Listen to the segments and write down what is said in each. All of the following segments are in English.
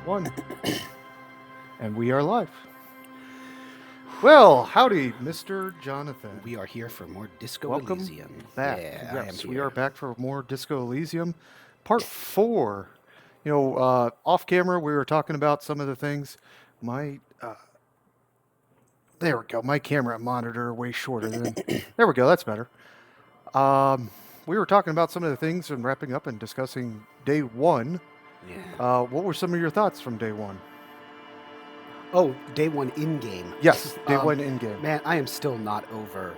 One. And we are live. Well, howdy, Mr. Jonathan. We are here for more Disco Welcome Elysium. back. Yeah, Yes, I am we here. are back for more Disco Elysium, part 4. Off camera, we were talking about some of the things. There we go. My camera monitor way shorter than. There we go. That's better. We were talking about some of the things and wrapping up and discussing day 1. Yeah. What were some of your thoughts from day 1? Oh, day 1 in-game. Yes, day 1 in game. Man, I am still not over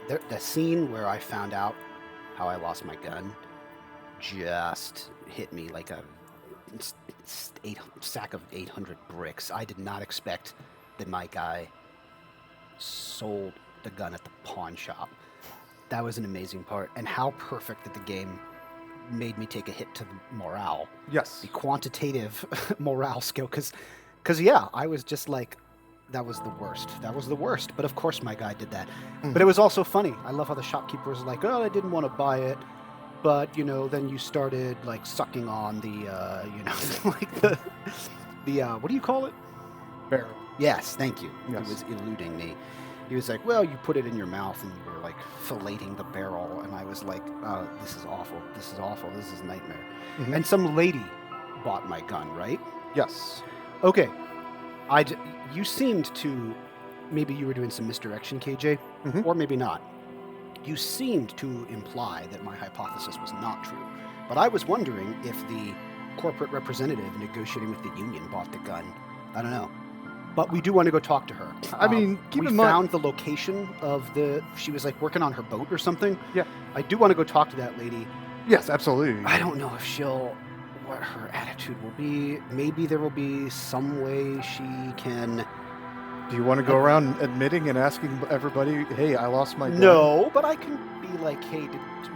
the scene where I found out how I lost my gun. Just hit me like a sack of 800 bricks. I did not expect that my guy sold the gun at the pawn shop. That was an amazing part, and how perfect that the game made me take a hit to the morale. Yes. The quantitative morale skill, because yeah, I was just like, that was the worst. That was the worst. But of course my guy did that. Mm-hmm. But it was also funny. I love how the shopkeeper was like, oh, I didn't want to buy it. But, then you started like sucking on the, like the what do you call it? Barrel. Yes, thank you. Yes. He was eluding me. He was like, well, you put it in your mouth and you were like filleting the barrel. And I was like, this is awful. This is awful. This is a nightmare. Mm-hmm. And some lady bought my gun, right? Yes. Okay. You seemed to, maybe you were doing some misdirection, KJ, Mm-hmm. or maybe not. You seemed to imply that my hypothesis was not true. But I was wondering if the corporate representative negotiating with the union bought the gun. I don't know. But we do want to go talk to her. I mean, keep we in mind. found the location of she was like working on her boat or something. Yeah. I do want to go talk to that lady. Yes, absolutely. I don't know if what her attitude will be. Maybe there will be some way she can. Do you want to go around admitting and asking everybody, hey, I lost my gun? No, but I can be like, hey,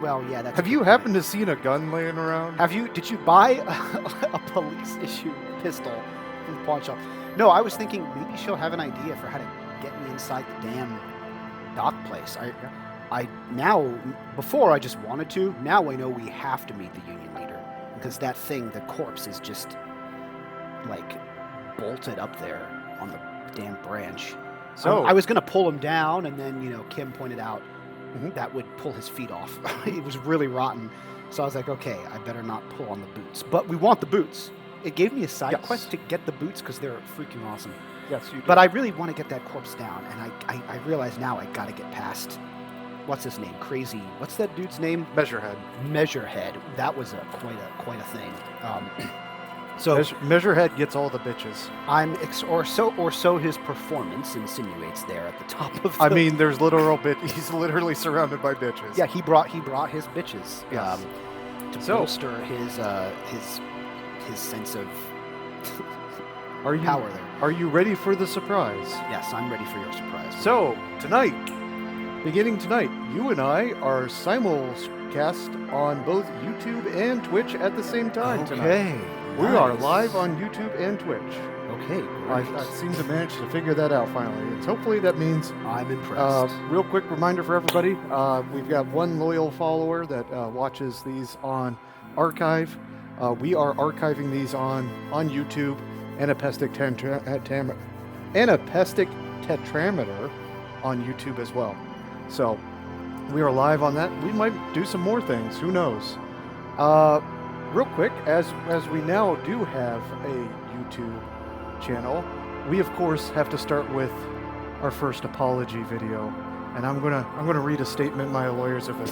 yeah, that's. Have you happened to seen a gun laying around? Did you buy a police issue pistol from the pawn shop? No, I was thinking maybe she'll have an idea for how to get me inside the damn dock place. Before I just wanted to, now I know we have to meet the union leader. Because that thing, the corpse, is just, like, bolted up there on the damn branch. So I was going to pull him down, and then, Kim pointed out Mm-hmm. that would pull his feet off. It was really rotten. So I was like, okay, I better not pull on the boots. But we want the boots. It gave me a side quest to get the boots because they're freaking awesome. Yes, you do. But I really want to get that corpse down, and I realize now I got to get past... What's his name? Crazy. What's that dude's name? Measurehead. Measurehead. That was quite a thing. So Measurehead gets all the bitches. or so his performance insinuates there at the top of. I mean, there's literal He's literally surrounded by bitches. Yeah, he brought his bitches. Yes. To bolster his sense of power there. Are you ready for the surprise? Yes, I'm ready for your surprise. So beginning tonight, you and I are simulcast on both YouTube and Twitch at the same time tonight. Okay. We are live on YouTube and Twitch. Okay, great. I seem to manage to figure that out finally. And hopefully that means... I'm impressed. Real quick reminder for everybody, we've got one loyal follower that watches these on archive. We are archiving these on YouTube, Anapestic Tetrameter on YouTube as well. So we are live on that. We might do some more things. Who knows? Real quick, as we now do have a YouTube channel, we of course have to start with our first apology video, and I'm gonna read a statement my lawyers have.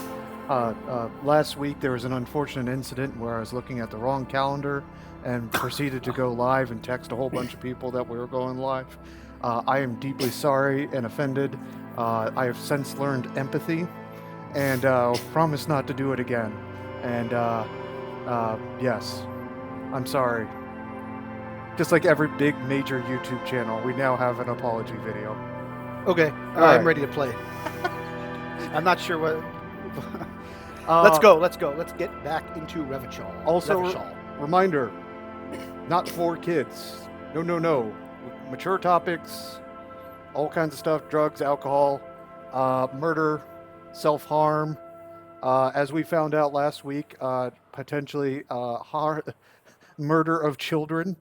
Last week there was an unfortunate incident where I was looking at the wrong calendar and proceeded to go live and text a whole bunch of people that we were going live. I am deeply sorry and offended. I have since learned empathy, and promise not to do it again. And yes, I'm sorry. Just like every big major YouTube channel, we now have an apology video. Okay, right. I'm ready to play. I'm not sure what... Let's go. Let's get back into Revachol. Also, reminder, not for kids. No. Mature topics, all kinds of stuff, drugs, alcohol, murder, self-harm. As we found out last week, potentially murder of children.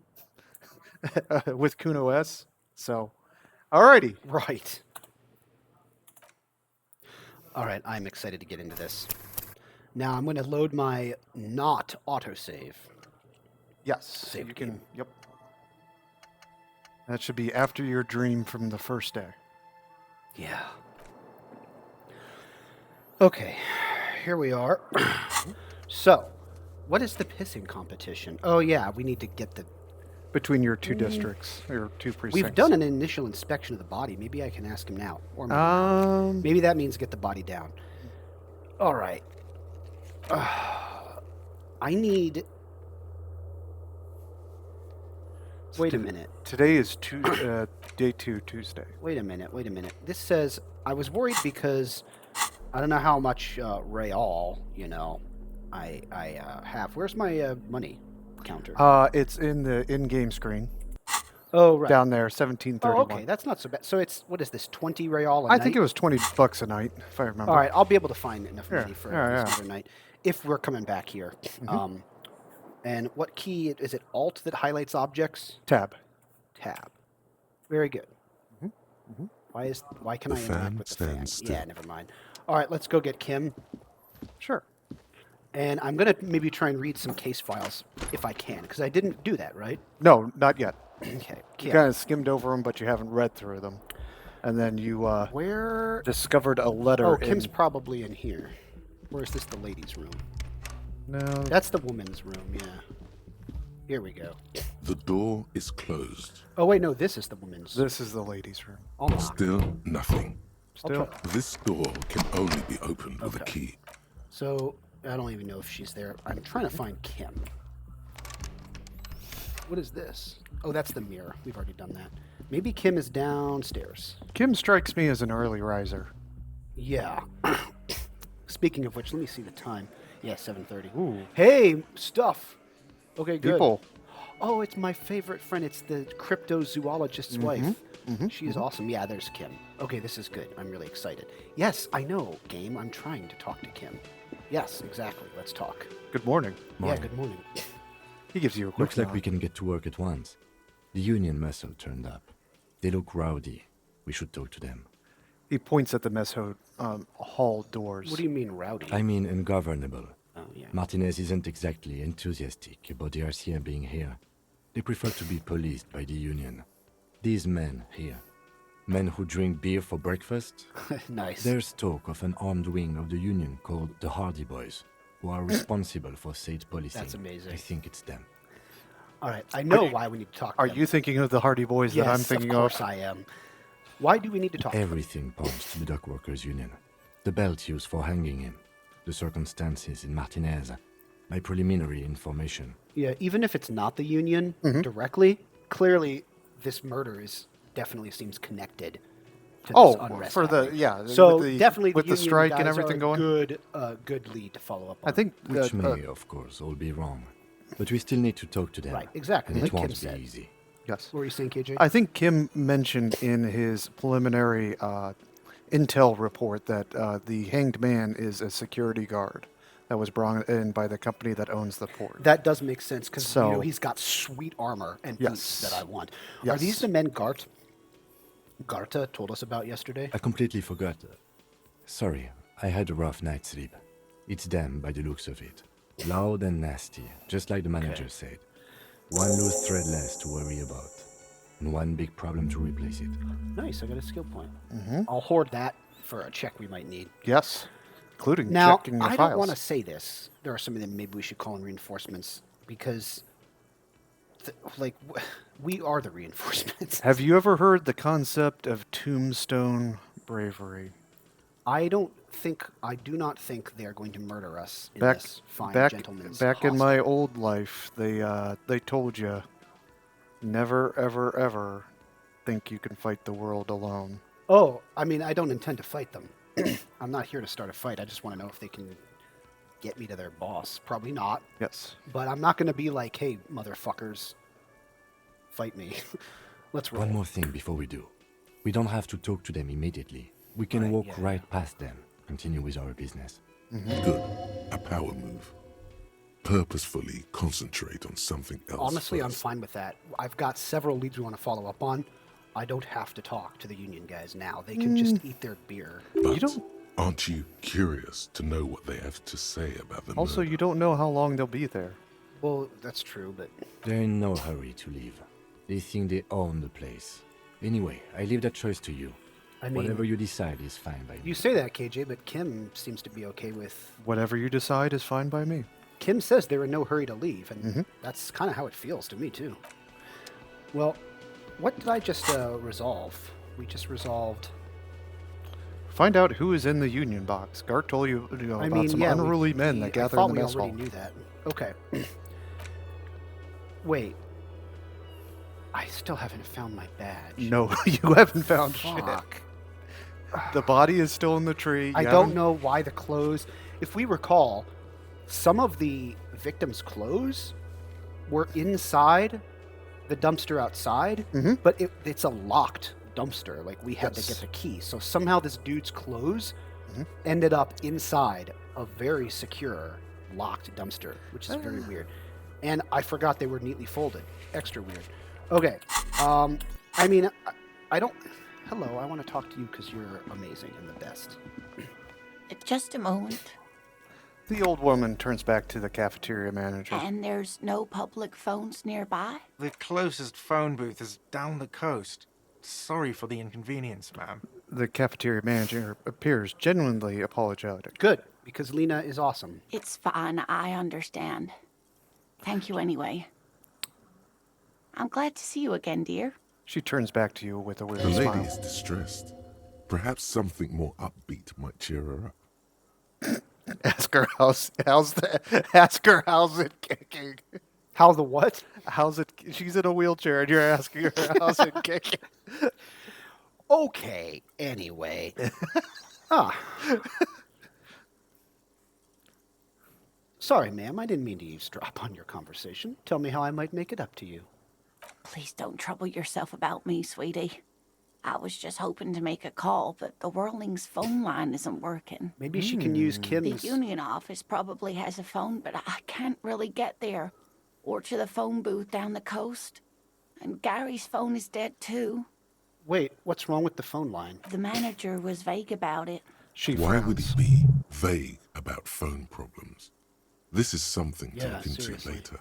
with Kuno S. So, alrighty. Right. All right, I'm excited to get into this. Now I'm going to load my not autosave. Yes, Saved you can. game. Yep. That should be after your dream from the first day. Yeah. Okay, here we are. So, what is the pissing competition? Oh yeah, we need to get the... Between your two districts, your two precincts. We've done an initial inspection of the body. Maybe I can ask him now. Or maybe not. Maybe that means get the body down. All right. I need... Wait a minute. Today is day 2, Tuesday. Wait a minute. This says, I was worried because I don't know how much real, I have. Where's my money counter? It's in the in-game screen. Oh, right. Down there, 1731. Oh, okay. That's not so bad. So it's, what is this, 20 real a I night? think it was $20 a night, if I remember. All right, I'll be able to find enough Yeah, money for yeah, this other night if we're coming back here. And what key is it? Alt that highlights objects? Tab. Tab. Very good. Why can I interact with the fan? Yeah, never mind. All right, let's go get Kim. Sure. And I'm gonna maybe try and read some case files if I can, because I didn't do that, right? No, not yet. Okay. You Kim. kind of skimmed over them, but you haven't read through them. And then you Where? discovered a letter. Oh, Kim's probably in here. Where is this? The ladies' room. No. That's the woman's room. Yeah. Here we go. The door is closed. Oh wait, no, this is the woman's. This is the ladies' room. I'll knock. Still nothing. Still. This door can only be opened with a Okay. key. So I don't even know if she's there. I'm trying to find Kim. What is this? Oh, that's the mirror. We've already done that. Maybe Kim is downstairs. Kim strikes me as an early riser. Yeah. Speaking of which, let me see the time. Yeah, 7:30. Ooh. Hey, stuff. Okay, good. People. Oh, it's my favorite friend. It's the cryptozoologist's wife. She is awesome. Yeah, there's Kim. Okay, this is good. I'm really excited. Yes, I know, game. I'm trying to talk to Kim. Yes, exactly. Let's talk. Good morning. Yeah, good morning. He gives you a quick Looks like nod. we can get to work at once. The Union muscle turned up. They look rowdy. We should talk to them. He points at the hall doors. What do you mean, rowdy? I mean ungovernable. Oh, yeah. Martinez isn't exactly enthusiastic about the RCA being here. They prefer to be policed by the Union. These men here, men who drink beer for breakfast, Nice. there's talk of an armed wing of the Union called the Hardy Boys, who are responsible for state policing. That's amazing. I think it's them. All right, I know why we need to talk to Are them. you thinking of the Hardy Boys Yes, that I'm thinking of course I am. Why do we need to talk to them? Everything points to the Dock Workers Union. The belt used for hanging him, the circumstances in Martinez, my preliminary information. Yeah, even if it's not the Union directly, clearly this murder is definitely seems connected to this unrest. for the happening. So with the, definitely with the the Union strike and guys everything are going. a good lead to follow up on. I think Which may, of course, all be wrong. But we still need to talk to them. Right, exactly, And like it won't Kim be said. easy. yes. What were you saying, KJ? I think Kim mentioned in his preliminary intel report that the hanged man is a security guard that was brought in by the company that owns the port. That does make sense because So- he's got sweet armor and boots Yes. that I want. Are Yes. these the men Garta told us about yesterday? I completely forgot. Sorry, I had a rough night's sleep. It's them by the looks of it. Loud and nasty, just like the manager said. One loose thread less to worry about. And one big problem to replace it. Nice, I got a skill point. I'll hoard that for a check we might need. Yes, including Now, checking your I files. don't want to say this. There are some of them maybe we should call in reinforcements because, we are the reinforcements. Have you ever heard the concept of tombstone bravery? I do not think they're going to murder us in Back, this fine back, gentleman's back in hostel. my old life, they told you, never, ever, ever think you can fight the world alone. Oh, I mean, I don't intend to fight them. I'm not here to start a fight. I just want to know if they can get me to their boss. Probably not. Yes. But I'm not going to be like, hey, motherfuckers, fight me. Let's roll. One more thing before we do. We don't have to talk to them immediately. We can walk yeah. right past them, continue with our business. Good. A power move. purposefully concentrate on something else. Honestly, I'm first. fine with that. I've got several leads we want to follow up on. I don't have to talk to the Union guys now. They can just eat their beer. But don't- aren't you curious to know what they have to say about the Also, murder? you don't know how long they'll be there. Well, that's true, but They're in no hurry to leave. They think they own the place. Anyway, I leave that choice to you. I mean, Whatever you decide is fine by me. you say that, KJ, but Kim seems to be okay with. Whatever you decide is fine by me. Kim says they're in no hurry to leave, and that's kind of how it feels to me, too. Well, what did I just resolve? We just resolved. Find out who is in the Union box. Gart told you, about some unruly men that gather in the mess I hall. thought we already knew that. Okay. Wait. I still haven't found my badge. No, you haven't found Fuck. shit. The body is still in the tree. I You don't haven't- know why the clothes. If we recall, some of the victims' clothes were inside the dumpster outside, but it's a locked dumpster. Like, we had to Yes. get the key. So somehow this dude's clothes ended up inside a very secure, locked dumpster, which is very weird. And I forgot they were neatly folded. Extra weird. Okay. I mean, I don't. Hello, I want to talk to you because you're amazing and the best. Just a moment. The old woman turns back to the cafeteria manager. And there's no public phones nearby? The closest phone booth is down the coast. Sorry for the inconvenience, ma'am. The cafeteria manager appears genuinely apologetic. Good, because Lena is awesome. It's fine, I understand. Thank you anyway. I'm glad to see you again, dear. She turns back to you with a The weird lady smile. is distressed. Perhaps something more upbeat might cheer her up. Ask her how's it kicking. How the what? How's it? She's in a wheelchair, and you're asking her how's it kicking. Okay, anyway. Ah. Sorry, ma'am, I didn't mean to eavesdrop on your conversation. Tell me how I might make it up to you. Please don't trouble yourself about me, sweetie. I was just hoping to make a call, but the Whirling's phone line isn't working. Maybe she can use The Kim's... union office probably has a phone, but I can't really get there. Or to the phone booth down the coast. And Gary's phone is dead too. Wait, what's wrong with the phone line? The manager was vague about it. She Why would frowns. he be vague about phone problems? This is something to Yeah, look into seriously. later.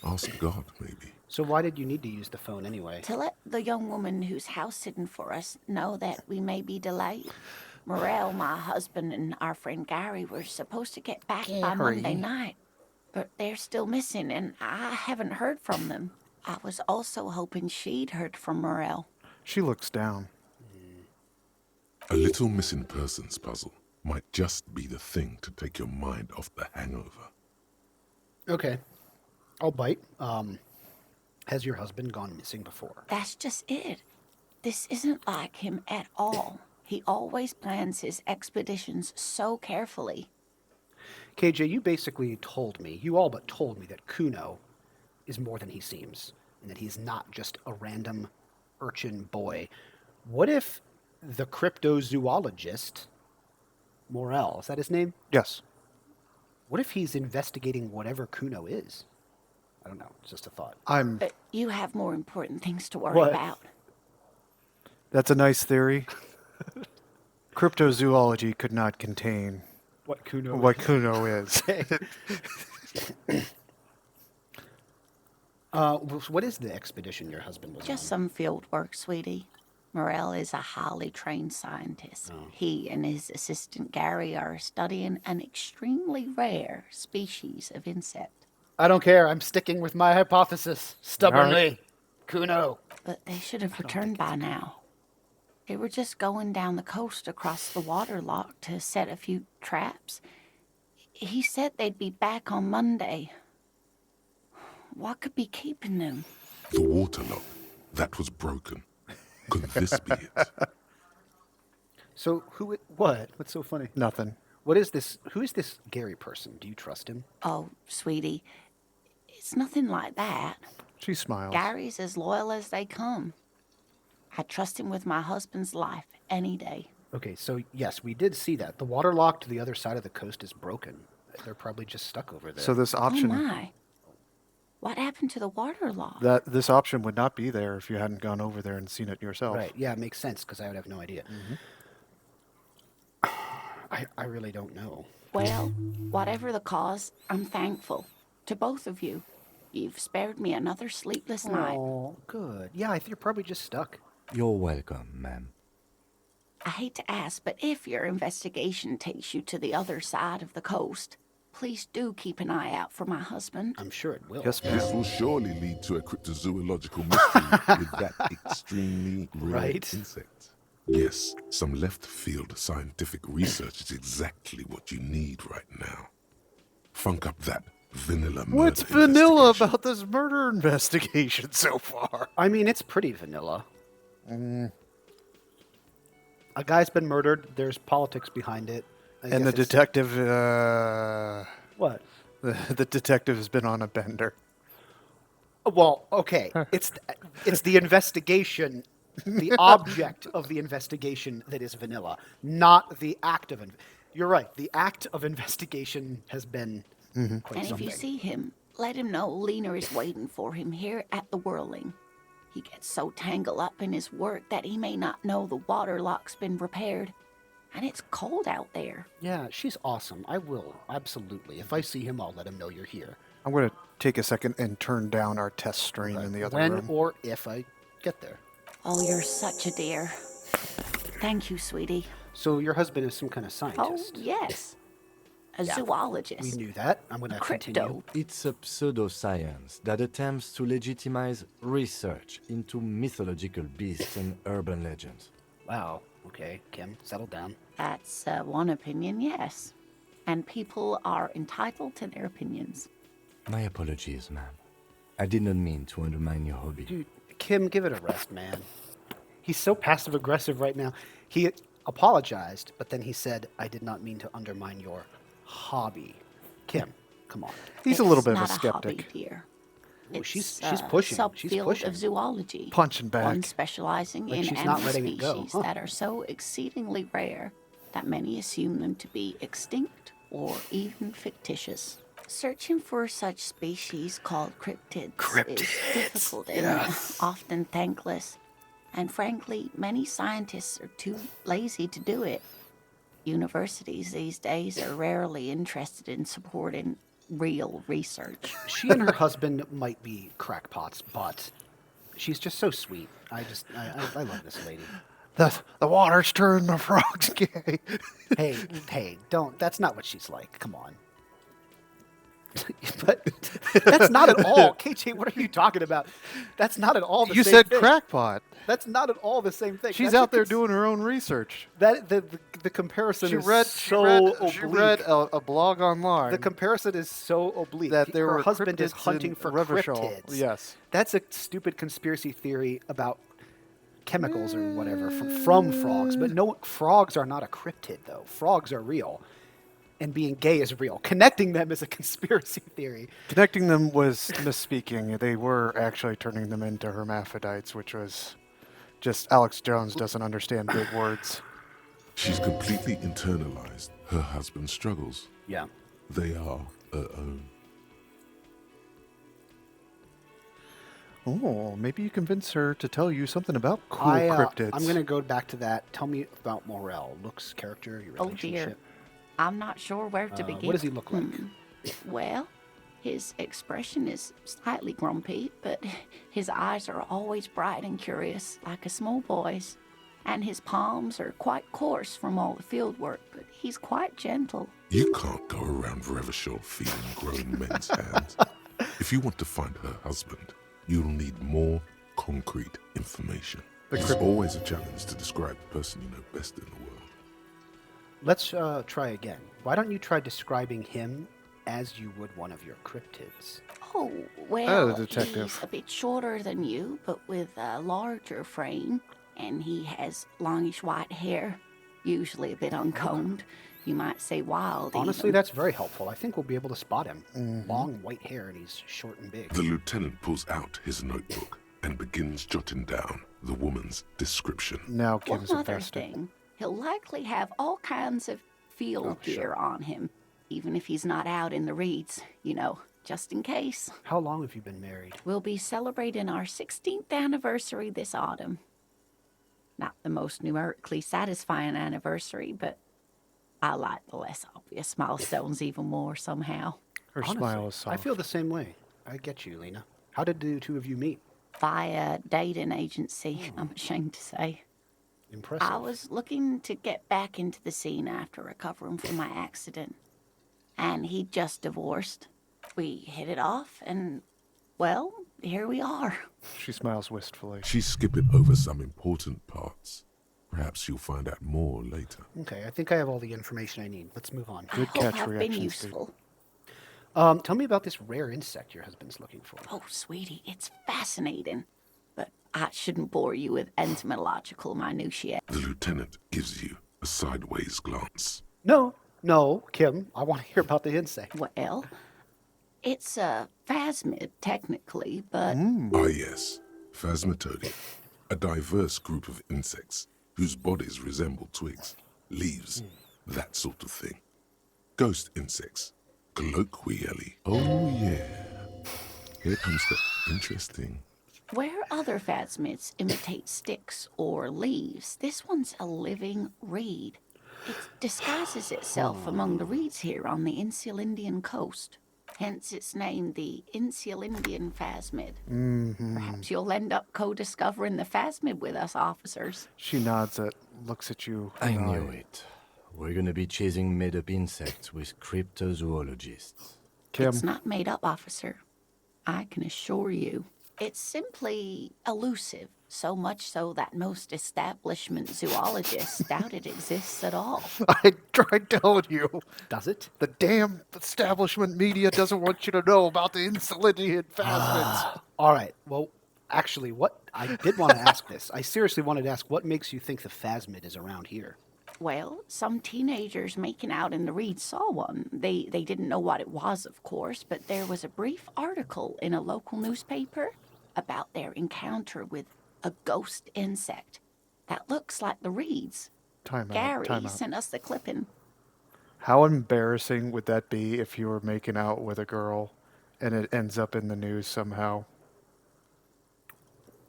Ask God, maybe. So why did you need to use the phone anyway? To let the young woman who's house-sitting for us know that we may be delayed. Morel, my husband, and our friend Gary were supposed to get back by Monday night. But they're still missing, and I haven't heard from them. I was also hoping she'd heard from Morel. She looks down. A little missing persons puzzle might just be the thing to take your mind off the hangover. Okay. I'll bite. Has your husband gone missing before? That's just it. This isn't like him at all. He always plans his expeditions so carefully. KJ, you basically told me, you all but told me that Kuno is more than he seems, and that he's not just a random urchin boy. What if the cryptozoologist, Morel, is that his name? Yes. What if he's investigating whatever Kuno is? I don't know, it's just a thought. But you have more important things to worry What? about. That's a nice theory. Cryptozoology could not contain What Kuno what Kuno is. What is the expedition your husband was Just on? some field work, sweetie. Morel is a highly trained scientist. He and his assistant Gary are studying an extremely rare species of insect. I don't care, I'm sticking with my hypothesis. Stubbornly. Kuno. But they should have returned by now. They were just going down the coast across the water lock to set a few traps. He said they'd be back on Monday. What could be keeping them? The water lock, that was broken. Could this be it? So what? What's so funny? Nothing. What is this? Who is this Gary person? Do you trust him? Oh, sweetie, it's nothing like that. She smiles. Gary's as loyal as they come. I trust him with my husband's life any day. Okay, so yes, we did see that. The water lock to the other side of the coast is broken. they're probably just stuck over there. So this Oh option, my. What happened to the water lock? this option would not be there if you hadn't gone over there and seen it yourself. Right, yeah, it makes sense, because I would have no idea. I really don't know. Well, whatever the cause, I'm thankful. To both of you. You've spared me another sleepless night. Oh, good. Yeah, I think you're probably just stuck. You're welcome, ma'am. I hate to ask, but if your investigation takes you to the other side of the coast, please do keep an eye out for my husband. I'm sure it will. Yes, This ma'am. will surely lead to a cryptozoological mystery with that extremely rare Right? insect. Yes, some left-field scientific research is exactly what you need right now. Funk up that vanilla murder What's vanilla investigation. about this murder investigation so far? I mean, it's pretty vanilla. A guy's been murdered. There's politics behind it. I And the guess it's- detective, What? the detective has been on a bender. Well, okay. It's the investigation, the object of the investigation that is vanilla, not the act of. You're right. The act of investigation has been quite And if something. you see him, let him know Lena is waiting for him here at the Whirling. He gets so tangled up in his work that he may not know the water lock's been repaired. And it's cold out there. Yeah, she's awesome. I will absolutely. If I see him, I'll let him know you're here. I'm going to take a second and turn down our test stream in the other When room. or if I get there. Oh, you're such a dear. Thank you, sweetie. So your husband is some kind of Oh, scientist. yes. A Yeah, zoologist. We knew that. I'm going A to continue. crypto. It's a pseudoscience that attempts to legitimize research into mythological beasts and urban legends. Wow. Okay, Kim, settle down. That's one opinion, yes. And people are entitled to their opinions. My apologies, ma'am. I did not mean to undermine your hobby. Dude, Kim, give it a rest, man. He's so passive aggressive right now. He apologized, but then he said, I did not mean to undermine your hobby. Kim, come on. He's a little It's bit of a not hobby, skeptic. dear. Oh, she's It's pushing. She's subfield pushing. of zoology. Punching back. One specializing Like in she's not animal letting it go, species huh? that are so exceedingly rare that many assume them to be extinct or even fictitious. Searching for such species called cryptids is difficult and often thankless. And frankly, many scientists are too lazy to do it. Universities these days are rarely interested in supporting real research. She and her husband might be crackpots, but she's just so sweet. I love this lady. The water's turned the frogs gay. Hey, don't. That's not what she's like. Come on. But that's not at all. KJ, what are you talking about? That's not at all the You same said thing. crackpot. That's not at all the same thing. She's That's out there a cons- doing her own research. that the comparison She is read, so she oblique. read a blog online The comparison is so oblique. that there her were husband is cryptids hunting in for Revachol. cryptids. Yes. That's a stupid conspiracy theory about chemicals or whatever from frogs. But no, frogs are not a cryptid, though. Frogs are real. And being gay is real. Connecting them is a conspiracy theory. Connecting them was misspeaking. They were actually turning them into hermaphrodites, which was just Alex Jones doesn't understand big words. She's completely internalized her husband's struggles. Yeah. They are her own. Oh, maybe you convince her to tell you something about cool cryptids. I'm going to go back to that. Tell me about Morel. Looks, character, your Oh relationship. dear. I'm not sure where to begin. What does he look like? Well, his expression is slightly grumpy, but his eyes are always bright and curious, like a small boy's. And his palms are quite coarse from all the field work, but he's quite gentle. You can't go around Revachol feeling grown men's hands. If you want to find her husband, you'll need more concrete information. It's always a challenge to describe the person you know best in the world. Let's try again. Why don't you try describing him as you would one of your cryptids? Oh, well, detective. he's a bit shorter than you, but with a larger frame, and he has longish white hair, usually a bit uncombed. You might say wild. Honestly, even. that's very helpful. I think we'll be able to spot him. Long white hair and he's short and big. The lieutenant pulls out his notebook and begins jotting down the woman's description. Now One Kim's other invested. thing, he'll likely have all kinds of field gear on him. even if he's not out in the reeds, just in case. How long have you been married? We'll be celebrating our 16th anniversary this autumn. Not the most numerically satisfying anniversary, but I like the less obvious milestones even more somehow. Her Honestly, smile is soft. I feel the same way. I get you, Lena. How did the two of you meet? Via dating agency, I'm ashamed to say. Impressive. I was looking to get back into the scene after recovering from my accident. And he'd just divorced. We hit it off, and, well, here we are. She smiles wistfully. She's skipping over some important parts. Perhaps you'll find out more later. Okay, I think I have all the information I need. Let's move on. Good I hope catch I've been reactions, dude. useful. Tell me about this rare insect your husband's looking for. Oh, sweetie, it's fascinating. But I shouldn't bore you with entomological minutiae. The lieutenant gives you a sideways glance. No, Kim. I want to hear about the insect. Well, it's a phasmid, technically, but Ah yes, Phasmatodea, a diverse group of insects whose bodies resemble twigs, leaves, that sort of thing. Ghost insects, colloquially. Oh yeah, here comes the interesting. where other phasmids imitate sticks or leaves, this one's a living reed. It disguises itself among the reeds here on the Insulindian coast. Hence its name, the Insulindian phasmid. Perhaps you'll end up co-discovering the phasmid with us, officers. She nods it, looks at you. I and knew it. We're gonna be chasing made-up insects with cryptozoologists. Kim, It's not made up, officer. I can assure you. It's simply elusive, so much so that most establishment zoologists doubt it exists at all. I tried telling you. Does it? The damn establishment media doesn't want you to know about the Insulindian phasmids. All right. Well, actually, what I did want to ask this. I seriously wanted to ask, what makes you think the phasmid is around here? Well, some teenagers making out in the reeds saw one. They didn't know what it was, of course, but there was a brief article in a local newspaper about their encounter with a ghost insect that looks like the reeds. Time out. Gary Time out. sent us the clipping. How embarrassing would that be if you were making out with a girl and it ends up in the news somehow?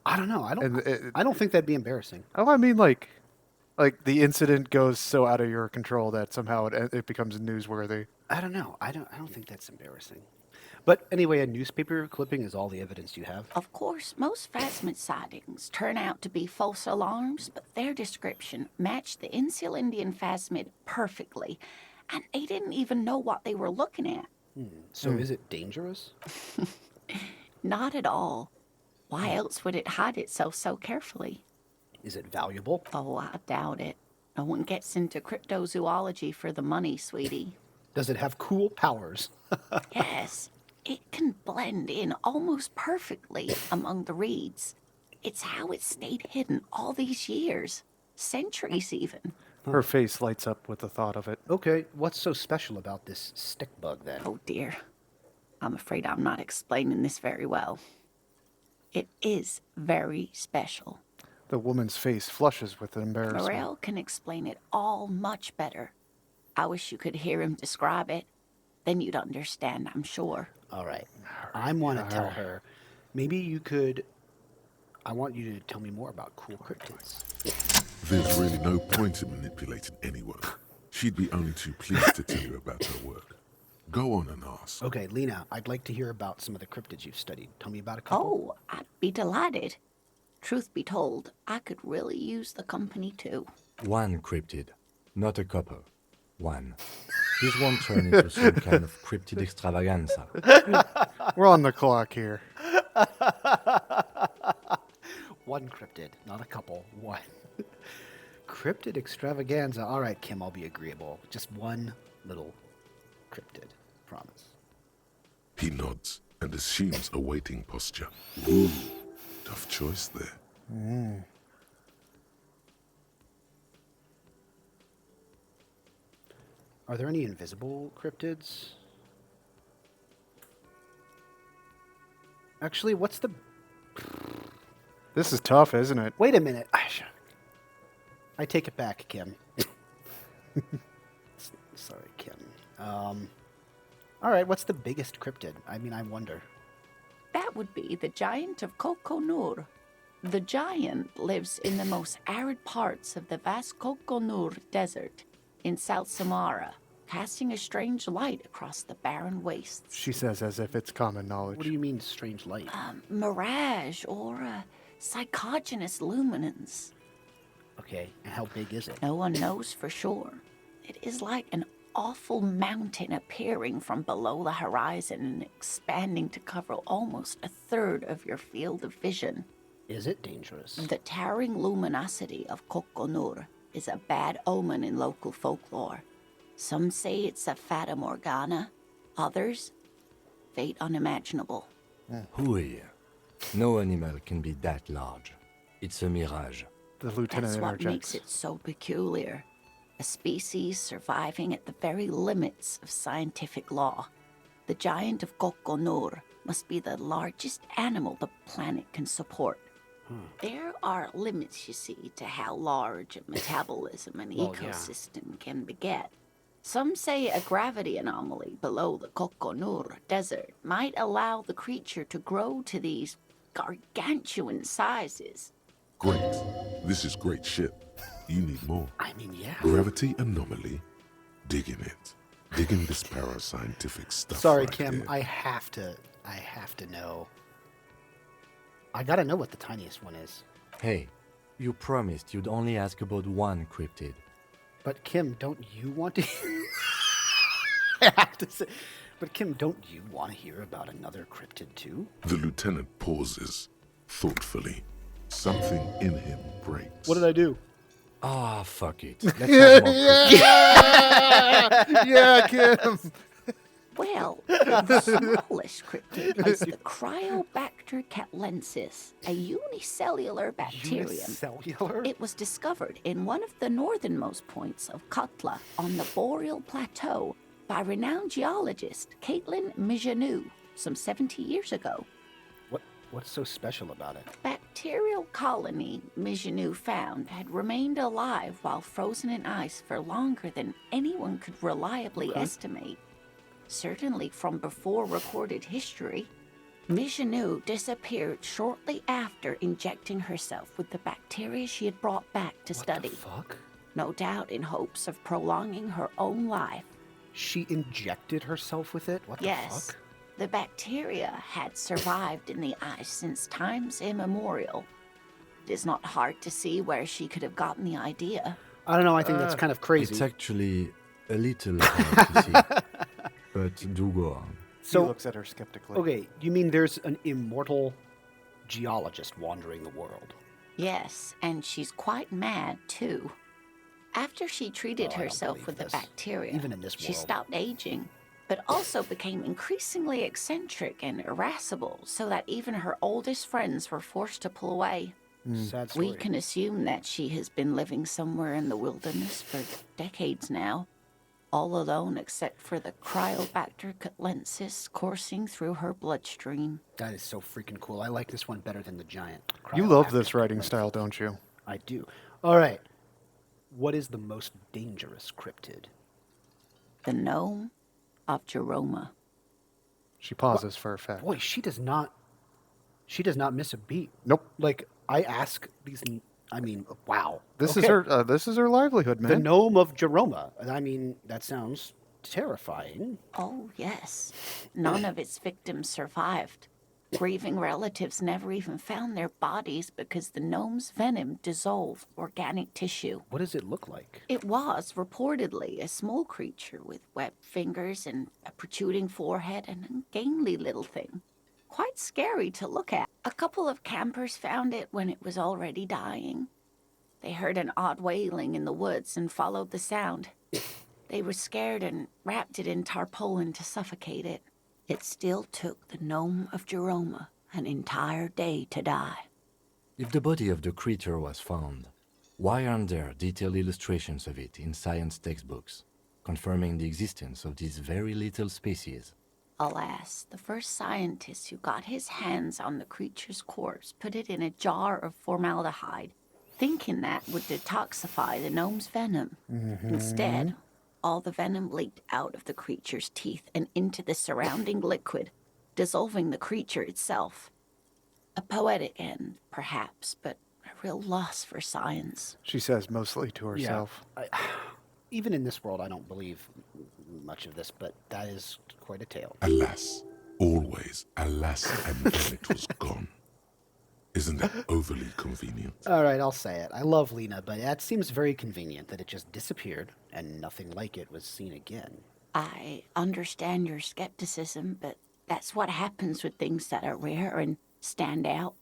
I don't know. And I don't think that'd be embarrassing. Oh, I mean, like the incident goes so out of your control that somehow it becomes newsworthy. I don't know. I don't think that's embarrassing. But anyway, a newspaper clipping is all the evidence you have. Of course, most phasmid sightings turn out to be false alarms, but their description matched the Insulindian phasmid perfectly, and they didn't even know what they were looking at. So is it dangerous? Not at all. Why else would it hide itself so carefully? Is it valuable? Oh, I doubt it. No one gets into cryptozoology for the money, sweetie. Does it have cool powers? Yes, it can blend in almost perfectly among the reeds. It's how it stayed hidden all these years, centuries even. Her face lights up with the thought of it. Okay, what's so special about this stick bug then? Oh dear, I'm afraid I'm not explaining this very well. It is very special. The woman's face flushes with embarrassment. Morel can explain it all much better. I wish you could hear him describe it. Then you'd understand, I'm sure. All right. I want to tell her. Maybe you could. I want you to tell me more about cool cryptids. There's really no point in manipulating anyone. She'd be only too pleased to tell you about her work. Go on and ask. Okay, Lena, I'd like to hear about some of the cryptids you've studied. Tell me about a couple. Oh, I'd be delighted. Truth be told, I could really use the company too. One cryptid, not a couple. One. This won't turn into some kind of cryptid extravaganza. We're on the clock here. One cryptid, not a couple. One. Cryptid extravaganza. All right, Kim, I'll be agreeable. Just one little cryptid. Promise. He nods and assumes a waiting posture. Ooh, tough choice there. Are there any invisible cryptids? Actually, what's the... This is tough, isn't it? Wait a minute. I take it back, Kim. Sorry, Kim. All right, what's the biggest cryptid? I mean, I wonder. That would be the giant of Kokonur. The giant lives in the most arid parts of the vast Kokonur Desert in South Samara, casting a strange light across the barren wastes. She says as if it's common knowledge. What do you mean, strange light? Mirage or psychogenous luminance. Okay, and how big is it? No one knows for sure. It is like an awful mountain appearing from below the horizon and expanding to cover almost a third of your field of vision. Is it dangerous? The towering luminosity of Kokonur is a bad omen in local folklore. Some say it's a fata morgana, others, fate unimaginable. Hui. No animal can be that large. It's a mirage. The lieutenant That's what interjects. makes it so peculiar. A species surviving at the very limits of scientific law. The giant of Kokonur must be the largest animal the planet can support. There are limits, you see, to how large a metabolism and Well, yeah. ecosystem can beget. Some say a gravity anomaly below the Kokonur Desert might allow the creature to grow to these gargantuan sizes. Great. This is great shit. You need more. I mean, yeah. Gravity anomaly. Digging it. Digging this parascientific stuff. Sorry, right Kim. here. I have to know. I gotta know what the tiniest one is. Hey, you promised you'd only ask about one cryptid. But Kim, don't you want to? I have to say. But Kim, don't you want to hear about another cryptid too? The lieutenant pauses, thoughtfully. Something in him breaks. What did I do? Ah, fuck it. Let's have more cryptids. Yeah, Kim. Well, the smallest cryptid is the Cryobacter catlensis, a unicellular bacterium. Unicellular? It was discovered in one of the northernmost points of Katla on the Boreal Plateau by renowned geologist Caitlin Mijanou some 70 years ago. What's so special about it? Bacterial colony Mijanou found had remained alive while frozen in ice for longer than anyone could reliably estimate. Certainly from before recorded history, Mijanou disappeared shortly after injecting herself with the bacteria she had brought back to study. What the fuck? No doubt in hopes of prolonging her own life. She injected herself with it? What the Yes, fuck? the bacteria had survived in the ice since times immemorial. It is not hard to see where she could have gotten the idea. I don't know. I think that's kind of crazy. It's actually a little hard to see. But do go on. He So, looks at her skeptically. okay, you mean there's an immortal geologist wandering the world? Yes, and she's quite mad too. After she treated Oh, I don't herself believe with the this. bacteria, Even in this she world. stopped aging, but also became increasingly eccentric and irascible, so that even her oldest friends were forced to pull away. Sad story. We can assume that she has been living somewhere in the wilderness for decades now, all alone except for the Cryobacter catlensis coursing through her bloodstream. That is so freaking cool. I like this one better than the giant. You love this Cryobacter writing catlensis. style, don't you? I do. All right. What is the most dangerous cryptid? The gnome of Jeroma. She pauses for effect. Boy, she does not miss a beat. Nope. Like, I ask these, I mean, wow. This Okay. is her livelihood, The man. gnome of Jeroma. I mean, that sounds terrifying. Oh, yes. None of its victims survived. Grieving relatives never even found their bodies because the gnome's venom dissolved organic tissue. What does it look like? It was reportedly a small creature with webbed fingers and a protruding forehead and an ungainly little thing. Quite scary to look at. A couple of campers found it when it was already dying. They heard an odd wailing in the woods and followed the sound. They were scared and wrapped it in tarpaulin to suffocate it. It still took the gnome of Jeroma an entire day to die. If the body of the creature was found, why aren't there detailed illustrations of it in science textbooks, confirming the existence of this very little species? Alas, the first scientist who got his hands on the creature's corpse put it in a jar of formaldehyde, thinking that would detoxify the gnome's venom. Instead, All the venom leaked out of the creature's teeth and into the surrounding liquid, dissolving the creature itself. A poetic end, perhaps, but a real loss for science. She says mostly to Yeah. herself. Even in this world, I don't believe much of this, but that is quite a tale. Alas, always, alas, and then it was gone. Isn't that overly convenient? All right, I'll say it. I love Lena, but that seems very convenient that it just disappeared and nothing like it was seen again. I understand your skepticism, but that's what happens with things that are rare and stand out.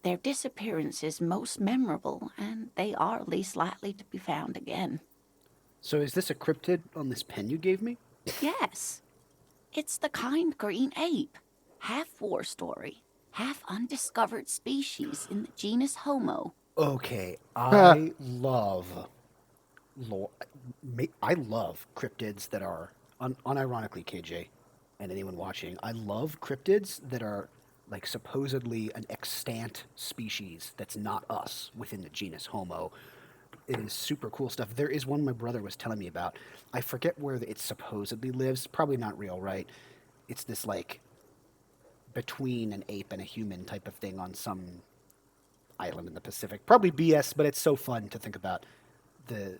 Their disappearance is most memorable, and they are least likely to be found again. So is this a cryptid on this pen you gave me? Yes, it's the kind green ape, half war story, half undiscovered species in the genus Homo. Okay, I love cryptids that are unironically, KJ, and anyone watching. I love cryptids that are like supposedly an extant species that's not us within the genus Homo. It is super cool stuff. There is one my brother was telling me about. I forget where it supposedly lives. Probably not real, right? It's this like between an ape and a human type of thing on some island in the Pacific. Probably BS, but it's so fun to think about the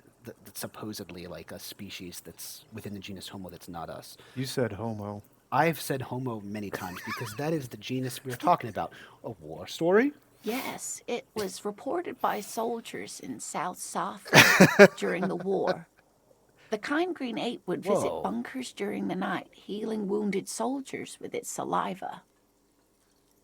supposedly like a species that's within the genus Homo that's not us. You said homo. I've said Homo many times because that is the genus we are talking about. A war story? Yes, it was reported by soldiers in South Southlake during the war. The kind green ape would visit Whoa. bunkers during the night, healing wounded soldiers with its saliva.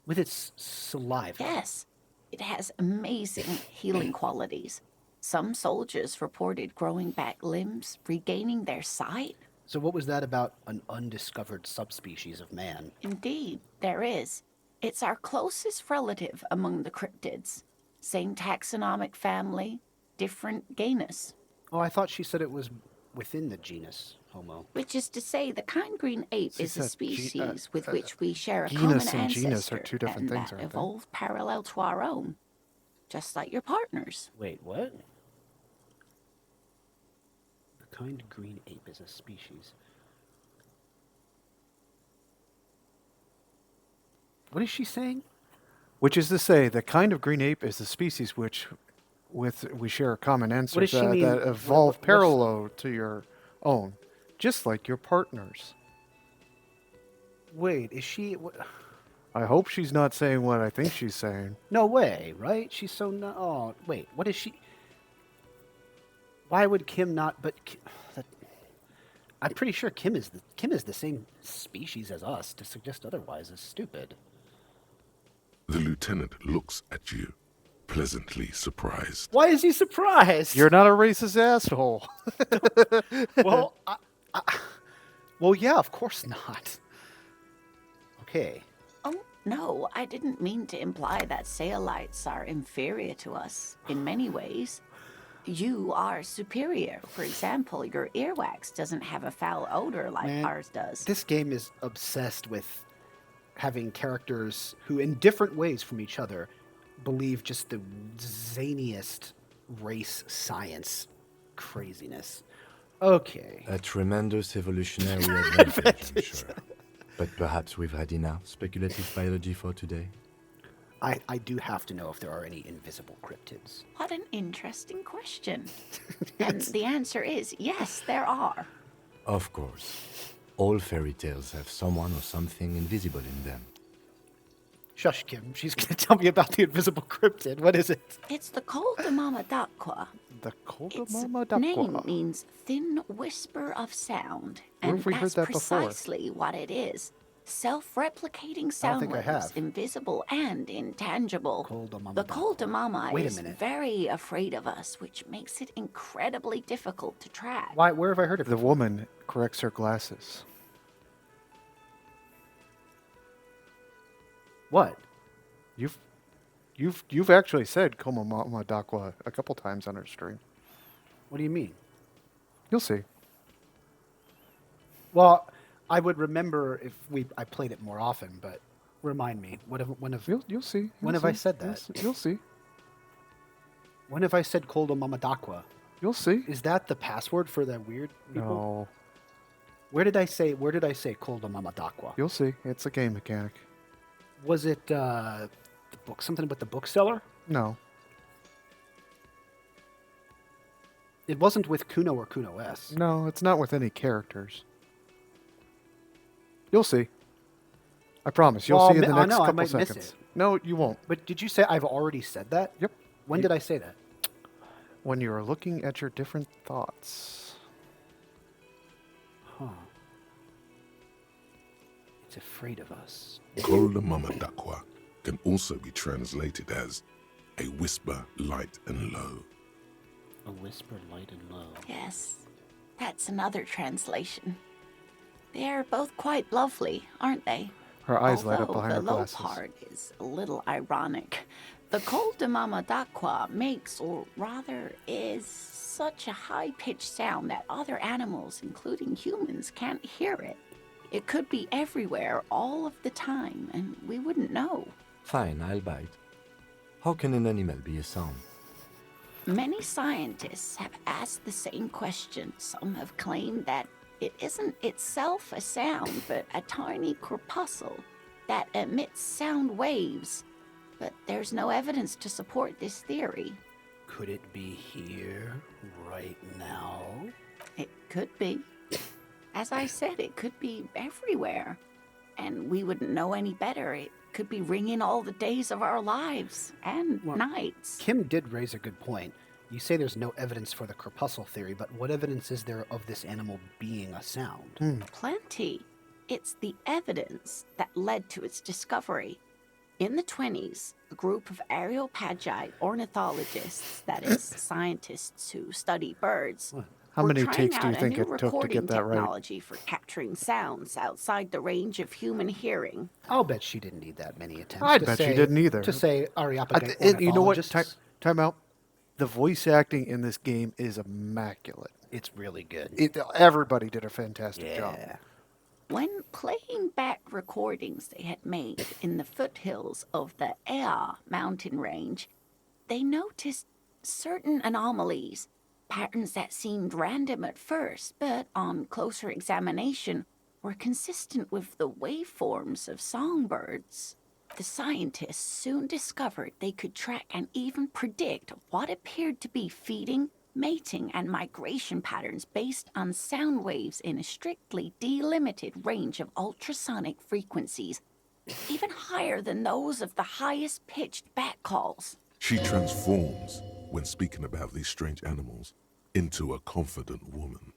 With its saliva? Yes, it has amazing healing qualities. Some soldiers reported growing back limbs, regaining their sight. So what was that about an undiscovered subspecies of man? Indeed, there is. It's our closest relative among the cryptids. Same taxonomic family, different genus. Oh, I thought she said it was within the genus Homo. Which is to say, the kind green ape She is a said species with which we share a genus common and ancestor, genus are two different and things, that aren't they? evolved parallel to our own, just like your partners. Wait, what? The kind green ape is a species. What is she saying? Which is to say, the kind of green ape is the species with we share a common ancestor does she mean? that What- evolved what's- parallel to your own, just like your partners. Wait, is she? What? I hope she's not saying what I think she's saying. No way, right? She's so not. Oh, wait, what is she? Why would Kim not? But I'm pretty sure Kim is the same species as us. To suggest otherwise is stupid. The lieutenant looks at you, pleasantly surprised. Why is he surprised? You're not a racist asshole. well, well, yeah, of course not. Okay. Oh, no, I didn't mean to imply that Saolites are inferior to us in many ways. You are superior. For example, your earwax doesn't have a foul odor like Man, ours does. This game is obsessed with having characters who, in different ways from each other, believe just the zaniest race science craziness. Okay. A tremendous evolutionary advantage, I'm sure. But perhaps we've had enough speculative biology for today. I do have to know if there are any invisible cryptids. What an interesting question. And the answer is yes, there are. Of course. All fairy tales have someone or something invisible in them. Shush, Kim. She's going to tell me about the invisible cryptid. What is it? It's the Coldamama Daqua. The Its Coldamama name Daqua. means thin whisper of sound. Where And have we heard that's that before? precisely what it is. Self-replicating I don't sound think I waves, have. invisible and intangible. Coldamama The Daqua. Coldamama Wait a is minute. very afraid of us, which makes it incredibly difficult to track. Why? Where have I heard of The it? woman corrects her glasses. What? You've actually said Coldamama Daqua a couple times on our stream. What do you mean? You'll see. Well, I would remember if I played it more often, but remind me. When have You'll see. When You'll have I see. said that? You'll see. when have I said Coldamama Daqua? You'll see. Is that the password for the weird people? No, Where did I say Cold Mama Daqua? you'll see. It's a game mechanic. Was it the book, something with the bookseller? No. It wasn't with Kuno or Kuno S. No, it's not with any characters. You'll see. I promise. You'll see in the I next know, I couple might miss seconds. it. No, you won't. But did you say I've already said that? Yep. When did I say that? When you are looking at your different thoughts. Huh. It's afraid of us. Cold Mama Daqua can also be translated as a whisper light and low. A whisper light and low. Yes, that's another translation. They're both quite lovely, aren't they? Her eyes light up Although behind her the low glasses. part is a little ironic. The Col de Mama Daqua makes, or rather is, such a high-pitched sound that other animals, including humans, can't hear it. It could be everywhere all of the time, and we wouldn't know. Fine, I'll bite. How can an animal be a sound? Many scientists have asked the same question. Some have claimed that it isn't itself a sound, but a tiny corpuscle that emits sound waves. But there's no evidence to support this theory. Could it be here right now? It could be. As I said, it could be everywhere. And we wouldn't know any better. It could be ringing all the days of our lives and Well, nights. Kim did raise a good point. You say there's no evidence for the corpuscle theory, but what evidence is there of this animal being a sound? Plenty. It's the evidence that led to its discovery. In the 20s, a group of Areopagi ornithologists, that is, scientists who study birds, How were many trying takes do you out a think new it took to recording get that right? technology for capturing sounds outside the range of human hearing. I'll bet she didn't need that many attempts. I'd to bet she say- didn't either. To say Areopagi You know what? ornithologists, Time out. The voice acting in this game is immaculate. it's really good. Everybody did a fantastic job. Yeah. When playing back recordings they had made in the foothills of the Ea mountain range, they noticed certain anomalies, patterns that seemed random at first, but on closer examination were consistent with the waveforms of songbirds. The scientists soon discovered they could track and even predict what appeared to be feeding, mating, and migration patterns based on sound waves in a strictly delimited range of ultrasonic frequencies, even higher than those of the highest pitched bat calls. She transforms, when speaking about these strange animals, into a confident woman.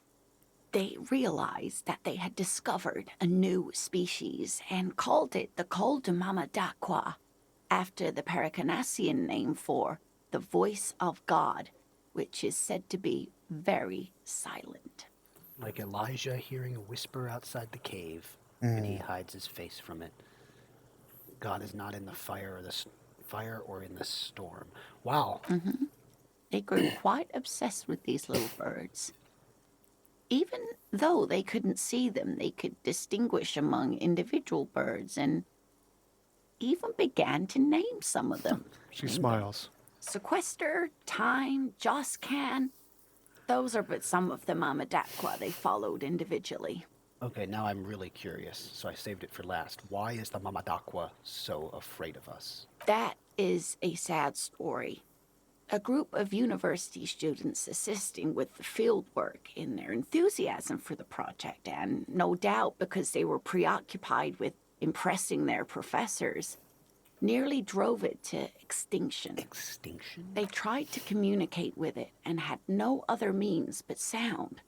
They realized that they had discovered a new species and called it the Col de Mama Daqua, after the Paracanassian name for the voice of God, which is said to be very silent. Like Elijah hearing a whisper outside the cave, and he hides his face from it. God is not in the fire or in the storm. Wow. They grew quite obsessed with these little birds. Even though they couldn't see them, they could distinguish among individual birds and even began to name some of them. She smiles. Sequester, Time, Joscan. Those are but some of the Mama Daqua they followed individually. Okay, now I'm really curious, so I saved it for last. Why is the Mama Daqua so afraid of us? That is a sad story. A group of university students assisting with the field work in their enthusiasm for the project, and no doubt because they were preoccupied with impressing their professors, nearly drove it to extinction. Extinction? They tried to communicate with it and had no other means but sound.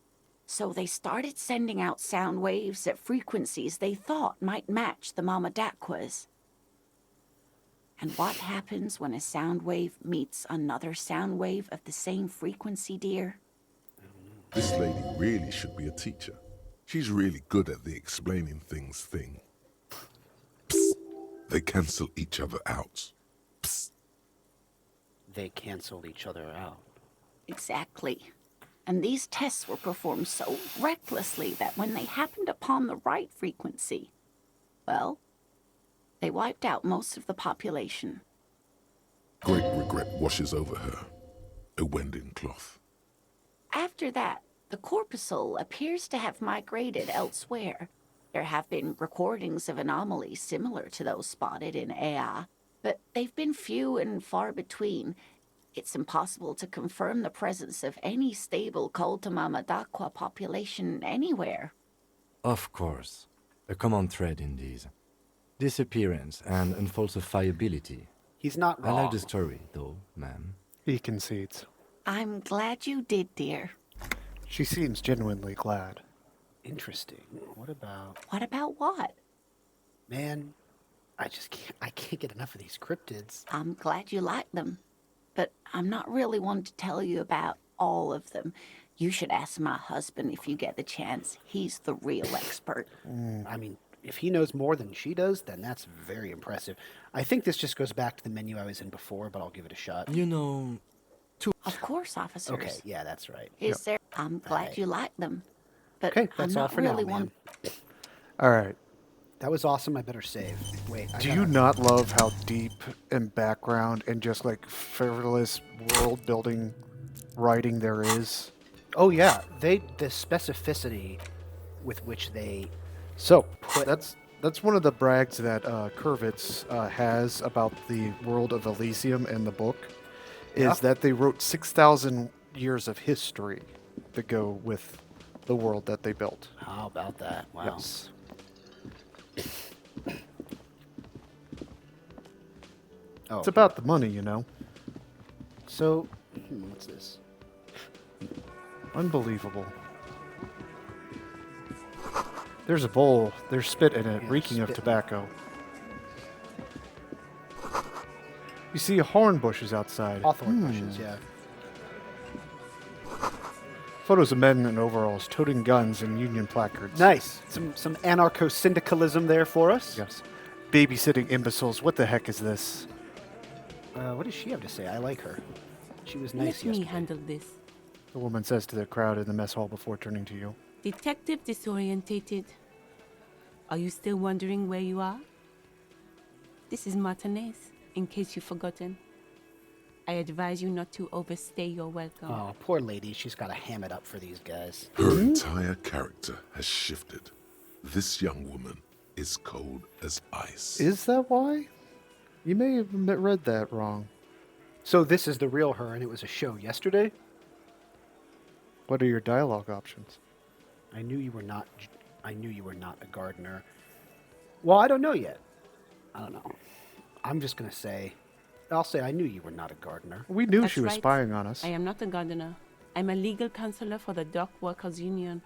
So they started sending out sound waves at frequencies they thought might match the Mama Daquas. And what happens when a sound wave meets another sound wave of the same frequency, dear? This lady really should be a teacher. She's really good at the explaining things thing. Psst. They cancel each other out. Psst. They cancel each other out. Exactly. And these tests were performed so recklessly that when they happened upon the right frequency, well, they wiped out most of the population. Great regret washes over her. A wending cloth. After that, the corpuscle appears to have migrated elsewhere. There have been recordings of anomalies similar to those spotted in AI, but they've been few and far between. It's impossible to confirm the presence of any stable Cultamama Daqua population anywhere. Of course. A common thread in these. Disappearance and unfalsifiability. He's not I wrong. like the story, though, ma'am. He concedes. I'm glad you did, dear. She seems genuinely glad. Interesting. What about... What about what? Man, I can't get enough of these cryptids. I'm glad you like them, but I'm not really one to tell you about all of them. You should ask my husband if you get the chance. He's the real expert. I mean, if he knows more than she does, then that's very impressive. I think this just goes back to the menu I was in before, but I'll give it a shot. You know, Of course, officers. Okay, yeah, that's right. Is there? I'm glad Right. you like them, but Okay, I'm that's all not for really now, one. man. All right. That was awesome. I better save. Wait, Do you not love how deep and background and just like fearless world building writing there is? Oh yeah, the specificity with which they... So that's one of the brags that Kurvitz has about the world of Elysium in the book, is Yeah. that they wrote 6,000 years of history to go with the world that they built. How about that? Wow. Yes. Oh, It's about the money, you know. so. What's this? Unbelievable. There's a bowl. There's spit in it, Yeah, reeking of spit in it. tobacco. You see horn bushes outside. Hawthorne bushes. Yeah. Photos of men in overalls toting guns and Union placards. Nice. Some anarcho syndicalism there for us. Yes. Babysitting imbeciles. What the heck is this? What does she have to say? I like her. She was nice Let me yesterday. handle this. The woman says to the crowd in the mess hall before turning to you. Detective disorientated. Are you still wondering where you are? This is Martinez, in case you've forgotten. I advise you not to overstay your welcome. Oh, poor lady. She's got to ham it up for these guys. Her entire character has shifted. This young woman is cold as ice. Is that why? You may have read that wrong. So this is the real her, and it was a show yesterday? What are your dialogue options? I knew you were not a gardener. Well, I don't know yet. I don't know. I'm just going to say... I'll say I knew you were not a gardener. We knew That's she was right. spying on us. I am not a gardener. I'm a legal counselor for the Dock Workers Union.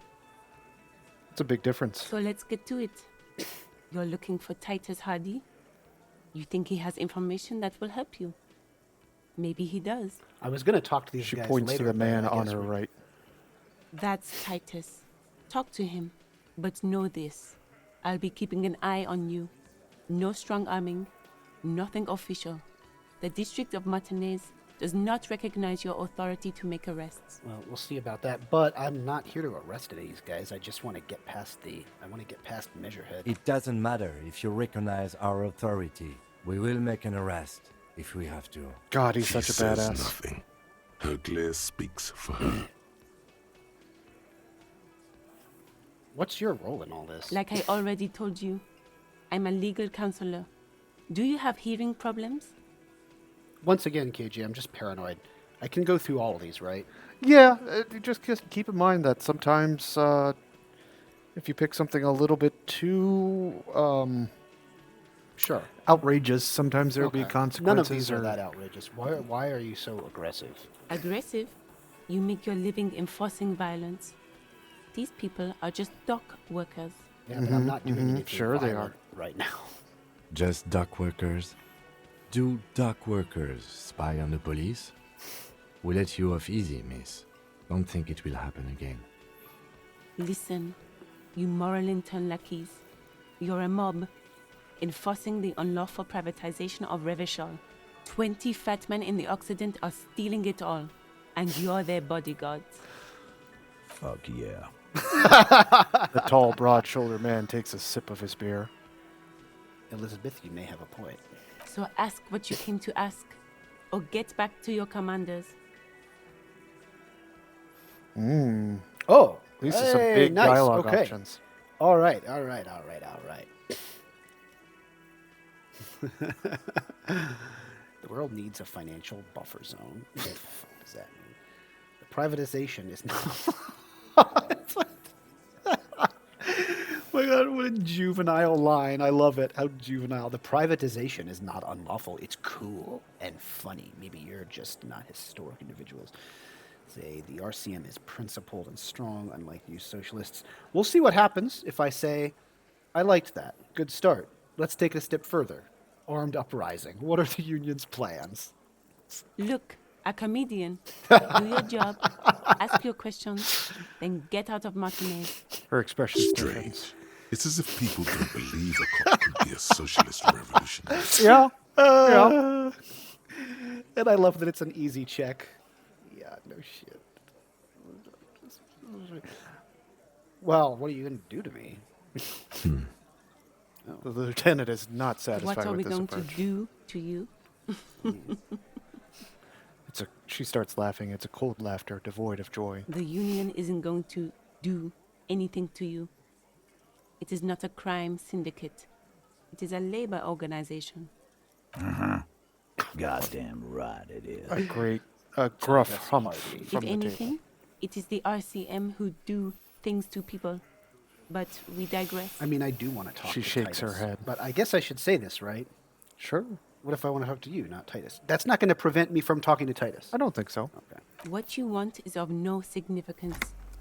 It's a big difference. So let's get to it. You're looking for Titus Hardy? You think he has information that will help you? Maybe he does. I was going to talk to these She guys points later, to the but I man on guess her we- right. That's Titus. Talk to him. But know this. I'll be keeping an eye on you. No strong arming. Nothing official. The District of Martinez does not recognize your authority to make arrests. Well, we'll see about that. But I'm not here to arrest any of these guys. I just want to get past Measurehead. it doesn't matter if you recognize our authority. We will make an arrest if we have to. God, he's She such a says badass. nothing. Her glare speaks for her. What's your role in all this? Like I already told you, I'm a legal counselor. Do you have hearing problems? Once again, KJ, I'm just paranoid. I can go through all of these, right? Yeah, just keep in mind that sometimes if you pick something a little bit too Sure. outrageous, sometimes there'll be Okay. consequences. None of these are or- that outrageous. Why are you so aggressive? Aggressive? You make your living enforcing violence. These people are just dock workers. Yeah, but I'm not doing anything Sure they violent right now. Just dock workers? Do dock workers spy on the police? We let you off easy, miss. Don't think it will happen again. Listen, you moral intern lackeys. You're a mob, enforcing the unlawful privatization of Revachol. 20 fat men in the Occident are stealing it all, and you're their bodyguards. Fuck yeah. The tall, broad-shouldered man takes a sip of his beer. Elizabeth, you may have a point. So ask what you came to ask, or get back to your commanders. Oh, These are some hey, big nice. dialogue Okay. options. All right. The world needs a financial buffer zone. What the fuck does that mean? The privatization is not. My God, what a juvenile line. I love it. How juvenile. The privatization is not unlawful. It's cool and funny. Maybe you're just not historic individuals. Say the RCM is principled and strong, unlike you socialists. We'll see what happens if I say, I liked that. Good start. Let's take it a step further. Armed uprising. What are the union's plans? Look, a comedian. Do your job, ask your questions, then get out of Martinez. Her expression stiffens. Strange. It's as if people don't believe a cop could be a socialist revolutionary. Yeah. Yeah. And I love that it's an easy check. Yeah, no shit. Well, what are you going to do to me? The lieutenant is not satisfied What are we with this going approach. to do to you? She starts laughing. It's a cold laughter, devoid of joy. The union isn't going to do anything to you. It is not a crime syndicate. It is a labor organization. Goddamn right it is. A gruff hump If from the anything, table. it is the RCM who do things to people. But we digress. I mean, I do want to talk She to shakes her Titus, head. But I guess I should say this, right? Sure. What if I want to talk to you, not Titus? That's not going to prevent me from talking to Titus. I don't think so. Okay. What you want is of no significance,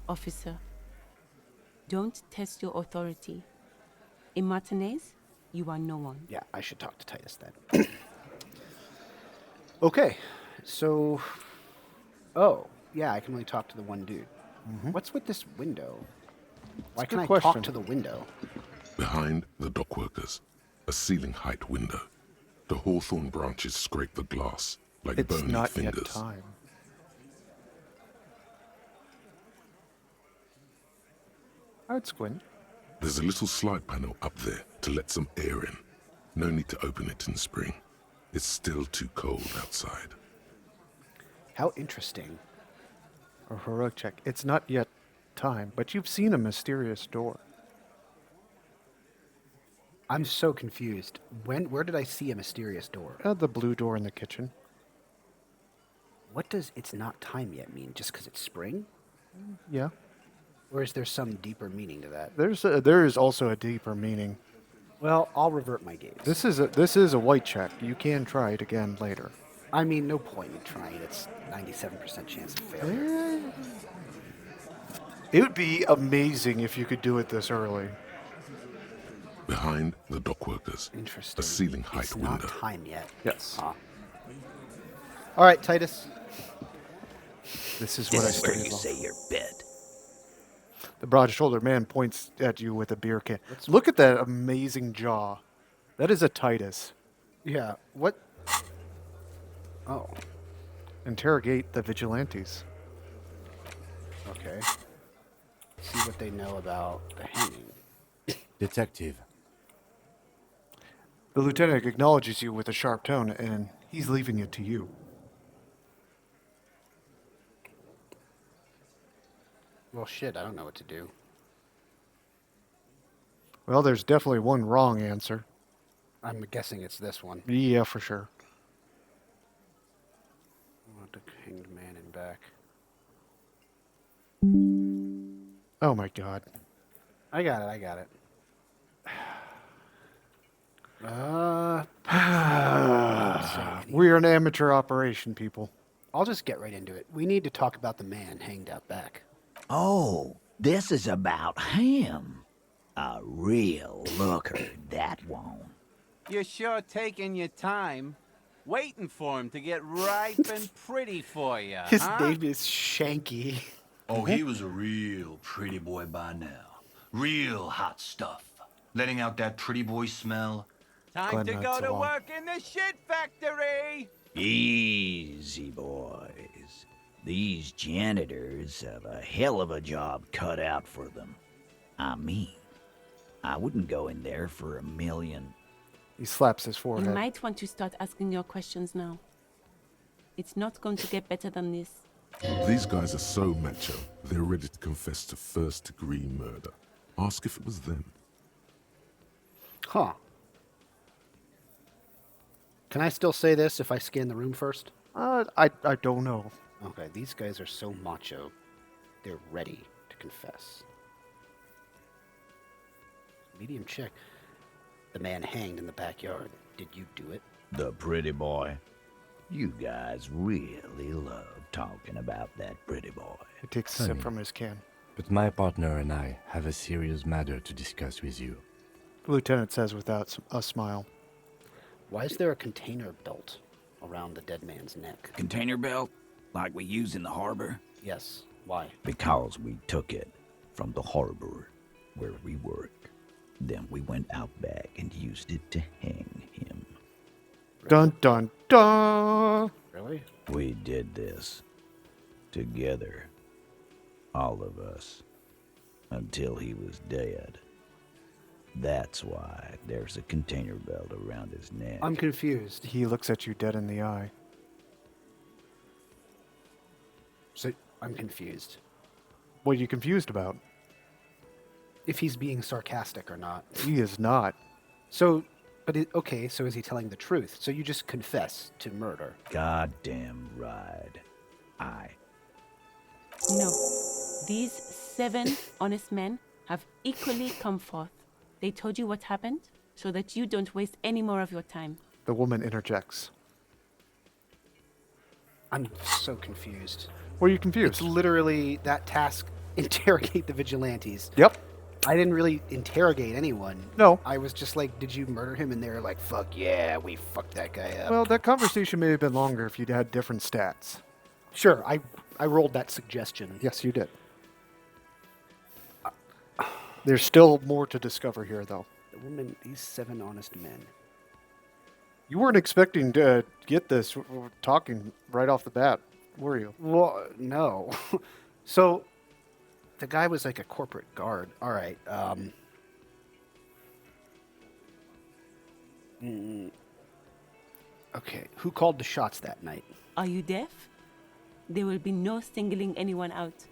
officer. Don't test your authority. In Martinez, you are no one. Yeah, I should talk to Titus then. Okay, so... Oh, yeah, I can only talk to the one dude. What's with this window? Why a can't I good talk question. to the window? Behind the dock workers, a ceiling height window. The hawthorn branches scrape the glass like It's bony not fingers. yet time. I'd squint. There's a little slide panel up there to let some air in. No need to open it in spring. It's still too cold outside. How interesting. A heroic check. It's not yet time, but you've seen a mysterious door. I'm so confused. Where did I see a mysterious door? The blue door in the kitchen. What does "it's not time yet" mean? Just because it's spring? Yeah. Or is there some deeper meaning to that? There is also a deeper meaning. Well, I'll revert my gaze. This is a white check. You can try it again later. I mean, no point in trying. It's 97% chance of failure. It would be amazing if you could do it this early. Behind the dock workers, Interesting. a ceiling height It's window. not time yet. Yes. All right, Titus. This is what I This is where studied. you say your bed. The broad-shouldered man points at you with a beer can. Look at that amazing jaw. That is a Titus. Yeah. What? Oh. Interrogate the vigilantes. Okay. See what they know about the hanging. Detective, The lieutenant acknowledges you with a sharp tone, and he's leaving it to you. Well, shit, I don't know what to do. Well, there's definitely one wrong answer. I'm guessing it's this one. Yeah, for sure. I want the hanged man in back. Oh my god. I got it. We're an amateur operation, people. I'll just get right into it. We need to talk about the man hanged out back. Oh, this is about him. A real looker, that won't. You're sure taking your time, waiting for him to get ripe and pretty for you, His huh? name is Shanky. Oh, he was a real pretty boy by now. Real hot stuff. Letting out that pretty boy smell. Time Glad to not go so to long. work in the shit factory! Easy, boys. These janitors have a hell of a job cut out for them. I mean, I wouldn't go in there for $1 million. He slaps his You forehead. might want to start asking your questions now. It's not going to get better than this. These guys are so macho, they're ready to confess to first-degree murder. Ask if it was them. Huh. Can I still say this if I scan the room first? I don't know. Okay, these guys are so macho, they're ready to confess. Medium check. The man hanged in the backyard. Did you do it? The pretty boy. You guys really love talking about that pretty boy. He takes a sip Funny. from his can. But my partner and I have a serious matter to discuss with you. The lieutenant says without a smile. Why is there a container belt around the dead man's neck? Container belt? Like we use in the harbor? Yes. Why? Because we took it from the harbor where we work. Then we went out back and used it to hang him. Dun dun dun! Really? We did this together, all of us, until he was dead. That's why there's a container belt around his neck. I'm confused. He looks at you dead in the eye. So I'm confused. What are you confused about? If he's being sarcastic or not. He is not. So, okay, so is he telling the truth? So you just confess to murder. Goddamn right. No. These 7 honest men have equally come forth. They told you what happened so that you don't waste any more of your time. The woman interjects. I'm so confused. What are you confused? It's literally that task, interrogate the vigilantes. Yep. I didn't really interrogate anyone. No. I was just like, did you murder him? And they're like, fuck yeah, we fucked that guy up. Well, that conversation may have been longer if you'd had different stats. Sure, I rolled that suggestion. Yes, you did. There's still more to discover here, though. The woman, these 7 honest men. You weren't expecting to get this talking right off the bat, were you? Well, no. So, the guy was like a corporate guard. All right. Okay, who called the shots that night? Are you deaf? There will be no singling anyone out.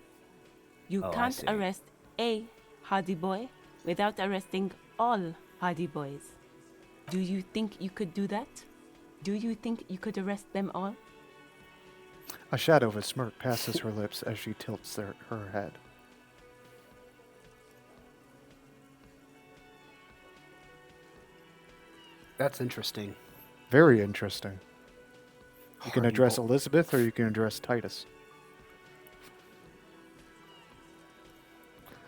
You Oh, I can't see. arrest a hardy boy without arresting all hardy boys. Do you think you could do that? Do you think you could arrest them all? A shadow of a smirk passes her lips as she tilts her head. That's interesting. Very interesting. You can Hardy address boy. Elizabeth or you can address Titus.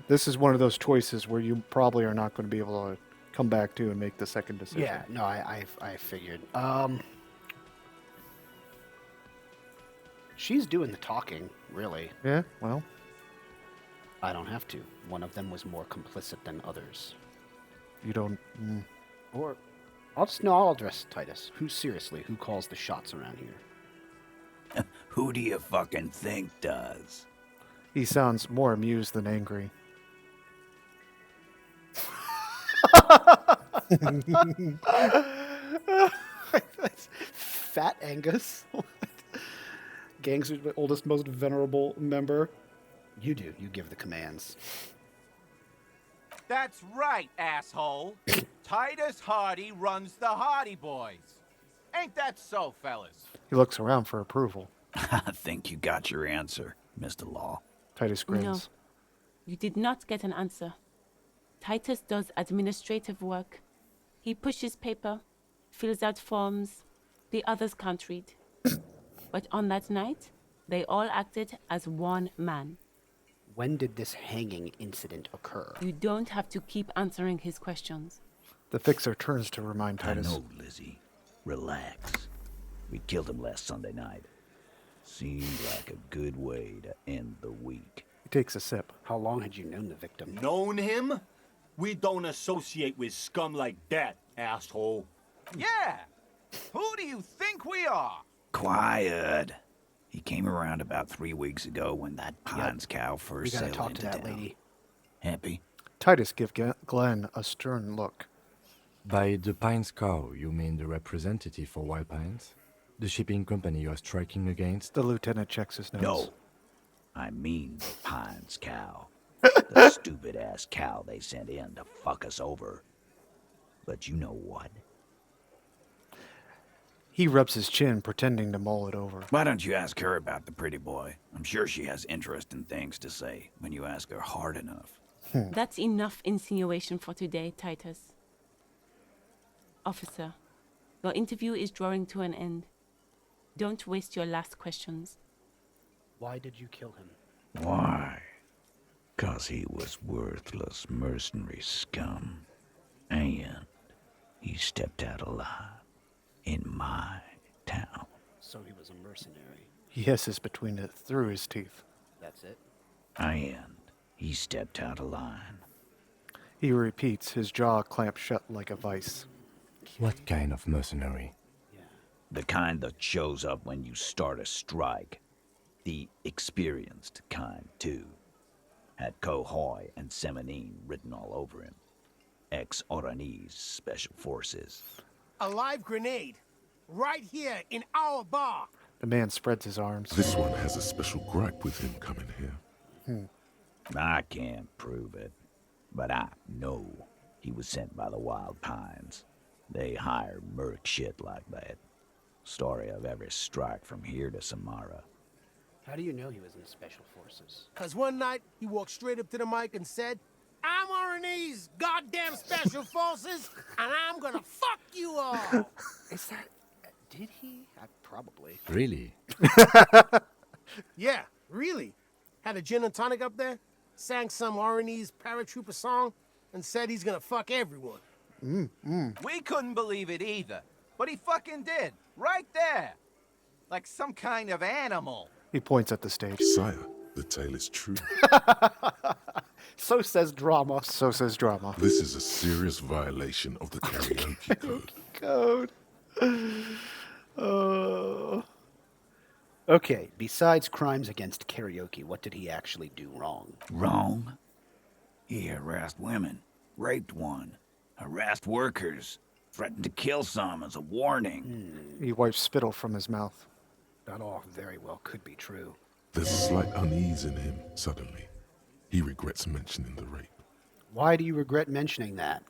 This is one of those choices where you probably are not going to be able to come back to and make the second decision. Yeah, no, I figured. She's doing the talking, really. Yeah, well, I don't have to. One of them was more complicit than others. you don't... Or, I'll address Titus. Who calls the shots around here? Who do you fucking think does? He sounds more amused than angry. Fat Angus. Gang's oldest, most venerable member. You do. You give the commands. That's right, asshole. Titus Hardy runs the Hardy Boys. Ain't that so, fellas? He looks around for approval. I think you got your answer, Mr. Law. Titus grins. No. You did not get an answer. Titus does administrative work. He pushes paper, fills out forms. The others can't read. But on that night, they all acted as one man. When did this hanging incident occur? You don't have to keep answering his questions. The fixer turns to remind Titus. I know, Lizzie. Relax. We killed him last Sunday night. Seemed like a good way to end the week. He takes a sip. How long had you known the victim? Known him? We don't associate with scum like that, asshole. Yeah. Who do you think we are? Quiet. He came around about 3 weeks ago when that Pines cow We first gotta sailed talk into to that town. lady. Happy? Titus gives Glenn a stern look. By the Pines cow, you mean the representative for Wild Pines? The shipping company you are striking against? The lieutenant checks his notes. No, I mean the Pines cow. The stupid-ass cow they sent in to fuck us over. But you know what? He rubs his chin, pretending to mull it over. Why don't you ask her about the pretty boy? I'm sure she has interesting things to say when you ask her hard enough. That's enough insinuation for today, Titus. Officer, your interview is drawing to an end. Don't waste your last questions. Why did you kill him? Why? 'Cause he was worthless mercenary scum. And he stepped out alive in my town. So he was a mercenary. He hisses through his teeth. That's it? And he stepped out of line. He repeats, his jaw clamped shut like a vice. What kind of mercenary? The kind that shows up when you start a strike. The experienced kind, too. Had Kohoy and Semenine written all over him. Ex-Oranese Special Forces. A live grenade. Right here in our bar. The man spreads his arms. This one has a special gripe with him coming here. I can't prove it, but I know he was sent by the Wild Pines. They hire merc shit like that. Story of every strike from here to Samara. How do you know he was in Special Forces? Cause one night he walked straight up to the mic and said, I'm RNA's goddamn Special Forces, and I'm gonna fuck you all. Is that... Did he? Probably. Really? Yeah, really. Had a gin and tonic up there, sang some RNA's paratrooper song, and said he's gonna fuck everyone. We couldn't believe it either, but he fucking did. Right there. Like some kind of animal. He points at the stage. Sire, the tale is true. So says drama. So says drama. This is a serious violation of the karaoke code. Okay, besides crimes against karaoke, what did he actually do wrong? Wrong? He harassed women, raped one, harassed workers, threatened to kill some as a warning. He wipes spittle from his mouth. That all very well could be true. There's a slight unease in him, suddenly. He regrets mentioning the rape. Why do you regret mentioning that?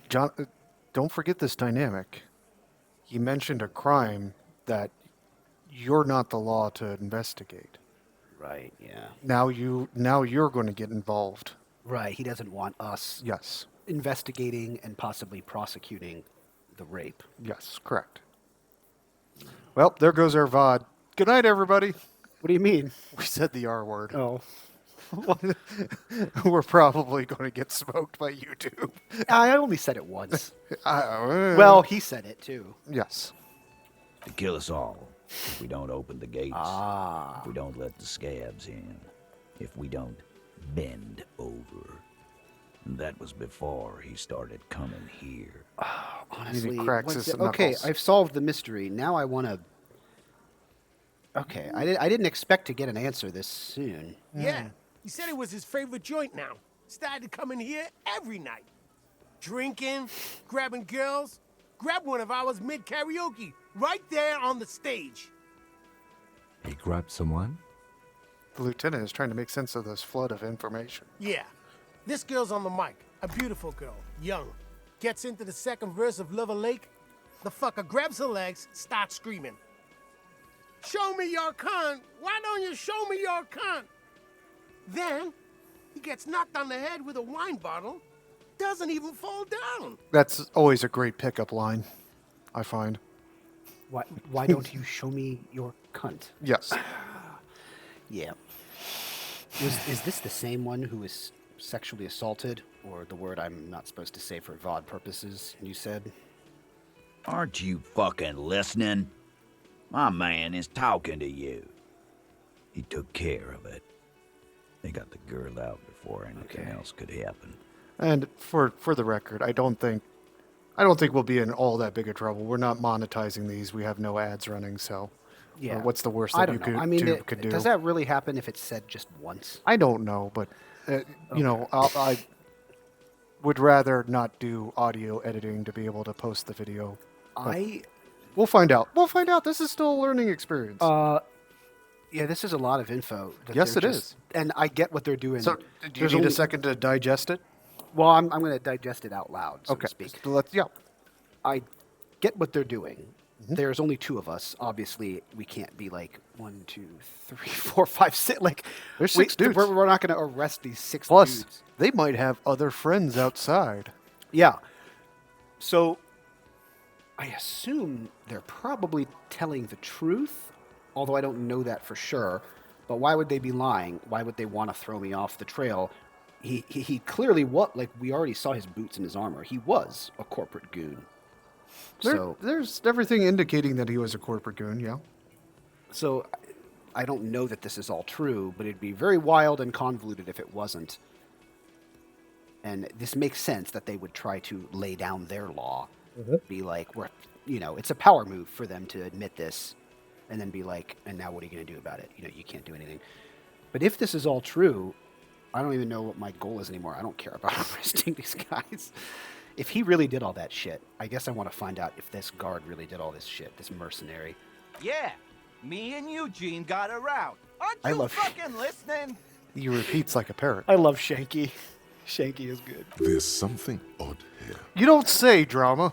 John, don't forget this dynamic. He mentioned a crime that you're not the law to investigate. Right, yeah. Now you're going to get involved. Right, he doesn't want us Yes. investigating and possibly prosecuting the rape. Yes, correct. Well, there goes our VOD. Good night, everybody. What do you mean? We said the R word. Oh. We're probably going to get smoked by YouTube. I only said it once. Well, Well, he said it too. yes. To kill us all, if we don't open the gates, if we don't let the scabs in, if we don't bend over. That was before he started coming here. Honestly, cracks his okay, knuckles. I've solved the mystery. Now I want to... Okay, I didn't expect to get an answer this soon. Yeah, he said it was his favorite joint now. Started coming here every night. Drinking, grabbing girls. Grabbed one of ours mid-karaoke, right there on the stage. He grabbed someone? The lieutenant is trying to make sense of this flood of information. Yeah, this girl's on the mic. A beautiful girl, young. Gets into the second verse of Lover Lake. The fucker grabs her legs, starts screaming. Show me your cunt! Why don't you show me your cunt? Then, he gets knocked on the head with a wine bottle. Doesn't even fall down. That's always a great pickup line, I find. Why don't you show me your cunt? Yes. Yeah. Is this the same one who was sexually assaulted, or the word I'm not supposed to say for VOD purposes, you said? Aren't you fucking listening? My man is talking to you. He took care of it. They got the girl out before anything else could happen. And for the record, I don't think we'll be in all that big of trouble. We're not monetizing these. We have no ads running, so Yeah. what's the worst I that don't you know. I mean, could do? does that really happen if it's said just once? I don't know, but you know, I would rather not do audio editing to be able to post the video. But we'll find out. We'll find out. This is still a learning experience. Yeah, this is a lot of info. Yes, it is. And I get what they're doing. So, do you need a second to digest it? Well, I'm going to digest it out loud, so to speak. So let's, yeah. I get what they're doing. Mm-hmm. There's only 2 of us. Obviously, we can't be like 1, 2, 3, 4, 5, 6. Like There's 6 dudes. We're not going to arrest these 6 Plus, dudes. they might have other friends outside. Yeah. So I assume they're probably telling the truth, although I don't know that for sure. But why would they be lying? Why would they want to throw me off the trail? He clearly, we already saw his boots and his armor. He was a corporate goon. There's everything indicating that he was a corporate goon, yeah. So I don't know that this is all true, but it'd be very wild and convoluted if it wasn't. And this makes sense that they would try to lay down their law. Be like, it's a power move for them to admit this, and then be like, and now what are you going to do about it? You can't do anything. But if this is all true, I don't even know what my goal is anymore. I don't care about arresting these guys. If he really did all that shit, I guess I want to find out if this guard really did all this shit, this mercenary. Yeah, me and Eugene got around. Aren't I you love- fucking listening? He repeats like a parrot. I love Shanky. Shanky is good. There's something odd here. You don't say, drama.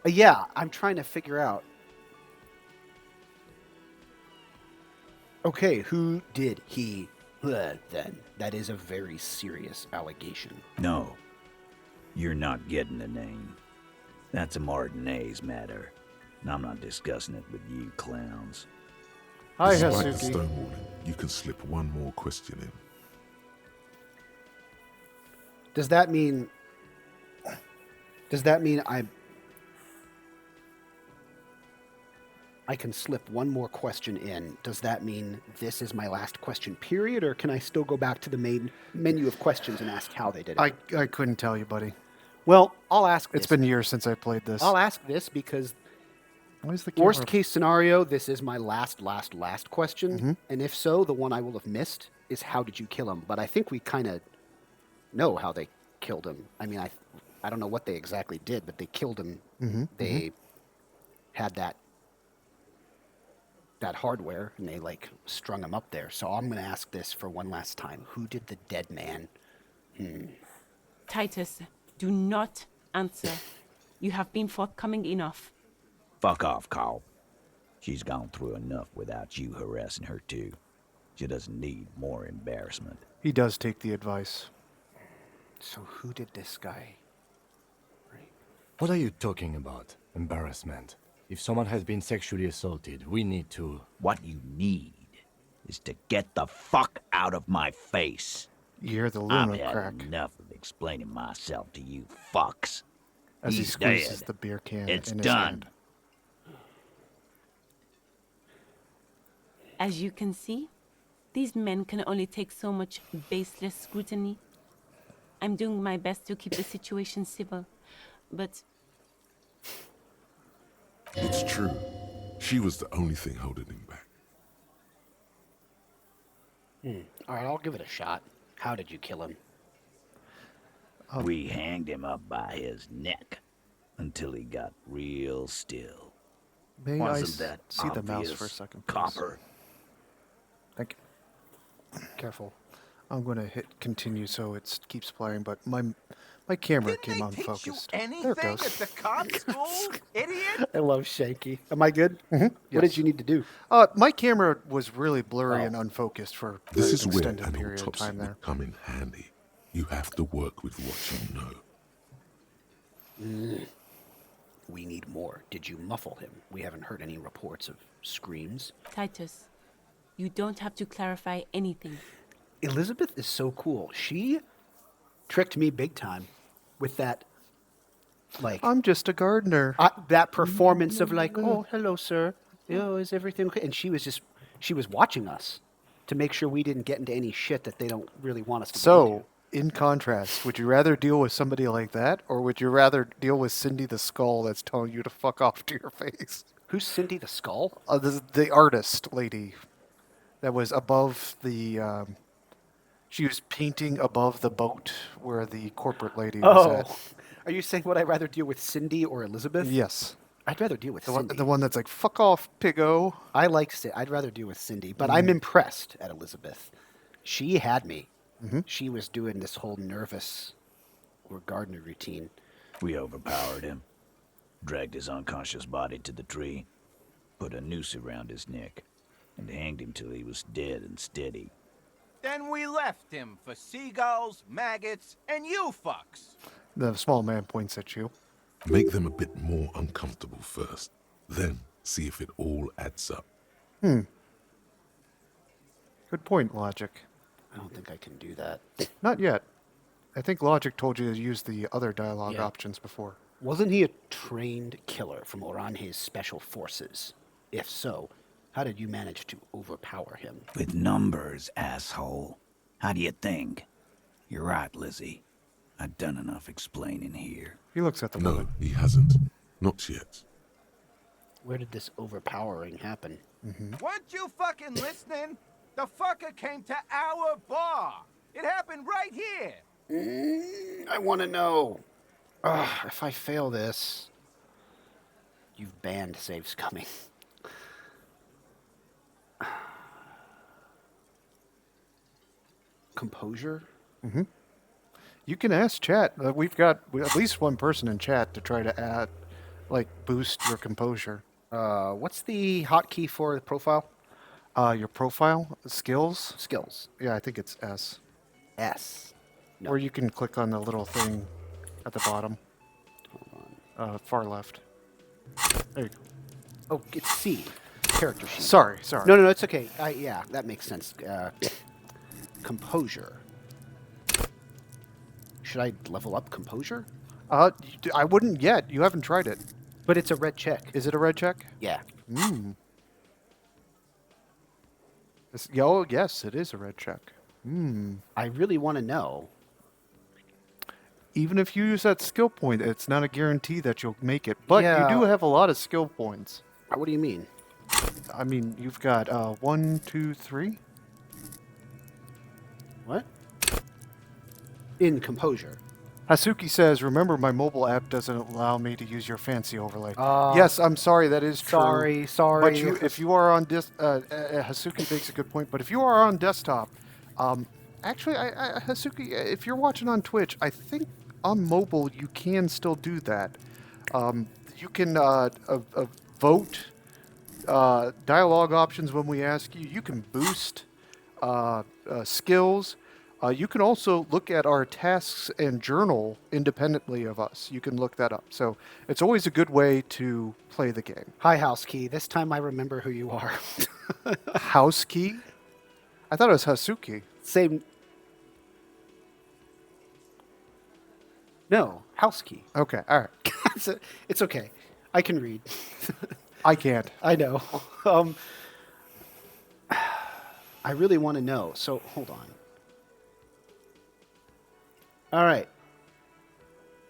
Yeah, I'm trying to figure out. Okay, who did he then? That is a very serious allegation. No, you're not getting a name. That's a Martinez matter, and I'm not discussing it with you clowns. Hi, Despite the Hasuki. stonewalling, you can slip one more question in. Does that mean I can slip one more question in? Does that mean this is my last question, period, or can I still go back to the main menu of questions and ask how they did it? I couldn't tell you, buddy. Well, I'll ask this. It's been years since I played this. I'll ask this because Where's the worst camera? case scenario, this is my last question. Mm-hmm. And if so, the one I will have missed is how did you kill him? But I think we kind of know how they killed him. I mean, I don't know what they exactly did, but they killed him. Mm-hmm. They had that hardware, and they strung him up there. So I'm going to ask this for one last time. Who did the dead man? Titus, do not answer. You have been forthcoming enough. Fuck off, Carl. She's gone through enough without you harassing her too. She doesn't need more embarrassment. He does take the advice. So who did this guy? What are you talking about? Embarrassment. If someone has been sexually assaulted, we need to... What you need is to get the fuck out of my face. You hear the I've Luna had crack enough of explaining myself to you fucks. as he He's squeezes dead. the beer can It's in his done. hand. As you can see, these men can only take so much baseless scrutiny. I'm doing my best to keep the situation civil, but It's true. She was the only thing holding him back. All right, I'll give it a shot. How did you kill him? We hanged him up by his neck until he got real still. May I Wasn't that see the mouse obvious, for a second, please? Copper? Thank you. Careful. I'm going to hit continue so it keeps playing, but my camera Didn't came they teach you unfocused. There anything it goes. at the cop school, idiot? I love Shanky. Am I good? Mm-hmm. What Yes. did you need to do? My camera was really blurry and unfocused for This an is where extended an period of autopsy time there. would come in handy. You have to work with what you know. We need more. Did you muffle him? We haven't heard any reports of screams. Titus, you don't have to clarify anything. Elizabeth is so cool. She tricked me big time with that, I'm just a gardener. that performance of oh, hello, sir. Oh, is everything okay? And she was watching us to make sure we didn't get into any shit that they don't really want us to get So, in contrast, would you rather deal with somebody like that, or would you rather deal with Cindy the Skull that's telling you to fuck off to your face? into. Who's Cindy the Skull? The artist lady that was above the... she was painting above the boat where the corporate lady was at. Are you saying would I rather deal with Cindy or Elizabeth? Yes. I'd rather deal with Cindy. The one that's like, fuck off, piggo. I like I'd rather deal with Cindy, but I'm impressed at Elizabeth. She had me. She was doing this whole nervous or gardener routine. We overpowered him, dragged his unconscious body to the tree, put a noose around his neck, and hanged him till he was dead and steady. Then we left him for seagulls, maggots, and you fucks. The small man points at you. Make them a bit more uncomfortable first, then see if it all adds up. Good point, Logic. I don't think I can do that. Not yet. I think Logic told you to use the other dialogue options before. Wasn't he a trained killer from Oranje's special forces? If so, how did you manage to overpower him? With numbers, asshole. How do you think? You're right, Lizzie. I've done enough explaining here. He looks at the No, woman. he hasn't. Not yet. Where did this overpowering happen? Weren't you fucking listening? The fucker came to our bar. It happened right here. I want to know. If I fail this, you've banned saves coming. Composure? You can ask chat. We've got at least one person in chat to try to boost your composure. What's the hotkey for the profile? Your profile, skills. Skills. Yeah, I think it's S. S. No. Or you can click on the little thing at the bottom. Hold on. Far left. There you go. Oh, it's C. Character sheet. Sorry. No, it's okay. Yeah, that makes sense. Composure. Should I level up composure? I wouldn't yet. You haven't tried it. But it's a red check. Is it a red check? Yeah. Yes, it is a red check. I really want to know. Even if you use that skill point, it's not a guarantee that you'll make it. But you do have a lot of skill points. What do you mean? I mean, you've got 1, 2, 3. What? In composure. Hasuki says, remember my mobile app doesn't allow me to use your fancy overlay. Yes, I'm sorry, that is true. Sorry. But if you are on Hasuki makes a good point, but if you are on desktop, actually, Hasuki, if you're watching on Twitch, I think on mobile you can still do that. You can vote dialogue options when we ask you. You can boost skills. You can also look at our tasks and journal independently of us. You can look that up. So it's always a good way to play the game. Hi, House Key. This time I remember who you are. House Key? I thought it was Hasuki. Same. No, House Key. Okay, all right. It's okay. I can read. I can't. I know. I really want to know. So hold on. All right.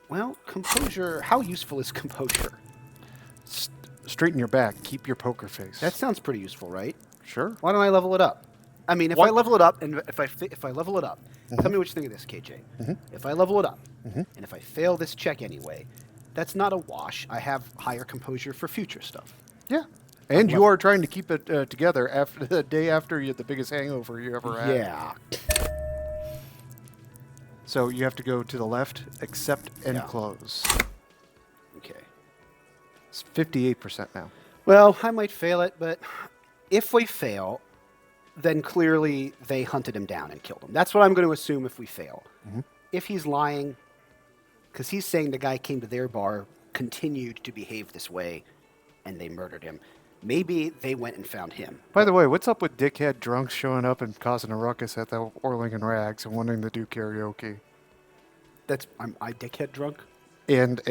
Well, composure. How useful is composure? Straighten your back. Keep your poker face. That sounds pretty useful, right? Sure. Why don't I level it up? I mean, if I level it up, and if I level it up, tell me what you think of this, KJ. If I level it up, and if I fail this check anyway, that's not a wash. I have higher composure for future stuff. Yeah. And you are trying to keep it together after the day after you had the biggest hangover you ever had. Yeah. So you have to go to the left, accept, and close. Okay. It's 58% now. Well, I might fail it, but if we fail, then clearly they hunted him down and killed him. That's what I'm going to assume if we fail. If he's lying, because he's saying the guy came to their bar, continued to behave this way, and they murdered him. Maybe they went and found him. By the way, what's up with dickhead drunks showing up and causing a ruckus at the Orling and Rags and wanting to do karaoke? I dickhead drunk? And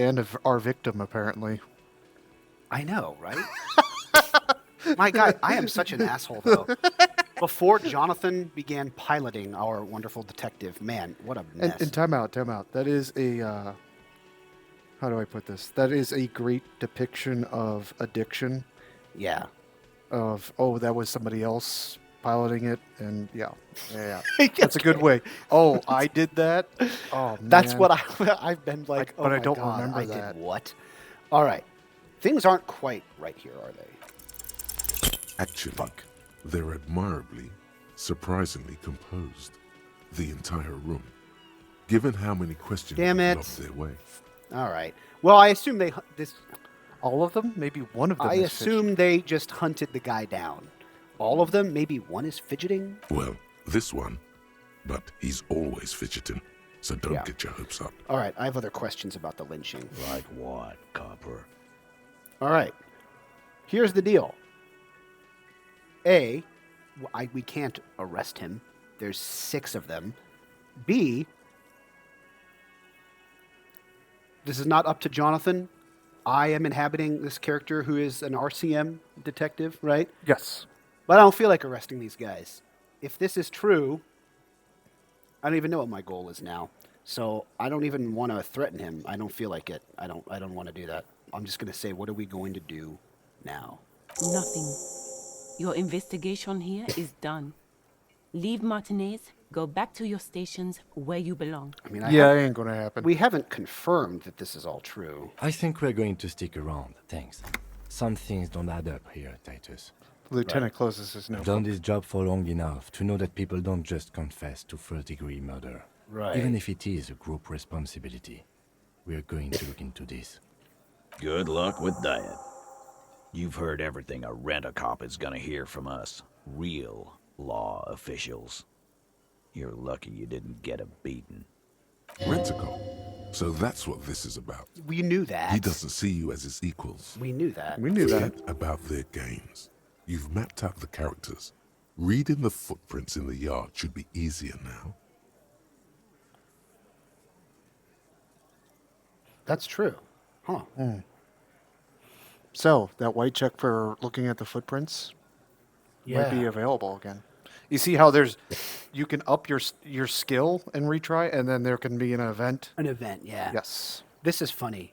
our victim, apparently. I know, right? My God, I am such an asshole, though. Before Jonathan began piloting our wonderful detective, man, what a mess. And time out. That is a, how do I put this? That is a great depiction of addiction. Yeah. That was somebody else piloting it, and yeah. That's a good way. Oh, I did that? Oh, man. That's what I've been like, but I don't God, remember I that. did what? All right. Things aren't quite right here, are they? Actually, they're admirably, surprisingly composed. The entire room. Given how many questions Damn have it. lobbed their way. All right. Well, I assume this. All of them? Maybe one of them I is assume they just hunted the guy down. All of them? Maybe one is fidgeting? Well, this one. But he's always fidgeting, so don't get your hopes up. All right, I have other questions about the lynching. Like what, Copper? All right. Here's the deal. A, we can't arrest him. There's 6 of them. B, this is not up to Jonathan. I am inhabiting this character who is an RCM detective, right? Yes. But I don't feel like arresting these guys. If this is true, I don't even know what my goal is now. So I don't even want to threaten him. I don't feel like it. I don't want to do that. I'm just going to say, what are we going to do now? Nothing. Your investigation here is done. Leave Martinez, go back to your stations where you belong. I mean, it ain't going to happen. We haven't confirmed that this is all true. I think we're going to stick around, thanks. Some things don't add up here, Titus. The lieutenant closes his notebook. I've done this job for long enough to know that people don't just confess to first-degree murder. Right. Even if it is a group responsibility. We're going to look into this. Good luck with that. You've heard everything a rent-a-cop is gonna hear from us. Real law officials. You're lucky you didn't get a beating. Rent-a-cop. So that's what this is about. We knew that. He doesn't see you as his equals. We knew that. We knew that. Forget about their games. You've mapped out the characters. Reading the footprints in the yard should be easier now. That's true. Huh. So, that white check for looking at the footprints might be available again. You see how you can up your skill and retry, and then there can be an event? An event, yeah. Yes. This is funny.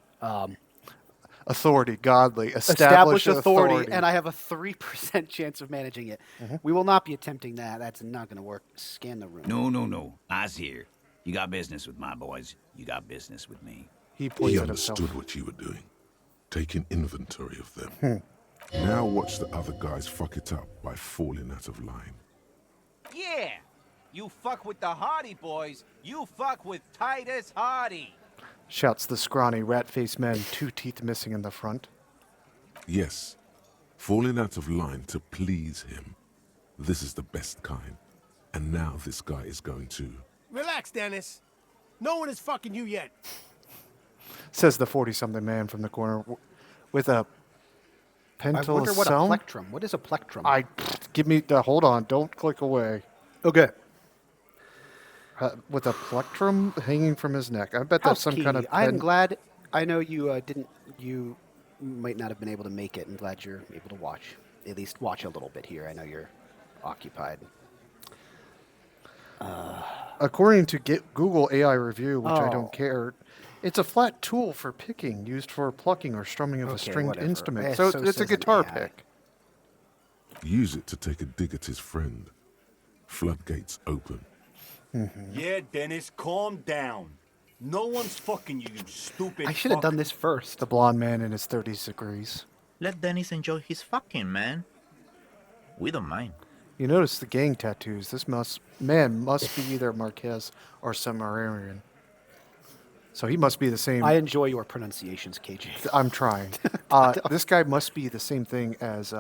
Authority, godly, established authority. And I have a 3% chance of managing it. We will not be attempting that. That's not going to work. Scan the room. No. I's here. You got business with my boys. You got business with me. He points He at himself. understood what you were doing. Taking inventory of them. Now watch the other guys fuck it up by falling out of line. Yeah! You fuck with the Hardy boys, you fuck with Titus Hardy! Shouts the scrawny, rat-faced man, 2 teeth missing in the front. Yes, falling out of line to please him. This is the best kind. And now this guy is going to... Relax, Dennis. No one is fucking you yet. Says the 40-something man from the corner with a I wonder what a pentacell. plectrum. What is a plectrum? Give me the... Hold on, don't click away. Okay. With a plectrum hanging from his neck. I bet that's some kind of... I'm glad. I know you you might not have been able to make it. I'm glad you're able to watch. At least watch a little bit here. I know you're occupied. According to Google AI review, which I don't care, it's a flat tool for picking, used for plucking or strumming of a stringed whatever. instrument. So So it's a says an guitar AI. pick. Use it to take a dig at his friend. Floodgates open. Yeah, Dennis, calm down. No one's fucking you, you stupid I should have fuck. done this first. The blonde man in his 30s agrees. Let Dennis enjoy his fucking, man. We don't mind. You notice the gang tattoos. This man must be either Marquez or Sumerian. So he must be the same. I enjoy your pronunciations, KJ. I'm trying. This guy must be the same thing as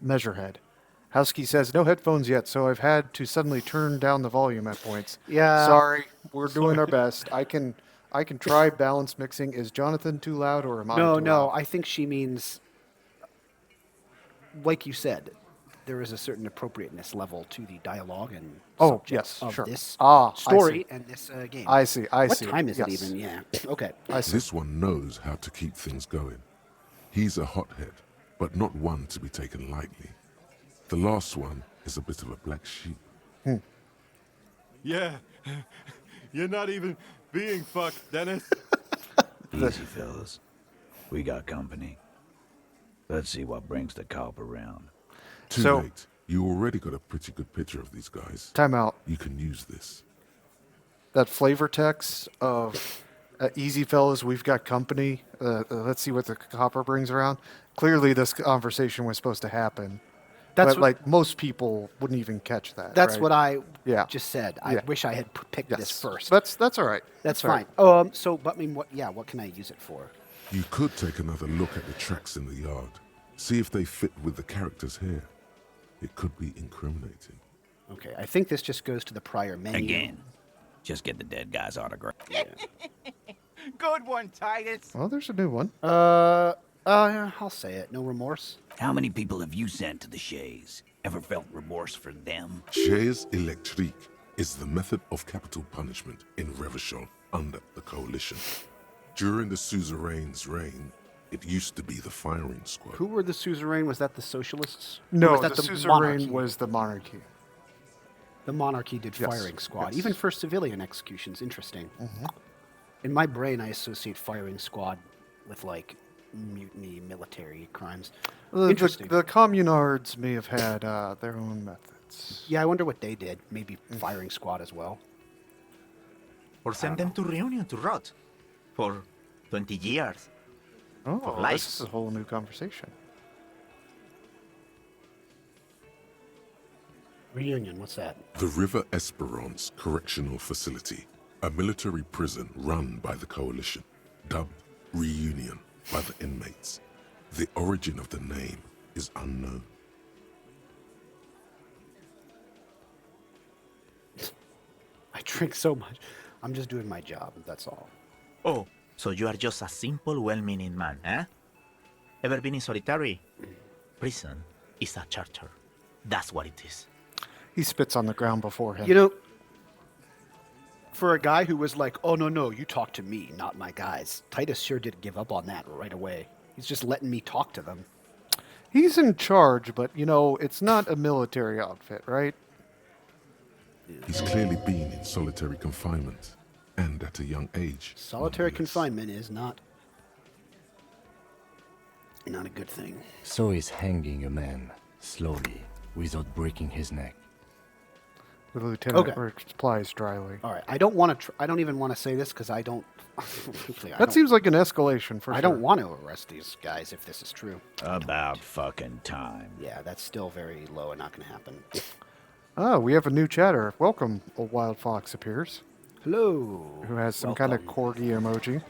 Measurehead. Husky says, no headphones yet, so I've had to suddenly turn down the volume at points. Yeah. Sorry, we're doing our best. I can try balance mixing. Is Jonathan too loud or am I too No, loud? I think she means, like you said, there is a certain appropriateness level to the dialogue and subject yes, of sure. this I story see. and this game. I see. What see. time is Yes. it even? Yeah. Okay. I see. This one knows how to keep things going. He's a hothead, but not one to be taken lightly. The last one is a bit of a black sheep. Yeah, you're not even being fucked, Dennis. Easy, fellas. We got company. Let's see what brings the cop around. Too So- late. You already got a pretty good picture of these guys. Time out. You can use this. That flavor text of Easy, fellas, we've got company. Let's see what the copper brings around. Clearly, this conversation was supposed to happen. That's but, like, most people wouldn't even catch that. That's right? what I Yeah. just said. I Yeah. wish I had picked Yes. this first. That's all right. That's all fine. right. But I mean, what can I use it for? You could take another look at the tracks in the yard. See if they fit with the character's hair. It could be incriminating. Okay, I think this just goes to the prior menu. Again, just get the dead guy's autograph. Good one, Titus. Well, there's a new one. I'll say it. No remorse. How many people have you sent to the Shays? Ever felt remorse for them? Chaise électrique is the method of capital punishment in Revachol under the Coalition. During the suzerain's reign, it used to be the firing squad. Who were the suzerain? Was that the socialists? Or No, was that the monarchy? suzerain was the monarchy. The monarchy did Yes, firing squad, yes. even for civilian executions. Interesting. Mm-hmm. In my brain, I associate firing squad with like mutiny, military crimes. Interesting. The communards may have had their own methods. Yeah, I wonder what they did. Maybe firing squad as well. Or send them to Reunion to rot for 20 years. Oh, life. this is a whole new conversation. Reunion, what's that? The River Esperance Correctional Facility, a military prison run by the Coalition, dubbed Reunion by the inmates. The origin of the name is unknown. I drink so much. I'm just doing my job, that's all. Oh, so you are just a simple, well-meaning man, eh? Ever been in solitary? Prison is a charter. That's what it is. He spits on the ground before him. You know, for a guy who was like, oh, no, you talk to me, not my guys, Titus sure did give up on that right away. He's just letting me talk to them. He's in charge, but, it's not a military outfit, right? He's clearly been in solitary confinement, and at a young age. Solitary confinement is not a good thing. So is hanging a man, slowly, without breaking his neck. The lieutenant Okay. replies dryly. All right, I don't want to. I don't even want to say this because I don't. Frankly, That seems like an escalation for I sure. don't want to arrest these guys if this is true. About fucking time. Yeah, that's still very low and not going to happen. Ah, we have a new chatter. Welcome, a wild fox appears. Hello. Who has some kind of corgi emoji.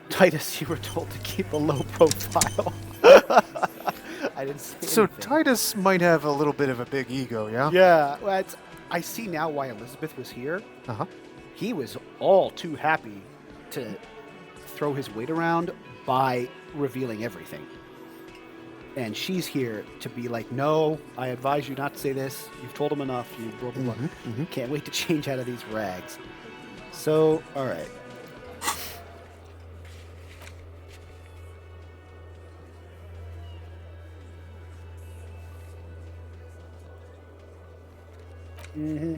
Titus, you were told to keep a low profile. I didn't say So anything. Titus might have a little bit of a big ego, yeah? Yeah, well, I see now why Elizabeth was here. Uh-huh. He was all too happy to throw his weight around by revealing everything. And she's here to be like, no, I advise you not to say this. You've told him enough. You blah, blah, blah. Can't wait to change out of these rags. So, all right. Mm-hmm.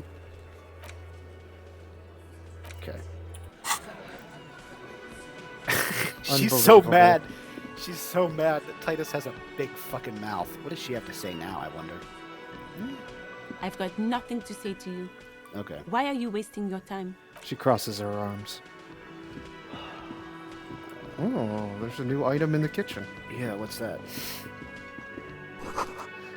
Okay. She's so Unbelievable. mad. She's so mad that Titus has a big fucking mouth. What does she have to say now, I wonder? I've got nothing to say to you. Okay. Why are you wasting your time? She crosses her arms. Oh, there's a new item in the kitchen. Yeah, what's that?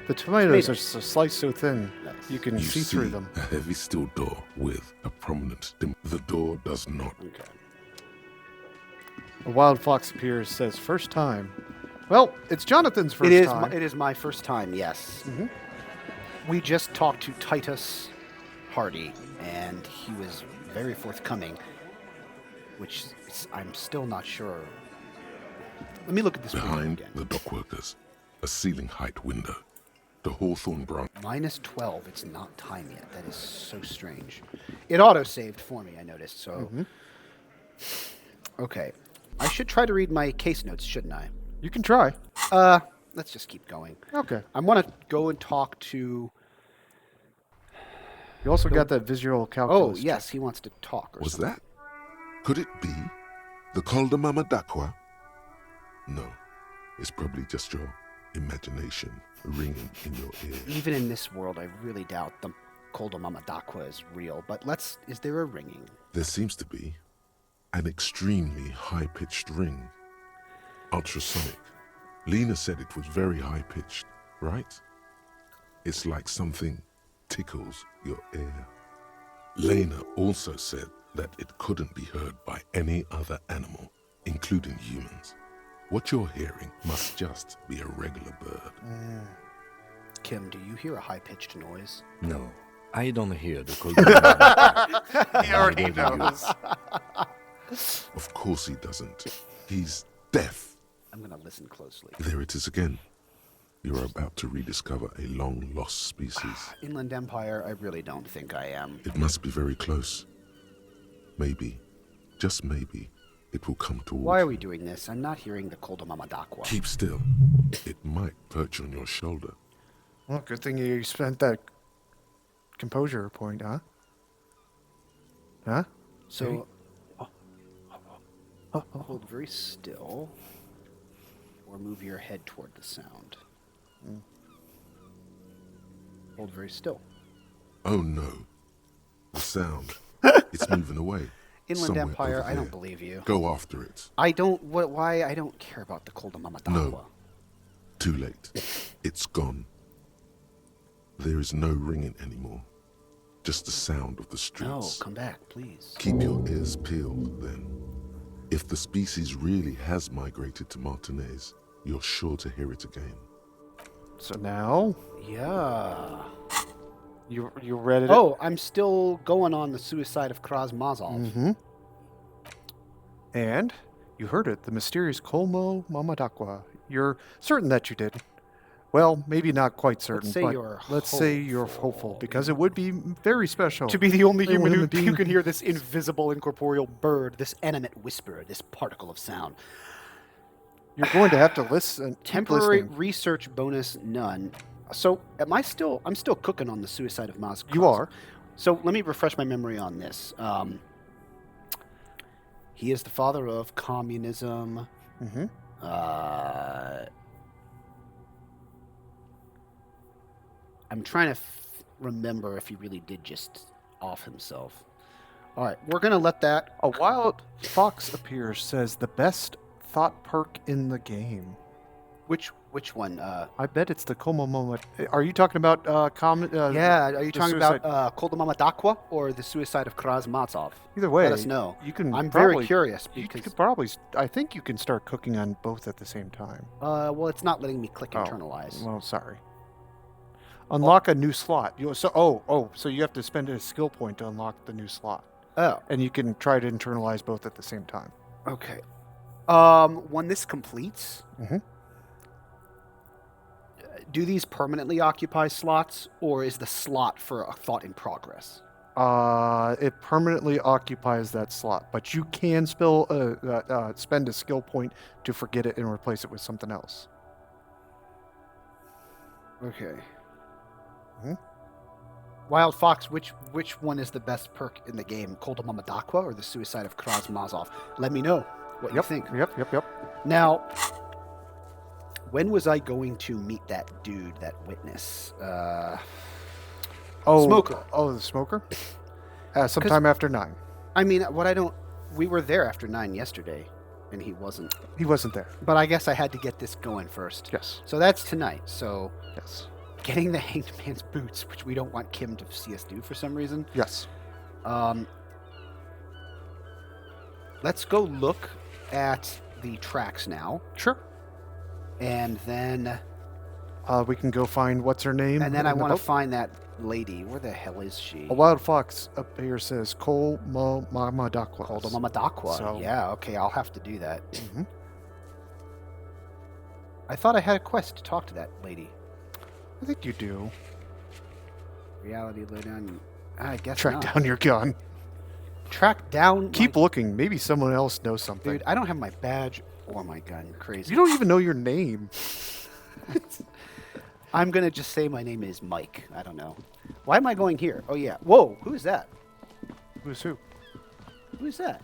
The tomatoes are Tomatoes. sliced so thin you can You see through them. a heavy steel door with a prominent dim. The door does not. Okay. A wild fox appears, says, first time. Well, it's Jonathan's first It is. time. It is my first time. Yes. Mhm. We just talked to Titus Hardy, and he was very forthcoming. Which I'm still not sure. Let me look at this window Behind again. the dockworkers, a ceiling height window. The hawthorn branch. Minus 12. It's not time yet. That is so strange. It auto-saved for me, I noticed. So, okay. I should try to read my case notes, shouldn't I? You can try. Let's just keep going. Okay. I want to go and talk to. You also got that visual Oh calculus. yes, he wants to talk. Or Was something. that? Could it be the Mama Daqua? No, it's probably just your imagination ringing in your ears. Even in this world, I really doubt the Mama Daqua is real. But is there a ringing? There seems to be. An extremely high-pitched ring. Ultrasonic. Lena said it was very high-pitched, right? It's like something tickles your ear. Lena also said that it couldn't be heard by any other animal, including humans. What you're hearing must just be a regular bird. Kim, do you hear a high-pitched noise? No, I don't hear the cold. He already knows. Of course he doesn't. He's deaf. I'm gonna listen closely. There it is again. You're about to rediscover a long-lost species. Inland Empire, I really don't think I am. It must be very close. Maybe, just maybe, it will come towards Why are you. we doing this? I'm not hearing the Koldamama Daqua. Keep still. It might perch on your shoulder. Well, good thing you spent that composure point, huh? Huh? So, hold very still, or move your head toward the sound. Hold very still. Oh no. The sound. It's moving away. Inland Somewhere Empire, over I don't there. believe you. Go after it. I don't. Why? I don't care about the Koldamama Daqua. No. Too late. It's gone. There is no ringing anymore. Just the sound of the No, streets. come back, please. Keep your ears peeled, then. If the species really has migrated to Martinez, you're sure to hear it again. So now Yeah. you read it. Oh, I'm still going on the suicide of Krasmazov. Mm-hmm. And you heard it, the mysterious Kolmo Mama Daqua. You're certain that you did. Well, maybe not quite certain, say but you're let's say you're hopeful, because it would be very special. To be the only human who being- you can hear this invisible, incorporeal bird, this animate whisper, this particle of sound. You're going to have to listen. keep Temporary listening. research bonus none. So I'm still cooking on the suicide of Maz. You are. So let me refresh my memory on this. He is the father of communism. Mm-hmm. I'm trying to remember if he really did just off himself. All right, we're gonna let that. A wild fox appears, says the best thought perk in the game. Which one? I bet it's the Como Moment. Are you talking about Yeah, are you the talking suicide- about Koldamama Daqua or the suicide of Krasmazov? Either way, Let us know. You can. I'm probably, very curious You because could probably. I think you can start cooking on both at the same time. well, it's not letting me click Oh, internalize. Well, sorry. Unlock a new slot. So you have to spend a skill point to unlock the new slot, Oh, and you can try to internalize both at the same time. okay. When this completes, Mhm. do these permanently occupy slots, or is the slot for a thought in progress? It permanently occupies that slot, but you can spend a skill point to forget it and replace it with something else. Okay. Mhm. Wild Fox, which one is the best perk in the game? Koldamama Daqua or the suicide of Krasmazov? Let me know what you think. Yep. Now, when was I going to meet that dude, that witness? Smoker. Oh, the smoker. Sometime after 9. I mean, we were there after 9 yesterday, and he wasn't. He wasn't there. But I guess I had to get this going first. Yes. So that's tonight. So Yes. getting the Hanged Man's boots, which we don't want Kim to see us do for some reason. Yes. Let's go look at the tracks now, Sure. and then We can go find what's her name. and then I in the want to boat. find that lady. Where the hell is she? A wild fox up here says Kol Mo Mama Daqua. Koldamama Daqua. So- Yeah, okay, I'll have to do that. Mhm. I thought I had a quest to talk to that lady. I think you do. Reality lowdown. I guess Track not. down your gun. Track down. Keep looking. Maybe someone else knows something. Dude, I don't have my badge or my gun. Crazy. You don't even know your name. I'm gonna just say my name is Mike. I don't know. Why am I going here? Oh yeah. Whoa. Who is that? Who's who? Who is that?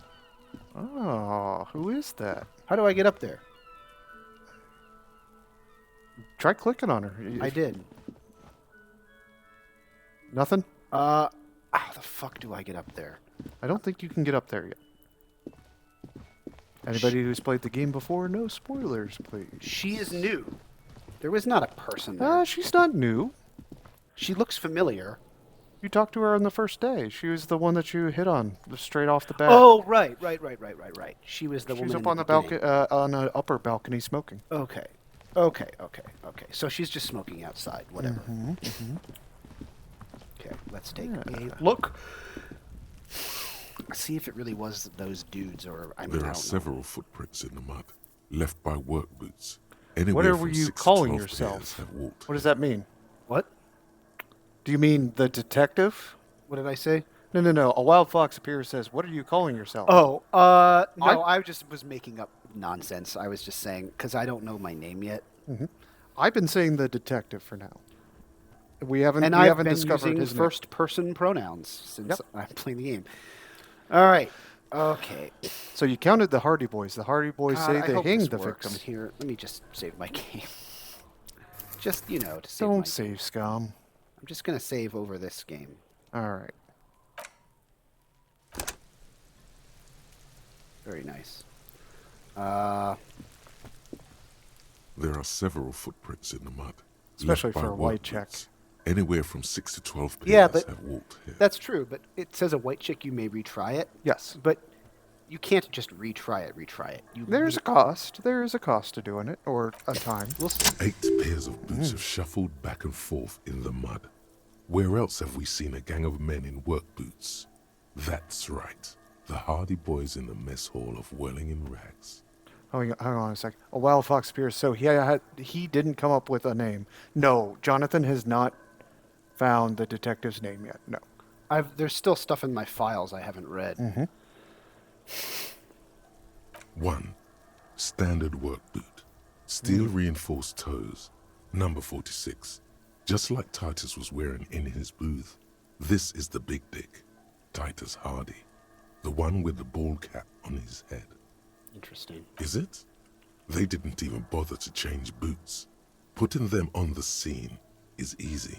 Oh, who is that? How do I get up there? Try clicking on her. I did. Nothing? How the fuck do I get up there? I don't think you can get up there yet. Anybody who's played the game before, no spoilers, please. She is new. There was not a person there. She's not new. She looks familiar. You talked to her on the first day. She was the one that you hit on straight off the bat. Oh, right. She was the She's woman up in on the the balcony, beginning. on an upper balcony smoking. Okay. So she's just smoking outside, whatever. Okay, let's take a look. See if it really was those dudes, or I There don't are know. several footprints in the mud, left by work boots. Anywhere What are from you 6 to calling 12 yourself? pairs have walked. What does that mean? What? Do you mean the detective? What did I say? No. A wild fox appears says, "What are you calling yourself?" Oh, no, I just was making up nonsense. I was just saying, because I don't know my name yet. I've been saying the detective for now. We haven't I've been discovered using his name. first-person pronouns since I'm playing the game. All right. Okay. So you counted the Hardy Boys. The Hardy Boys God, say I they hope hanged this the works. victim. Here, let me just save my game. Just, to save Don't my save scum. I'm just going to save over this game. All right. Very nice. There are several footprints in the mud, Especially left by for a work white chick. boots. Anywhere from 6 to 12 pairs Yeah, but have walked here. that's true, but it says a white chick, you may retry it. Yes. But you can't just retry it. There's a cost. There is a cost to doing it, or a time. We'll see. 8 pairs of boots have shuffled back and forth in the mud. Where else have we seen a gang of men in work boots? That's right. The Hardy Boys in the mess hall of whirling in rags. Hang on a sec. A wild fox appears. So he didn't come up with a name. No, Jonathan has not found the detective's name yet. No. There's still stuff in my files I haven't read. 1. Standard work boot. Steel reinforced toes. Number 46. Just like Titus was wearing in his booth. This is the big dick. Titus Hardy. The one with the bald cap on his head. Interesting. Is it? They didn't even bother to change boots. Putting them on the scene is easy.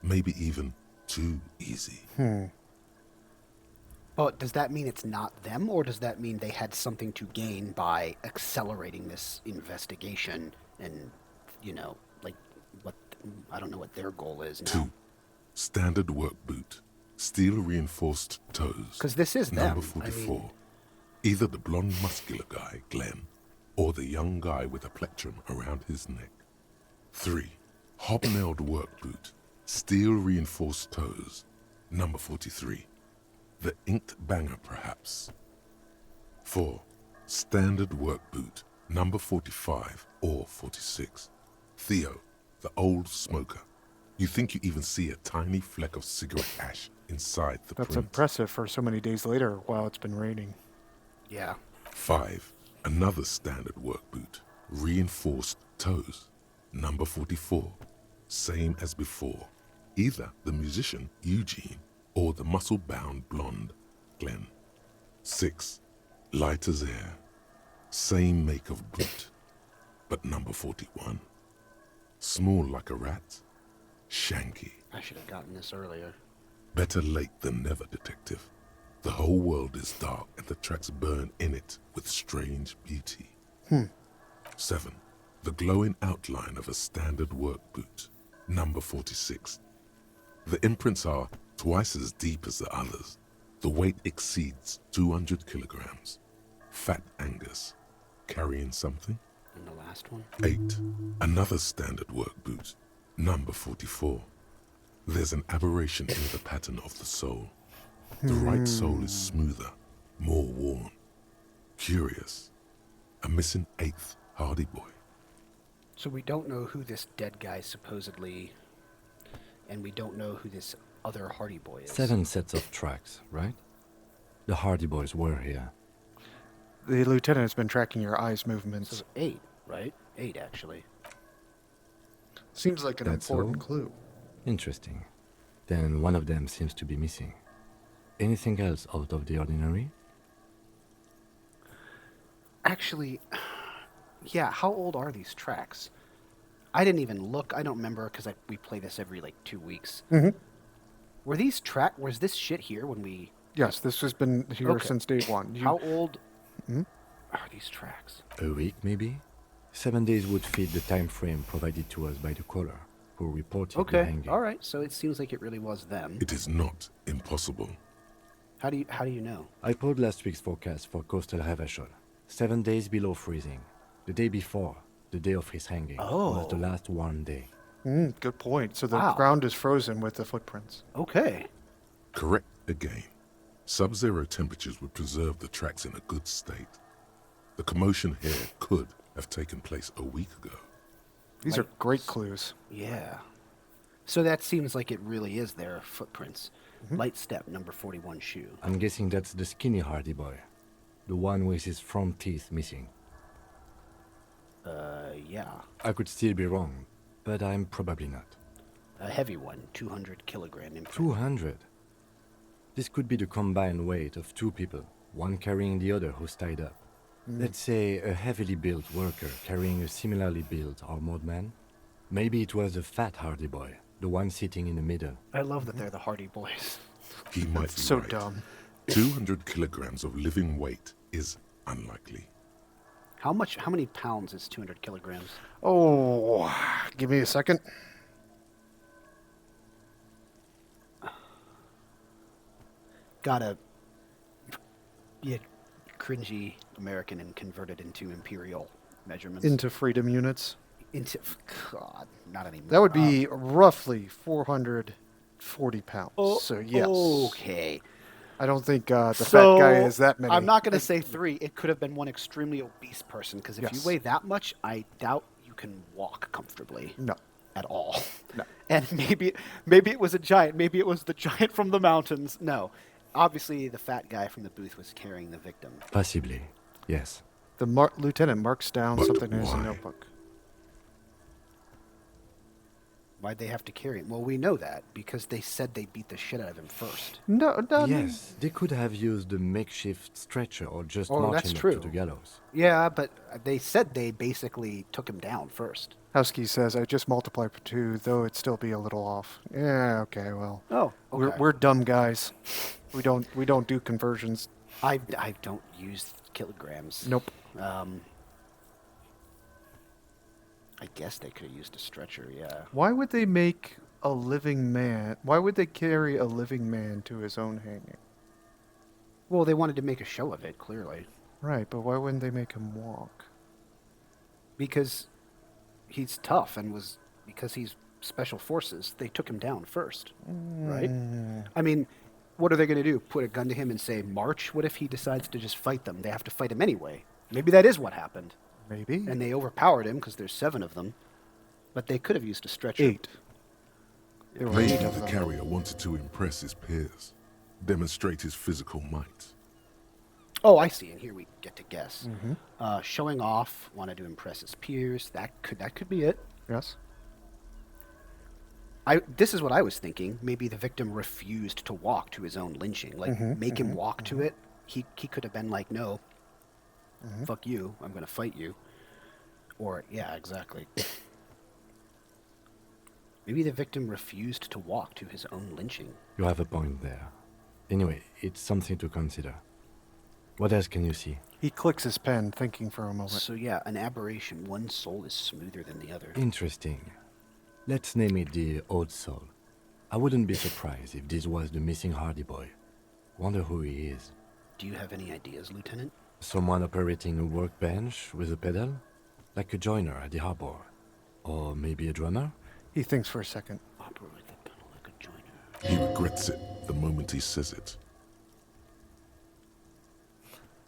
Maybe even too easy. But does that mean it's not them, or does that mean they had something to gain by accelerating this investigation and, I don't know what their goal is now. 2. Standard work boot. Steel reinforced toes. 'Cause this is them. Number 44. Either the blonde muscular guy, Glenn, or the young guy with a plectrum around his neck. 3. Hobnailed work boot. Steel reinforced toes. Number 43. The inked banger, perhaps. 4. Standard work boot. Number 45 or 46. Theo, the old smoker. You think you even see a tiny fleck of cigarette ash inside the That's print. impressive for so many days later while it's been raining. Yeah. 5. Another standard work boot. Reinforced toes. Number 44. Same as before. Either the musician, Eugene, or the muscle-bound blonde, Glenn. 6. Light as air. Same make of boot. But number 41. Small like a rat. Shanky. I should have gotten this earlier. Better late than never, detective. The whole world is dark and the tracks burn in it with strange beauty. 7. The glowing outline of a standard work boot. Number 46. The imprints are twice as deep as the others. The weight exceeds 200 kilograms. Fat Angus. Carrying something? And the last one? 8. Another standard work boot. Number 44. There's an aberration in the pattern of the sole. The right sole is smoother, more worn. Curious. A missing 8th Hardy Boy. So we don't know who this dead guy supposedly, and we don't know who this other Hardy Boy is. 7 sets of tracks, right? The Hardy Boys were here. The lieutenant has been tracking your eyes' movements. So 8, right? 8, actually. Seems like an That's important all? clue. Interesting. Then one of them seems to be missing. Anything else out of the ordinary? Actually, yeah, how old are these tracks? I didn't even look. I don't remember because we play this every, 2 weeks. Was this shit here when we... Yes, this has been here Okay. since day one. How old are these tracks? A week, maybe? 7 days would fit the time frame provided to us by the caller, who reported the Okay, hanging. all right. So it seems like it really was them. It is not impossible. How do you know? I pulled last week's forecast for coastal Revachol. 7 days below freezing. The day before, the day of his hanging, was the last warm day. Good point. So the Wow. ground is frozen with the footprints. Okay. Correct again. Sub-zero temperatures would preserve the tracks in a good state. The commotion here could have taken place a week ago. These are great clues. Yeah. So that seems like it really is their footprints. Light step, number 41 shoe. I'm guessing that's the skinny Hardy boy. The one with his front teeth missing. Yeah. I could still be wrong, but I'm probably not. A heavy one, 200 kilogram imprint. 200? This could be the combined weight of 2 people, one carrying the other who's tied up. Let's say a heavily built worker carrying a similarly built armored man. Maybe it was a fat Hardy boy, the one sitting in the middle. I love that they're the Hardy Boys. He might be So right. dumb. 200 kilograms of living weight is unlikely. How many pounds is 200 kilograms? Oh, give me a second. Gotta, yeah, cringy American and convert it into imperial measurements. Into freedom units. God, not anymore. That would be roughly 440 pounds. So, yes. Okay. I don't think the fat guy is that many. I'm not going to say 3. It could have been one extremely obese person, because if you Yes. weigh that much, I doubt you can walk comfortably. No. At all. No. And maybe it was a giant. Maybe it was the giant from the mountains. No. Obviously, the fat guy from the booth was carrying the victim. Possibly, yes. The lieutenant marks down But something in his why? notebook. Why'd they have to carry him? Well, we know that because they said they beat the shit out of him first. No. Yes, they could have used a makeshift stretcher or just Oh, marched that's him up true. to the gallows. Yeah, but they said they basically took him down first. Husky says, I just multiplied by 2, though it'd still be a little off. Yeah, okay, well. Oh, okay. We're dumb guys. We don't do conversions. I don't use kilograms. Nope. I guess they could have used a stretcher, yeah. Why would they make a living man? Why would they carry a living man to his own hanging? Well, they wanted to make a show of it, clearly. Right, but why wouldn't they make him walk? Because he's tough and because he's special forces, they took him down first, right? I mean, what are they going to do? Put a gun to him and say, march? What if he decides to just fight them? They have to fight him anyway. Maybe that is what happened. Maybe. And they overpowered him because there's 7 of them. But they could have used a stretcher. 8. There were 8 Maybe of the them. carrier wanted to impress his peers, demonstrate his physical might. Oh, I see. And here we get to guess. Showing off, wanted to impress his peers. That could be it. Yes. This is what I was thinking. Maybe the victim refused to walk to his own lynching. Like, make him walk to it. He could have been like, no, fuck you. I'm going to fight you. Or, yeah, exactly. Maybe the victim refused to walk to his own lynching. You have a point there. Anyway, it's something to consider. What else can you see? He clicks his pen, thinking for a moment. So, yeah, an aberration. One soul is smoother than the other. Interesting. Let's name it the Old Soul. I wouldn't be surprised if this was the missing Hardy boy. Wonder who he is. Do you have any ideas, Lieutenant? Someone operating a workbench with a pedal? Like a joiner at the harbor. Or maybe a drummer? He thinks for a second. Operate the pedal like a joiner. He regrets it the moment he says it.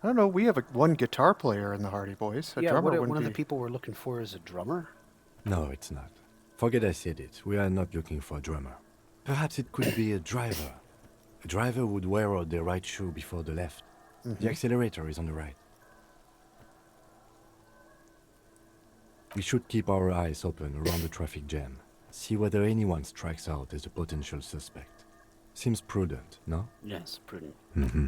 I don't know. We have one guitar player in the Hardy Boys. A drummer wouldn't one of be. the people we're looking for is a drummer? No, it's not. Forget I said it. We are not looking for a drummer. Perhaps it could be a driver. A driver would wear out their right shoe before the left. The accelerator is on the right. We should keep our eyes open around the traffic jam. See whether anyone strikes out as a potential suspect. Seems prudent, no? Yes, prudent. Mm-hmm.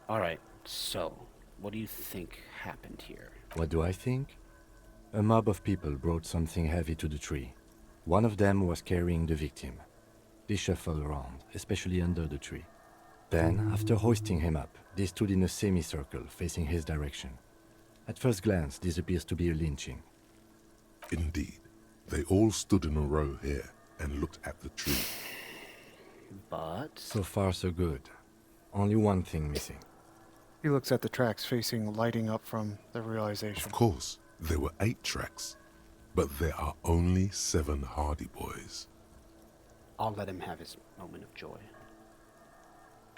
All right, so what do you think happened here? What do I think? A mob of people brought something heavy to the tree. One of them was carrying the victim. They shuffled around, especially under the tree. Then, after hoisting him up, they stood in a semicircle facing his direction. At first glance, this appears to be a lynching. Indeed. They all stood in a row here and looked at the tree. But So far, so good. Only one thing missing. He looks at the tracks facing, lighting up from the realization. Of course, there were 8 tracks, but there are only 7 Hardy Boys. I'll let him have his moment of joy.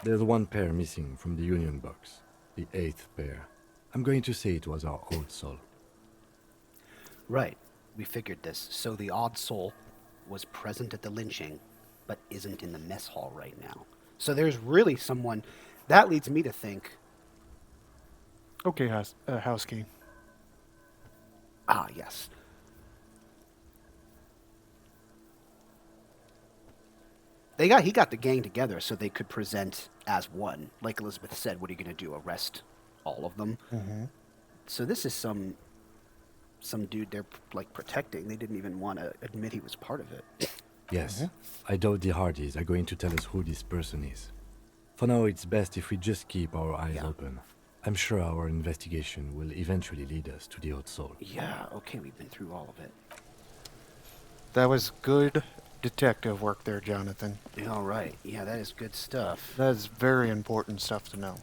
There's one pair missing from the Union box. The 8th pair. I'm going to say it was our old soul. Right. We figured this. So the odd soul was present at the lynching, but isn't in the mess hall right now. So there's really someone... That leads me to think... Okay, house key. Ah, yes. He got the gang together so they could present as one. Like Elizabeth said, what are you going to do? Arrest all of them? Mm-hmm. So this is some dude they're like protecting. They didn't even want to admit he was part of it. Yes. I doubt the Hardys are going to tell us who this person is. For now, it's best if we just keep our eyes open. I'm sure our investigation will eventually lead us to the old soul. Yeah, okay, we've been through all of it. That was good detective work there, Jonathan. All right. Yeah, that is good stuff. That is very important stuff to know.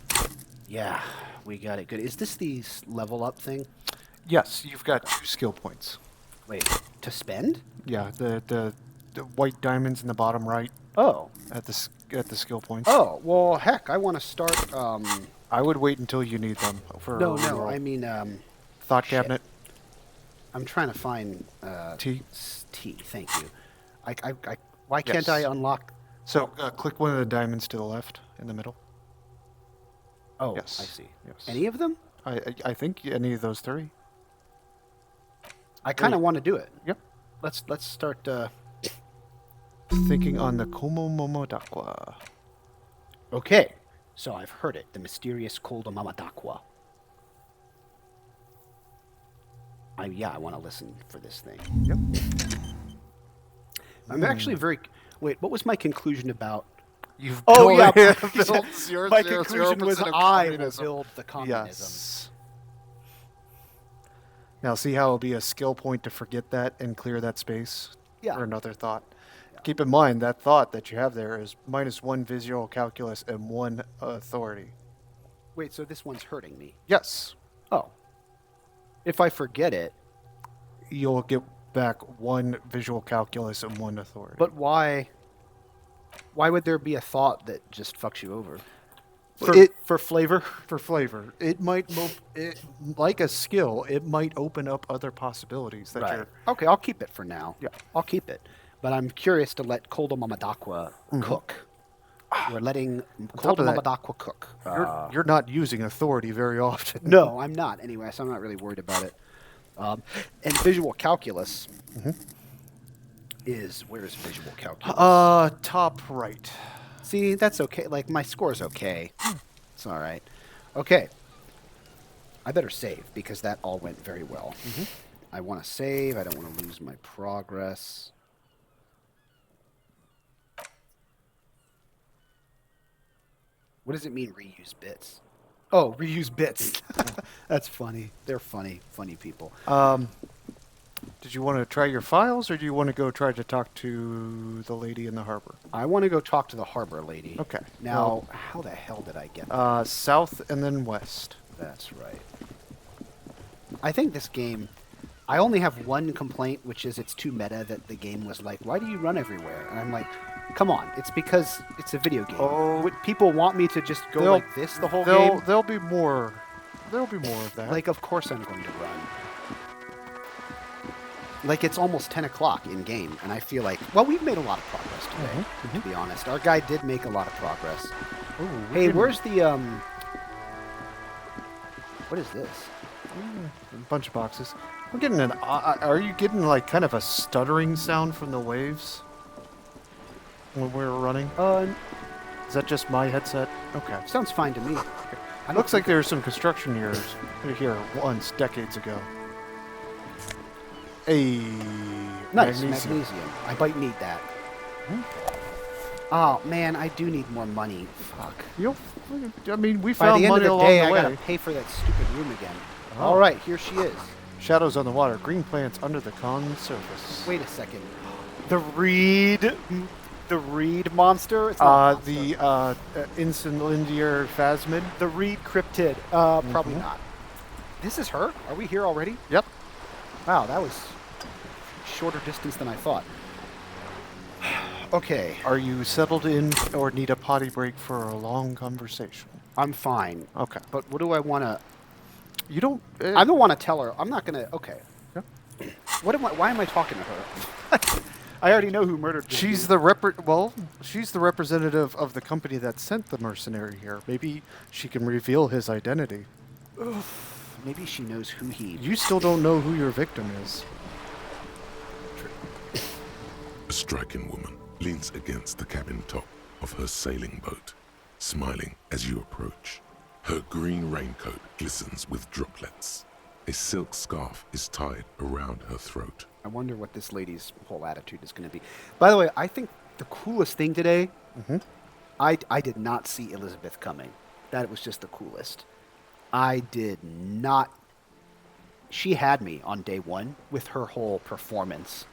Yeah, we got it good. Is this the level up thing? Yes, you've got 2 skill points. Wait, to spend? Yeah, the white diamonds in the bottom right. Oh. At the skill points. Oh, well, heck, I want to start, I would wait until you need them for No, a no, reroll. I mean, Thought cabinet. I'm trying to find, T. T, thank you. Why can't I unlock... So, click one of the diamonds to the left in the middle. Oh, Yes. I see. Yes. Any of them? I think any of those 3. I kind of want to do it. Yep. Let's start, Thinking on the Como Momo Daqua. Okay, so I've heard it. The mysterious Kolda Mama Daqua. I want to listen for this thing. Yep. I'm actually very... Wait, what was my conclusion about... You've Oh, yeah. built zero, my zero, conclusion was 0% of I will communism. build the communism. Yes. Now, see how it'll be a skill point to forget that and clear that space Yeah. for another thought? Yeah. Keep in mind, that thought that you have there is -1 visual calculus and 1 authority. Wait, so this one's hurting me? Yes. Oh. If I forget it... You'll get back 1 visual calculus and 1 authority. But why... Why would there be a thought that just fucks you over? For flavor? For flavor. It might, like a skill, it might open up other possibilities that Right. you're... Okay, I'll keep it for now. Yeah. I'll keep it. But I'm curious to let Kolda Mama Daqua cook. We're letting top Kolda of Mama that, Daqua cook. You're not using authority very often. No, I'm not anyway, so I'm not really worried about it. And visual calculus is... Where is visual calculus? Top right. See, that's okay. Like, my score's okay. It's all right. Okay. I better save, because that all went very well. I want to save. I don't want to lose my progress. What does it mean, reuse bits? Oh, reuse bits. That's funny. They're funny people. Did you want to try your files, or do you want to go try to talk to the lady in the harbor? I want to go talk to the harbor lady. Okay. Now, how the hell did I get there? South and then west. That's right. I think this game... I only have one complaint, which is it's too meta that the game was like, why do you run everywhere? And I'm like, come on, it's because it's a video game. Oh. Would people want me to just go like this the whole game? There'll be more of that. Like, of course I'm going to run. Like, it's almost 10 o'clock in game, and I feel like, well, we've made a lot of progress today, to be honest. Our guy did make a lot of progress. Ooh, Hey, where's the, what is this? A bunch of boxes. I'm getting an... are you getting, like, kind of a stuttering sound from the waves when we're running? Is that just my headset? Okay. Sounds fine to me. It looks like there was some construction here once, decades ago. Nice, magnesium. I might need that. Oh, man, I do need more money. Fuck. I mean, we By found the end of money the along day, the I way. gotta pay for that stupid room again. Oh. All right, here she is. Shadows on the water. Green plants under the con surface. Wait a second. The reed monster? It's not a The monster. Insulindier phasmid. The reed cryptid. Probably not. This is her? Are we here already? Yep. Wow, that was shorter distance than I thought. Okay. Are you settled in or need a potty break for a long conversation? I'm fine. Okay. But what do I want to... You don't... I don't want to tell her. I'm not going to... Okay. Yeah. Why am I talking to her? I already know who murdered me. She's the she's the representative of the company that sent the mercenary here. Maybe she can reveal his identity. Maybe she knows who he... You still don't know who your victim is. A striking woman leans against the cabin top of her sailing boat, smiling as you approach. Her green raincoat glistens with droplets. A silk scarf is tied around her throat. I wonder what this lady's whole attitude is going to be. By the way, I think the coolest thing today, I did not see Elizabeth coming. That was just the coolest. I did not... She had me on day one with her whole performance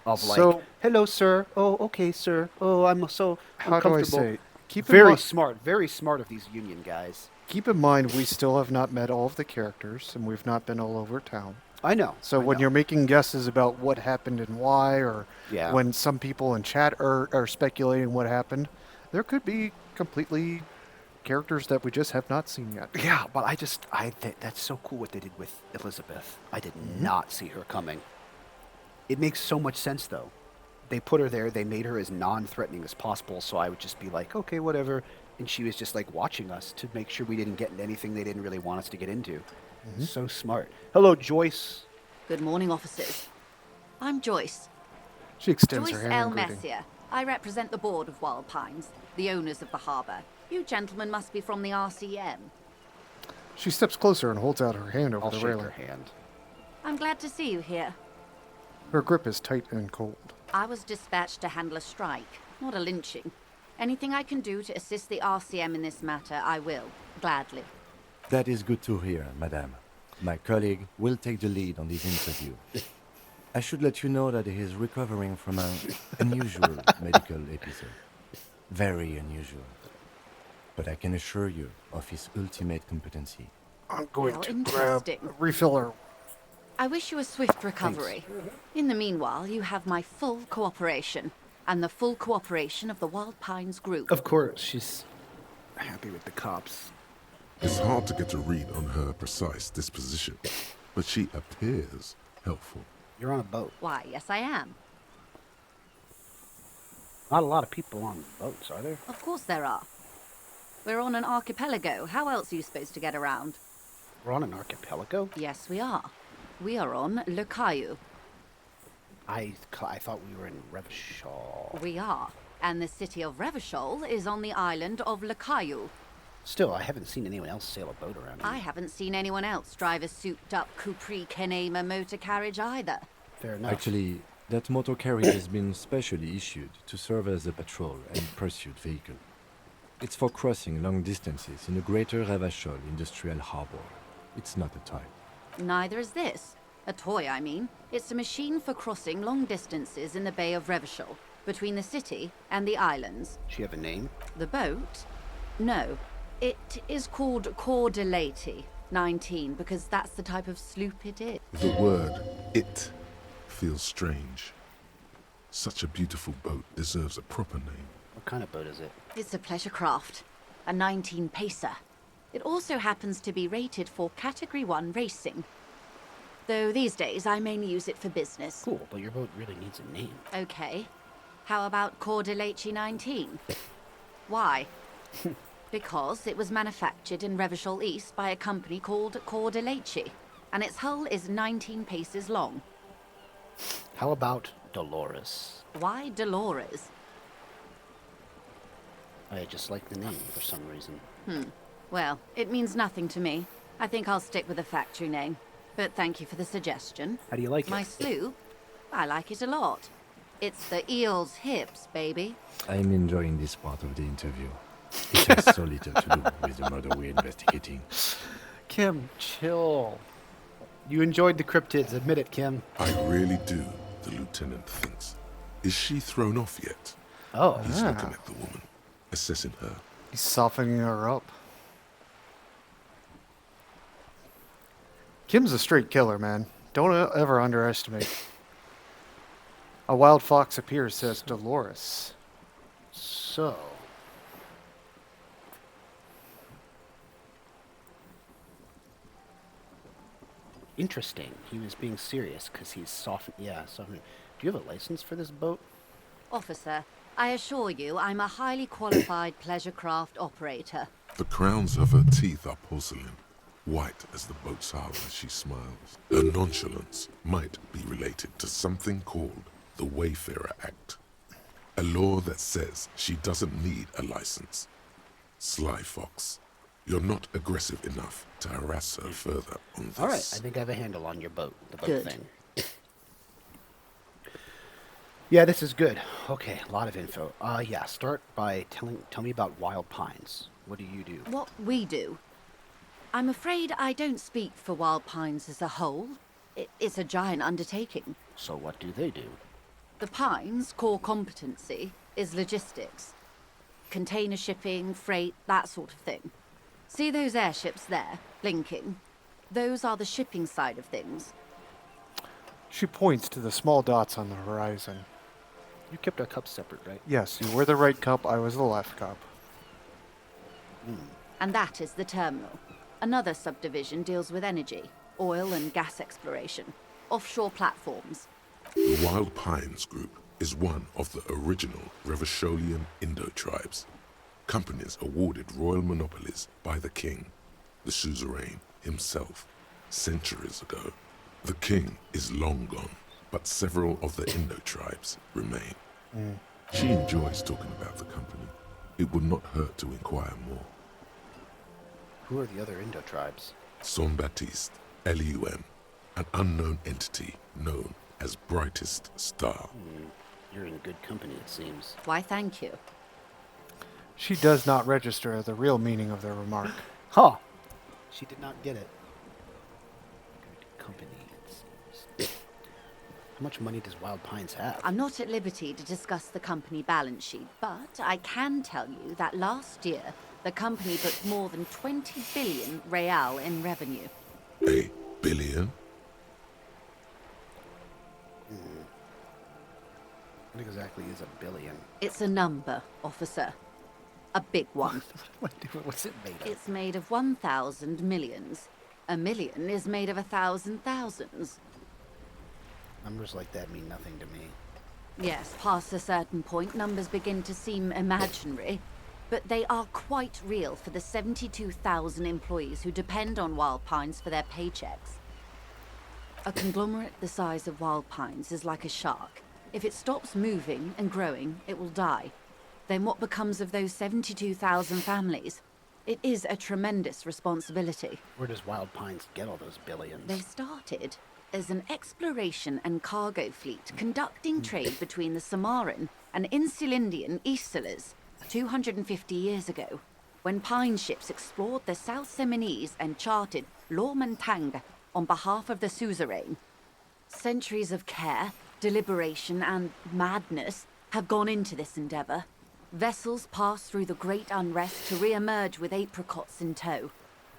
of like, hello, sir. Oh, okay, sir. Oh, I'm so How do uncomfortable. I say? Very smart of these union guys. Keep in mind, we still have not met all of the characters, and we've not been all over town. I know. So when you're making guesses about what happened and why, or when some people in chat are speculating what happened, there could be completely characters that we just have not seen yet. Yeah, but that's so cool what they did with Elizabeth. I did not see her coming. It makes so much sense, though. They put her there, they made her as non-threatening as possible, so I would just be like, okay, whatever. And she was just like watching us to make sure we didn't get into anything they didn't really want us to get into. So smart. Hello, Joyce. Good morning, officers. I'm Joyce. She extends Joyce her hand L. in greeting. Messier. I represent the board of Wild Pines, the owners of the harbor. You gentlemen must be from the RCM. She steps closer and holds out her hand over I'll the shake railing. her hand. I'm glad to see you here. Her grip is tight and cold. I was dispatched to handle a strike, not a lynching. Anything I can do to assist the RCM in this matter, I will, gladly. That is good to hear, madame. My colleague will take the lead on this interview. I should let you know that he is recovering from an unusual medical episode. Very unusual. But I can assure you of his ultimate competency. I'm going How to grab interesting. refill her. I wish you a swift recovery. In the meanwhile, you have my full cooperation, and the full cooperation of the Wild Pines group. Of course, she's happy with the cops. It's hard to get a read on her precise disposition, but she appears helpful. You're on a boat. Why, yes I am. Not a lot of people on boats, are there? Of course there are. We're on an archipelago. How else are you supposed to get around? We're on an archipelago? Yes, we are. We are on Le Caillou. I thought we were in Revachol. We are. And the city of Revachol is on the island of Le Caillou. Still, I haven't seen anyone else sail a boat around here. I haven't seen anyone else drive a souped-up Capri Kenema motor carriage either. Fair enough. Actually, that motor carriage has been specially issued to serve as a patrol and pursuit vehicle. It's for crossing long distances in the greater Revachol industrial harbor. It's not a toy. Neither is this. A toy, I mean. It's a machine for crossing long distances in the Bay of Revachol, between the city and the islands. Does she have a name? The boat? No. It is called Cor de Leyte 19, because that's the type of sloop it is. The word "it" feels strange. Such a beautiful boat deserves a proper name. What kind of boat is it? It's a pleasure craft. A 19-pacer. It also happens to be rated for Category 1 racing. Though these days I mainly use it for business. Cool, but your boat really needs a name. Okay. How about Cor de Leyte 19? Why? Because it was manufactured in Revachol East by a company called Cor de Leyte, and its hull is 19 paces long. How about Dolores? Why Dolores? I just like the name for some reason. Well, it means nothing to me. I think I'll stick with the factory name. But thank you for the suggestion. How do you like My it? sloop? I like it a lot. It's the eel's hips, baby. I'm enjoying this part of the interview. It has so little to do with the murder we're investigating. Kim, chill. You enjoyed the cryptids, admit it, Kim. I really do, the lieutenant thinks. Is she thrown off yet? Oh. He's looking at the woman, assessing her. He's softening her up. Kim's a straight killer, man. Don't ever underestimate. A wild fox appears, says Dolores. So. Interesting. He was being serious because he's softened. Yeah, softened. Do you have a license for this boat? Officer, I assure you I'm a highly qualified pleasure craft operator. The crowns of her teeth are porcelain, white as the boat's hull as she smiles. Her nonchalance might be related to something called the Wayfarer Act, a law that says she doesn't need a license. Sly Fox, you're not aggressive enough to harass her further on this. All right, I think I have a handle on your boat, the boat Good. thing. Yeah, this is good. Okay, a lot of info. Yeah, start by tell me about Wild Pines. What do you do? What we do? I'm afraid I don't speak for Wild Pines as a whole. It's a giant undertaking. So what do they do? The Pines' core competency is logistics. Container shipping, freight, that sort of thing. See those airships there, blinking? Those are the shipping side of things. She points to the small dots on the horizon. You kept our cups separate, right? Yes, you were the right cup, I was the left cup. And that is the terminal. Another subdivision deals with energy, oil and gas exploration, offshore platforms. The Wild Pines Group is one of the original Revacholian Indo-tribes. Companies awarded royal monopolies by the king, the suzerain himself, centuries ago. The king is long gone, but several of the Indo-tribes remain. She enjoys talking about the company. It would not hurt to inquire more. Who are the other Indo-tribes? Son Baptiste, Elysium, an unknown entity known as Brightest Star. You're in good company, it seems. Why, thank you. She does not register the real meaning of their remark. Huh. She did not get it. Good company, it seems. How much money does Wild Pines have? I'm not at liberty to discuss the company balance sheet, but I can tell you that last year, the company booked more than 20 billion real in revenue. A billion? What exactly is a billion? It's a number, officer. A big one. What's it made of? It's made of 1,000 millions. A million is made of 1,000 thousands. Numbers like that mean nothing to me. Yes, past a certain point, numbers begin to seem imaginary, but they are quite real for the 72,000 employees who depend on Wild Pines for their paychecks. A conglomerate the size of Wild Pines is like a shark. If it stops moving and growing, it will die. Then what becomes of those 72,000 families? It is a tremendous responsibility. Where does Wild Pines get all those billions? They started as an exploration and cargo fleet conducting trade between the Samaran and Insulindian Isolas 250 years ago, when pine ships explored the South Seminese and charted Lormantang on behalf of the suzerain. Centuries of care, deliberation, and madness have gone into this endeavor. Vessels pass through the great unrest to re-emerge with apricots in tow.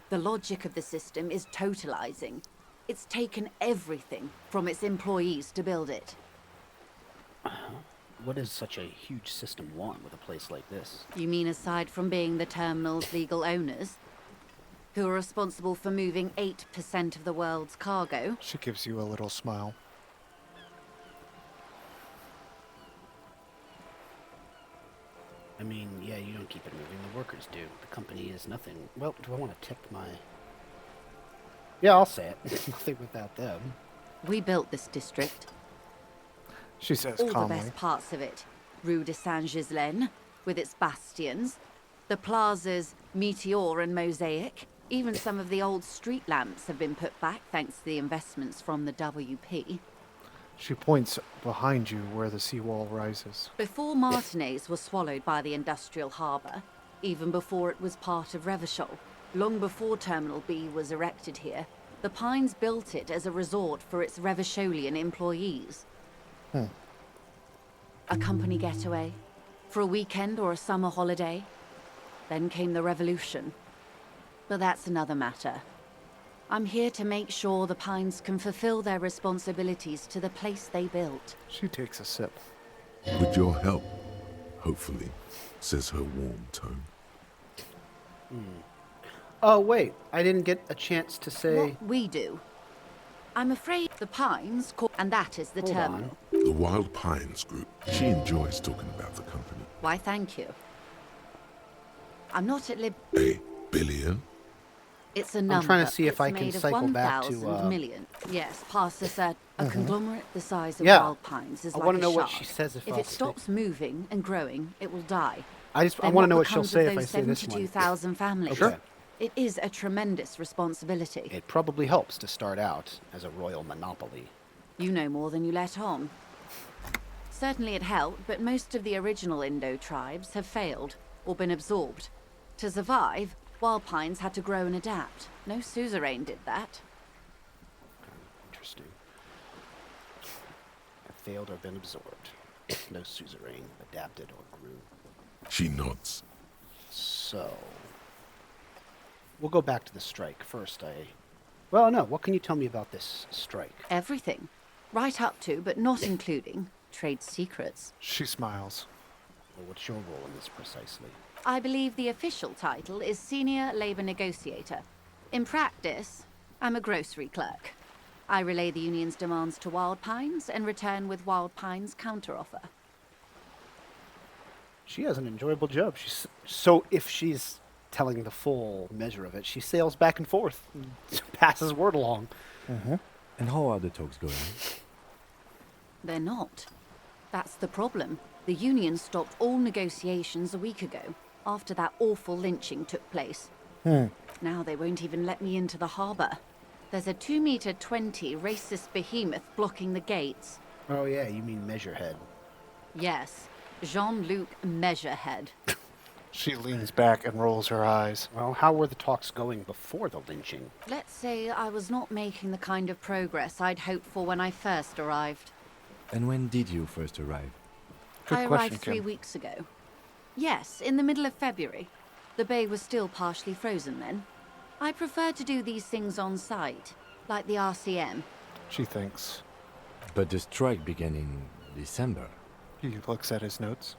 The logic of the system is totalizing. It's taken everything from its employees to build it. What does such a huge system want with a place like this? You mean aside from being the terminal's legal owners, who are responsible for moving 8% of the world's cargo? She gives you a little smile. I mean, yeah, you don't keep it moving. The workers do. The company is nothing. Well, do I want to tip my... Yeah, I'll say it. Nothing without them. We built this district. She says All calmly. the best parts of it. Rue de Saint-Ghislain, with its bastions. The plazas Meteor and Mosaic. Even some of the old street lamps have been put back thanks to the investments from the WP. She points behind you where the seawall rises. Before Martinez was swallowed by the industrial harbour, even before it was part of Revachol, long before Terminal B was erected here, the Pines built it as a resort for its Revacholian employees. A company getaway, for a weekend or a summer holiday. Then came the revolution. But that's another matter. I'm here to make sure the Pines can fulfill their responsibilities to the place they built. She takes a sip. With your help, hopefully, says her warm tone. Oh, wait. I didn't get a chance to say... What we do. I'm afraid the Pines and that is the Hold terminal. The Wild Pines Group. She enjoys talking about the company. Why, thank you. I'm not at lib... A billion? It's a number. I'm trying to see if It's I can made of cycle back to, 1,000 million. Yes, past a conglomerate the size of Yeah. Wild Pines is I like wanna a know what shark. she says if I'll it stops moving and growing, it will die. I Then want to know what becomes she'll say of if I those say this one. 72,000 families? Sure. It is a tremendous responsibility. It probably helps to start out as a royal monopoly. You know more than you let on. Certainly it helped, but most of the original Indo tribes have failed or been absorbed. To survive, Wild Pines had to grow and adapt. No suzerain did that. Interesting. Have failed or been absorbed. No suzerain adapted or grew. She nods. So... We'll go back to the strike. First, Well, no, what can you tell me about this strike? Everything. Right up to, but not including, trade secrets. She smiles. Well, what's your role in this precisely? I believe the official title is Senior Labor Negotiator. In practice, I'm a grocery clerk. I relay the union's demands to Wild Pines and return with Wild Pines' counteroffer. She has an enjoyable job. So if she's telling the full measure of it, she sails back and forth, passes word along. And how are the talks going? They're not. That's the problem. The union stopped all negotiations a week ago, after that awful lynching took place. Now they won't even let me into the harbour. There's a 2-meter 20 racist behemoth blocking the gates. Oh yeah, you mean Measurehead. Yes, Jean-Luc Measurehead. She leans back and rolls her eyes. Well, how were the talks going before the lynching? Let's say I was not making the kind of progress I'd hoped for when I first arrived. And when did you first arrive? I arrived 3 weeks ago. Yes, in the middle of February. The bay was still partially frozen then. I prefer to do these things on site, like the RCM. She thinks. But the strike began in December. He looks at his notes.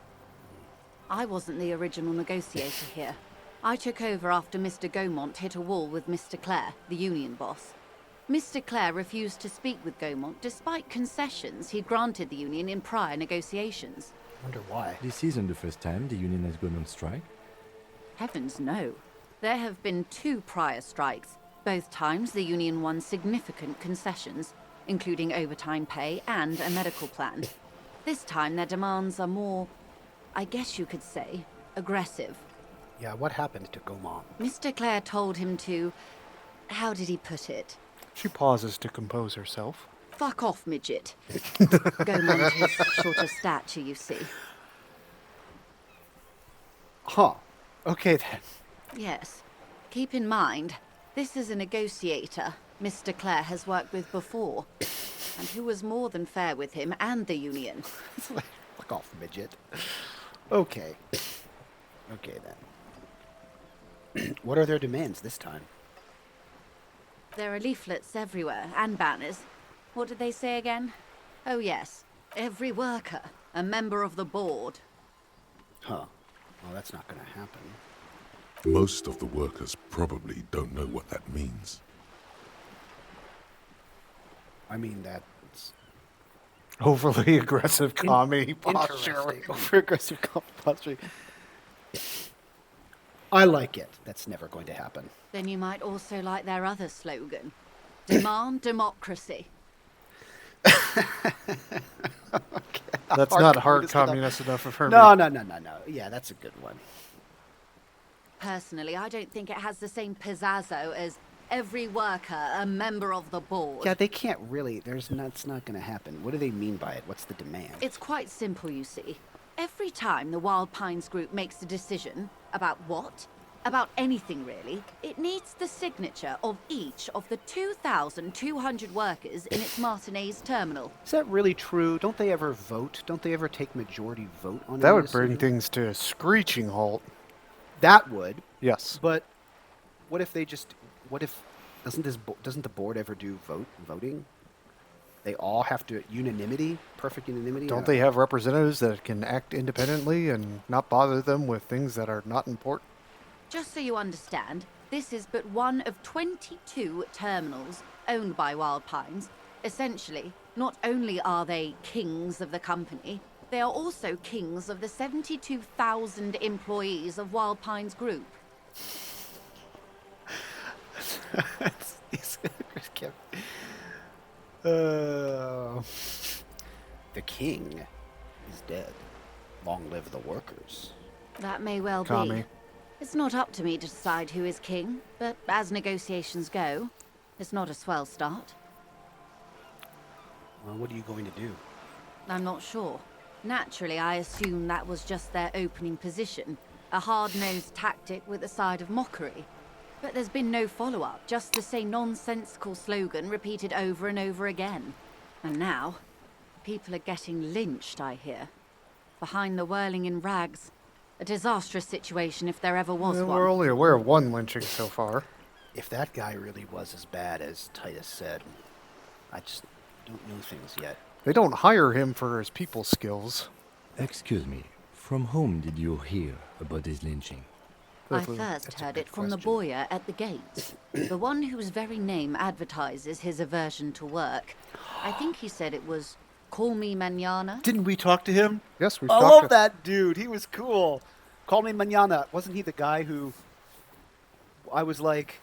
I wasn't the original negotiator here. I took over after Mr. Gaumont hit a wall with Mr. Clare, the union boss. Mr. Clare refused to speak with Gaumont despite concessions he'd granted the union in prior negotiations. Wonder why. This isn't the first time the union has gone on strike. Heavens no. There have been 2 prior strikes. Both times the union won significant concessions, including overtime pay and a medical plan. This time their demands are more, I guess you could say, aggressive. Yeah, what happened to Gaumont? Mr. Clare told him to... How did he put it? She pauses to compose herself. Fuck off, midget. Gaumont is short of stature, you see. Huh. Okay then. Yes. Keep in mind, this is a negotiator Mr. Clare has worked with before, and who was more than fair with him and the union. Fuck off, midget. Okay. Okay then. What are their demands this time? There are leaflets everywhere, and banners. What did they say again? Oh yes, every worker, a member of the board. Huh. Well, that's not gonna happen. Most of the workers probably don't know what that means. I mean, that's... Overly aggressive comedy posture. Over aggressive comedy posturing. I like it. That's never going to happen. Then you might also like their other slogan. Demand democracy. That's not hard communist enough of her. No. Yeah, that's a good one. Personally, I don't think it has the same pizazzo as Every worker a member of the board. Yeah, they can't really. That's not going to happen. What do they mean by it? What's the demand? It's quite simple, you see. Every time the Wild Pines group makes a decision about what? About anything, really, it needs the signature of each of the 2,200 workers in its Martinez terminal. Is that really true? Don't they ever vote? Don't they ever take majority vote on That any would bring decision? things to a screeching halt. That would. Yes. But what if they just? What if doesn't the board ever do voting? They all have to perfect unanimity. Don't they have representatives that can act independently and not bother them with things that are not important? Just so you understand, this is but one of 22 terminals owned by Wild Pines. Essentially, not only are they kings of the company, they are also kings of the 72,000 employees of Wild Pines Group. The king is dead. Long live the workers. That may well Tommy. be. It's not up to me to decide who is king, but as negotiations go, it's not a swell start. Well, what are you going to do? I'm not sure. Naturally, I assume that was just their opening position, a hard-nosed tactic with a side of mockery. But there's been no follow-up, just the same nonsensical slogan repeated over and over again. And now, people are getting lynched, I hear. Behind the whirling in rags. A disastrous situation if there ever was one. We're only aware of one lynching so far. If that guy really was as bad as Titus said, I just don't know things yet. They don't hire him for his people skills. Excuse me, from whom did you hear about this lynching? I first heard it from the bowyer at the gate. The one whose very name advertises his aversion to work. I think he said it was Call Me Mañana. Didn't we talk to him? Yes, we I talked love to that dude. He was cool. Call Me Mañana. Wasn't he the guy who I was like,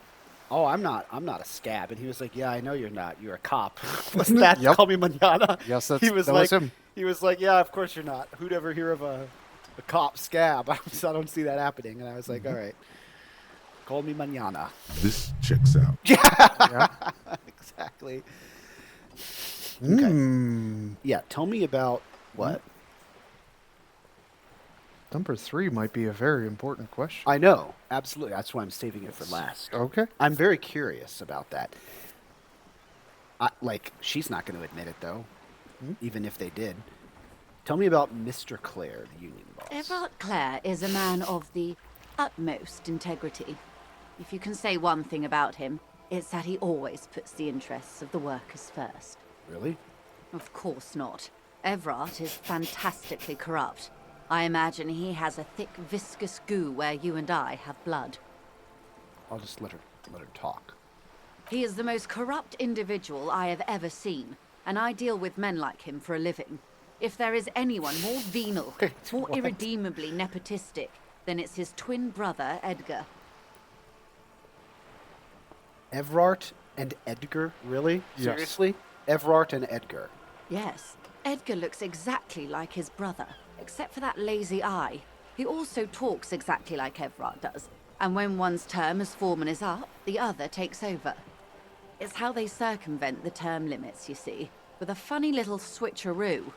oh, I'm not a scab. And he was like, yeah, I know you're not. You're a cop. Wasn't that Yep. Call Me Mañana? Yes, that was him. He was like, yeah, of course you're not. Who'd ever hear of a cop scab? I don't see that happening. And I was like, all right. Call Me Mañana. This checks out. Yeah. Exactly. Okay. Mm. Yeah, tell me about what? Number 3 might be a very important question. I know, absolutely. That's why I'm saving it for last. Okay. I'm very curious about that. She's not going to admit it, though, even if they did. Tell me about Mr. Clare, the union boss. Everard Clare is a man of the utmost integrity. If you can say one thing about him, it's that he always puts the interests of the workers first. Really? Of course not. Everard is fantastically corrupt. I imagine he has a thick, viscous goo where you and I have blood. I'll just let her talk. He is the most corrupt individual I have ever seen, and I deal with men like him for a living. If there is anyone more venal, more what? irredeemably nepotistic, then it's his twin brother, Edgar. Evrart and Edgar? Really? Yes. Seriously? Evrart and Edgar. Yes, Edgar looks exactly like his brother, except for that lazy eye. He also talks exactly like Evrart does, and when one's term as foreman is up, the other takes over. It's how they circumvent the term limits, you see, with a funny little switcheroo.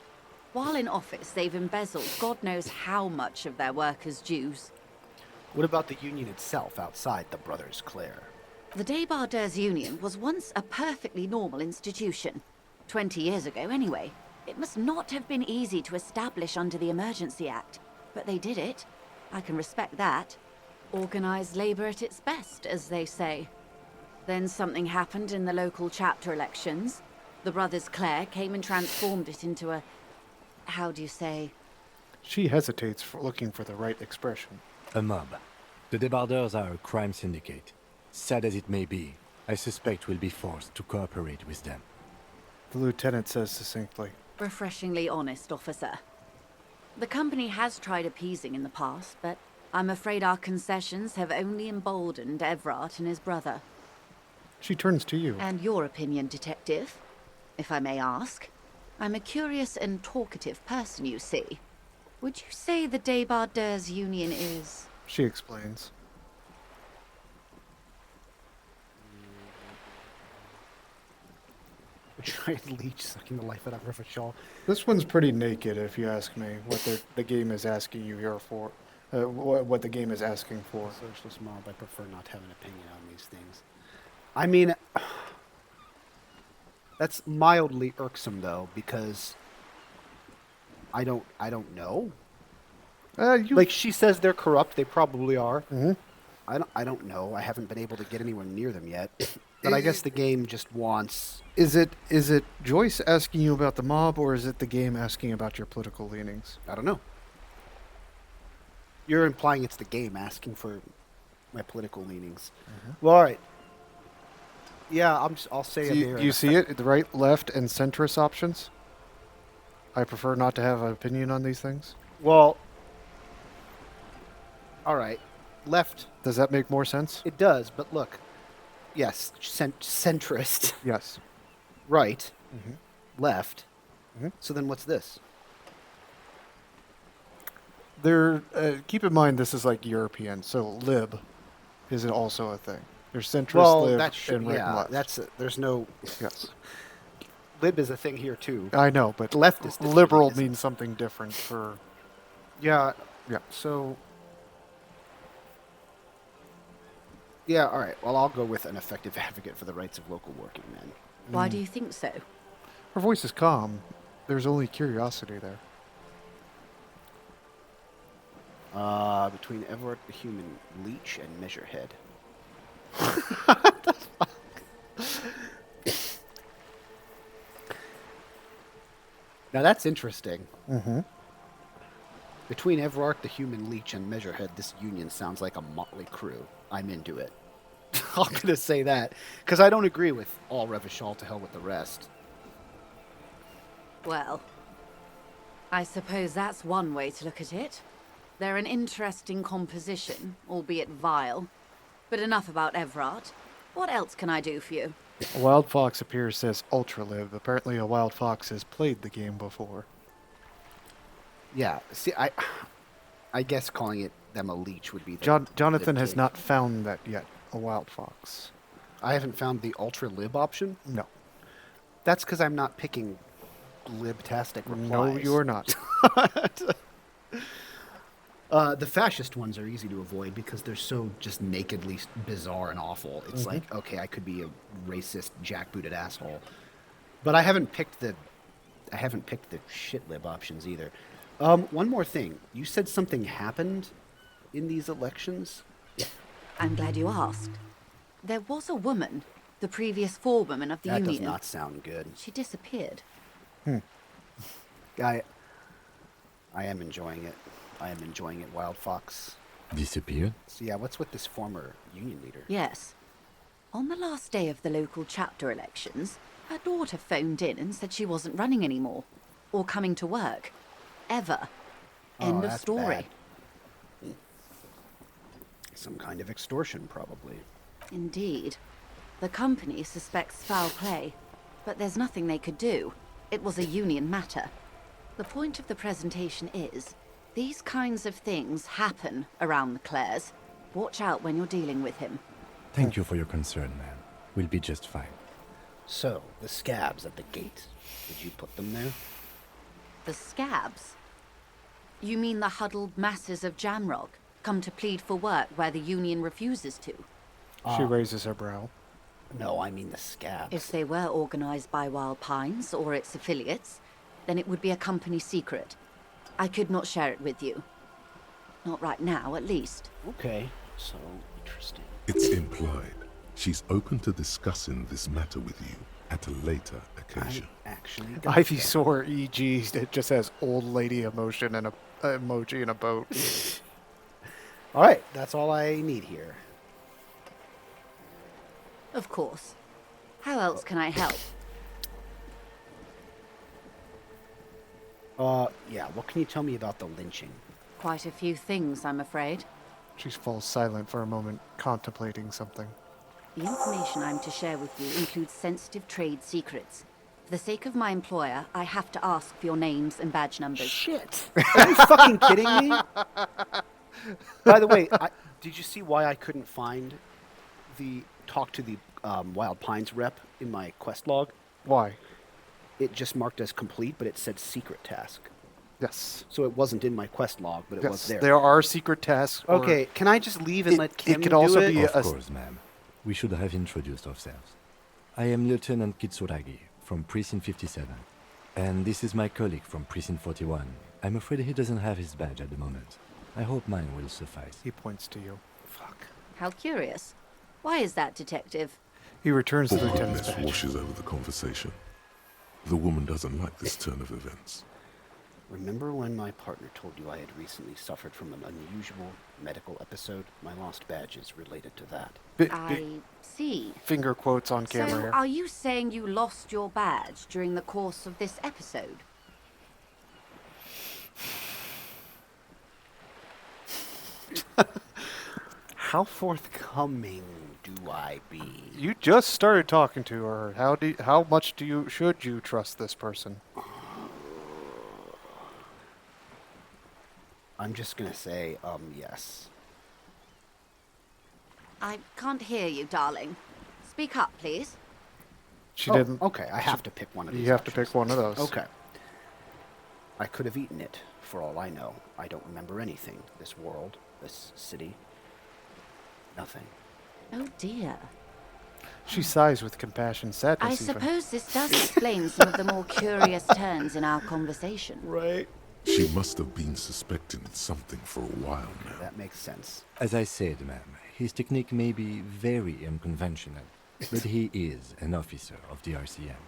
While in office, they've embezzled God knows how much of their workers' dues. What about the union itself outside the Brothers Clare? The Débardeurs Union was once a perfectly normal institution. 20 years ago, anyway. It must not have been easy to establish under the Emergency Act, but they did it. I can respect that. Organized labor at its best, as they say. Then something happened in the local chapter elections. The Brothers Clare came and transformed it into a... how do you say? She hesitates for looking for the right expression. A mob. The Débardeurs are a crime syndicate. Sad as it may be, I suspect we'll be forced to cooperate with them. The lieutenant says succinctly. Refreshingly honest, officer. The company has tried appeasing in the past, but I'm afraid our concessions have only emboldened Evrart and his brother. She turns to you. And your opinion, detective, if I may ask. I'm a curious and talkative person, you see. Would you say the Débardeurs Union is... She explains. giant leech sucking the life out of Revachol. This one's pretty naked, if you ask me. What the game is asking you here for, what the game is asking for. Socialist mob. I prefer not to have an opinion on these things. I mean, that's mildly irksome though, because I don't know. Like she says, they're corrupt. They probably are. Mm-hmm. I don't know. I haven't been able to get anywhere near them yet. But I guess the game just wants. Is it Joyce asking you about the mob, or is it the game asking about your political leanings? I don't know. You're implying it's the game asking for my political leanings. Mm-hmm. Well, all right. Yeah, I'll say So it. you see it, the right, left, and centrist options? I prefer not to have an opinion on these things. Well, all right. Left. Does that make more sense? It does, but look. Yes, centrist. Yes. Right. Mm-hmm. Left. Mm-hmm. So then what's this? Keep in mind this is like European, so lib is also a thing. There's centrist, lib, and right and left. There's no. Yes. Lib is a thing here too. I know, but leftist liberal means something different for. Yeah. Yeah. So. Yeah. All right. Well, I'll go with an effective advocate for the rights of local working men. Why do you think so? Her voice is calm. There's only curiosity there. Between Everett the human leech and Measurehead. Now that's interesting. Mm-hmm. Between Everard the human leech and Measurehead, this union sounds like a motley crew. I'm into it. I'm gonna say that because I don't agree with all Revachol. To hell with the rest. Well, I suppose that's one way to look at it. They're an interesting composition, albeit vile. But enough about Everard. What else can I do for you? A wild fox appears, says ultra-lib. Apparently a wild fox has played the game before. Yeah, see, I guess calling them a leech would be Jonathan has not found that yet, a wild fox. I haven't found the ultra-lib option? No. That's because I'm not picking libtastic replies. No, you are not. The fascist ones are easy to avoid because they're so just nakedly bizarre and awful. It's like, okay, I could be a racist, jackbooted asshole, but I haven't picked the shit lib options either. One more thing, you said something happened in these elections. I'm glad you asked. There was a woman, the previous forewoman of the union. That does not sound good. She disappeared. I am enjoying it. I am enjoying it, Wild Fox. Disappeared? So yeah, what's with this former union leader? Yes. On the last day of the local chapter elections, her daughter phoned in and said she wasn't running anymore. Or coming to work. Ever. End of that's story. bad. Some kind of extortion, probably. Indeed. The company suspects foul play, but there's nothing they could do. It was a union matter. The point of the presentation is, these kinds of things happen around the Clares. Watch out when you're dealing with him. Thank you for your concern, ma'am. We'll be just fine. So, the scabs at the gate. Did you put them there? The scabs? You mean the huddled masses of Jamrog, come to plead for work where the union refuses to? She raises her brow. No, I mean the scabs. If they were organized by Wild Pines or its affiliates, then it would be a company secret. I could not share it with you. Not right now, at least. Okay, so interesting. It's implied she's open to discussing this matter with you at a later occasion. Actually, Ivysaur EG, it just has old lady emotion and a emoji in a boat. All right, that's all I need here. Of course. How else can I help? Yeah, what can you tell me about the lynching? Quite a few things, I'm afraid. She falls silent for a moment, contemplating something. The information I'm to share with you includes sensitive trade secrets. For the sake of my employer, I have to ask for your names and badge numbers. Shit! Are you fucking kidding me? By the way, did you see why I couldn't find the talk to the Wild Pines rep in my quest log? Why? it just marked as complete, but it said secret task. Yes. So it wasn't in my quest log, but it was there. There are secret tasks. Okay, can I just leave and let Kim it could do also it? be Of course, ma'am. We should have introduced ourselves. I am Lieutenant Kitsuragi from Precinct 57. And this is my colleague from Precinct 41. I'm afraid he doesn't have his badge at the moment. I hope mine will suffice. He points to you. Fuck. How curious. Why is that, Detective? He returns the lieutenant's Awkwardness badge. washes over the conversation. The woman doesn't like this turn of events. Remember when my partner told you I had recently suffered from an unusual medical episode? My lost badge is related to that. I see. Finger quotes on camera So, here. are you saying you lost your badge during the course of this episode? How forthcoming do I be? You just started talking to her. How much should you trust this person? I'm just gonna say, yes. I can't hear you, darling. Speak up, please. She didn't. Okay, I have to pick one of these. You have to options. pick one of those. Okay. I could have eaten it, for all I know. I don't remember anything. This world, this city. Nothing. Oh dear. She sighs with compassion, sadness. I even. suppose this does explain some of the more curious turns in our conversation. Right. She must have been suspecting something for a while now. That makes sense. As I said, ma'am, his technique may be very unconventional, but he is an officer of the RCM.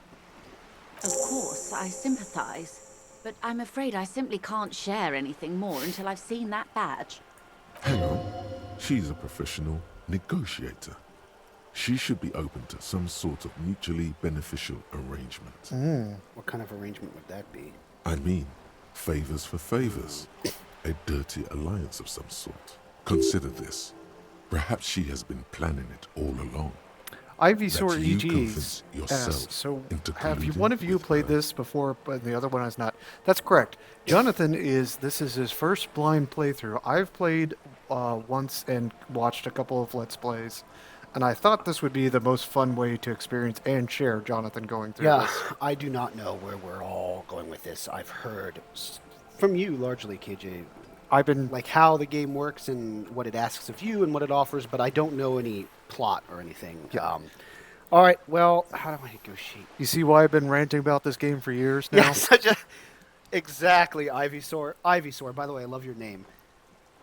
Of course, I sympathize. But I'm afraid I simply can't share anything more until I've seen that badge. Hang on. She's a professional negotiator. She should be open to some sort of mutually beneficial arrangement. What kind of arrangement would that be? I mean, favors for favors. A dirty alliance of some sort. Consider this. Perhaps she has been planning it all along. Ivysaur That you EG convince yourself asks, so into have you, colluding one of you with played her. this before, but the other one has not? That's correct. Jonathan this is his first blind playthrough. I've played once and watched a couple of Let's Plays, and I thought this would be the most fun way to experience and share Jonathan going through Yeah, this. I do not know where we're all going with this. I've heard from you largely, KJ, I've been like how the game works and what it asks of you and what it offers, but I don't know any plot or anything. Yeah. All right, well, how do I negotiate? You see why I've been ranting about this game for years now? Yeah, such a... Exactly, Ivysaur. Ivysaur, by the way, I love your name.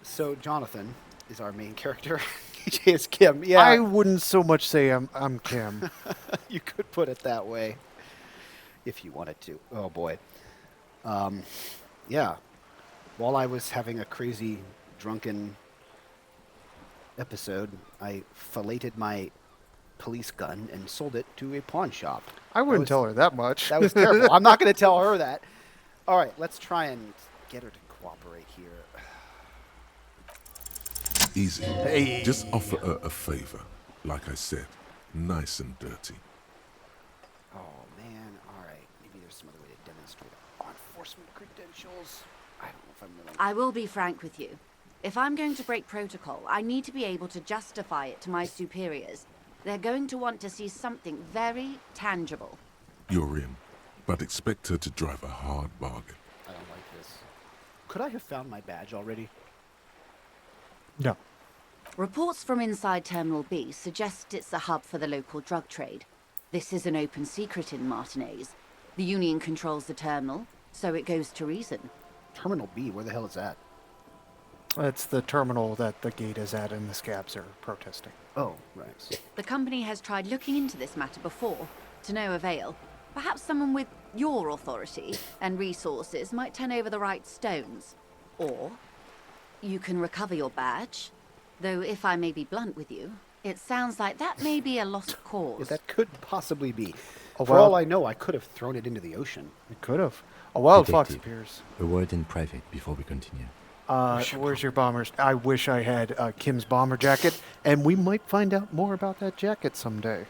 So, Jonathan is our main character. KJ is Kim. Yeah, I wouldn't so much say I'm Kim. you could put it that way if you wanted to. Oh, boy. Yeah. While I was having a crazy, drunken episode, I filleted my police gun and sold it to a pawn shop. I wouldn't tell her that much. That was terrible. I'm not going to tell her that. All right, let's try and get her to cooperate here. Easy. Hey. Just offer her a favor. Like I said, nice and dirty. Oh, man. All right. Maybe there's some other way to demonstrate law enforcement credentials. I don't know if I'm really... I will be frank with you. If I'm going to break protocol, I need to be able to justify it to my superiors. They're going to want to see something very tangible. You're in, but expect her to drive a hard bargain. I don't like this. Could I have found my badge already? No. Reports from inside Terminal B suggest it's a hub for the local drug trade. This is an open secret in Martinez. The Union controls the terminal, so it goes to reason. Terminal B? Where the hell is that? It's the terminal that the gate is at and the scabs are protesting. Oh, right. The company has tried looking into this matter before, to no avail. Perhaps someone with your authority and resources might turn over the right stones. Or you can recover your badge. Though, if I may be blunt with you, it sounds like that may be a lost cause. Yeah, that could possibly be. Oh, For well. all I know, I could have thrown it into the ocean. It could have. A wild fox Detective, appears. A word in private before we continue. Where's your bombers? I wish I had Kim's bomber jacket, and we might find out more about that jacket someday.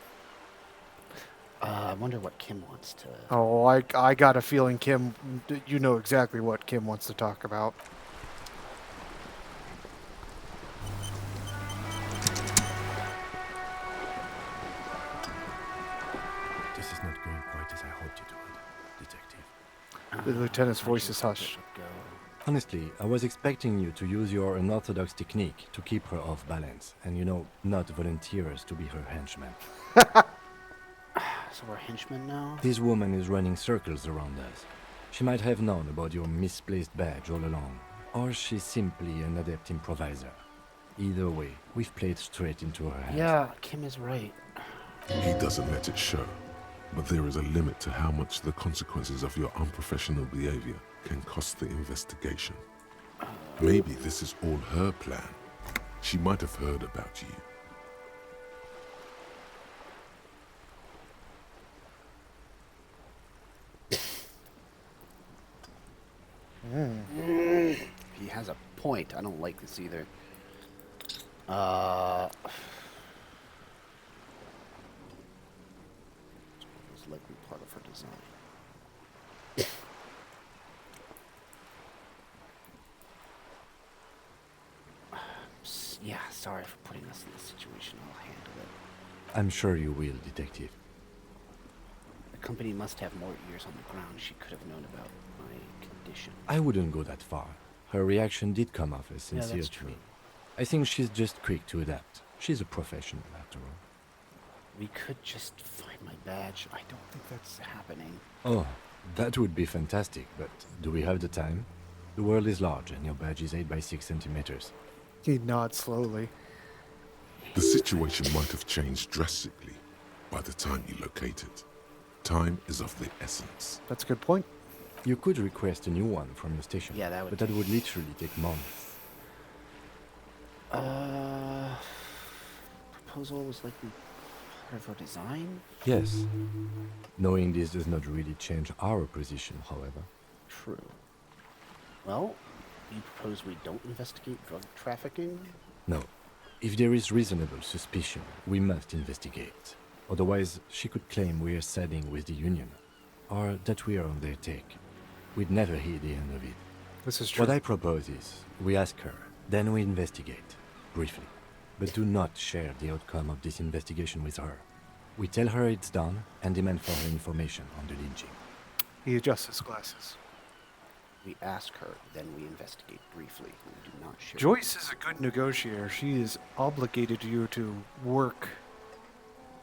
I wonder what Kim wants to... Oh, I got a feeling Kim, you know exactly what Kim wants to talk about. This is not going quite as I hoped it would. Detective. The lieutenant's voice is hushed. Honestly, I was expecting you to use your unorthodox technique to keep her off balance, and not volunteer us to be her henchmen. So we're henchmen now? This woman is running circles around us. She might have known about your misplaced badge all along, or she's simply an adept improviser. Either way, we've played straight into her hands. Yeah, Kim is right. He doesn't let it show, but there is a limit to how much the consequences of your unprofessional behavior can cost the investigation. Maybe this is all her plan. She might have heard about you. He has a point. I don't like this either. It's likely part of her design. Yeah, sorry for putting us in this situation. I'll handle it. I'm sure you will, Detective. The company must have more ears on the ground. She could have known about my condition. I wouldn't go that far. Her reaction did come off as sincere that's to true. me. I think she's just quick to adapt. She's a professional, after all. We could just find my badge. I don't think that's happening. Oh, that would be fantastic, but do we have the time? The world is large, and your badge is 8 by 6 centimeters. He nods slowly. The situation might have changed drastically by the time you locate it. Time is of the essence. That's a good point. You could request a new one from your station. Yeah, that would. But that would literally take months. Proposal was likely part of her design? Yes. Knowing this does not really change our position, however. True. Well, you propose we don't investigate drug trafficking? No. If there is reasonable suspicion, we must investigate. Otherwise, she could claim we are siding with the Union, or that we are on their take. We'd never hear the end of it. This is true. What I propose is, we ask her, then we investigate, briefly. But do not share the outcome of this investigation with her. We tell her it's done, and demand for her information on the lynching. He adjusts his glasses. We ask her, then we investigate briefly. We do not share. Joyce is a good negotiator. She is obligated you to work,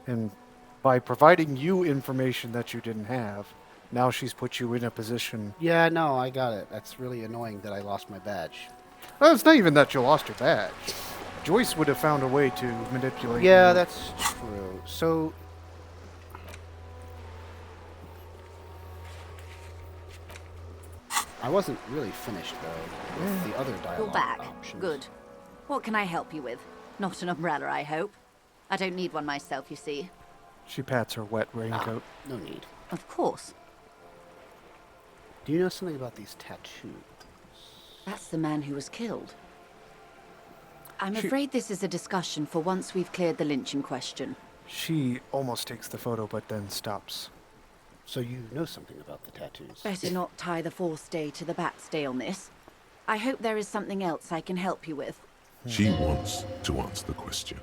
and by providing you information that you didn't have, now she's put you in a position. Yeah, no, I got it. That's really annoying that I lost my badge. Well, it's not even that you lost your badge. Joyce would have found a way to manipulate. Yeah, you. that's true. So, I wasn't really finished though with the other dialogue You're back. options. Good. What can I help you with? Not an umbrella, I hope. I don't need one myself, you see. She pats her wet raincoat. No need. Of course. Do you know something about these tattoos? That's the man who was killed. I'm afraid this is a discussion for once we've cleared the lynching question. She almost takes the photo, but then stops. So you know something about the tattoos? Better not tie the fourth day to the bat's day on this. I hope there is something else I can help you with. She wants to answer the question.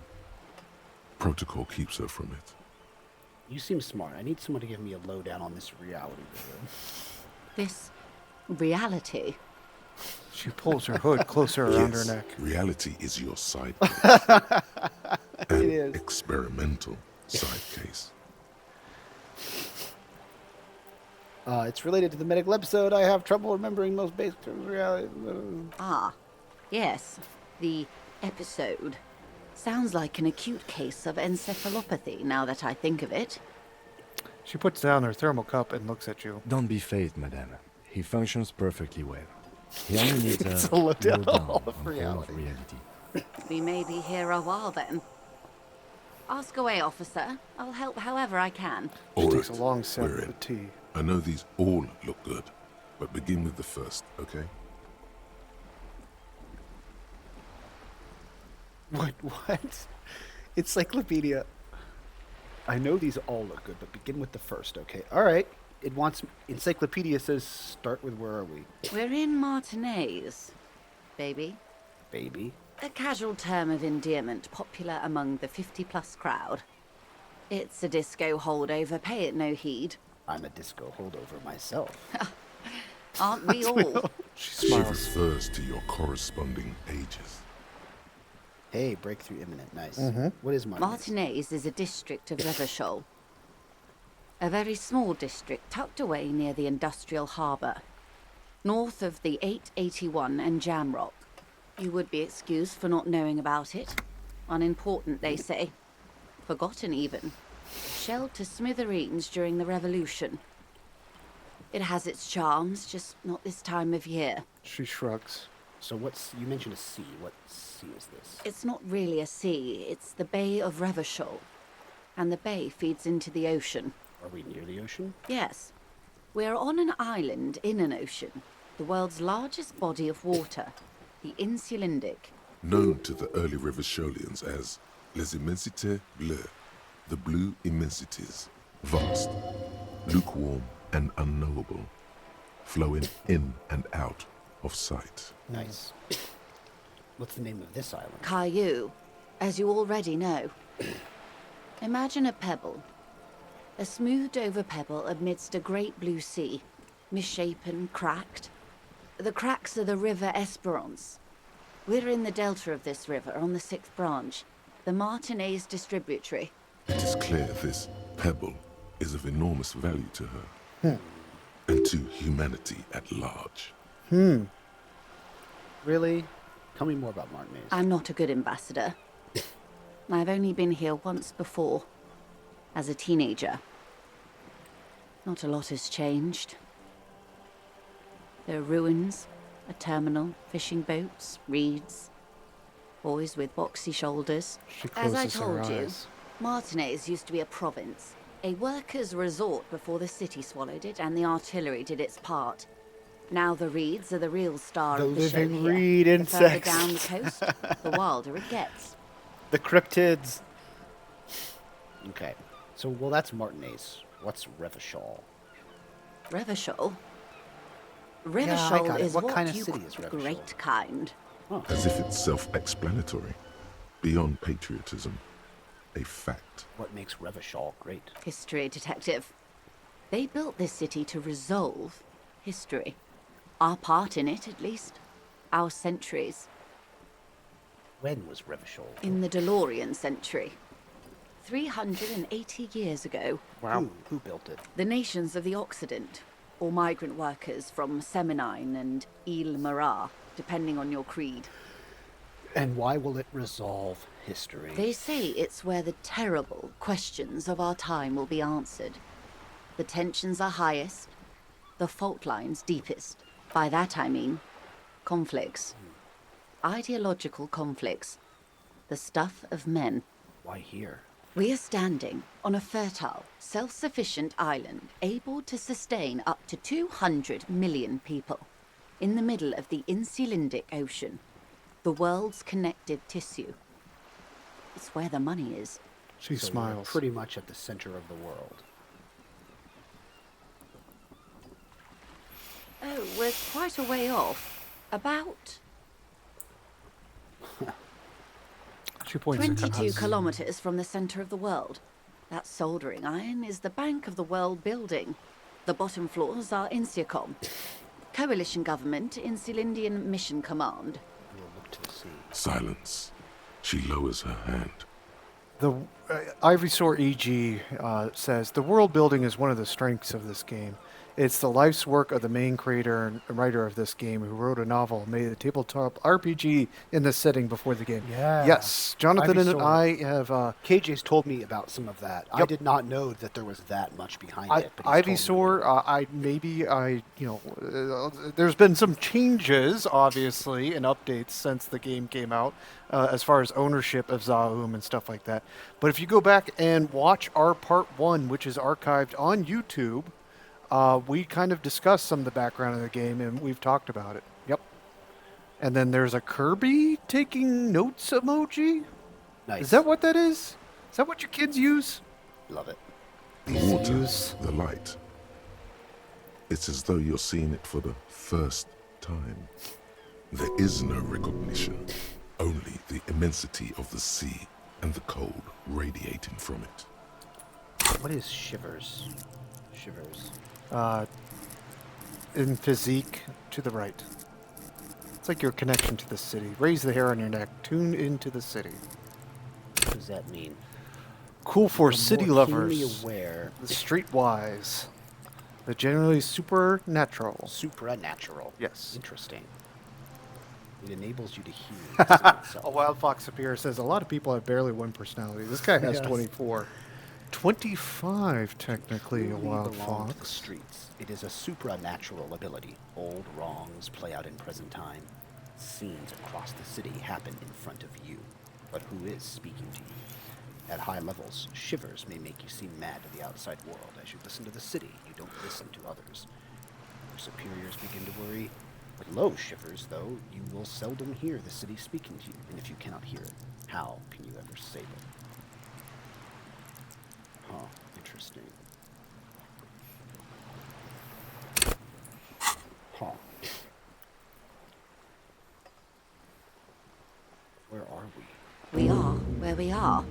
Protocol keeps her from it. You seem smart. I need someone to give me a lowdown on this reality. This reality? She pulls her hood closer around her neck. Reality is your side It is. experimental side case. It's related to the medical episode. I have trouble remembering most basic terms of reality. Ah, yes. The episode. Sounds like an acute case of encephalopathy, now that I think of it. She puts down her thermal cup and looks at you. Don't be phased, madame. He functions perfectly well. He only needs It's a a lowdown lowdown of on all of reality. reality. We may be here a while then. Ask away, officer. I'll help however I can. She All takes a right, long sip we're of in. the tea. I know these all look good, but begin with the first, okay? What? Encyclopedia. I know these all look good, but begin with the first, okay? All right. It wants. Encyclopedia says start with where are we? We're in Martinez, baby. Baby. A casual term of endearment popular among the 50-plus crowd. It's a disco holdover, pay it no heed. I'm a disco holdover myself. Aren't we all? She She smiles. refers to your corresponding ages. Hey, breakthrough imminent. Nice. Mhm. What is Martinez? Martinez is a district of Revachol. A very small district tucked away near the industrial harbour, north of the 881 and Jamrock. You would be excused for not knowing about it. Unimportant, they say. Forgotten, even. Shelled to smithereens during the Revolution. It has its charms, just not this time of year. She shrugs. So you mentioned a sea. What sea is this? It's not really a sea, it's the Bay of Revachol. And the bay feeds into the ocean. Are we near the ocean? Yes. We're on an island in an ocean, the world's largest body of water, the Insulindic. Known to the early Revacholians as Les Immensités Bleues, the blue immensities, vast, lukewarm and unknowable, flowing in and out of sight. Nice. What's the name of this island? Caillou, as you already know. Imagine a pebble. A smoothed over pebble amidst a great blue sea, misshapen, cracked. The cracks are the River Esperance. We're in the delta of this river, on the 6th branch, the Martinez distributary. It is clear this pebble is of enormous value to her and to humanity at large. Really? Tell me more about Martinez. I'm not a good ambassador. I've only been here once before, as a teenager. Not a lot has changed. There are ruins, a terminal, fishing boats, reeds, boys with boxy shoulders. She As I closes her told you, eyes. Martinez used to be a province, a workers' resort before the city swallowed it and the artillery did its part. Now the reeds are the real star The of the show living here. reed The further insects. down the coast, the wilder it gets. The cryptids. Okay. So, well, that's Martinez. What's Revachol? Revachol? I Revachol got it. is What what kind of you city call is the Revachol? great kind. As if it's self-explanatory, beyond patriotism, a fact. What makes Revachol great? History detective. They built this city to resolve history. Our part in it, at least. Our centuries. When was Revachol? In the DeLorean century. 380 years ago. Wow. Who built it? The nations of the Occident, or migrant workers from Seminine and Ile Marat, depending on your creed. And why will it resolve history? They say it's where the terrible questions of our time will be answered. The tensions are highest, the fault lines deepest. By that I mean conflicts. Ideological conflicts. The stuff of men. Why here? We are standing on a fertile, self-sufficient island able to sustain up to 200 million people in the middle of the Insulindic Ocean, the world's connective tissue. It's where the money is. She So we're smiles. pretty much at the center of the world. Oh, we're quite a way off. About She points at 22 us. kilometers from the center of the world. That soldering iron is the bank of the world building. The bottom floors are Insiacom. Coalition government, Insulindian Mission Command. We'll look to the sea. Silence. She lowers her hand. The Ivysaur EG says the world building is one of the strengths of this game. It's the life's work of the main creator and writer of this game, who wrote a novel, made a tabletop RPG in this setting before the game. Yeah. Yes, Jonathan and Ivysaur. I have. KJ's told me about some of that. I Yep. did not know that there was that much behind it. But he's told me. Ivysaur, there's been some changes, obviously, and updates since the game came out, as far as ownership of Zaum and stuff like that. But if you go back and watch our part 1, which is archived on YouTube, we kind of discussed some of the background of the game, and we've talked about it. Yep. And then there's a Kirby taking notes emoji. Nice. Is that what that is? Is that what your kids use? Love it. The water, the light. It's as though you're seeing it for the first time. There is no recognition, only the immensity of the sea and the cold radiating from it. What is Shivers? Shivers. In physique, to the right. It's like your connection to the city. Raise the hair on your neck. Tune into the city. What does that mean? Cool for The city more keenly lovers. aware. The streetwise. The generally supernatural. Supernatural. Yes. Interesting. It enables you to hear the city itself. A wild fox up here says a lot of people have barely one personality. This guy has Yes. 24. 25, technically, a Truly wild belong to the fox. streets. It is a supernatural ability. Old wrongs play out in present time. Scenes across the city happen in front of you. But who is speaking to you? At high levels, shivers may make you seem mad to the outside world. As you listen to the city, you don't listen to others. Your superiors begin to worry. With low shivers, though, you will seldom hear the city speaking to you. And if you cannot hear it, how can you ever save it? Huh, interesting. Huh. Where are we? We are where we are.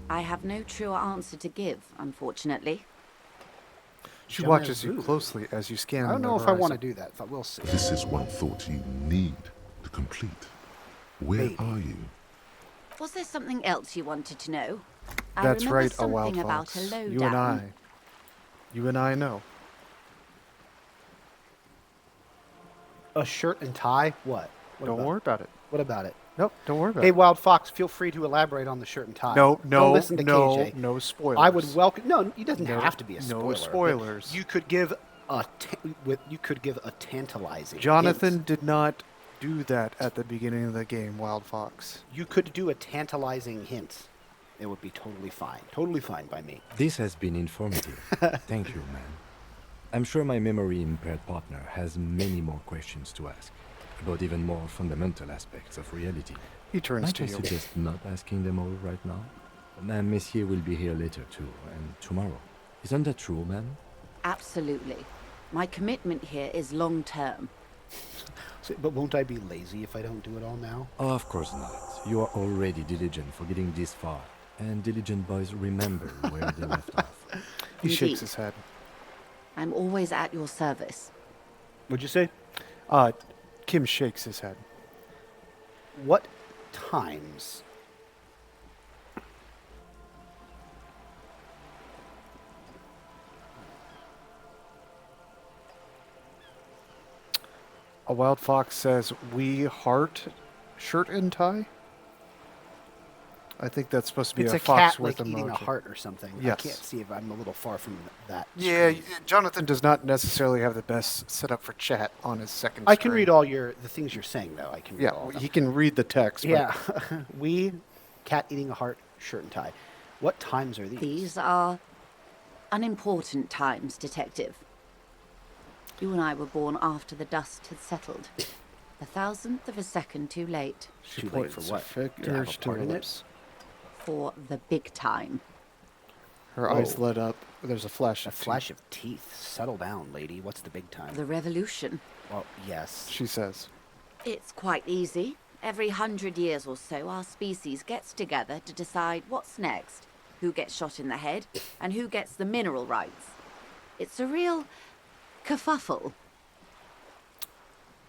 I have no truer answer to give, unfortunately. She watches you closely as you scan I don't the know if I want to horizon. do that, but we'll see. This is one thought you need to complete. Where Maybe. are you? Was there something else you wanted to know? I That's remember right, a something wild about fox. a lowdown. You and I. You and I know. A shirt and tie? What? Don't worry about it. What about it? Nope, don't worry about Hey, it. Wild Fox, feel free to elaborate on the shirt and tie. No, Don't listen to no, KJ. no spoilers. I would welcome. No, it doesn't No- have to be a no spoiler. but spoilers. You could give you could give a tantalizing. Jonathan hint. did not do that at the beginning of the game, Wild Fox. You could do a tantalizing hint. It would be totally fine. Totally fine by me. This has been informative. Thank you, man. I'm sure my memory-impaired partner has many more questions to ask about even more fundamental aspects of reality. He turns Might to I you. suggest not asking them all right now? Ma'am, Messier will be here later too, and tomorrow. Isn't that true, ma'am? Absolutely. My commitment here is long term. But won't I be lazy if I don't do it all now? Of course not. You are already diligent for getting this far, and diligent boys remember where they left off. He shakes Indeed. his head. I'm always at your service. What'd you say? Kim shakes his head. What times? A wild fox says, "We heart shirt and tie." I think that's supposed to be It's a a fox cat with like eating a emoji. heart or something. Yes. I can't see if I'm a little far from that. Yeah, screen. Jonathan does not necessarily have the best setup for chat on his second I can screen. read all the things you're saying though. I can read Yeah, all of them. he can read the text. But Yeah. We, cat eating a heart, shirt and tie. What times are these? These are unimportant times, Detective. You and I were born after the dust had settled. A thousandth of a second too late. She Too late points for her what? fingers To have a to part her in it? lips. For the big time. Her eyes Whoa. lit up. There's a flash A of flash of teeth. Settle down, lady. What's the big time? The revolution. Well, yes. She says. It's quite easy. Every 100 years or so, our species gets together to decide what's next, who gets shot in the head, and who gets the mineral rights. It's a real kerfuffle.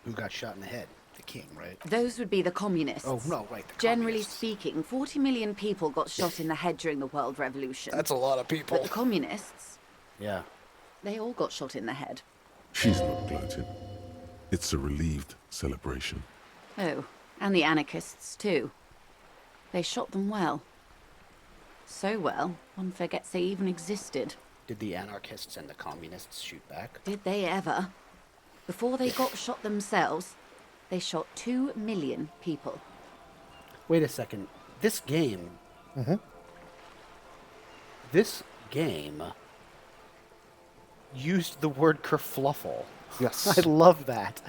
Who got shot in the head? The king, right? Those would be the communists. Oh, no, right. The Generally communists. speaking, 40 million people got shot in the head during the World Revolution. That's a lot of people. But the communists, Yeah. they all got shot in the head. She's not gloating. It's a relieved celebration. Oh, and the anarchists too. They shot them well. So well, one forgets they even existed. Did the anarchists and the communists shoot back? Did they ever? Before they got shot themselves, they shot 2 million people. Wait a second. This game. Mm-hmm. This game used the word kerfluffle. Yes. I love that.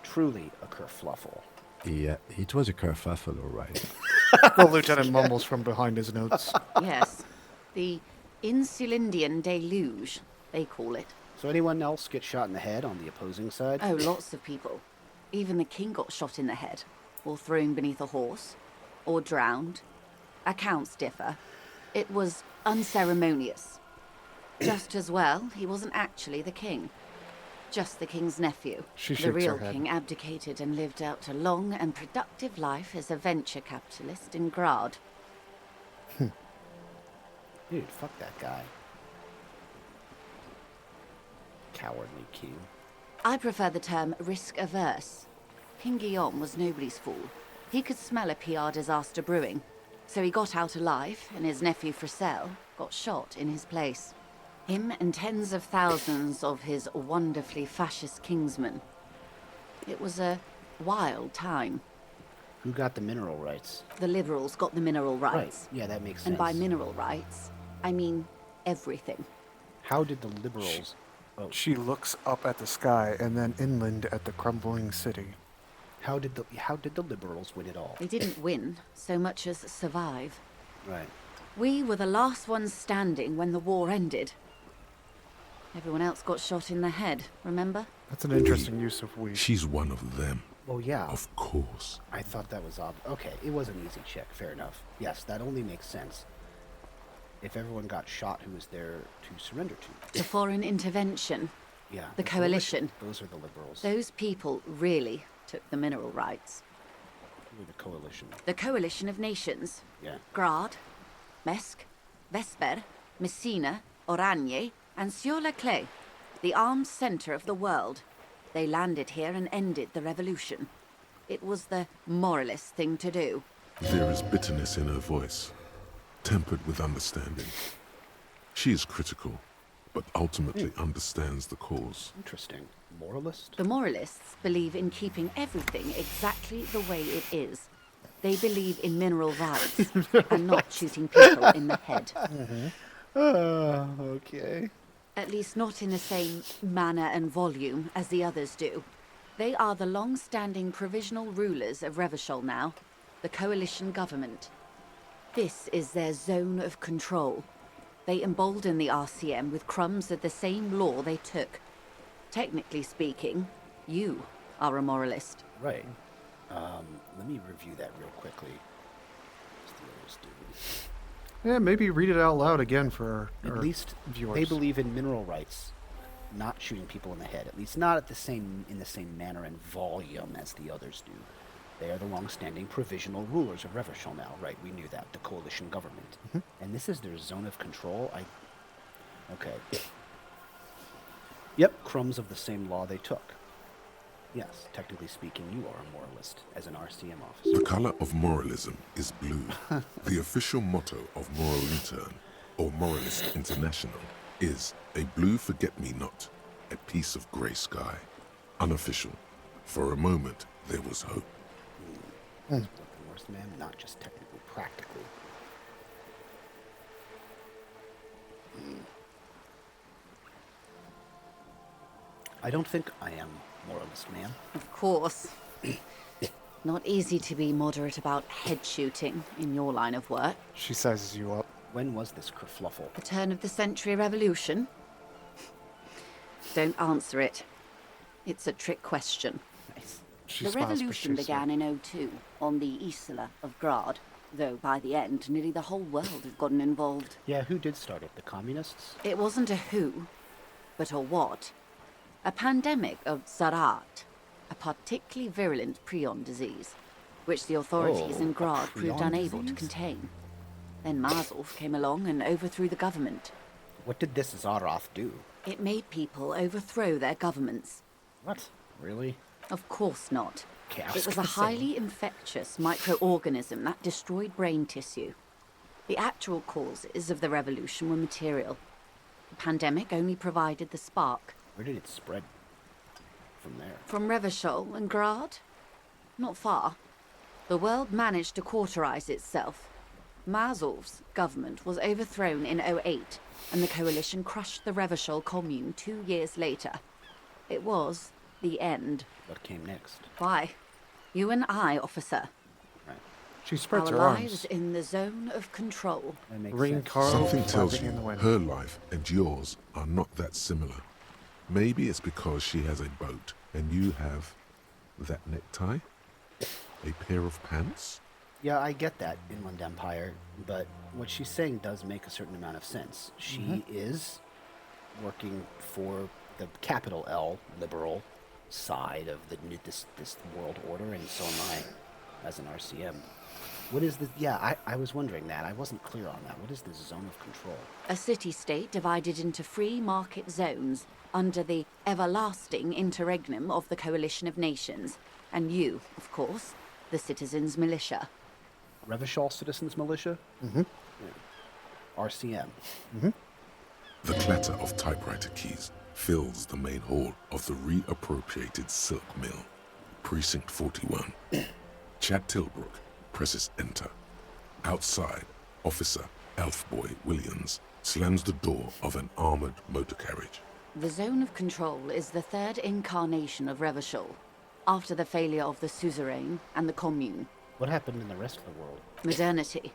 Truly a kerfluffle. Yeah, it was a kerfuffle, all right. The lieutenant mumbles from behind his notes. Yes, the Insulindian deluge, they call it. So anyone else get shot in the head on the opposing side? Oh, lots of people. Even the king got shot in the head, or thrown beneath a horse, or drowned. Accounts differ. It was unceremonious. Just as well, he wasn't actually the king. Just the king's nephew. She The shakes real her head. king abdicated and lived out a long and productive life as a venture capitalist in Grad. Dude, fuck that guy. Cowardly king. I prefer the term risk-averse. King Guillaume was nobody's fool. He could smell a PR disaster brewing. So he got out alive, and his nephew Fricelle got shot in his place. Him and tens of thousands of his wonderfully fascist kingsmen. It was a wild time. Who got the mineral rights? The liberals got the mineral rights. Right. Yeah, that makes sense. And by mineral rights, I mean everything. How did the liberals... Oh, She looks up at the sky and then inland at the crumbling city. how did the liberals win it all? They didn't win so much as survive. Right. We were the last ones standing when the war ended. Everyone else got shot in the head, remember? That's an interesting use of we. She's one of them. Well, yeah. Of course. I thought that was obvious. Okay, it was an easy check. Fair enough. Yes, that only makes sense. If everyone got shot who was there to surrender to. The foreign intervention. Yeah. The coalition. Those are the liberals. Those people really took the mineral rights. Who are the coalition? The coalition of nations. Yeah. Grad, Mesk, Vesper, Messina, Oranje, and Sur-la-Clay, the armed center of the world. They landed here and ended the revolution. It was the moralist thing to do. There is bitterness in her voice, tempered with understanding. She is critical, but ultimately understands the cause. Interesting. Moralist? The moralists believe in keeping everything exactly the way it is. They believe in mineral rights and not shooting people in the head. Okay. At least not in the same manner and volume as the others do. They are the long-standing provisional rulers of Revachol now, the coalition government. This is their zone of control. They embolden the RCM with crumbs of the same law they took. Technically speaking, you are a moralist. Right. Let me review that real quickly. What's the others do? Yeah, maybe read it out loud again for our At least viewers. they believe in mineral rights, not shooting people in the head. At least not in the same manner and volume as the others do. They are the long-standing provisional rulers of Revachol now. Right, we knew that. The coalition government. And this is their zone of control? Okay. Yep, crumbs of the same law they took. Yes, technically speaking, you are a moralist as an RCM officer. The color of moralism is blue. The official motto of Moral Intern, or Moralist International, is a blue forget-me-not, a piece of grey sky. Unofficial. For a moment, there was hope. Worst man, not just technically, practically. I don't think I am moralist, ma'am. Of course. Not easy to be moderate about head shooting in your line of work. She sizes you up. When was this kerfluffle? The turn of the century revolution? Don't answer it. It's a trick question. Nice. The revolution began in '02 on the Isla of Grad, though by the end, nearly the whole world had gotten involved. Yeah, who did start it? The communists? It wasn't a who, but a what. A pandemic of Zarat, a particularly virulent prion disease, which the authorities in Grad proved unable to contain. Then Mazov came along and overthrew the government. What did this Zaroth do? It made people overthrow their governments. What? Really? Of course not. Okay, It was a highly infectious microorganism that destroyed brain tissue. The actual causes of the revolution were material. The pandemic only provided the spark. Where did it spread from there? From Revachol and Grad? Not far. The world managed to cauterize itself. Mazov's government was overthrown in '08, and the coalition crushed the Revachol commune 2 years later. It was the end. What came next? Why? You and I, officer. Right. She spreads Our her lives arms. in the zone of control. That makes Ring sense. Carl Something tells flapping you in the wind. her life and yours are not that similar. Maybe it's because she has a boat and you have that necktie? A pair of pants? Yeah, I get that, Inland Empire, but what she's saying does make a certain amount of sense. She is working for the capital L liberal side of this world order, and so am I as an RCM. What is the... Yeah, I was wondering that. I wasn't clear on that. What is the zone of control? A city-state divided into free market zones under the everlasting interregnum of the Coalition of Nations. And you, of course, the Citizens Militia. Revachol Citizens Militia? Mm-hmm. RCM. Mm-hmm. The clatter of typewriter keys fills the main hall of the reappropriated silk mill. Precinct 41. Chad Tilbrook presses enter. Outside, Officer Elfboy Williams slams the door of an armored motor carriage. The zone of control is the third incarnation of Revachol, after the failure of the Suzerain and the Commune. What happened in the rest of the world? Modernity.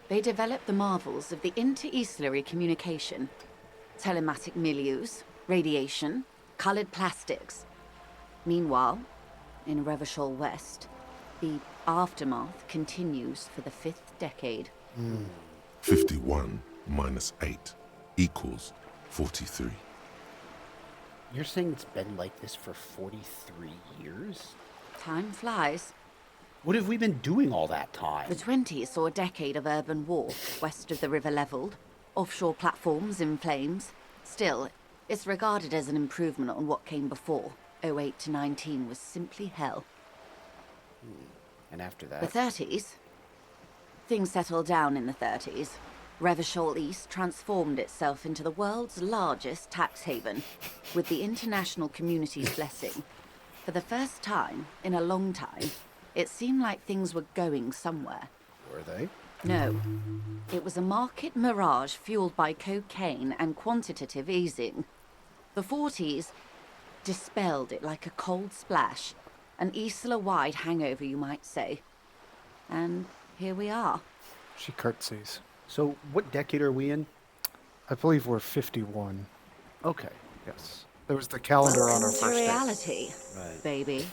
They developed the marvels of the inter-eastlery communication, telematic milieus, radiation, colored plastics. Meanwhile, in Revachol West, the aftermath continues for the 5th decade. 51 minus 8 equals 43. You're saying it's been like this for 43 years? Time flies. What have we been doing all that time? The 20s saw a decade of urban war, west of the river leveled, offshore platforms in flames. Still, it's regarded as an improvement on what came before. 08 to 19 was simply hell. And after that? The 30s? Things settled down in the 30s. Revachol East transformed itself into the world's largest tax haven, with the international community's blessing. For the first time in a long time, it seemed like things were going somewhere. Were they? No. It was a market mirage fueled by cocaine and quantitative easing. The 40s dispelled it like a cold splash, an Isla-wide hangover, you might say. And here we are. She curtsies. So, what decade are we in? I believe we're 51. Okay. Yes. There was the calendar on our Welcome to first day. reality, Right. baby.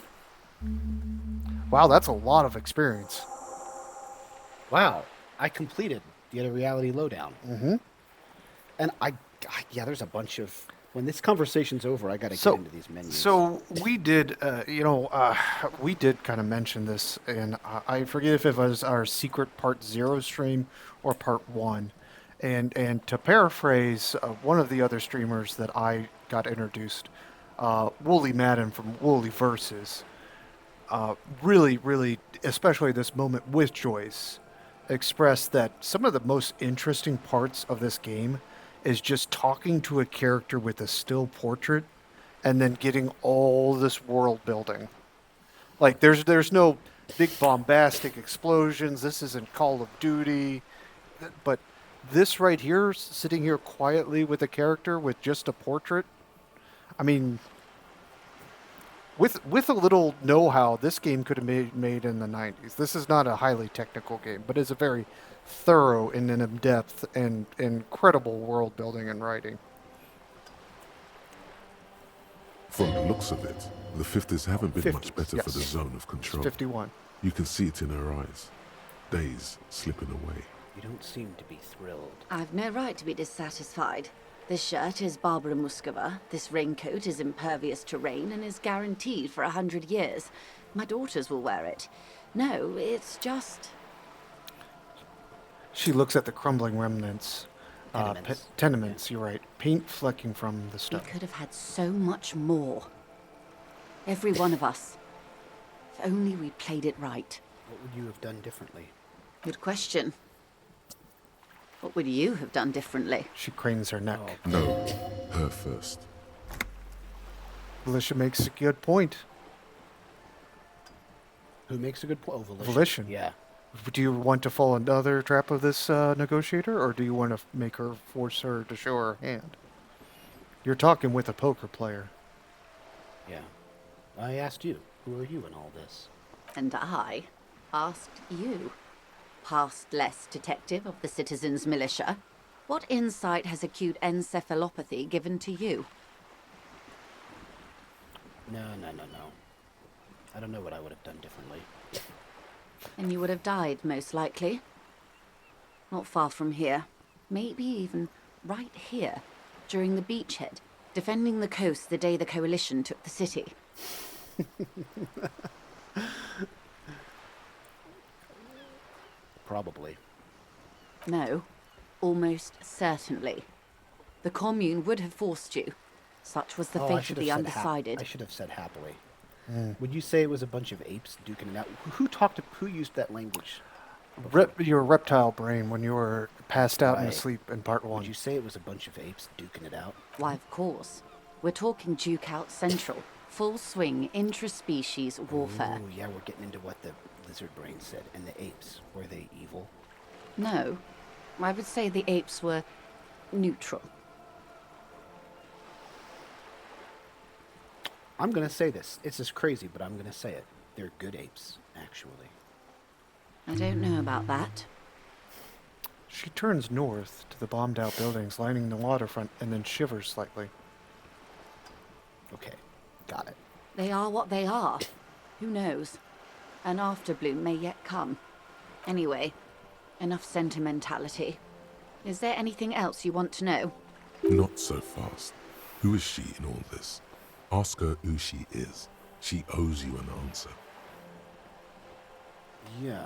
Wow, that's a lot of experience. Wow. I completed the other reality lowdown. Mm-hmm. And yeah, there's a bunch of... When this conversation's over, I gotta get into these menus. So we did, we did kind of mention this, and I forget if it was our secret part 0 stream or part 1. And to paraphrase one of the other streamers that I got introduced, Wooly Madden from Wooly Versus, really, especially this moment with Joyce, expressed that some of the most interesting parts of this game is just talking to a character with a still portrait and then getting all this world building. Like, there's no big bombastic explosions. This isn't Call of Duty. But this right here, sitting here quietly with a character with just a portrait, I mean, with a little know-how, this game could have been made in the 90s. This is not a highly technical game, but it's a very thorough and in-depth and incredible world building and writing. From the looks of it, the 50s haven't been much 50s, better for the yes. zone of control. 51. You can see it in her eyes. Days slipping away. You don't seem to be thrilled. I've no right to be dissatisfied. This shirt is Barbara Muscova, this raincoat is impervious to rain and is guaranteed for 100 years. My daughters will wear it. No, it's just... She looks at the crumbling remnants. Tenements. Tenements, you're right. Paint flecking from the We stone. could have had so much more. Every one of us. If only we'd played it right. What would you have done differently? Good question. What would you have done differently? She cranes her neck. No, her first. Volition makes a good point. Who makes a good point? Oh, Volition. Yeah. Do you want to fall another trap of this negotiator, or do you want to make her force her to show her hand? You're talking with a poker player. Yeah. I asked you. Who are you in all this? And I asked you, past-less detective of the Citizens Militia, what insight has acute encephalopathy given to you? No. I don't know what I would have done differently. And you would have died, most likely. Not far from here. Maybe even right here. during the beachhead, defending the coast the day the Coalition took the city. Probably. No, almost certainly. The Commune would have forced you. Such was the fate of the undecided. I should have said happily. Would you say it was a bunch of apes duking it out? Who used that language? Your reptile brain when you were passed out in Right. sleep in part 1. Would you say it was a bunch of apes duking it out? Why, of course. We're talking Duke Out Central. Full swing, intraspecies warfare. Ooh, yeah, we're getting into what the lizard brain said. And the apes, were they evil? No, I would say the apes were neutral. I'm going to say this. It's just crazy, but I'm going to say it. They're good apes, actually. I don't know about that. She turns north to the bombed-out buildings lining the waterfront and then shivers slightly. Okay, got it. They are what they are. Who knows? An afterbloom may yet come. Anyway, enough sentimentality. Is there anything else you want to know? Not so fast. Who is she in all this? Ask her who she is. She owes you an answer. Yeah.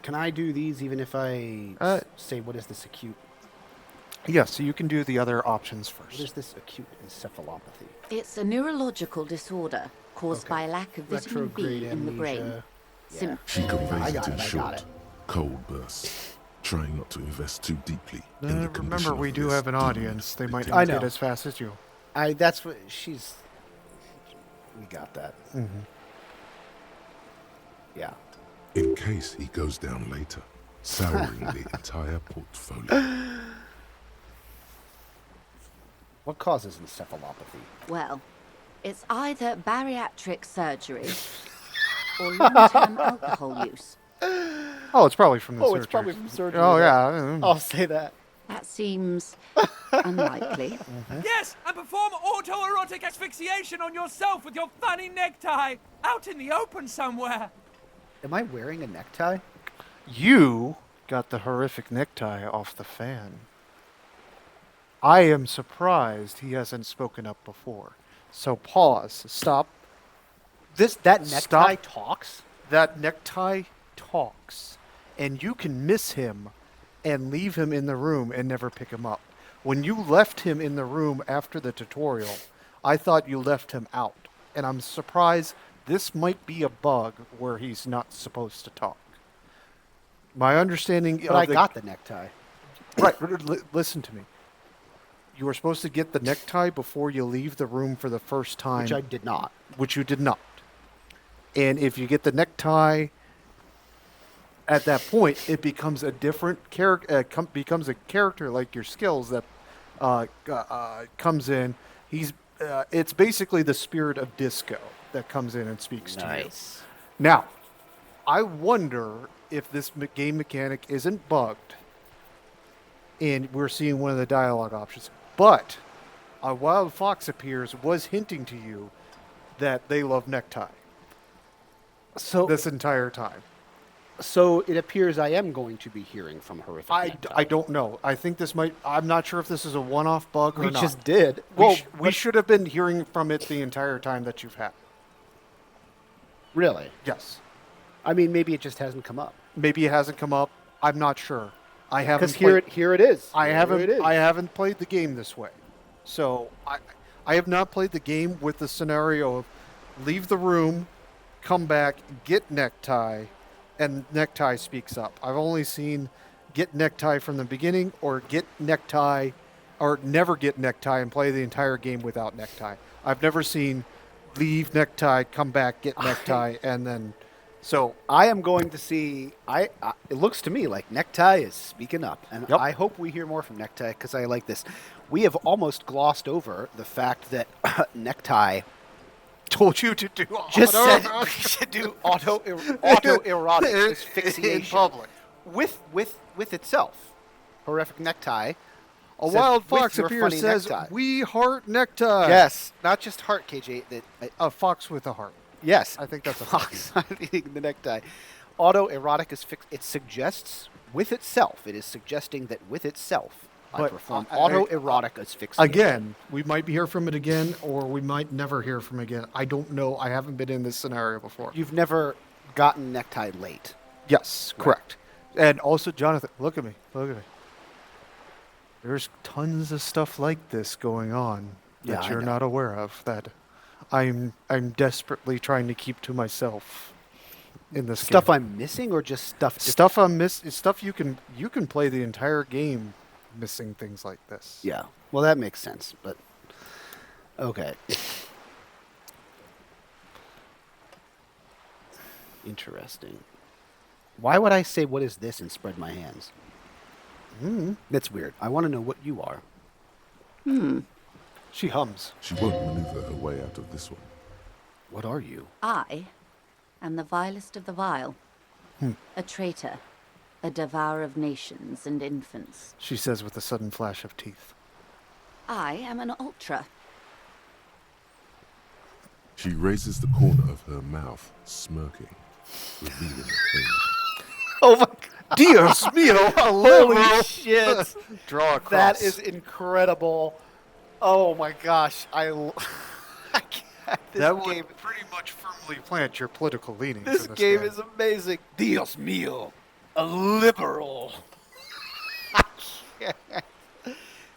Can I do these even if I say, what is this acute? Yes, so you can do the other options What first. is this acute encephalopathy? It's a neurological disorder caused by a lack of vitamin B Retrograde in the brain. amnesia. Sim- She conveys got it in it, I got short. it. Cold bursts. Trying not to invest too deeply in the condition Remember, we of do this have an demon audience. They might detective. not get as fast as you. That's what she's... We got that. Mm-hmm. Yeah. In case he goes down later, souring the entire portfolio. What causes encephalopathy? Well, it's either bariatric surgery or long-term alcohol use. Oh, it's probably from the surgery. it's probably from surgery. Oh, then. yeah. I'll say that. That seems unlikely. Yes, and perform autoerotic asphyxiation on yourself with your funny necktie out in the open somewhere. Am I wearing a necktie? You got the horrific necktie off the fan. I am surprised he hasn't spoken up before. So pause. Stop. That necktie Stop. talks? That necktie talks. And you can miss him and leave him in the room and never pick him up. When you left him in the room after the tutorial, I thought you left him out. And I'm surprised this might be a bug where he's not supposed to talk. My understanding But I got the necktie. Right, listen to me. You were supposed to get the necktie before you leave the room for the first time. Which I did not. Which you did not. And if you get the necktie at that point, it becomes a different character. Becomes a character like your skills that comes in. It's basically the spirit of disco that comes in and speaks to you. Now, I wonder if this game mechanic isn't bugged, and we're seeing one of the dialogue options. But a wild fox appears was hinting to you that they love necktie. So this entire time. So it appears I am going to be hearing from horrific necktie. I don't know. I think this might. I'm not sure if this is a one-off bug or We not. just did. We should have been hearing from it the entire time that you've had. Really? Yes. I mean, maybe it just hasn't come up. Maybe it hasn't come up. I'm not sure. I haven't. Because here it is. I Here haven't. it is. I haven't played the game this way, so I have not played the game with the scenario of leave the room, come back, get necktie, and necktie speaks up. I've only seen get necktie from the beginning, or get necktie, or never get necktie and play the entire game without necktie. I've never seen leave necktie, come back, get necktie, and then. So I am going to see. It looks to me like Necktie is speaking up, and I hope we hear more from Necktie because I like this. We have almost glossed over the fact that Necktie told you to do. Just said we should do autoerotic asphyxiation in public with itself. Horrific Necktie. A says, wild "With fox your appears funny says, necktie." "We heart necktie." Yes, not just heart, KJ. A fox with a heart. Yes, I think that's a fox eating the necktie. Autoerotic is it suggests with itself. It is suggesting that with itself, I But, perform I- autoerotic asphyxiation. Again, we might hear from it again, or we might never hear from it again. I don't know. I haven't been in this scenario before. You've never gotten necktie late. Yes, correct. And also, Jonathan, look at me. Look at me. There's tons of stuff like this going on that Yeah, I you're know. not aware of that I'm desperately trying to keep to myself in this Stuff game. I'm missing, or just stuff? Stuff I'm stuff you can play the entire game missing things like this. Yeah. Well, that makes sense. But okay. Interesting. Why would I say "what is this" and spread my hands? That's weird. I want to know what you are. She hums. She won't maneuver her way out of this one. What are you? I am the vilest of the vile. A traitor. A devourer of nations and infants. She says with a sudden flash of teeth. I am an ultra. She raises the corner of her mouth, smirking, revealing a thing. Oh my God. Dios mío, Holy shit. Draw a cross. That is incredible. Oh my gosh. I can't. This that game, would pretty much firmly plant your political leanings. this in this game is amazing. Dios mío. A liberal. I can't.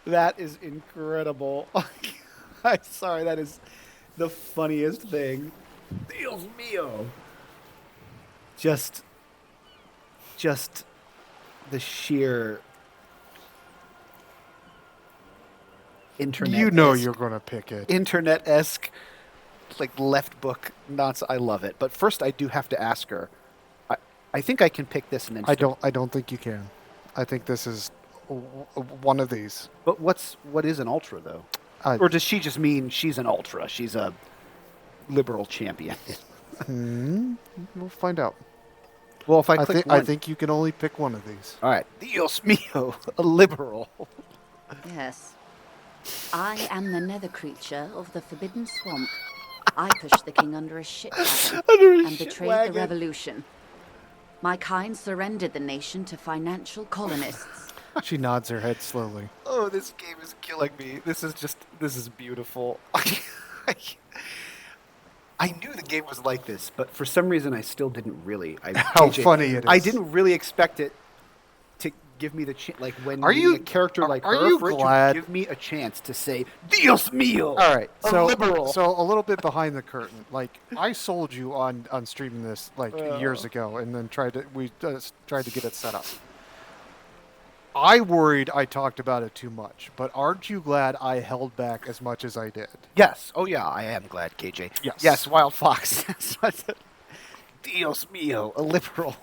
That is incredible. I'm sorry, that is the funniest thing. Dios mío. Just the sheer internet. You know you're going to pick it. Internet-esque, like left book nonsense. I love it. But first, I do have to ask her. I think I can pick this and then. I don't think you can. I think this is one of these. But what is an ultra though? Or does she just mean she's an ultra? She's a liberal champion. We'll find out. Well, if I click I one, think you can only pick one of these. all right. Dios mío, a liberal. Yes. I am the nether creature of the Forbidden Swamp. I pushed the king under a shit wagon and betrayed wagon. the revolution. My kind surrendered the nation to financial colonists. She nods her head slowly. Oh, this game is killing me. This is beautiful. I knew the game was like this, but for some reason I still didn't really. How funny it is. I didn't really expect it to give me the chance. Like when Are you- a character like are her, you for it to glad- give me a chance to say Dios mío. All right, a so liberal. a little bit behind the curtain. Like I sold you on streaming this like years ago, and then tried to get it set up. I worried I talked about it too much, but aren't you glad I held back as much as I did? Yes. Oh yeah, I am glad, KJ. Yes. Yes, Wild Fox. Dios mío, a liberal.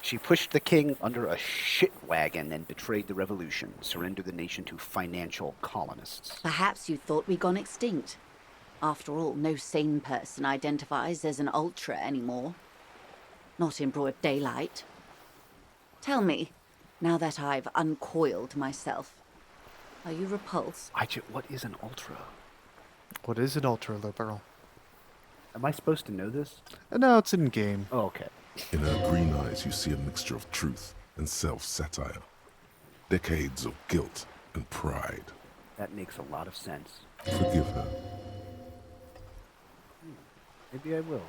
She pushed the king under a shit wagon and betrayed the revolution, surrendered the nation to financial colonists. Perhaps you thought we'd gone extinct. After all, no sane person identifies as an ultra anymore. Not in broad daylight. Tell me, now that I've uncoiled myself, are you repulsed? What is an ultra? What is an ultra liberal? Am I supposed to know this? No, it's in game. Oh, okay. In her green eyes, you see a mixture of truth and self-satire. Decades of guilt and pride. That makes a lot of sense. Forgive her, Maybe I will.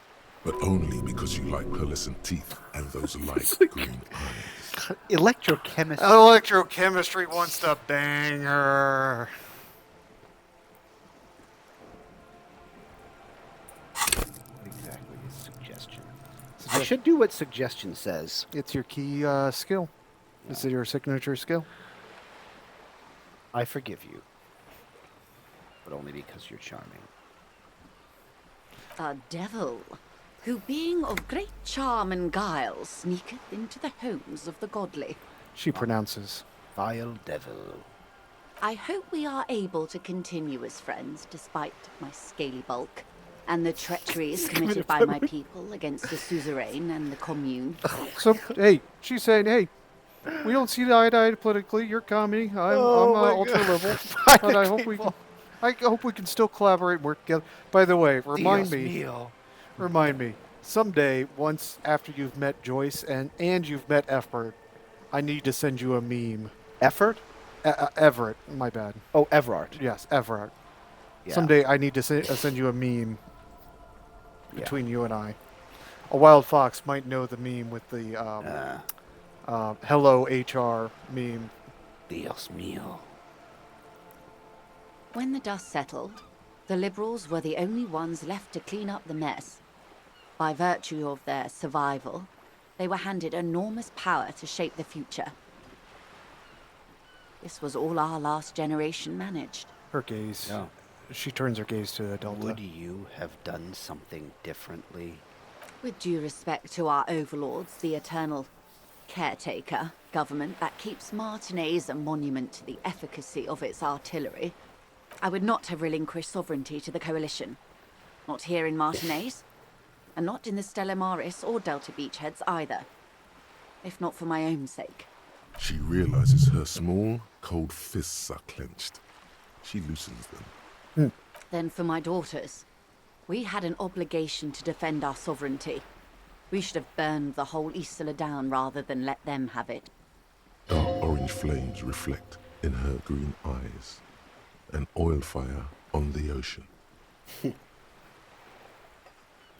but only because you like pearlescent teeth and those light green eyes. Electrochemistry. Electrochemistry wants to bang her. What exactly is suggestion? I should do what suggestion says. It's your key skill. Is it your signature skill? I forgive you. But only because you're charming. A devil, who being of great charm and guile, sneaketh into the homes of the godly. She pronounces. Vile devil. I hope we are able to continue as friends despite my scaly bulk and the treacheries committed by my people against the suzerain and the commune. So, hey, she's saying, hey, we don't see eye to eye politically. You're comedy. I'm ultra liberal. But I hope we can still collaborate and work together. By the way, remind me, someday, once after you've met Joyce and you've met Effort, I need to send you a meme. Effort? Everett, my bad. Oh, Everard. Yes, Everett. Yeah. Someday I need to send you a meme between you and I. A wild fox might know the meme with the hello HR meme. Dios mío. When the dust settled, the Liberals were the only ones left to clean up the mess. By virtue of their survival, they were handed enormous power to shape the future. This was all our last generation managed. Her gaze. Yeah. She turns her gaze to the Delta. Would you have done something differently? With due respect to our overlords, the eternal caretaker government that keeps Martinez a monument to the efficacy of its artillery, I would not have relinquished sovereignty to the Coalition. Not here in Martinez, and not in the Stella Maris or Delta Beachheads either. If not for my own sake. She realizes her small, cold fists are clenched. She loosens them. Then for my daughters. We had an obligation to defend our sovereignty. We should have burned the whole Isola down rather than let them have it. Dark orange flames reflect in her green eyes. An oil fire on the ocean.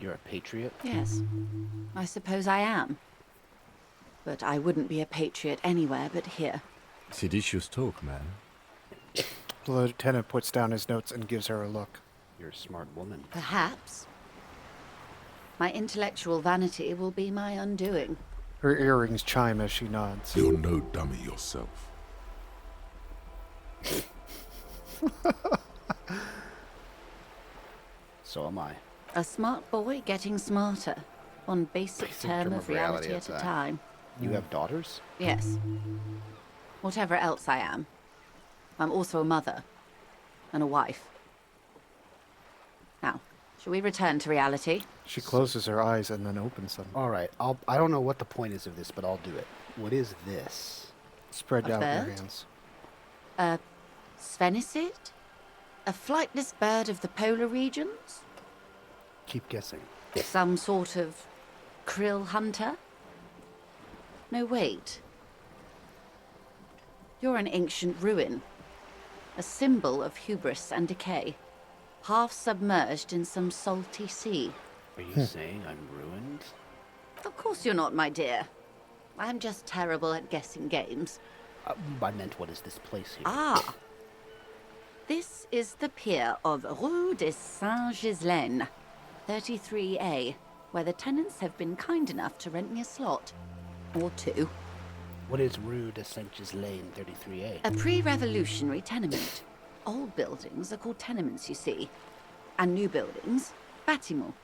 You're a patriot? Yes, I suppose I am. But I wouldn't be a patriot anywhere but here. Seditious talk, man. The lieutenant puts down his notes and gives her a look. You're a smart woman. Perhaps. My intellectual vanity will be my undoing. Her earrings chime as she nods. You're no dummy yourself. So am I. A smart boy getting smarter. One basic term of reality at a time. You have daughters? Yes. Whatever else I am. I'm also a mother. And a wife. Now, shall we return to reality? She closes her eyes and then opens them. All right. I don't know what the point is of this, but I'll do it. What is this? Spread A out your bird? hands. A sphenicid? A flightless bird of the polar regions? Keep guessing. Some sort of krill hunter? No, wait. You're an ancient ruin. A symbol of hubris and decay. Half submerged in some salty sea. Are you saying I'm ruined? Of course you're not, my dear. I'm just terrible at guessing games. I meant, what is this place here? Ah! This is the pier of Rue de Saint-Ghislain, 33A, where the tenants have been kind enough to rent me a slot. Or two. What is Rue de Saint-Ghislain 33A? A pre-revolutionary tenement. Old buildings are called tenements, you see. And new buildings, bâtiments.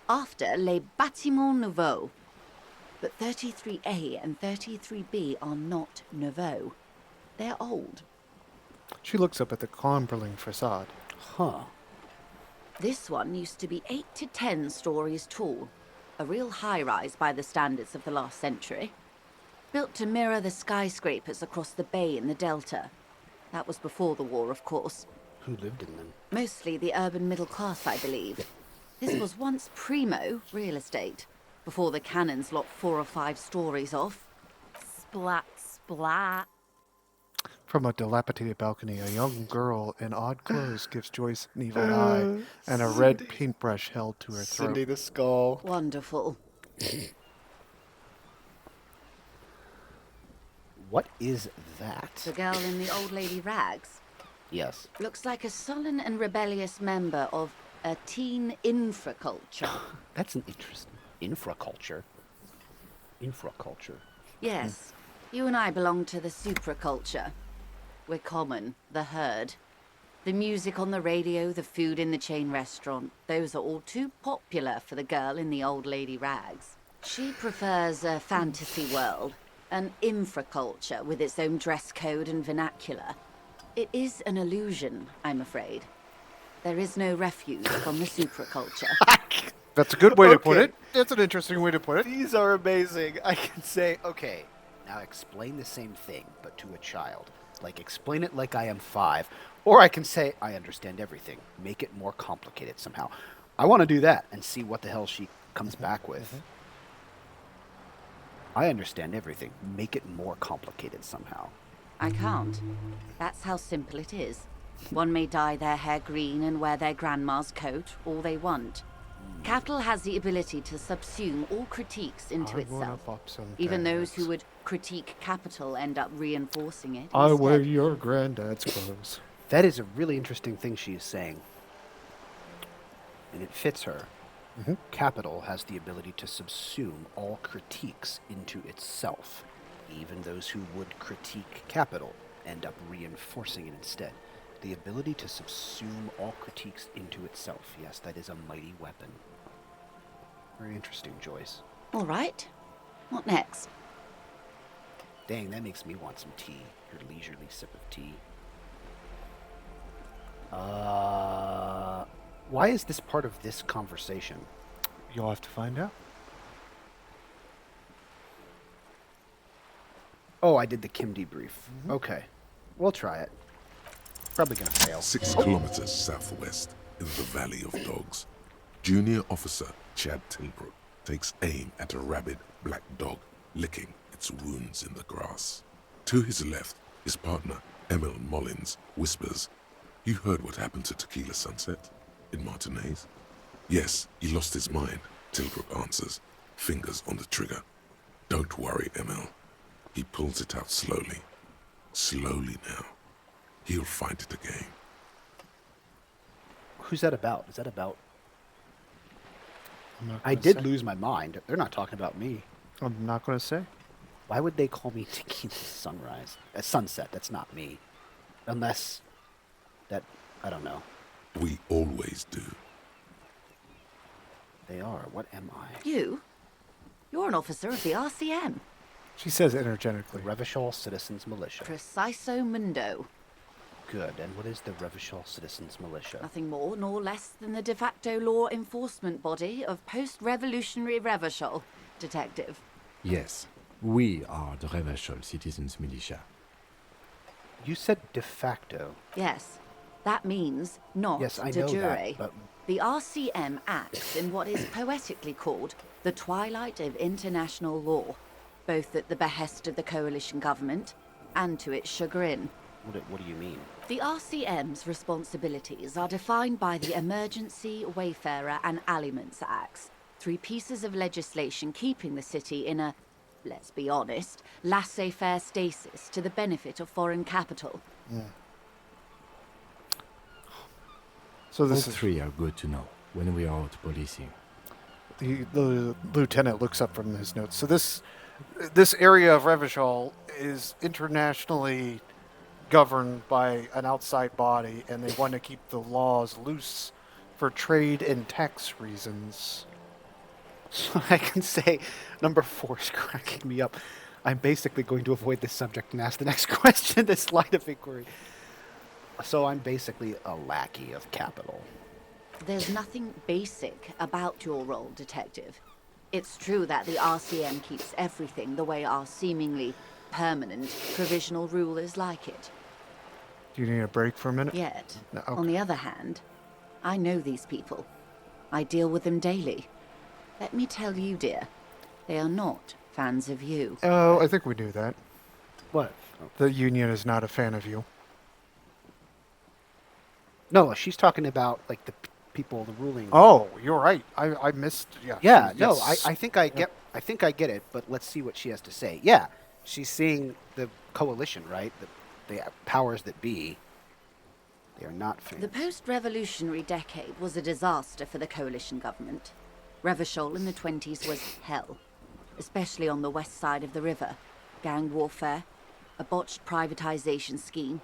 After les bâtiments nouveaux. But 33A and 33B are not nouveaux. They're old. She looks up at the crumbling facade. Huh. This one used to be 8 to 10 stories tall. A real high-rise by the standards of the last century. Built to mirror the skyscrapers across the bay in the Delta. That was before the war, of course. Who lived in them? Mostly the urban middle class, I believe. This was once primo real estate, before the cannons lopped 4 or 5 stories off. Splat, splat. From a dilapidated balcony, a young girl in odd clothes gives Joyce an evil eye and a red paintbrush held to her throat. Cindy the Skull. Wonderful. What is that? The girl in the old lady rags. Yes. Looks like a sullen and rebellious member of a teen infraculture. That's an interesting... Infraculture? Infraculture. Yes. You and I belong to the supraculture. We're common, the herd. The music on the radio, the food in the chain restaurant, those are all too popular for the girl in the old lady rags. She prefers a fantasy world, an infraculture with its own dress code and vernacular. It is an illusion, I'm afraid. There is no refuge from the supraculture. That's a good way to put it. That's an interesting way to put it. These are amazing. I can say, okay, now explain the same thing, but to a child. Like, explain it like I am 5. Or I can say, I understand everything. Make it more complicated somehow. I want to do that and see what the hell she comes back with. I understand everything. Make it more complicated somehow. I can't. That's how simple it is. One may dye their hair green and wear their grandma's coat all they want. Capital has the ability to subsume all critiques into itself. Even those who would critique capital end up reinforcing it. I wear instead. your granddad's clothes. That is a really interesting thing she is saying. And it fits her. Capital has the ability to subsume all critiques into itself. Even those who would critique capital end up reinforcing it instead. The ability to subsume all critiques into itself. Yes, that is a mighty weapon. Very interesting, Joyce. All right. What next? Dang, that makes me want some tea. Your leisurely sip of tea. Why is this part of this conversation? You'll have to find out. Oh, I did the Kim debrief. Okay. We'll try it. Probably gonna fail. 6 kilometers southwest in the Valley of Dogs, Junior Officer Chad Tilbrook takes aim at a rabid black dog licking its wounds in the grass. To his left, his partner, Emil Mullins, whispers, "You heard what happened to Tequila Sunset in Martinez?" "Yes, he lost his mind," Tilbrook answers, fingers on the trigger. "Don't worry, Emil." He pulls it out slowly. Slowly now. He'll find it again. Who's that about? Is that about... I'm not I gonna did say. lose my mind. They're not talking about me. I'm not going to say. Why would they call me Tequila Sunrise? Sunset, that's not me. Unless... that... I don't know. We always do. They are. What am I? You? You're an officer of the RCM. She says energetically. Revachol Citizens Militia. Preciso mundo. Good. And what is the Revachol Citizens Militia? Nothing more nor less than the de facto law enforcement body of post-revolutionary Revachol, Detective. Yes, we are the Revachol Citizens Militia. You said de facto. Yes, that means not Yes, I de know jure. that, but... The RCM acts in what is poetically called the twilight of international law, both at the behest of the coalition government and to its chagrin. What do you mean? The RCM's responsibilities are defined by the Emergency, Wayfarer and Aliments Acts, 3 pieces of legislation keeping the city in a, let's be honest, laissez-faire stasis to the benefit of foreign capital. Yeah. So this All is... 3 are good to know when we are out policing. The lieutenant looks up from his notes. So this area of Revachol is internationally governed by an outside body, and they want to keep the laws loose for trade and tax reasons. So I can say number 4 is cracking me up. I'm basically going to avoid this subject and ask the next question, this line of inquiry. So I'm basically a lackey of capital. There's nothing basic about your role, Detective. It's true that the RCM keeps everything the way our seemingly permanent provisional rulers like it. Do you need a break for a minute? Yet, No, okay. on the other hand, I know these people. I deal with them daily. Let me tell you, dear, they are not fans of you. Oh, I think we knew that. What? The Union is not a fan of you. No, she's talking about, like, the people, the ruling... Oh, you're right. I missed... Yeah, Yeah, she- no, yes. I think I get... I think I get it, but let's see what she has to say. Yeah, she's seeing the coalition, right? The powers that be. They are not fans. The post-revolutionary decade was a disaster for the coalition government. Revachol in the 20s was hell, especially on the west side of the river. Gang warfare, a botched privatization scheme,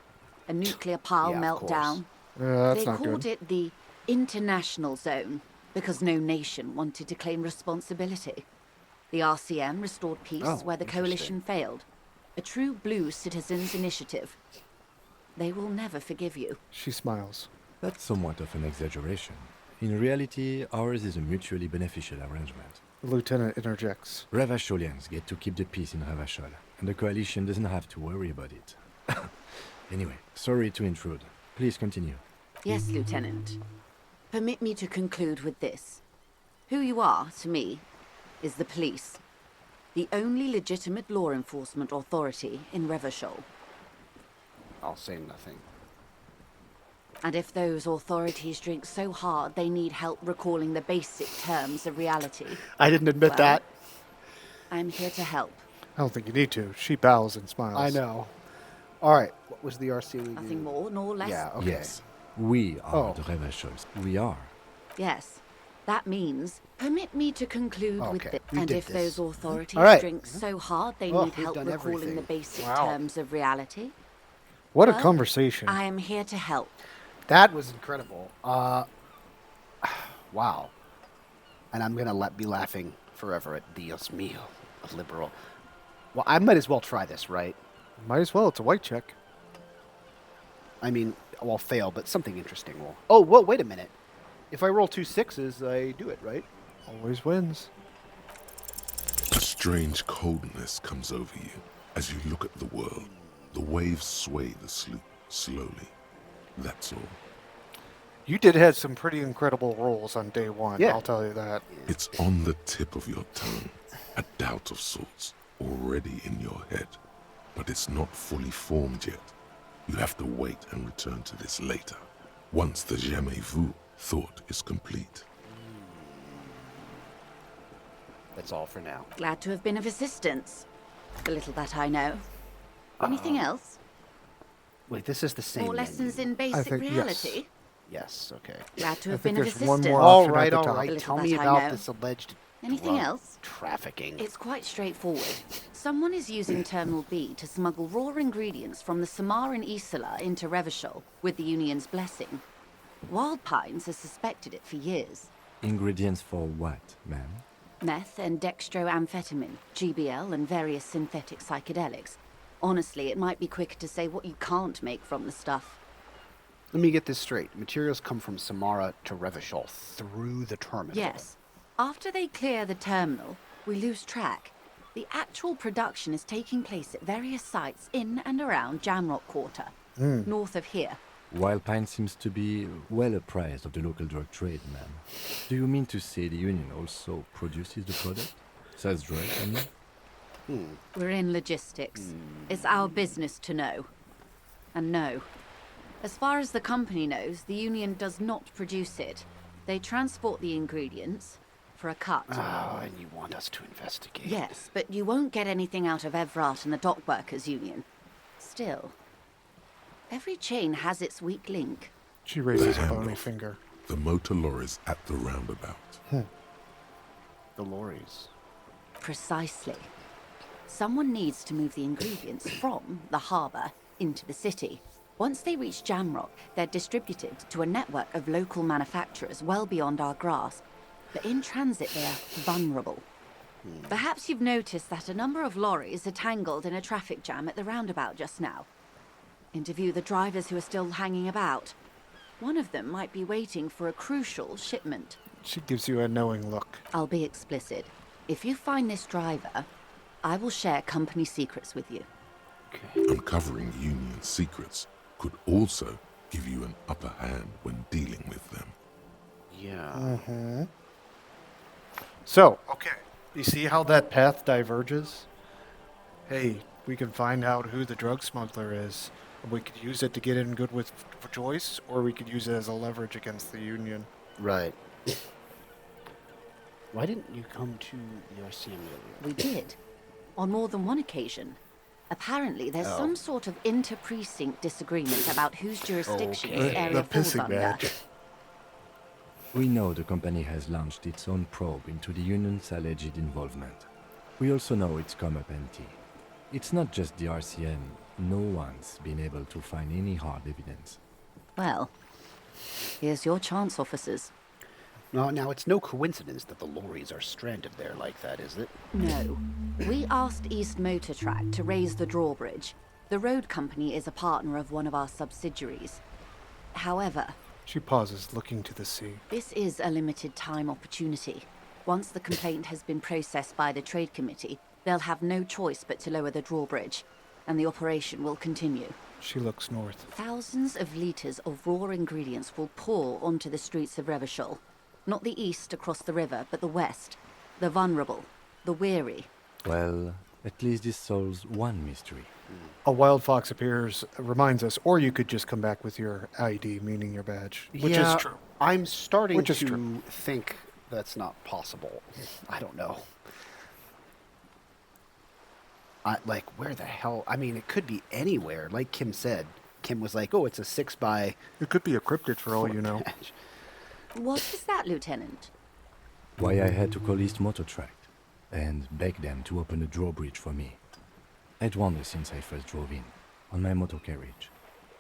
a nuclear pile Yeah, of meltdown. That's They not called good. it the international zone because no nation wanted to claim responsibility. The RCM restored peace Oh, where the coalition failed. A true blue citizens' initiative. They will never forgive you. She smiles. That's somewhat of an exaggeration. In reality, ours is a mutually beneficial arrangement. The lieutenant interjects. Revacholians get to keep the peace in Revachol, and the coalition doesn't have to worry about it. Anyway, sorry to intrude. Please continue. Yes, Lieutenant. Permit me to conclude with this. Who you are, to me, is the police. The only legitimate law enforcement authority in Revachol. I'll say nothing. And if those authorities drink so hard they need help recalling the basic terms of reality. I didn't admit well, that. I'm here to help. I don't think you need to. She bows and smiles. I know. All right. What was the RC we Nothing did? more nor less. Yeah, okay. Yes, we are Oh. the Revachers. We are. Yes. That means permit me to conclude with Okay, this. we And did if this. those authorities All right. drink so hard they Oh, need we've help done recalling everything. the basic Wow. terms of reality. What a well, conversation. I am here to help. That was incredible. Wow. And I'm gonna be laughing forever at Dios mío, a liberal. Well, I might as well try this, right? Might as well. It's a white check. I mean, I'll fail, but something interesting will. Oh, whoa, wait a minute. If I roll 2 6s, I do it, right? Always wins. A strange coldness comes over you as you look at the world. The waves sway the sloop slowly. That's all. You did have some pretty incredible rolls on day one. Yeah. I'll tell you that. It's on the tip of your tongue, a doubt of sorts already in your head, but it's not fully formed yet. You have to wait and return to this later, once the jamais vu thought is complete. That's all for now. Glad to have been of assistance. The little that I know. Anything else? Wait, this is the same More menu. lessons in basic reality? Yes, okay. Glad to I have think been of there's one assistance. more All option at right, the all top. right. The Tell little me that I about know. this alleged Anything drug else? trafficking. It's quite straightforward. Someone is using Terminal B to smuggle raw ingredients from the Samar Isola into Revachol with the Union's blessing. Wild Pines has suspected it for years. Ingredients for what, ma'am? Meth and dextroamphetamine, GBL, and various synthetic psychedelics. Honestly, it might be quicker to say what you can't make from the stuff. Let me get this straight. Materials come from Samara to Revachol through the terminal. Yes. After they clear the terminal, we lose track. The actual production is taking place at various sites in and around Jamrock Quarter, north of here. Wild Pine seems to be well apprised of the local drug trade, ma'am. Do you mean to say the Union also produces the product? Sells drugs, I mean? We're in logistics. It's our business to know. And no. As far as the company knows, the Union does not produce it. They transport the ingredients for a cut. Oh, and you want us to investigate? Yes, but you won't get anything out of Evrat and the Dock Workers Union. Still, every chain has its weak link. She raises a The bony handoff. finger. The motor lorries at the roundabout. The lorries. Precisely. Someone needs to move the ingredients from the harbour into the city. Once they reach Jamrock, they're distributed to a network of local manufacturers well beyond our grasp. But in transit, they are vulnerable. Perhaps you've noticed that a number of lorries are tangled in a traffic jam at the roundabout just now. Interview the drivers who are still hanging about. One of them might be waiting for a crucial shipment. She gives you a knowing look. I'll be explicit. If you find this driver, I will share company secrets with you. Uncovering Union secrets could also give you an upper hand when dealing with them. Yeah. So, okay. You see how that path diverges? Hey, we can find out who the drug smuggler is. And we could use it to get in good with Joyce, or we could use it as a leverage against the Union. Right. Why didn't you come to the RCM earlier? We did. On more than one occasion. Apparently, there's some sort of inter-precinct disagreement about whose jurisdiction this area The falls pissing under. badge. We know the company has launched its own probe into the Union's alleged involvement. We also know it's come up empty. It's not just the RCM. No one's been able to find any hard evidence. Well, here's your chance, officers. Now, it's no coincidence that the lorries are stranded there like that, is it? No. We asked East Motor Track to raise the drawbridge. The road company is a partner of one of our subsidiaries. However, She pauses, looking to the sea. this is a limited time opportunity. Once the complaint has been processed by the Trade Committee, they'll have no choice but to lower the drawbridge, and the operation will continue. She looks north. Thousands of litres of raw ingredients will pour onto the streets of Revachol. Not the east across the river, but the west. The vulnerable, the weary. Well, at least this solves one mystery. a wild fox appears, reminds us, or you could just come back with your ID, meaning your badge, which is true. I'm starting Which is to true. think that's not possible. I don't know. Like, where the hell? I mean, it could be anywhere. Like Kim said. Kim was like, oh, it's a 6x. It could be a cryptid for all you know. What is that, Lieutenant? Why I had to call East Motor Tract and beg them to open a drawbridge for me. I'd wandered since I first drove in, on my motor carriage.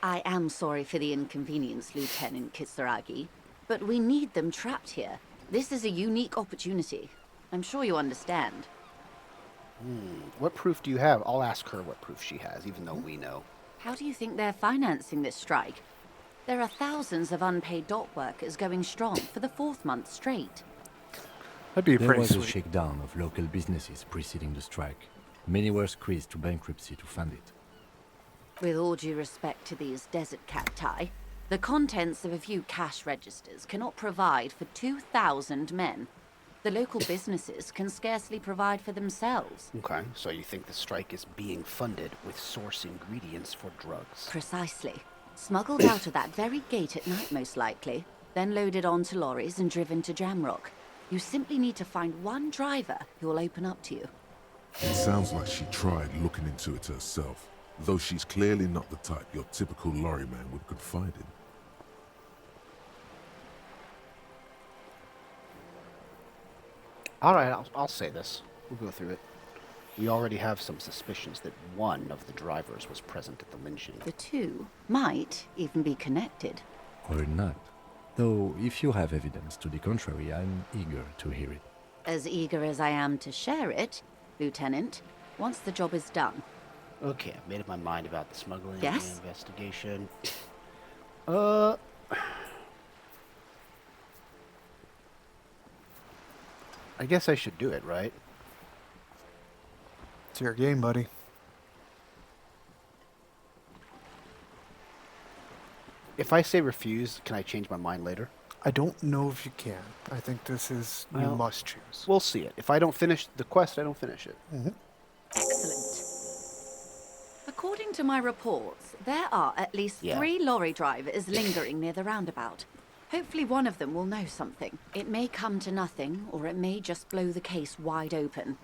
I am sorry for the inconvenience, Lieutenant Kisaragi, but we need them trapped here. This is a unique opportunity. I'm sure you understand. What proof do you have? I'll ask her what proof she has, even though we know. How do you think they're financing this strike? There are thousands of unpaid dock workers going strong for the 4th month straight. That'd be There pretty was sweet. a shakedown of local businesses preceding the strike. Many were squeezed to bankruptcy to fund it. With all due respect to these desert cacti, the contents of a few cash registers cannot provide for 2,000 men. The local businesses can scarcely provide for themselves. Okay, so you think the strike is being funded with source ingredients for drugs? Precisely. Smuggled out of that very gate at night, most likely, then loaded onto lorries and driven to Jamrock. You simply need to find one driver who will open up to you. It sounds like she tried looking into it herself, though she's clearly not the type your typical lorry man would confide in. All right, I'll say this. We'll go through it. We already have some suspicions that one of the drivers was present at the lynching. The two might even be connected. Or not. Though, if you have evidence to the contrary, I'm eager to hear it. As eager as I am to share it, Lieutenant, once the job is done. Okay, I've made up my mind about the smuggling Yes? investigation. I guess I should do it, right? It's your game, buddy. If I say refuse, can I change my mind later? I don't know if you can. I think this is you Well, must choose. We'll see it. If I don't finish the quest, I don't finish it. Excellent. According to my reports, there are at least Yeah. 3 lorry drivers lingering near the roundabout. Hopefully one of them will know something. It may come to nothing, or it may just blow the case wide open.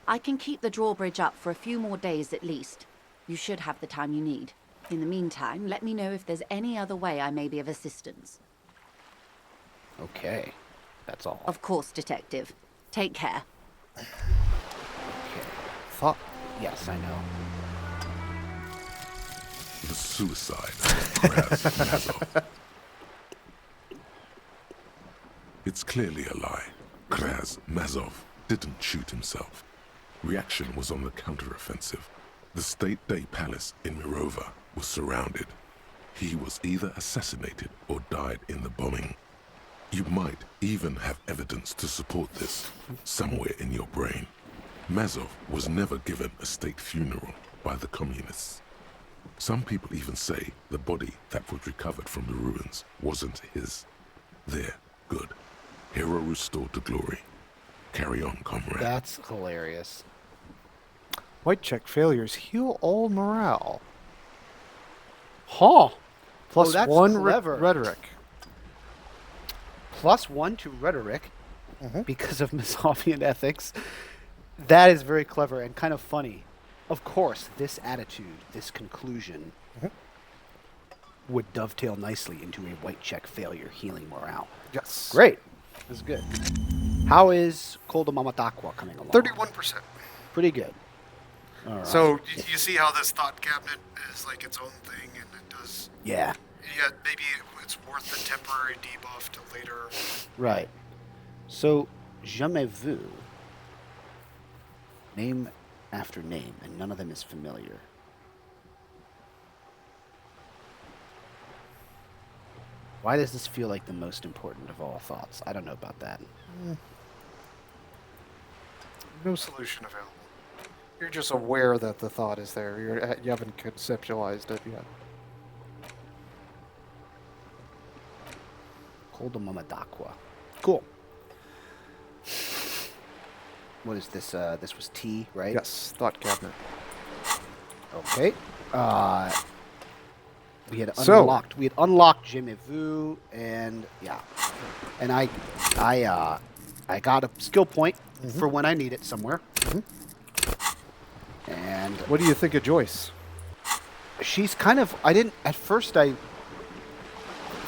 I can keep the drawbridge up for a few more days at least. You should have the time you need. In the meantime, let me know if there's any other way I may be of assistance. Okay, that's all. Of course, Detective. Take care. Thought. Yes, I know. The suicide of Kraz Mazov. It's clearly a lie. Kraz Mazov didn't shoot himself. Reaction was on the counteroffensive. The State Day Palace in Mirova was surrounded. He was either assassinated or died in the bombing. You might even have evidence to support this somewhere in your brain. Mazov was never given a state funeral by the communists. Some people even say the body that was recovered from the ruins wasn't his. There, good. Hero restored to glory. Carry on, comrade. That's hilarious. White check failures heal all morale. Huh. Plus that's 1 clever. rhetoric. Plus 1 to rhetoric because of Mazovian ethics. That is very clever and kind of funny. Of course, this attitude, this conclusion, would dovetail nicely into a white check failure healing morale. Yes. Great. This is good. How is Colda Mama Daqua coming along? 31%. Pretty good. All right. So you see how this thought cabinet is like its own thing, and it does. Yeah. Yeah, maybe it's worth the temporary debuff to later. Right. So, jamais vu. Name after name, and none of them is familiar. Why does this feel like the most important of all thoughts? I don't know about that. No solution available. You're just aware that the thought is there. You haven't conceptualized it yet. Colda Mama Daqua. Cool. What is this? This was T, right? Yes, thought cabinet. Okay. We had unlocked Jimmy Vu, and yeah, and I got a skill point for when I need it somewhere. And what do you think of Joyce? She's kind of. At first I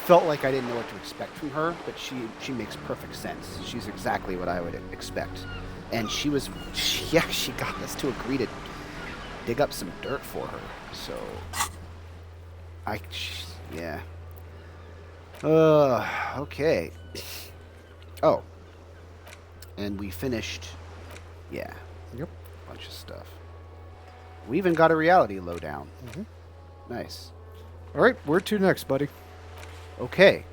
felt like I didn't know what to expect from her, but she makes perfect sense. She's exactly what I would expect, and she got us to agree to dig up some dirt for her. So yeah. Okay. Oh. And we finished. Yeah. Yep. Bunch of stuff. We even got a reality lowdown. Nice. All right, where to next, buddy? Okay.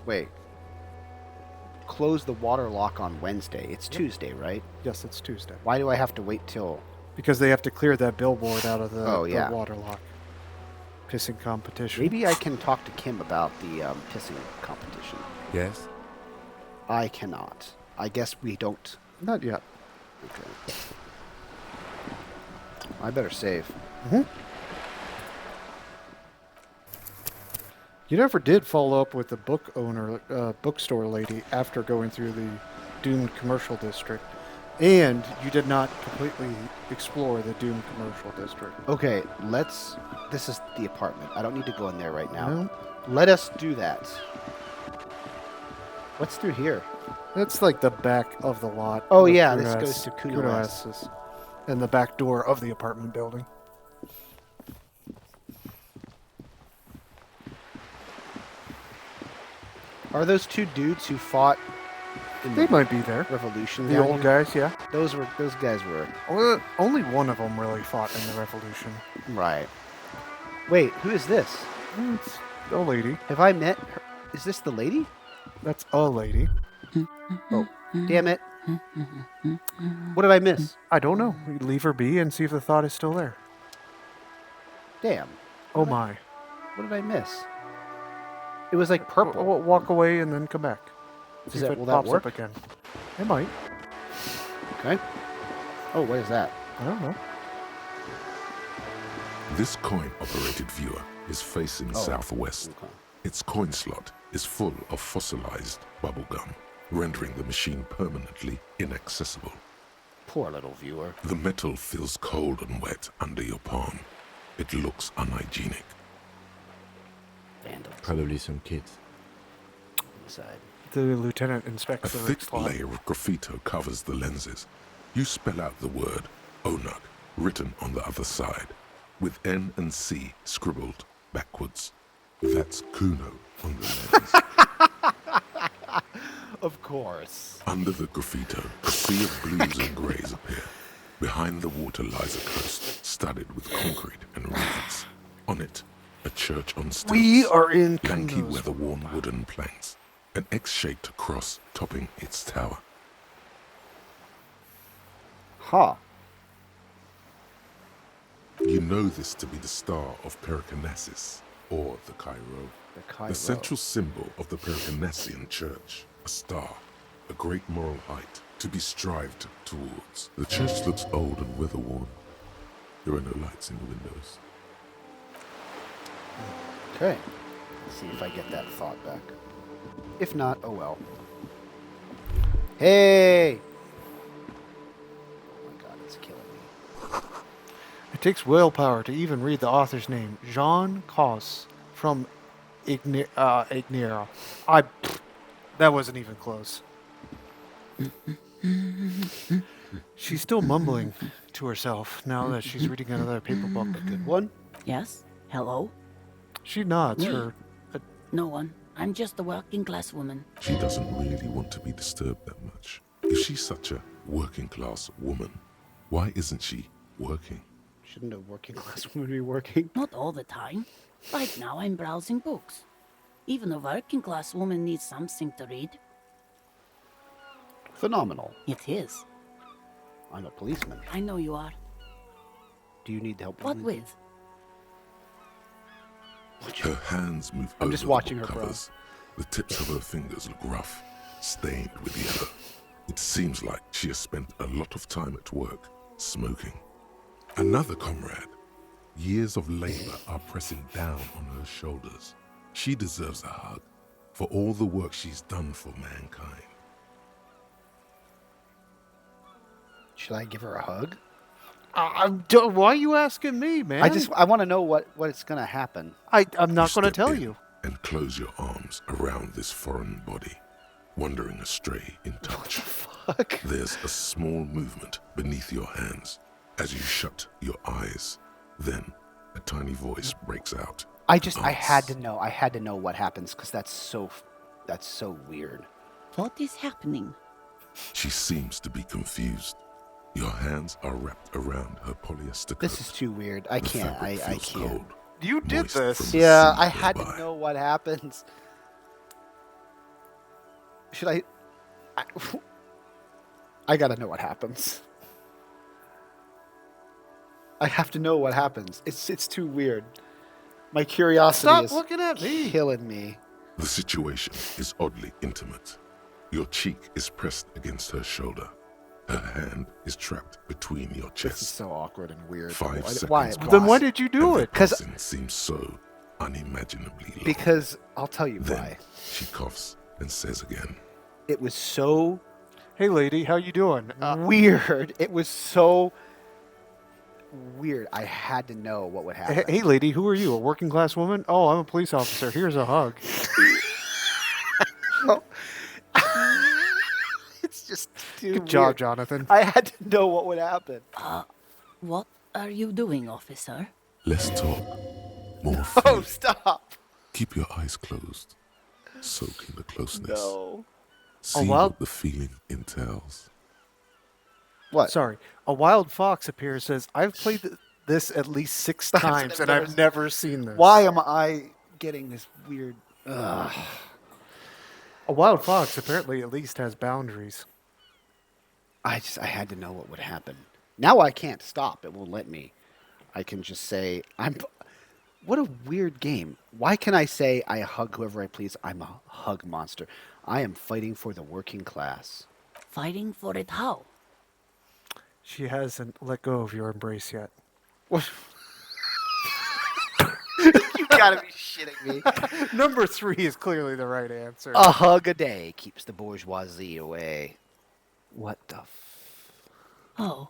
Wait. Close the water lock on Wednesday. It's Tuesday, right? Yes, it's Tuesday. Why do I have to wait till... Because they have to clear that billboard out of the, the water lock. Pissing competition. Maybe I can talk to Kim about the pissing competition. Yes? I cannot. I guess we don't... Not yet. Okay. I better save. You never did follow up with the bookstore lady after going through the doomed commercial district. And you did not completely explore the doomed commercial district. Okay, this is the apartment. I don't need to go in there right now. No. Let us do that. What's through here? That's like the back of the lot. Oh yeah, this goes to Kuno's. And the back door of the apartment building. Are those two dudes who fought in They might be there. Revolution? The old guys, yeah. Those guys were. Well, only one of them really fought in the Revolution. Right. Wait, who is this? It's a lady. Have I met her? Is this the lady? That's a lady. Oh, damn it. What did I miss? I don't know. We leave her be and see if the thought is still there. Damn. Oh my. What did I miss? It was like purple. Walk away and then come back. See if it will that pops work? up again. It might. Okay. Oh, what is that? I don't know. This coin-operated viewer is facing southwest. Okay. Its coin slot is full of fossilized bubblegum, rendering the machine permanently inaccessible. Poor little viewer. The metal feels cold and wet under your palm. It looks unhygienic. Vandals. Probably some kids. Inside. The lieutenant inspects A the thick slot. layer of graffito covers the lenses. You spell out the word Onug written on the other side, with N and C scribbled backwards. That's Kuno on the lens. Of course. Under the graffito, a sea of blues and greys appear. Behind the water lies a coast studded with concrete and reeds. On it, a church on stilts. We are in lanky, Kuno's weather-worn wooden planks. An X-shaped cross topping its tower. Ha. You know this to be the star of Periconesus, or the Cairo. The central symbol of the Periconesian church. A star, a great moral height, to be strived towards. The church looks old and weather-worn. There are no lights in the windows. Okay. Let's see if I get that thought back. If not, oh well. Hey! Oh my god, it's killing me. It takes willpower to even read the author's name. Jean Cos from Ignera. That wasn't even close. She's still mumbling to herself now that she's reading another paper book. A good one? Yes? Hello? She nods Me? her. No one. I'm just a working class woman. She doesn't really want to be disturbed that much. If she's such a working class woman, why isn't she working? Shouldn't a working class woman be working? Not all the time. Right now I'm browsing books. Even a working class woman needs something to read. Phenomenal. It is. I'm a policeman. I know you are. Do you need help? What with? Her hands move I'm over just watching the her, bro. covers, The tips of her fingers look rough, stained with yellow. It seems like she has spent a lot of time at work, smoking. Another comrade. Years of labor are pressing down on her shoulders. She deserves a hug for all the work she's done for mankind. Should I give her a hug? Why are you asking me, man? I want to know what's gonna happen. I'm not going to Step tell in you. And close your arms around this foreign body, wandering astray in touch. Fuck. There's a small movement beneath your hands as you shut your eyes. Then a tiny voice breaks out. I had to know. I had to know what happens because that's so weird. What is happening? She seems to be confused. Your hands are wrapped around her polyester coat. This is too weird. I The can't. fabric I feels can't. cold, You did moist this. from the Yeah, sea I had nearby. to know what happens. Should I I gotta know what happens. I have to know what happens. It's too weird. My curiosity Stop is looking at me. killing me. The situation is oddly intimate. Your cheek is pressed against her shoulder. Her hand is trapped between your This is chest. so awkward and weird. 5 seconds Why? pass, Then why did you do and it? the passing seems so unimaginably long. Because I'll tell you Then why. she coughs and says again, It was so Hey, lady, how you doing? weird. It was so weird. I had to know what would happen. Hey, lady, who are you? A working class woman? Oh, I'm a police officer. Here's a hug. It's just too Good job, weird. Jonathan. I had to know what would happen. What are you doing, officer? let's talk. More Oh, freely. stop. Keep your eyes closed. Soak in the closeness. No. See wild- what the feeling entails. What? Sorry. A wild fox appears, says, I've played this at least 6 times, and I've never seen this. Why am I getting this weird? Ugh. A wild fox apparently at least has boundaries. I had to know what would happen. Now I can't stop. It won't let me. I can just say What a weird game. Why can I say I hug whoever I please? I'm a hug monster. I am fighting for the working class. Fighting for it how? She hasn't let go of your embrace yet. What? You gotta be shitting me. Number 3 is clearly the right answer. A hug a day keeps the bourgeoisie away. What the Oh,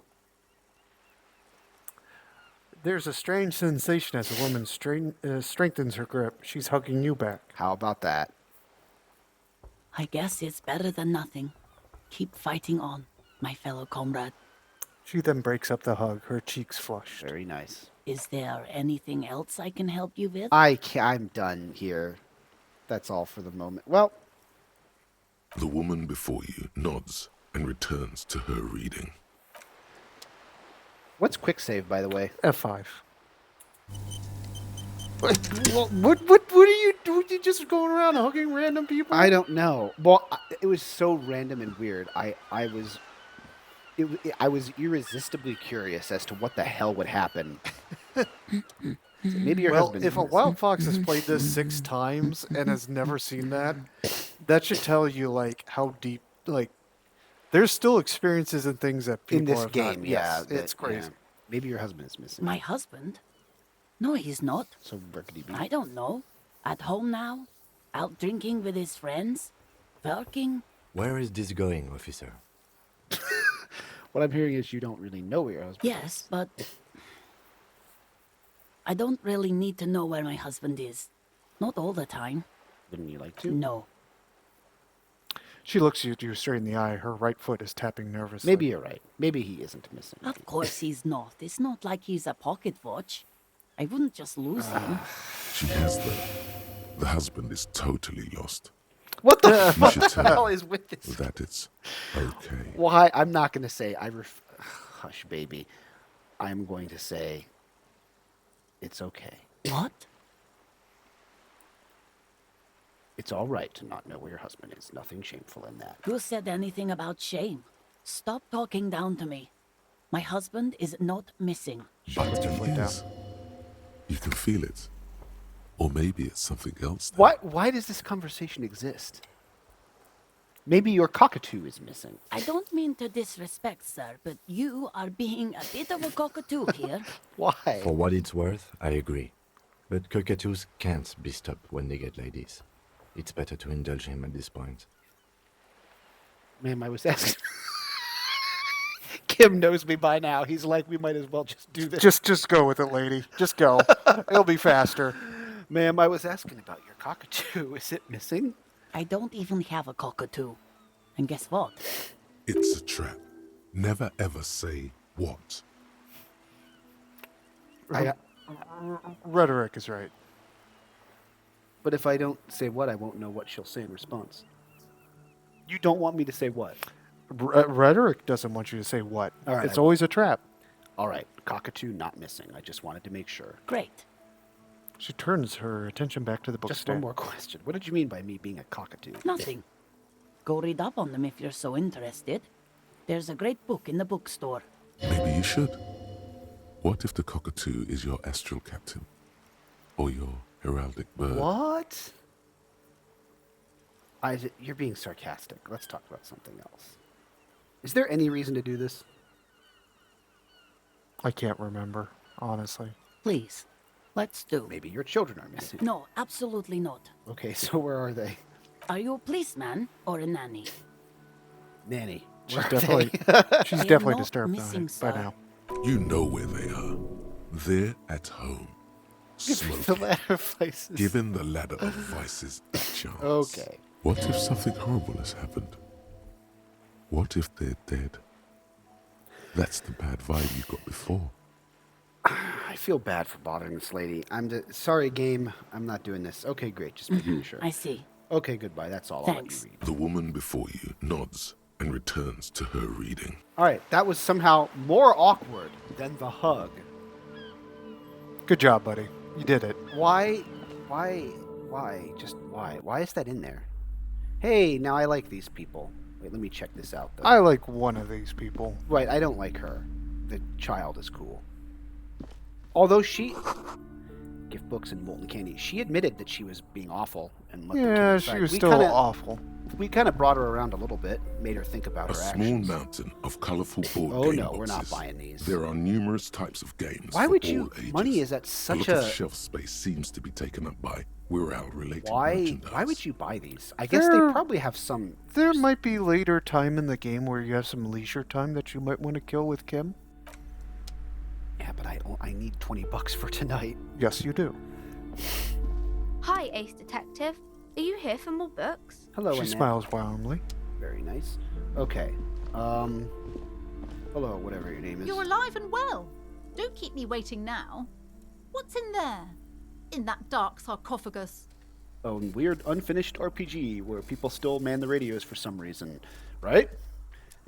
There's a strange sensation as a woman strengthens her grip. She's hugging you back. How about that? I guess it's better than nothing. Keep fighting on, my fellow comrade. She then breaks up the hug, her cheeks flushed. Very nice. Is there anything else I can help you with? I'm done here. That's all for the moment. Well, The woman before you nods and returns to her reading. what's quick save, by the way? F5. What are you doing? You just going around hugging random people? I don't know. Well, it was so random and weird. I was irresistibly curious as to what the hell would happen. So maybe your husband. If a wild fox has played this 6 times and has never seen that, that should tell you like how deep. Like, there's still experiences and things that people in this have game, not, yeah, yes, it's crazy. yeah. Maybe your husband is missing. My husband? No, he's not. So Berkety I don't know. At home now? Out drinking with his friends? Working? Where is this going, officer? What I'm hearing is you don't really know where your husband Yes, but I don't really need to know where my husband is. Not all the time. Wouldn't you like to? No. She looks at you straight in the eye. Her right foot is tapping nervously. Maybe you're right. Maybe he isn't missing. Of course he's not. It's not like he's a pocket watch. I wouldn't just lose him. She has the husband is totally lost. What the You fuck should the tell hell her is with this? that it's okay. Why? I'm not going to say hush, baby. I'm going to say it's okay. What? It's all right to not know where your husband is. Nothing shameful in that. Who said anything about shame? Stop talking down to me. My husband is not missing. But he is. You can feel it. Or maybe it's something else. Why does this conversation exist? Maybe your cockatoo is missing. I don't mean to disrespect, sir, but you are being a bit of a cockatoo here. Why? For what it's worth, I agree. But cockatoos can't be stopped when they get ladies. It's better to indulge him at this point. Ma'am, I was asking. Kim knows me by now. He's like, we might as well just do this. Just go with it, lady. Just go. It'll be faster. Ma'am, I was asking about your cockatoo. Is it missing? I don't even have a cockatoo. And guess what? It's a trap. Never ever say what. Rhetoric is right. But if I don't say what, I won't know what she'll say in response. You don't want me to say what? Rhetoric doesn't want you to say what. All right, It's always a trap. All right, cockatoo not missing. I just wanted to make sure. Great. She turns her attention back to the Just bookstand. one more question. What did you mean by me being a cockatoo? Nothing. Go read up on them if you're so interested. There's a great book in the bookstore. Maybe you should. What if the cockatoo is your astral captain? Or your heraldic bird? What? Isaac, you're being sarcastic. Let's talk about something else. Is there any reason to do this? I can't remember, honestly. Please, let's do. Maybe your children are missing. No, absolutely not. Okay, so where are they? Are you a policeman or a nanny? Nanny. She's Where are definitely they? she's They are definitely not disturbed missing, by sir. now. You know where they are. They're at home. the Smoking. ladder of vices. Giving the ladder of vices a chance. Okay. What if something horrible has happened? What if they're dead? That's the bad vibe you got before. I feel bad for bothering this lady. Sorry, game. I'm not doing this. Okay, great. Just making sure. I see. Okay, goodbye. That's all. I'll let you Thanks. read. The woman before you nods and returns to her reading. All right, that was somehow more awkward than the hug. Good job, buddy. You did it. Why? Just why? Why is that in there? Hey, now I like these people. Wait, let me check this out, though. I like one of these people. Right, I don't like her. The child is cool. Although she... Gift books and molten candy. She admitted that she was being awful and let the Yeah, kids she decide. was We still kinda- awful. We kind of brought her around a little bit, made her think about A her small actions. mountain of colorful board Oh, game no, we're not boxes. buying these. There are numerous types of games. Why for would all you... ages. Money is at A such lot a... of shelf space seems to be taken up by Wirral-related Why merchandise. would you buy these? I guess they They're- probably have some... There might be later time in the game where you have some leisure time that you might want to kill with Kim. Yeah, but I need $20 for tonight. Yes, you do. Hi, Ace Detective. Are you here for more books? Hello, She Annette. smiles warmly. Very nice. Okay. Hello, whatever your name is. You're alive and well. Don't keep me waiting now. What's in there? In that dark sarcophagus? A weird unfinished RPG where people still man the radios for some reason, right?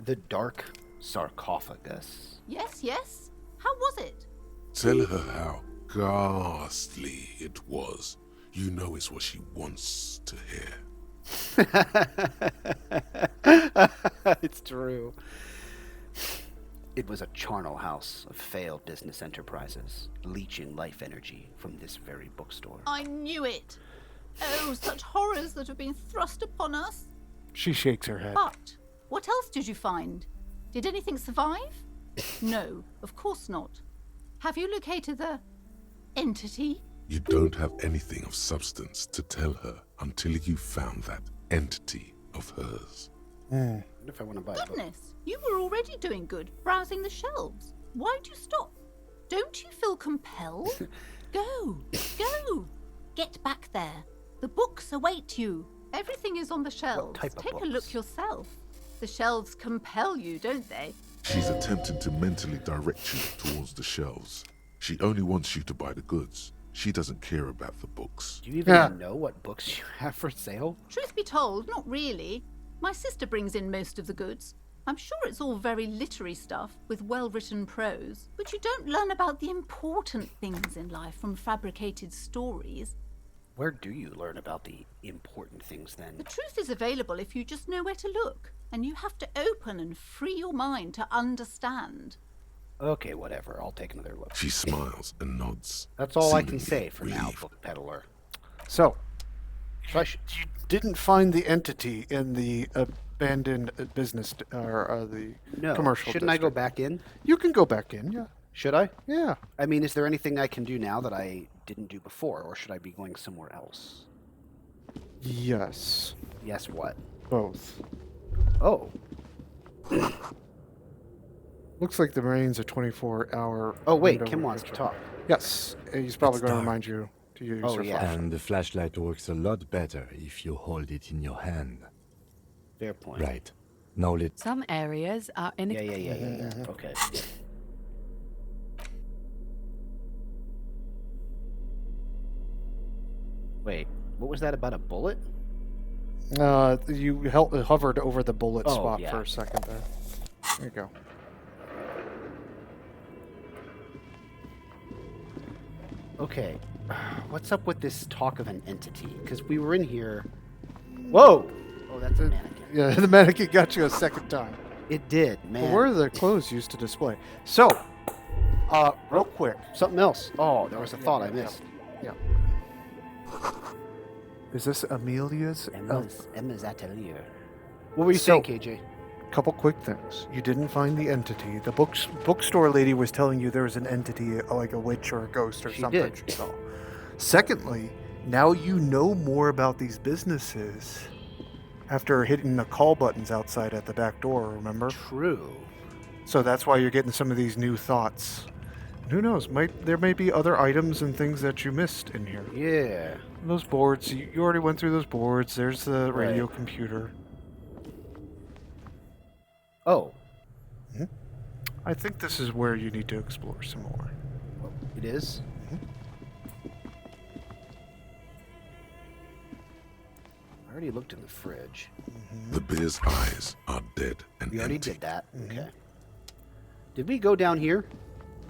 The Dark Sarcophagus. Yes, yes. How was it? Tell her how ghastly it was. You know it's what she wants to hear. It's true. It was a charnel house of failed business enterprises, leeching life energy from this very bookstore. I knew it. Oh, such horrors that have been thrust upon us. She shakes her head. But what else did you find? Did anything survive? No, of course not. Have you located the entity? You don't have anything of substance to tell her until you found that entity of hers. What if I want to buy a book? Goodness, you were already doing good, browsing the shelves. Why'd you stop? Don't you feel compelled? Go, go. Get back there. The books await you. Everything is on the shelves. type of Take a books? look yourself. The shelves compel you, don't they? She's attempting to mentally direct you towards the shelves. She only wants you to buy the goods. She doesn't care about the books. Do you even know what books you have for sale? Truth be told, not really. My sister brings in most of the goods. I'm sure it's all very literary stuff with well-written prose, but you don't learn about the important things in life from fabricated stories. Where do you learn about the important things then? The truth is available if you just know where to look, and you have to open and free your mind to understand. Okay, whatever. I'll take another look. She smiles and nods. That's all I can seemingly say for now, relieved. book peddler. So, you didn't find the entity in the abandoned business or the commercial Shouldn't I go district. back in? You can go back in, yeah. Should I? Yeah. I mean, is there anything I can do now that I didn't do before, or should I be going somewhere else? Yes. Yes, what? Both. Oh. Looks like the Marine's a 24-hour. Oh, wait, Kim wants to talk. Yes, he's probably It's going to dark. remind you to use your flashlight. And the flashlight works a lot better if you hold it in your hand. Fair point. Right. Now let's... Some areas are in. Yeah. Okay. Wait, what was that about a bullet? You hovered over the bullet spot yeah. for a second there. There you go. Okay, what's up with this talk of an entity? Because we were in here. Whoa! Oh, that's a mannequin. Yeah, the mannequin got you a second time. It did, man. But where are the clothes used to display? So, real quick. Something else. Oh, there was a thought I missed. Yeah. Is this Amelia's? Emma's atelier. What were you saying, KJ? Couple quick things. You didn't find the entity. The bookstore lady was telling you there was an entity, like a witch or a ghost or something. Did. She saw. Secondly, now you know more about these businesses after hitting the call buttons outside at the back door, remember? True. So that's why you're getting some of these new thoughts. And who knows, there may be other items and things that you missed in here. Yeah. Those boards, you already went through those boards. There's the radio computer. Oh. I think this is where you need to explore some more. It is? I already looked in the fridge. The bear's eyes are dead and We already empty. did that. Okay. Did we go down here?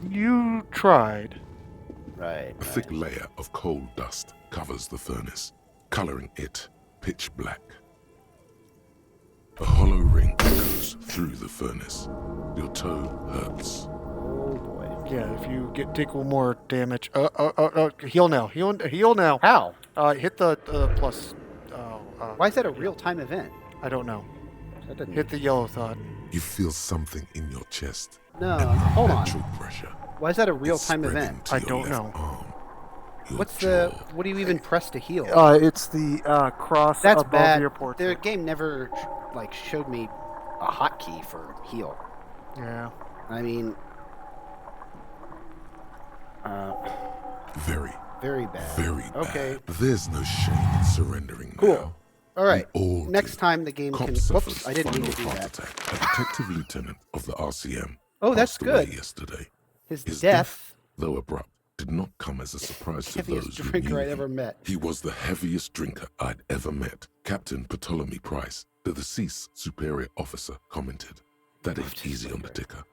You tried. Right. A thick layer of coal dust covers the furnace, coloring it pitch black. A hollow ring echoes through the furnace. Your toe hurts. Oh boy. Yeah, if you take one more damage. Heal now. Heal now. How? Hit the plus. Why is that a real-time event? I don't know. That doesn't Hit the yellow thought. You feel something in your chest. No, hold on. Natural pressure. Why is that a real-time event? into I your don't left know. arm. Your What's jaw. the? What do you even press to heal? It's the cross That's above bad. your portrait. The game never showed me a hotkey for heal. Yeah. I mean, Very, very bad. very bad. Okay. There's no shame in surrendering Cool. now. All right. We all Next do. time the game Cop can. suffered Whoops! I didn't mean to do final heart that. attack. A detective lieutenant of the RCM. Oh, that's passed away good. yesterday. His His death. though abrupt, did not come as a surprise to Heaviest those who drinker knew I'd him. ever met. He was the heaviest drinker I'd ever met. Captain Ptolemy Price, the deceased superior officer, commented. That ain't easy on the ticker.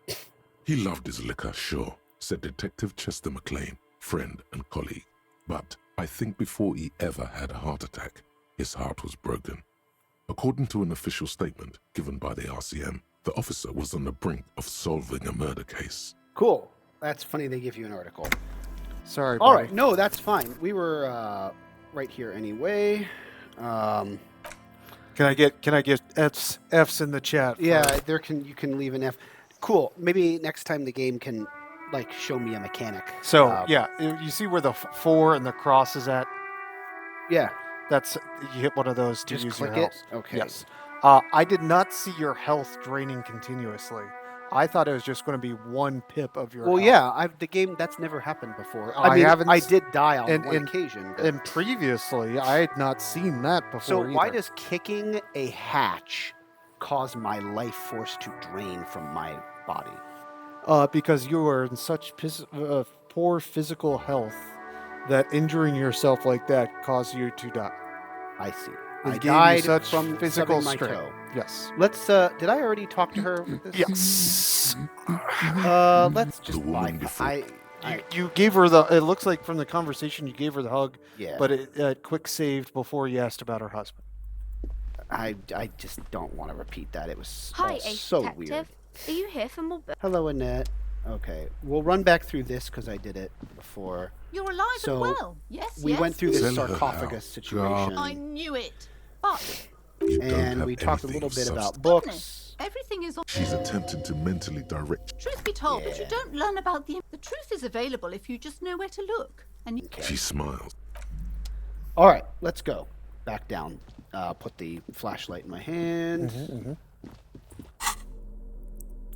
He loved his liquor, sure, said Detective Chester McLean, friend and colleague. But I think before he ever had a heart attack, his heart was broken. According to an official statement given by the RCM, the officer was on the brink of solving a murder case. Cool. That's funny. They give you an article. Sorry. All buddy. right. No, that's fine. We were right here anyway. Can I get F's in the chat? Yeah, you can leave an F. Cool. Maybe next time the game can show me a mechanic. So yeah, you see where the 4 and the cross is at? Yeah. That's you hit one of those to Just use click your it? health. Okay. Yes. I did not see your health draining continuously. I thought it was just going to be 1 pip of your. Well, health. yeah. The game that's never happened before. I haven't I did die on one and occasion. but- And previously, I had not seen that before. So why either. does kicking a hatch cause my life force to drain from my body? Because you are in such poor physical health that injuring yourself like that caused you to die. I see. It I gave you died such from physical stubbing my strain. toe. Yes. Let's. Did I already talk to her? Yes. Let's just You gave her the. It looks like from the conversation you gave her the hug. Yeah. But it quick saved before you asked about her husband. I just don't want to repeat that. It was Hi, all Ace so Detective. weird. Are you here for more books? Hello, Annette. Okay, we'll run back through this because I did it before. You're alive So, and well. Yes, we yes. went through this Tell her sarcophagus how situation. I knew it. But You don't And have we talked a anything little of bit about substance. books. everything is on. She's attempting to mentally direct. Truth be told, but you don't learn about the truth is available if you just know where to look. And you... She smiles. All right, let's go. Back down. Put the flashlight in my hand.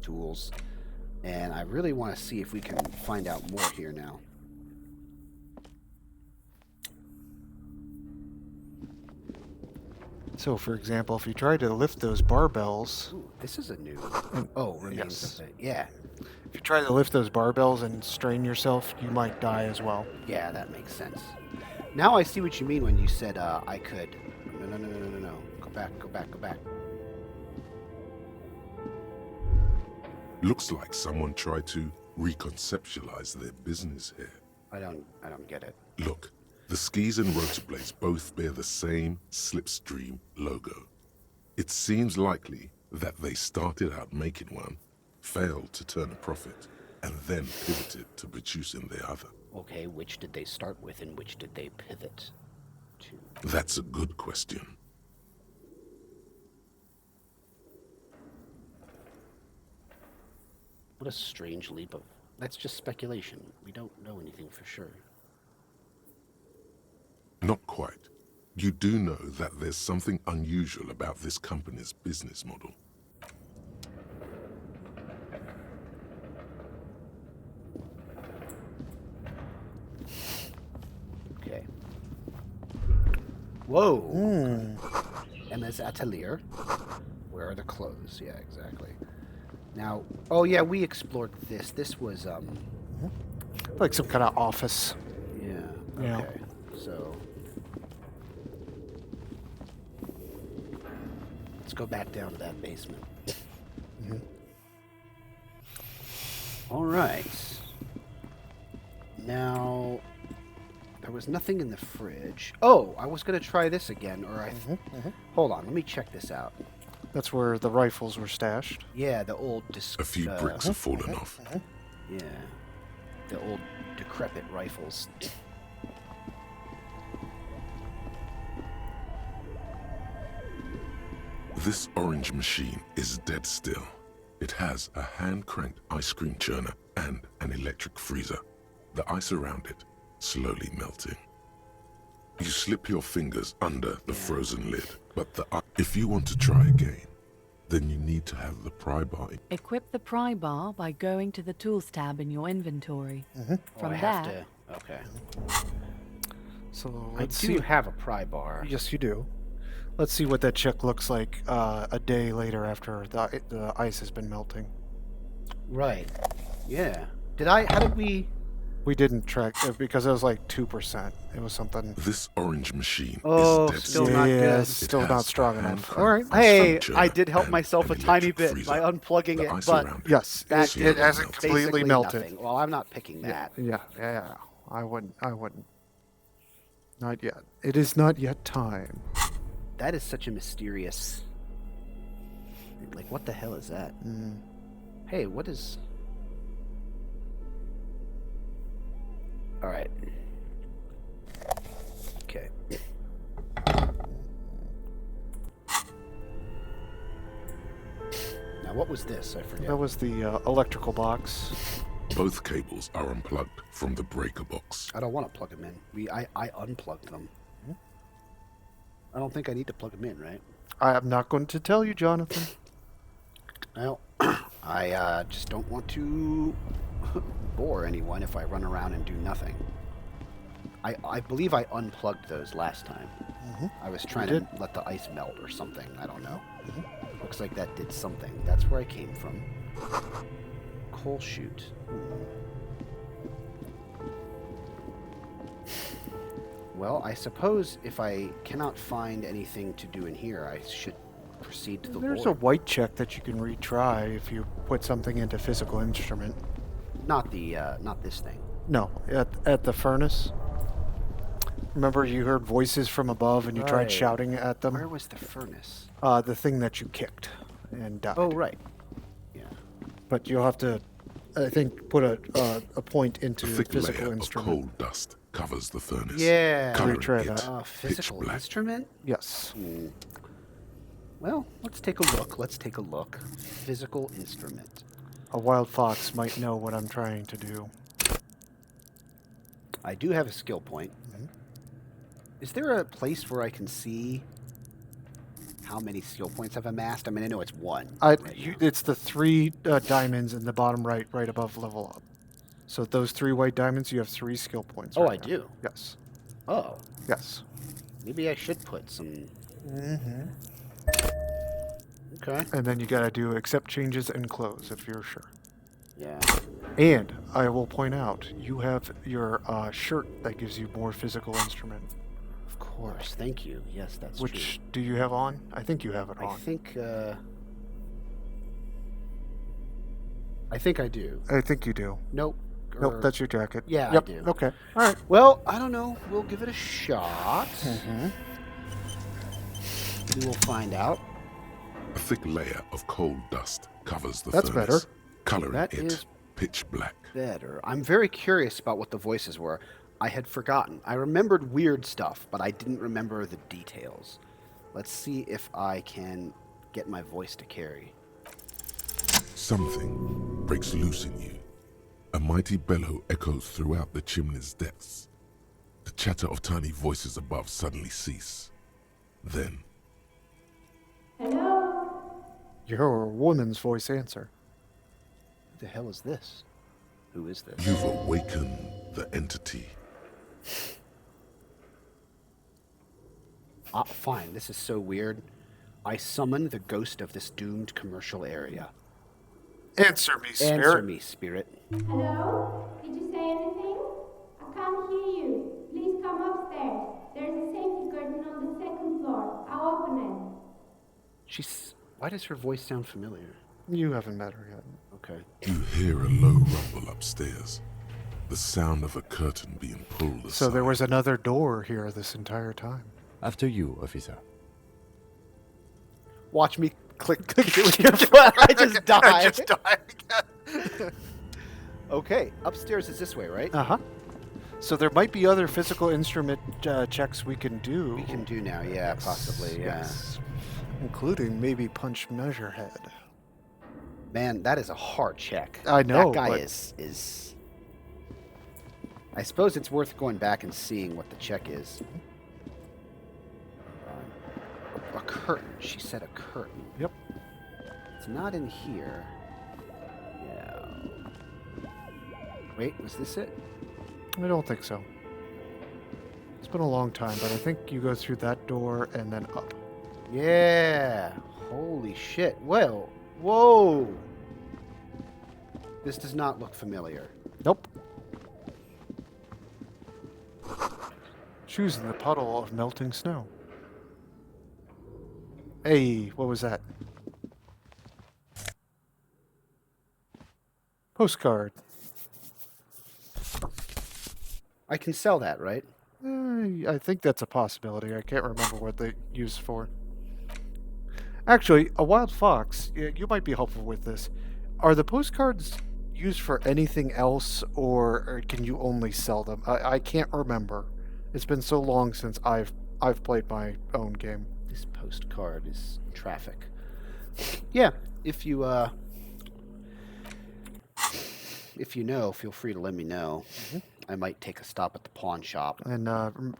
Tools. And I really want to see if we can find out more here now. So, for example, if you try to lift those barbells... Ooh, this is a new... Oh, remains of it. Yeah. If you try to lift those barbells and strain yourself, you might die as well. Yeah, that makes sense. Now I see what you mean when you said I could. No. Go back. Looks like someone tried to reconceptualize their business here. I don't get it. Look, the skis and rotorblades both bear the same Slipstream logo. It seems likely that they started out making one, failed to turn a profit, and then pivoted to producing the other. Okay, which did they start with and which did they pivot to? That's a good question. What a strange leap of... That's just speculation. We don't know anything for sure. Not quite. You do know that there's something unusual about this company's business model. Okay. Whoa! Emma's atelier. Where are the clothes? Yeah, exactly. Now, oh yeah, we explored this. This was, Like some kind of office. Yeah. Yeah. Okay. So... Let's go back down to that basement. All right. Now, there was nothing in the fridge. Oh, I was going to try this again, or I... Hold on, let me check this out. That's where the rifles were stashed. Yeah, the old... A few bricks have fallen off. Yeah. The old decrepit rifles. This orange machine is dead still. It has a hand-cranked ice cream churner and an electric freezer. The ice around it slowly melting. You slip your fingers under the frozen lid, but if you want to try again, then you need to have the pry bar. Equip the pry bar by going to the Tools tab in your inventory. From I there... have to... Okay. So I let's do see. have a pry bar. Yes, you do. Let's see what that chick looks like a day later after the ice has been melting. Right. Yeah. How did we... We didn't track because it was like 2%. It was something. This orange machine Oh, is dead still still. not good. It's still It not has strong a enough. hand-cranked All right. ice Hey, cream churner I did help and myself a an tiny electric bit freezer. by unplugging The it, ice but around it Yes, slowly it hasn't melts. completely basically melted. nothing. Well, I'm not picking that. Yeah. I wouldn't. Not yet. It is not yet time. That is such a mysterious... Like, what the hell is that? Hey, what is... All right. Okay. Now, what was this? I forget. That was the electrical box. Both cables are unplugged from the breaker box. I don't want to plug them in. I unplugged them. I don't think I need to plug them in, right? I am not going to tell you, Jonathan. Well, I just don't want to bore anyone if I run around and do nothing. I believe I unplugged those last time. I was trying to let the ice melt or something. I don't know. Looks like that did something. That's where I came from. Coal chute. Well, I suppose if I cannot find anything to do in here, I should proceed to the There's a board. white check that you can retry if you put something into physical instrument. Not this thing. No, at the furnace. Remember you heard voices from above and you tried Right. shouting at them? Where was the furnace? The thing that you kicked and died. Oh, right. Yeah. But you'll have to I think, put a point A into thick physical layer of instrument. coal dust covers the furnace. Yeah. Coloring Retry it that. pitch Physical black. instrument? Yes. Well, let's take a look. Let's take a look. Physical instrument. A wild fox might know what I'm trying to do. I do have a skill point. Is there a place where I can see how many skill points I've amassed? I mean, I know it's one. It's the 3 diamonds in the bottom right above level up. So those 3 white diamonds, you have 3 skill points. Oh, right I now. do? Yes. Oh. Yes. Maybe I should put some... Okay. And then you gotta do accept changes and close if you're sure. Yeah. And I will point out, you have your shirt that gives you more physical instrument. Of course. Thank you. Yes, that's true. Which do you have on? I think you have it on. I think I do. I think you do. Nope. Nope, that's your jacket. Yeah, yep. I do. Okay. All right. Well, I don't know. We'll give it a shot. We will find out. A thick layer of coal dust covers the That's furnace. better. Coloring That it is pitch black. better. I'm very curious about what the voices were. I had forgotten. I remembered weird stuff, but I didn't remember the details. Let's see if I can get my voice to carry. Something breaks loose in you. A mighty bellow echoes throughout the chimney's depths. The chatter of tiny voices above suddenly cease. Then, You hear a woman's voice answer. Who the hell is this? Who is this? you've awakened the entity. Fine, this is so weird. I summon the ghost of this doomed commercial area. Answer me, spirit. Answer me, spirit. Hello? Did you say anything? I can't hear you. Please come upstairs. There's a safety curtain on the second floor. I'll open it. Why does her voice sound familiar? You haven't met her yet. Okay. You hear a low rumble upstairs. The sound of a curtain being pulled aside. So there was another door here this entire time. After you, officer. Watch me click it with your foot. I just died. I just died. Okay, upstairs is this way, right? Uh-huh. So there might be other physical instrument checks we can do. We can do now, yeah, possibly, yeah. Yes. Including maybe punch measure head. Man, that is a hard check. I know. That guy is... I suppose it's worth going back and seeing what the check is. A curtain. She said a curtain. Yep. It's not in here. Yeah. Wait, was this it? I don't think so. It's been a long time, but I think you go through that door and then up. Yeah. Holy shit. Well, whoa. This does not look familiar. Nope. Shoes in the puddle of melting snow. Hey, what was that? Postcard. I can sell that, right? I think that's a possibility. I can't remember what they used for. Actually, a wild fox, you might be helpful with this. Are the postcards used for anything else, or can you only sell them? I can't remember. It's been so long since I've played my own game. This postcard is traffic. Yeah, if you know, feel free to let me know. I might take a stop at the pawn shop. And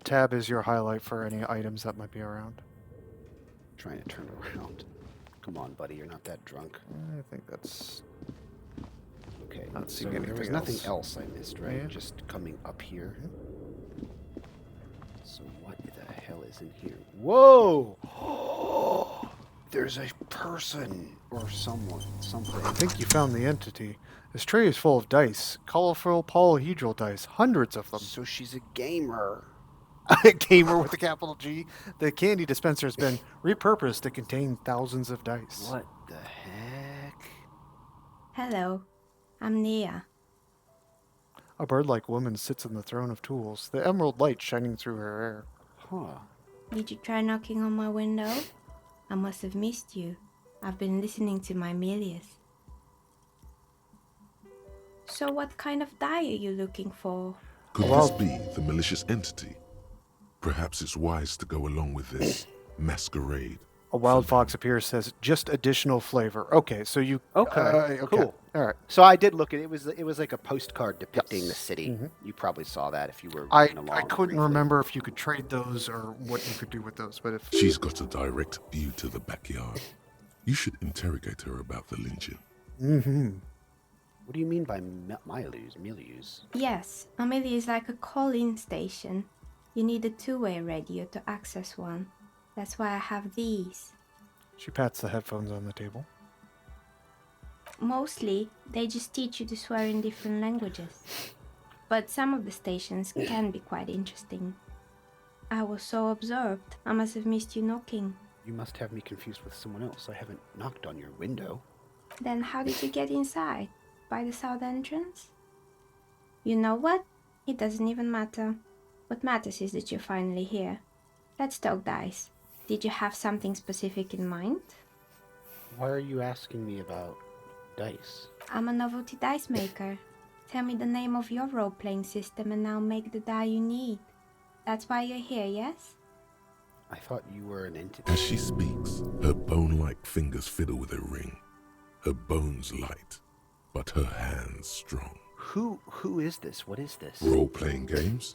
tab is your highlight for any items that might be around. Trying to turn around. Come on, buddy, you're not that drunk. I think that's... Okay, Not so seeing there anything was else. nothing else I missed, right? Yeah. Just coming up here. So what the hell is in here? Whoa! There's a person or someone, something. I think you found the entity. This tray is full of dice. Colorful polyhedral dice. Hundreds of them. So she's a gamer. A gamer with a capital G. The candy dispenser has been repurposed to contain thousands of dice. What the heck? Hello, I'm Nia. A bird-like woman sits on the throne of tools, the emerald light shining through her hair. Huh. Did you try knocking on my window? I must have missed you. I've been listening to my Melius. So what kind of die are you looking for? Could this be the malicious entity? Perhaps it's wise to go along with this masquerade. A wild fox appears, says, just additional flavor. Okay, so you... Okay, cool. All right. So I did look at it. It was like a postcard depicting the city. Mhm. You probably saw that if you were I reading along. couldn't remember if you could trade those or what you could do with those, but if... She's got a direct view to the backyard. You should interrogate her about the lynching. Mm-hmm. What do you mean by milieus? Yes, a milieu is like a call-in station. You need a two-way radio to access one. That's why I have these. She pats the headphones on the table. Mostly, they just teach you to swear in different languages. But some of the stations can be quite interesting. I was so absorbed, I must have missed you knocking. You must have me confused with someone else. I haven't knocked on your window. Then how did you get inside? By the south entrance? You know what? It doesn't even matter. What matters is that you're finally here. Let's talk dice. Did you have something specific in mind? Why are you asking me about dice? I'm a novelty dice maker. Tell me the name of your role-playing system and I'll make the die you need. That's why you're here, yes? I thought you were an entity. As she speaks, her bone-like fingers fiddle with a ring. Her bones light, but her hands strong. Who is this? What is this? Role-playing games?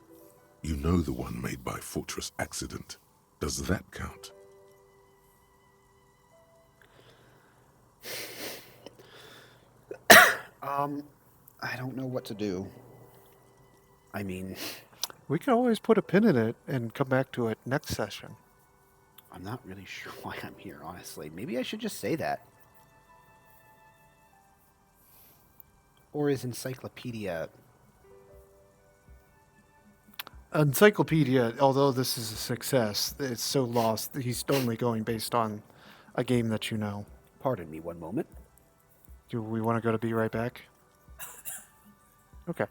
You know the one made by Fortress Accident. Does that count? I don't know what to do. I mean... We could always put a pin in it and come back to it next session. I'm not really sure why I'm here, honestly. Maybe I should just say that. Or is Encyclopedia... Encyclopedia, although this is a success, it's so lost that he's only going based on a game that you know. Pardon me one moment. Do we want to go to Be Right Back? Okay.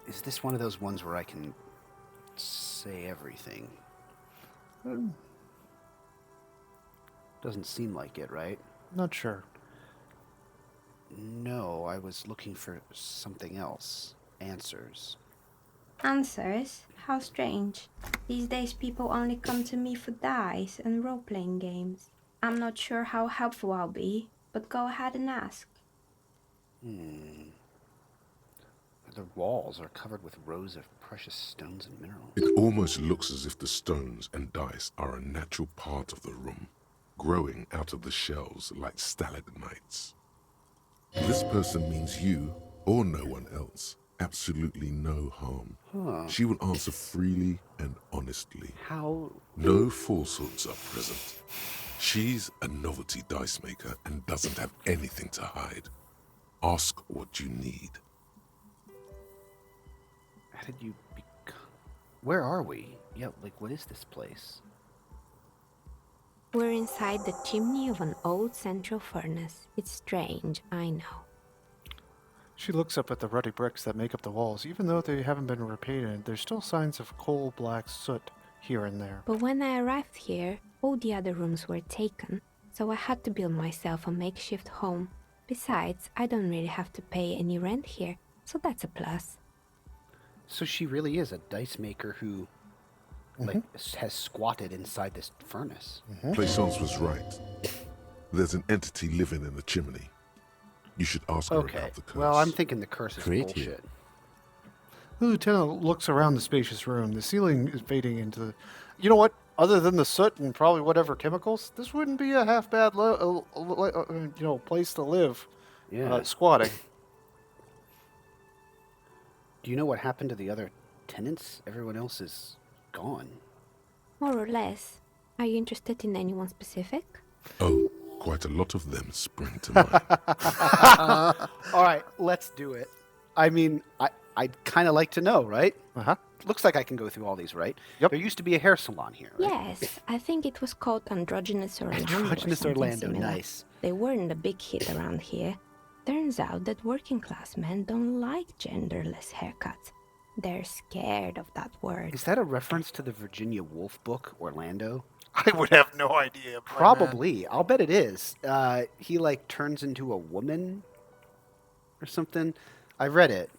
Is this one of those ones where I can say everything? Doesn't seem like it, right? Not sure. No, I was looking for something else. Answers. Answers? How strange. These days people only come to me for dice and role-playing games. I'm not sure how helpful I'll be, but go ahead and ask. The walls are covered with rows of precious stones and minerals. It almost looks as if the stones and dice are a natural part of the room, growing out of the shells like stalagmites. This person means you, or no one else, absolutely no harm. Huh. She will answer freely and honestly. How? No falsehoods are present. She's a novelty dice maker and doesn't have anything to hide. Ask what you need. How did you become... Where are we? Yeah, like, what is this place? We're inside the chimney of an old central furnace. It's strange, I know. She looks up at the ruddy bricks that make up the walls. Even though they haven't been repainted, there's still signs of coal-black soot here and there. But when I arrived here, all the other rooms were taken, so I had to build myself a makeshift home. Besides, I don't really have to pay any rent here, so that's a plus. So she really is a dice maker who, like, has squatted inside this furnace. Plaisance was right. There's an entity living in the chimney. You should ask her about the curse. Well, I'm thinking the curse is Create you. bullshit. The lieutenant looks around the spacious room. The ceiling is fading into the... You know what? Other than the soot and probably whatever chemicals, this wouldn't be a half bad place to live. Yeah. Squatting. Do you know what happened to the other tenants? Everyone else is gone. More or less. Are you interested in anyone specific? Oh, quite a lot of them spring to mind. All right, let's do it. I mean, I'd kind of like to know, right? Uh-huh. Looks like I can go through all these, right? Yep. There used to be a hair salon here, right? Yes, I think it was called Androgynous Orlando. Androgynous or something Orlando, similar. nice. They weren't a big hit around here. Turns out that working class men don't like genderless haircuts. They're scared of that word. Is that a reference to the Virginia Woolf book, Orlando? I would have no idea. my man. Probably. I'll bet it is. He like turns into a woman or something. I read it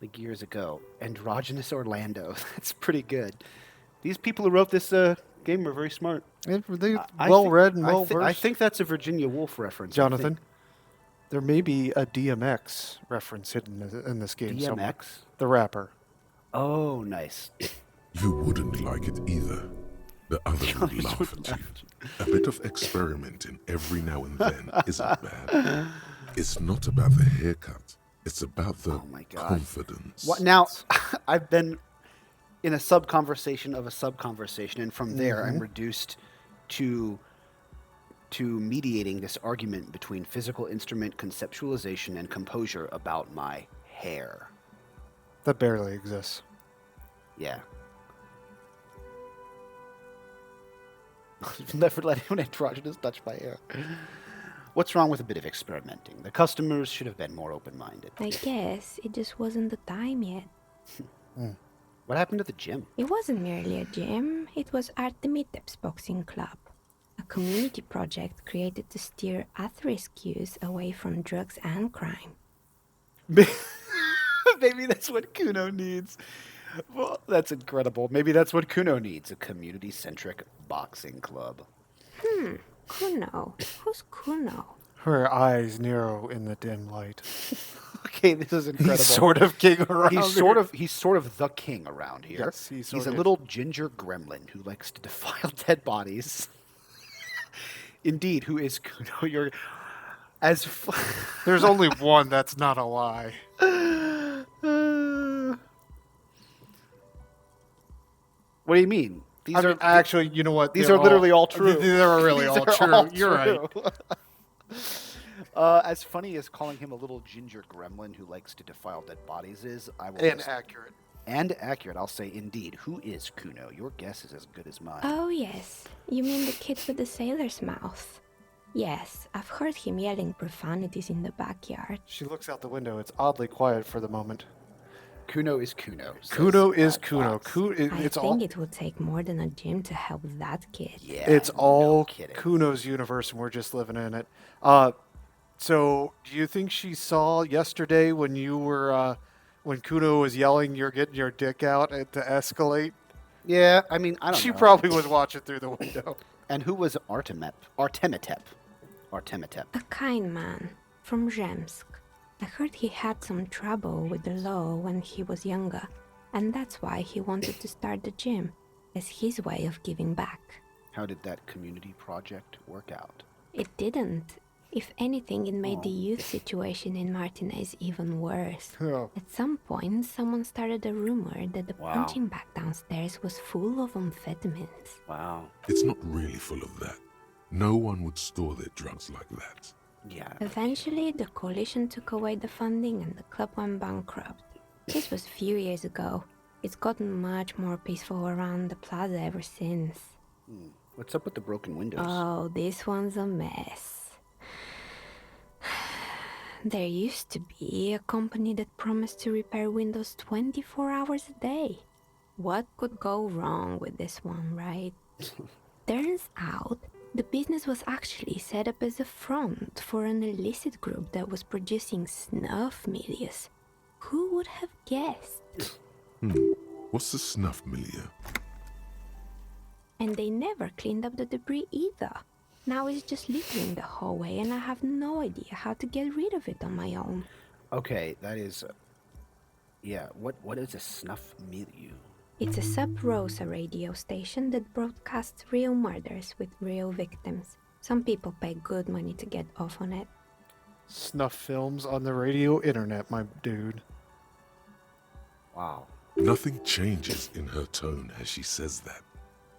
like years ago. Androgynous Orlando. That's pretty good. These people who wrote this game were very smart. They I well thi- read and I well thi- I versed. think that's a Virginia Woolf reference. I Jonathan, think. there may be a DMX reference hidden in this game somewhere. DMX? The rapper. Oh, nice. You wouldn't like it either. The other would laugh at you. A bit of experimenting every now and then isn't bad. It's not about the haircut. It's about the confidence. What now? I've been in a sub conversation of a sub conversation, and from there I'm Mhm. reduced to mediating this argument between physical instrument conceptualization and composure about my hair. That barely exists. Yeah. Never let anyone androgynous touch my hair. What's wrong with a bit of experimenting? The customers should have been more open-minded. I guess it just wasn't the time yet. What happened to the gym? It wasn't merely a gym, it was Artemitep's boxing club. A community project created to steer at-risk youth away from drugs and crime. Maybe that's what Kuno needs. Well, that's incredible. Maybe that's what Kuno needs, a community-centric boxing club. Kuno? Who's Kuno? Her eyes narrow in the dim light. Okay, this is incredible. He's sort of king around He's sort of the king around here. Yes, he sort he's a of is. little ginger gremlin who likes to defile dead bodies. Indeed, who is Kuno? You're as There's only one that's not a lie. What do you mean? These I mean, actually, you know what? These They're are literally all all- true. they're really These all are true. all You're right. true. As funny as calling him a little ginger gremlin who likes to defile dead bodies is, I will And just- accurate. And accurate, I'll say indeed. Who is Kuno? Your guess is as good as mine. Oh, yes. You mean the kid with the sailor's mouth? Yes, I've heard him yelling profanities in the backyard. She looks out the window. It's oddly quiet for the moment. Kuno is Kuno. Kuno is Kuno. I It's think all. it would take more than a gym to help that kid. Yeah, It's all kidding. Kuno's universe, and we're just living in it. So, do you think she saw yesterday when you were, when Kuno was yelling, "You're getting your dick out" to escalate? Yeah, I mean, I don't She know. probably was watching through the window. And who was Artemitep? A kind man from Zemsk. I heard he had some trouble with the law when he was younger, and that's why he wanted to start the gym, as his way of giving back. How did that community project work out? It didn't. If anything, it made the youth situation in Martinez even worse. Oh. At some point, someone started a rumor that the Wow. punching bag downstairs was full of amphetamines. Wow. It's not really full of that. No one would store their drugs like that. Yeah. Eventually, the coalition took away the funding and the club went bankrupt. This was a few years ago. It's gotten much more peaceful around the plaza ever since. What's up with the broken windows? Oh, this one's a mess. There used to be a company that promised to repair windows 24 hours a day. What could go wrong with this one, right? Turns out, the business was actually set up as a front for an illicit group that was producing snuff milieu. Who would have guessed? What's the snuff milieu? And they never cleaned up the debris either. Now it's just littering the hallway and I have no idea how to get rid of it on my own. Okay, that is... yeah, what is a snuff milieu? It's a Sub Rosa radio station that broadcasts real murders with real victims. Some people pay good money to get off on it. Snuff films on the radio internet, my dude. Wow. Nothing changes in her tone as she says that,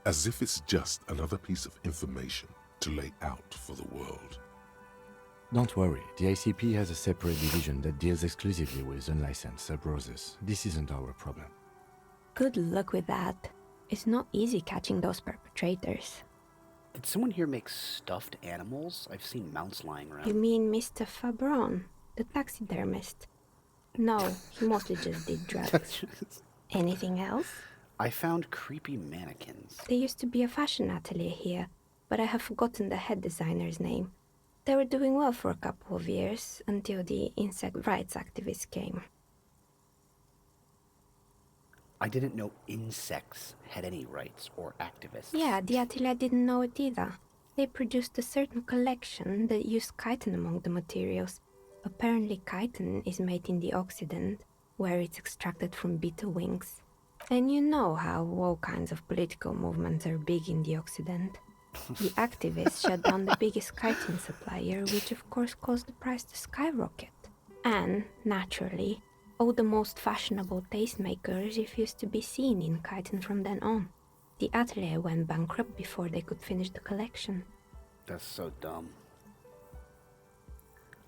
as if it's just another piece of information to lay out for the world. Don't worry, the ICP has a separate division that deals exclusively with unlicensed sub-roses. This isn't our problem. Good luck with that. It's not easy catching those perpetrators. Did someone here make stuffed animals? I've seen mounts lying around. You mean Mr. Fabron, the taxidermist? No, he mostly just did drugs. Anything else? I found creepy mannequins. There used to be a fashion atelier here, but I have forgotten the head designer's name. They were doing well for a couple of years, until the insect rights activists came. I didn't know insects had any rights or activists. Yeah, the atelier didn't know it either. They produced a certain collection that used chitin among the materials. Apparently chitin is made in the Occident, where it's extracted from beetle wings. And you know how all kinds of political movements are big in the Occident. The activists shut down the biggest chitin supplier, which of course caused the price to skyrocket. And, naturally, all the most fashionable tastemakers refused to be seen in chitin from then on. The atelier went bankrupt before they could finish the collection. That's so dumb.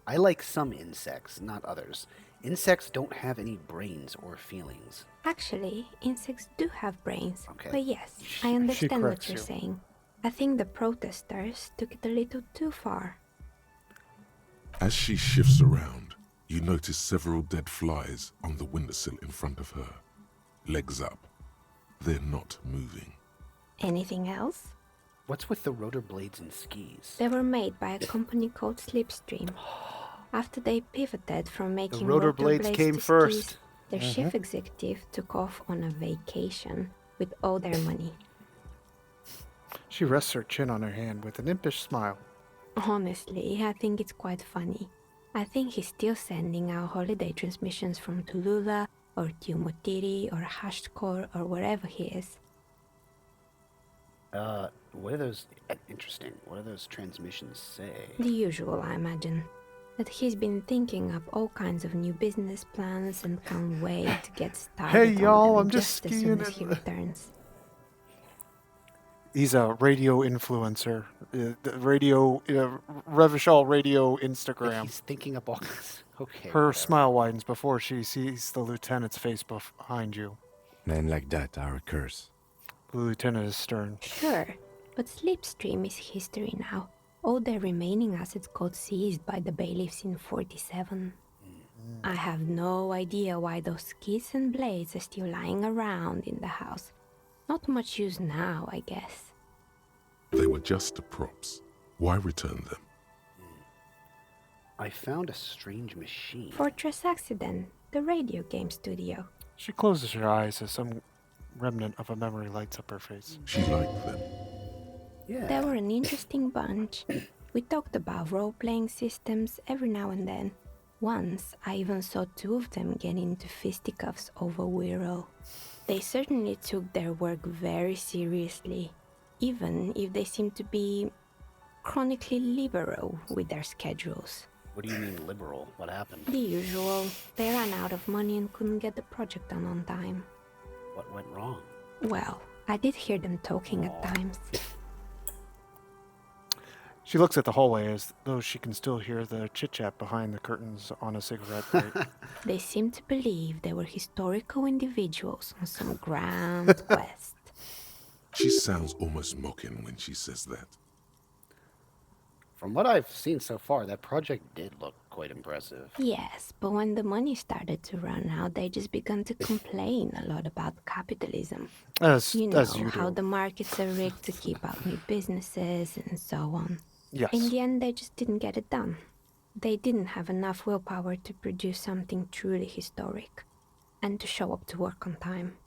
I like some insects, not others. Insects don't have any brains or feelings. Actually, insects do have brains. Okay. But yes, I understand what you're saying. I think the protesters took it a little too far. As she shifts around, you notice several dead flies on the windowsill in front of her. Legs up. They're not moving. Anything else? What's with the rotor blades and skis? They were made by a company called Slipstream. After they pivoted from making rotor blades came to first. skis, their chief executive took off on a vacation with all their money. She rests her chin on her hand with an impish smile. Honestly, I think it's quite funny. I think he's still sending out holiday transmissions from Tulula or Tiumotiri or Hashtkor or wherever he is. What are those? Interesting. What do those transmissions say? The usual, I imagine. That he's been thinking up all kinds of new business plans and can't wait to get started. Hey, y'all, on them I'm just as soon skiing as he returns. He's a radio influencer. The radio, Revachol radio Instagram. He's thinking up all. Okay. Her whatever. smile widens before she sees the lieutenant's face behind you. Men like that are a curse. The lieutenant is stern. Sure, but Slipstream is history now. All their remaining assets got seized by the bailiffs in 47. I have no idea why those skis and blades are still lying around in the house. Not much use now, I guess. They were just the props. Why return them? I found a strange machine. Fortress Accident, the radio game studio. She closes her eyes as some remnant of a memory lights up her face. She liked them. Yeah. They were an interesting bunch. We talked about role-playing systems every now and then. Once, I even saw two of them get into fisticuffs over Wirral. They certainly took their work very seriously, even if they seemed to be chronically liberal with their schedules. What do you mean liberal? What happened? The usual. They ran out of money and couldn't get the project done on time. What went wrong? Well, I did hear them talking at times. She looks at the hallway as though she can still hear the chit-chat behind the curtains on a cigarette break. They seemed to believe they were historical individuals on some grand quest. She sounds almost mocking when she says that. From what I've seen so far, that project did look quite impressive. Yes, but when the money started to run out, they just began to complain a lot about capitalism. As you know you how do. the markets are rigged to keep out new businesses and so on. Yes. In the end, they just didn't get it done. They didn't have enough willpower to produce something truly historic and to show up to work on time.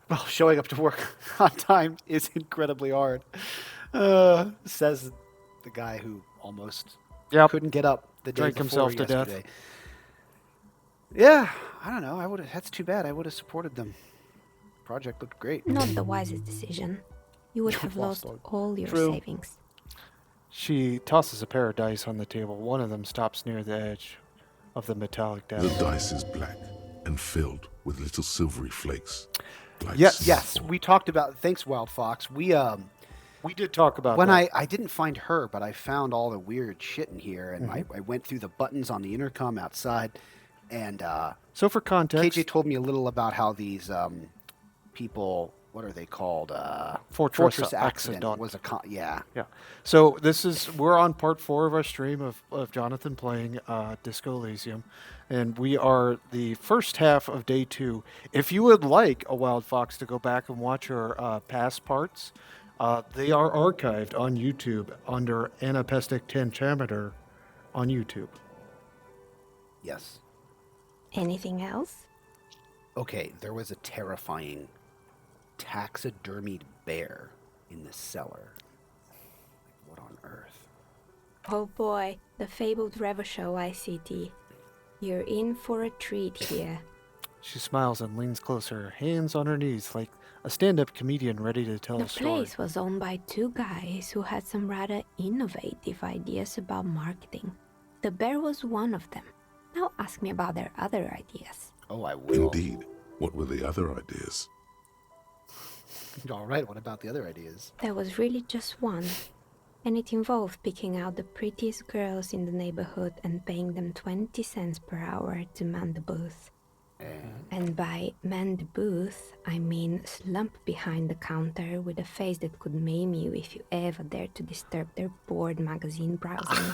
Well, showing up to work on time is incredibly hard. Says the guy who almost couldn't get up the day Drank before himself to death. yesterday. Yeah, I don't know. That's too bad. I would have supported them. Project looked great. Not the wisest decision. You would have lost all your savings. She tosses a pair of dice on the table. One of them stops near the edge of the metallic desk. The dice is black and filled with little silvery flakes. Like Yes, snow. we talked about. Thanks, Wild Fox. We We did talk about when that. I didn't find her, but I found all the weird shit in here, and Mm-hmm. I went through the buttons on the intercom outside, and So for context, KJ told me a little about how these people, what are they called? Fortress Accident Accident. was yeah. Yeah. So we're on part 4 of our stream of Jonathan playing Disco Elysium, and we are the first half of day 2. If you would like a Wild Fox to go back and watch our past parts, they are archived on YouTube under Anapestic Tentameter on YouTube. Yes. Anything else? Okay, there was a terrifying taxidermied bear in the cellar. What on earth? Oh boy, the fabled Revo Show ICT. You're in for a treat here. She smiles and leans closer, hands on her knees, like a stand-up comedian ready to tell The a story. place was owned by 2 guys who had some rather innovative ideas about marketing. The bear was one of them. Now ask me about their other ideas. Oh, I will. Indeed. What were the other ideas? All right, what about the other ideas? There was really just one, and it involved picking out the prettiest girls in the neighborhood and paying them 20 cents per hour to man the booth. And by man the booth, I mean slump behind the counter with a face that could maim you if you ever dared to disturb their bored magazine browsing.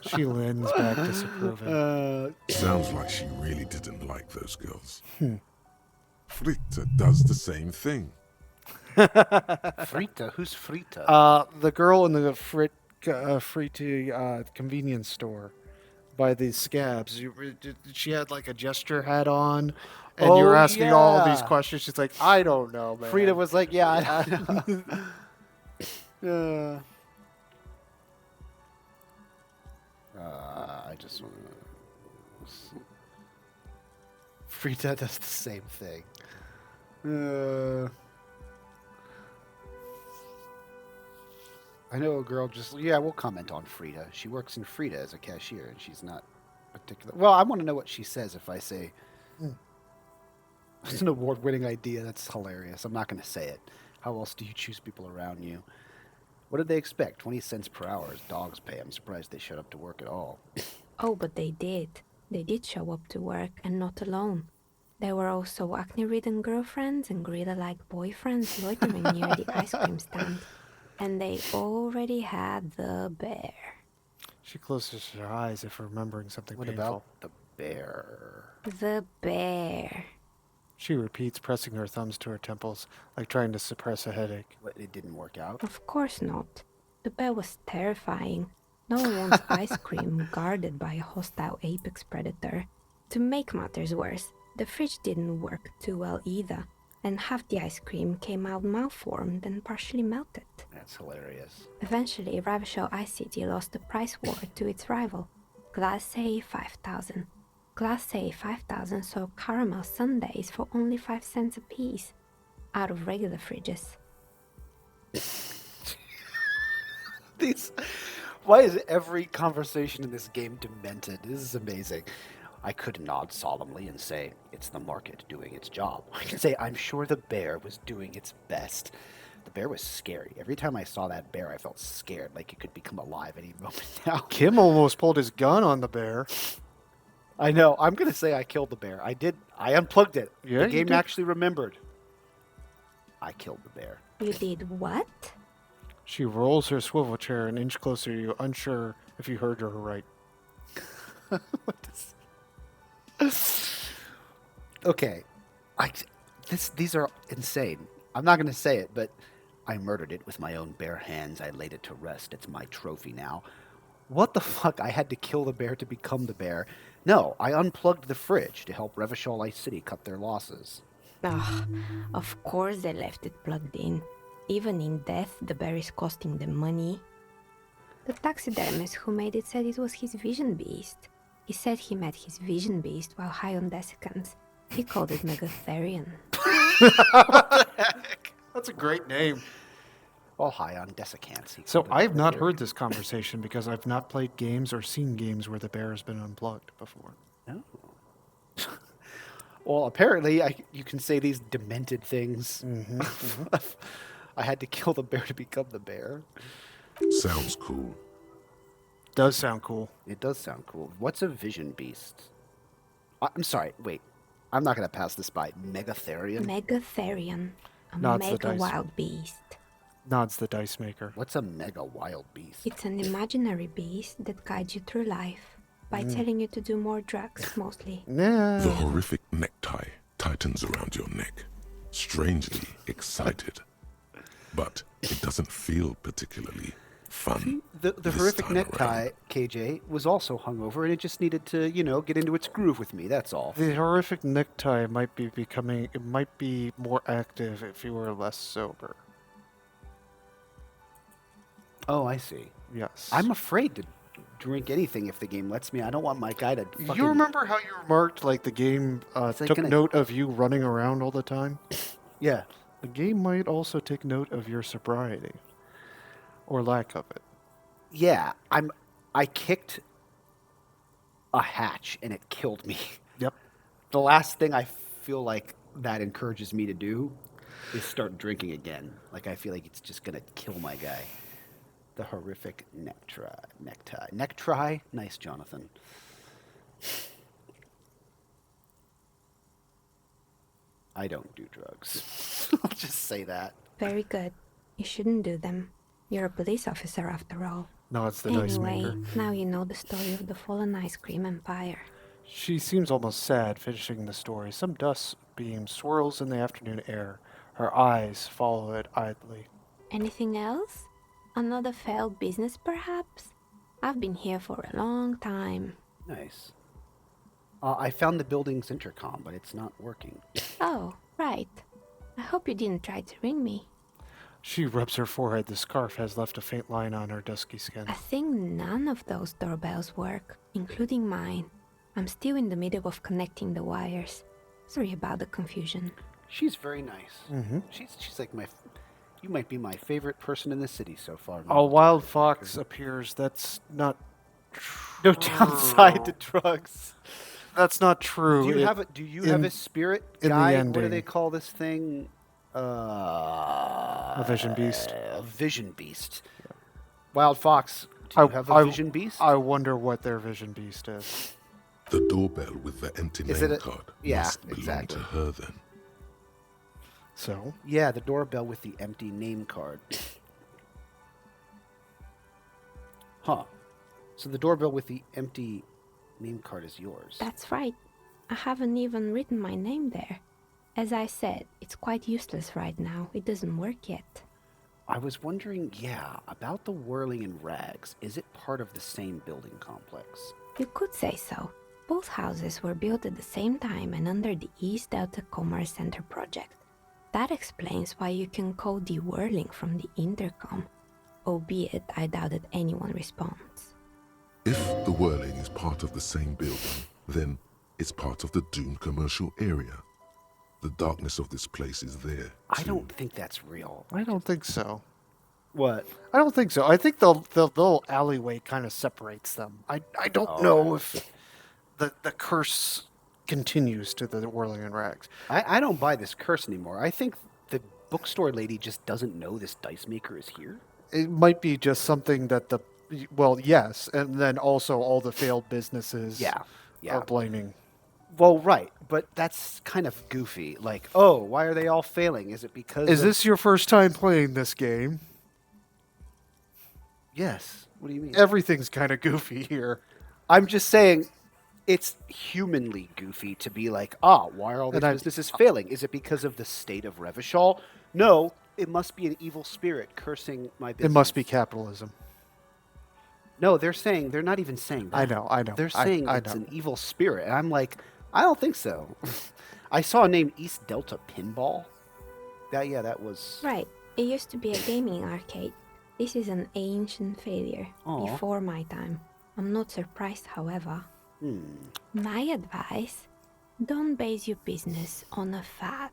She leans back disapproving. Sounds like she really didn't like those girls. Frita does the same thing. Frita? Who's Frita? The girl in the Frita convenience store by the scabs. She had like a gesture hat on, and you were asking all these questions. She's like, I don't know, man. Frida was like, yeah. I just want to... Frida does the same thing. I know a girl we'll comment on Frida. She works in Frida as a cashier, and she's not particular. Well, I want to know what she says if I say, it's an award-winning idea. That's hilarious. I'm not going to say it. How else do you choose people around you? What did they expect? 20 cents per hour as dogs pay. I'm surprised they showed up to work at all. Oh, but they did. They did show up to work, and not alone. There were also acne-ridden girlfriends and gorilla-like boyfriends loitering near the ice cream stand. And they already had the bear. She closes her eyes if remembering something What painful. about the bear? The bear. She repeats, pressing her thumbs to her temples, like trying to suppress a headache. What, it didn't work out? Of course not. The bear was terrifying. No one wants ice cream guarded by a hostile apex predator. To make matters worse, the fridge didn't work too well either, and half the ice cream came out malformed and partially melted. That's hilarious. Eventually, Ravishell Ice City lost the price war to its rival, Glace 5000. Glace 5000 sold caramel sundaes for only 5 cents a piece, out of regular fridges. Why is every conversation in this game demented? This is amazing. I could nod solemnly and say, it's the market doing its job. I could say, I'm sure the bear was doing its best. The bear was scary. Every time I saw that bear, I felt scared, like it could become alive any moment now. Kim almost pulled his gun on the bear. I know. I'm going to say I killed the bear. I did. I unplugged it. Yeah, the you game did. actually remembered. I killed the bear. You did what? She rolls her swivel chair an inch closer to you, unsure if you heard her right. Okay. These are insane. I'm not going to say it, but I murdered it with my own bare hands. I laid it to rest. It's my trophy now. What the fuck? I had to kill the bear to become the bear. No, I unplugged the fridge to help Revachol Ice City cut their losses. Ah, of course they left it plugged in. Even in death, the bear is costing them money. The taxidermist who made it said it was his vision beast. He said he met his vision beast while high on desiccants. He called it Megatherian. What the heck? That's a great name. Well, high on desiccants. So I have not heard this conversation because I've not played games or seen games where the bear has been unplugged before. No. Well, apparently you can say these demented things I had to kill the bear to become the bear. Sounds cool. Does sound cool. It does sound cool. What's a vision beast? I'm sorry, wait. I'm not going to pass this by. Megatherian? Megatherian, a Nods the mega dice. wild beast. Nods the dice maker. What's a mega wild beast? It's an imaginary beast that guides you through life by telling you to do more drugs, mostly. The horrific necktie tightens around your neck, strangely excited. But it doesn't feel particularly fun. The this horrific time necktie, around. KJ, was also hungover, and it just needed to, get into its groove with me. That's all. The horrific necktie might be more active if you were less sober. Oh, I see. Yes. I'm afraid to drink anything if the game lets me. I don't want my guy to fucking... You remember how you remarked like the game like took gonna- note of you running around all the time? Yeah. The game might also take note of your sobriety. Or lack of it. Yeah, I kicked a hatch and it killed me. Yep. The last thing I feel like that encourages me to do is start drinking again. Like I feel like it's just gonna kill my guy. The horrific necktie. Necktie? Nice, Jonathan. I don't do drugs. I'll just say that. Very good. You shouldn't do them. You're a police officer after all. No, it's the dice Anyway, maker. now you know the story of the fallen ice cream empire. She seems almost sad finishing the story. Some dust beam swirls in the afternoon air. Her eyes follow it idly. Anything else? Another failed business, perhaps? I've been here for a long time. Nice. I found the building's intercom, but it's not working. Oh, right. I hope you didn't try to ring me. She rubs her forehead. The scarf has left a faint line on her dusky skin. I think none of those doorbells work, including mine. I'm still in the middle of connecting the wires. Sorry about the confusion. She's very nice. Mm-hmm. She's like you might be my favorite person in the city so far. A wild fox appears. That's not No downside to drugs. That's not true. Do you have a spirit guide? What do they call this thing? A vision beast. A vision beast. Wild fox. Do you have a vision beast? I wonder what their vision beast is. The doorbell with the empty Is it name a- card yeah, must belong exactly. to her then. So? Yeah, the doorbell with the empty name card. Huh. So the doorbell with the empty name card is yours. That's right. I haven't even written my name there. As I said, it's quite useless right now. It doesn't work yet. I was wondering, about the whirling in rags. Is it part of the same building complex? You could say so. Both houses were built at the same time and under the East Delta Commerce Center project. That explains why you can call the whirling from the intercom, albeit I doubt that anyone responds. If the whirling is part of the same building, then it's part of the Dune commercial area. The darkness of this place is there. I don't think that's real. I don't think so. What? I don't think so. I think the little alleyway kind of separates them. I don't know if the curse continues to the whirling in rags. I don't buy this curse anymore. I think the bookstore lady just doesn't know this dice maker is here. It might be just something that yes, and then also all the failed businesses are blaming. Well, right, but that's kind of goofy. Like, oh, why are they all failing? Is it because Is this your first time playing this game? Yes. What do you mean? Everything's kind of goofy here. I'm just saying it's humanly goofy to be like, why are all these businesses failing? Is it because of the state of Revachol? No, it must be an evil spirit cursing my business. It must be capitalism. No, they're not even saying that. I know. They're saying I it's know. an evil spirit. And I'm like, I don't think so. I saw a name East Delta Pinball. That was... Right. It used to be a gaming arcade. This is an ancient failure. Aw. Before my time. I'm not surprised, however. Hmm. My advice, don't base your business on a fad.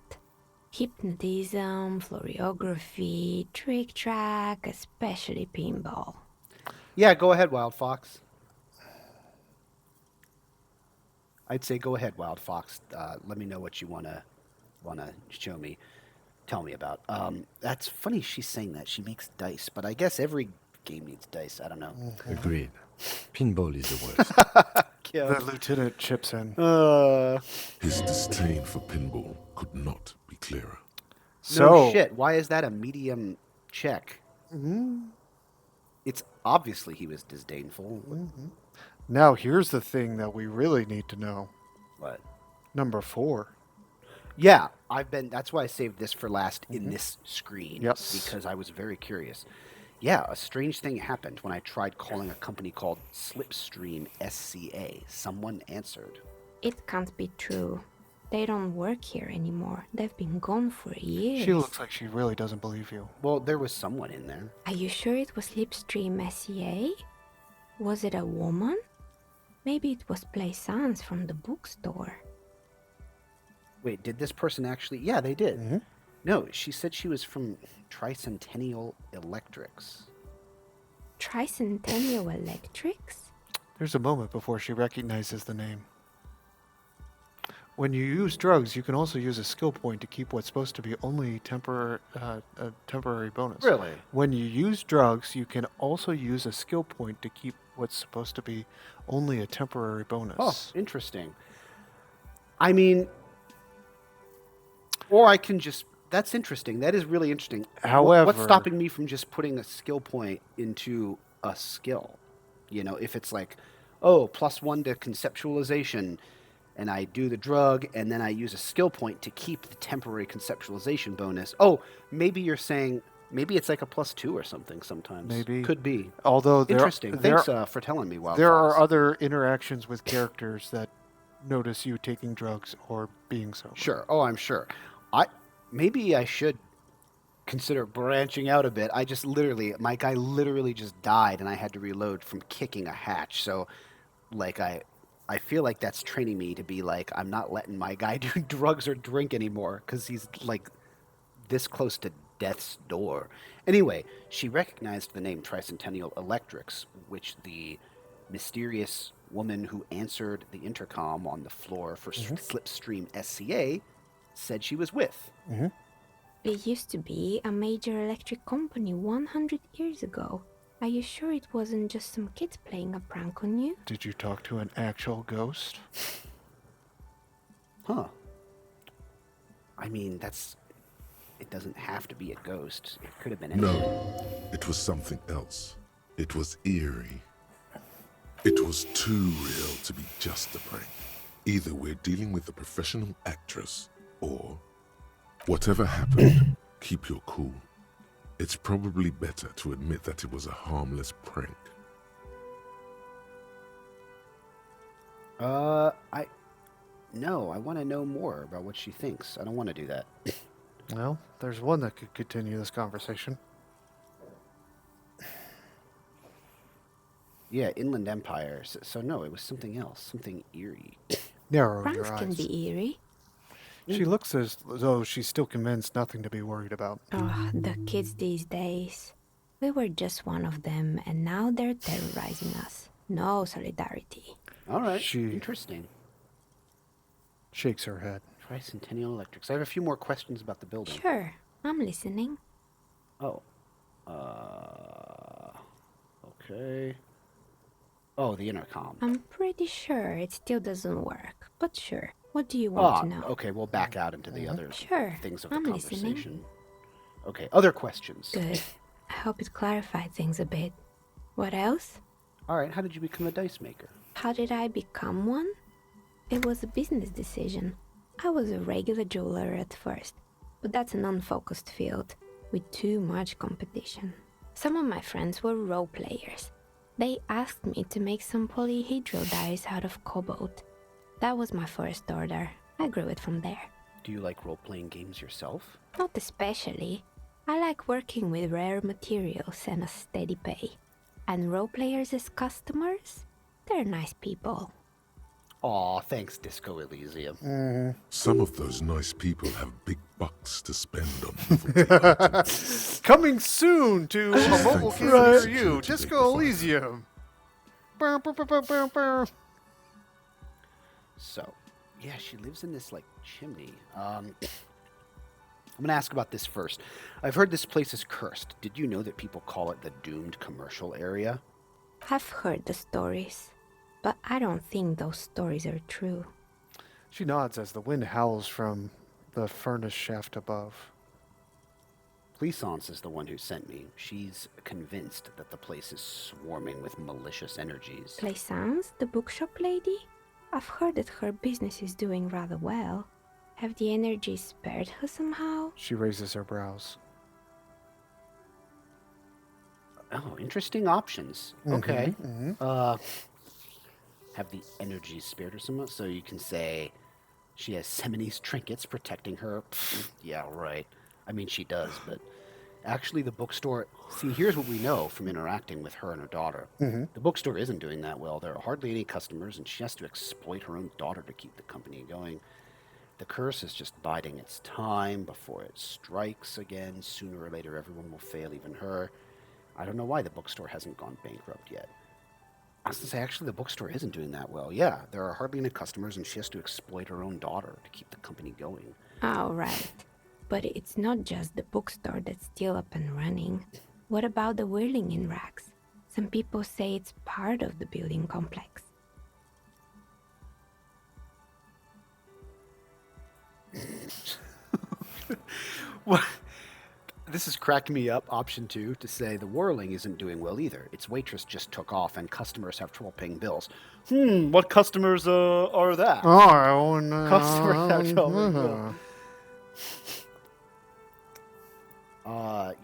Hypnotism, floriography, trick track, especially pinball. Yeah, go ahead, Wild Fox. I'd say go ahead, Wild Fox. Let me know what you wanna show me. tell me about. That's funny she's saying that. She makes dice, but I guess every game needs dice. I don't know. Agreed. Pinball is the worst. The lieutenant chips in. His disdain for pinball could not be clearer. No shit. Why is that a medium check? It's obviously he was disdainful. Now here's the thing that we really need to know. What? Number 4. Yeah, that's why I saved this for last in this screen. Yes. Because I was very curious. Yeah, a strange thing happened when I tried calling a company called Slipstream SCA. Someone answered. It can't be true. They don't work here anymore. They've been gone for years. She looks like she really doesn't believe you. Well, there was someone in there. Are you sure it was Slipstream SCA? Was it a woman? Maybe it was Plaisance from the bookstore. Wait, did this person actually... Yeah, they did. No, she said she was from Tricentennial Electrics. Tricentennial Electrics? There's a moment before she recognizes the name. When you use drugs, you can also use a skill point to keep what's supposed to be only a temporary bonus. Really? When you use drugs, you can also use a skill point to keep what's supposed to be only a temporary bonus. Oh, interesting. I mean... Or I can just... That's interesting. That is really interesting. However... What's stopping me from just putting a skill point into a skill? You know, if it's like, oh, +1 to conceptualization, and I do the drug, and then I use a skill point to keep the temporary conceptualization bonus. Oh, maybe you're saying... Maybe it's like a +2 or something sometimes. Maybe. Could be. Although interesting. Thanks for telling me, Wild There Fox. are other interactions with characters that notice you taking drugs or being sober. Sure. Oh, I'm sure. Maybe I should consider branching out a bit. My guy literally just died, and I had to reload from kicking a hatch. So, like, I feel like that's training me to be like, I'm not letting my guy do drugs or drink anymore because he's like this close to death's door. Anyway, she recognized the name Tricentennial Electrics, which the mysterious woman who answered the intercom on the floor for Slipstream SCA said she was with. It used to be a major electric company 100 years ago. Are you sure it wasn't just some kids playing a prank on you? Did you talk to an actual ghost? Huh. I mean, it doesn't have to be a ghost. It could have been anything. No, it was something else. It was eerie. It was too real to be just a prank. Either we're dealing with a professional actress, or whatever happened, keep your cool. It's probably better to admit that it was a harmless prank. No, I want to know more about what she thinks. I don't want to do that. Well, there's one that could continue this conversation. Yeah, Inland Empire. So no, it was something else. Something eerie. Narrow Pranks your eyes. can be eerie. She looks as though she's still convinced nothing to be worried about. Oh, the kids these days. We were just one of them, and now they're terrorizing us. No solidarity. All right. She Interesting. shakes her head. Tricentennial Electrics. I have a few more questions about the building. Sure, I'm listening. Oh. Okay. Oh, the intercom. I'm pretty sure it still doesn't work, but sure. What do you want to know? Okay, we'll back out into the other Sure, things of the I'm conversation. listening. Okay, other questions. Good. I hope it clarified things a bit. What else? All right, how did you become a dice maker? How did I become one? It was a business decision. I was a regular jeweler at first, but that's an unfocused field with too much competition. Some of my friends were role players. They asked me to make some polyhedral dice out of cobalt. That was my first order. I grew it from there. Do you like role-playing games yourself? Not especially. I like working with rare materials and a steady pay. And role players as customers? They're nice people. Aw, thanks, Disco Elysium. Some of those nice people have big bucks to spend on novelty items. Coming soon to a mobile Thank game you for near the you, security Disco they Elysium. Burr, burr, burr, burr, burr, burr. So, yeah, she lives in this, like, chimney. I'm gonna ask about this first. I've heard this place is cursed. Did you know that people call it the doomed commercial area? I've heard the stories, but I don't think those stories are true. She nods as the wind howls from the furnace shaft above. Plaisance is the one who sent me. She's convinced that the place is swarming with malicious energies. Plaisance, the bookshop lady? I've heard that her business is doing rather well. Have the energies spared her somehow? She raises her brows. Oh, interesting options. Okay. Have the energies spared her somehow? So you can say she has Semini's trinkets protecting her. Pfft, yeah, right. I mean, she does, but actually the bookstore... See, here's what we know from interacting with her and her daughter. The bookstore isn't doing that well. There are hardly any customers, and she has to exploit her own daughter to keep the company going. The curse is just biding its time before it strikes again. Sooner or later, everyone will fail, even her. I don't know why the bookstore hasn't gone bankrupt yet. I was to say, actually, the bookstore isn't doing that well. Yeah, there are hardly any customers, and she has to exploit her own daughter to keep the company going. Oh, right. But it's not just the bookstore that's still up and running. What about the whirling in rags? Some people say it's part of the building complex. What? This is cracking me up, option 2, to say the whirling isn't doing well either. Its waitress just took off and customers have trouble paying bills. What customers are that? Oh, no. Customers have trouble paying bills.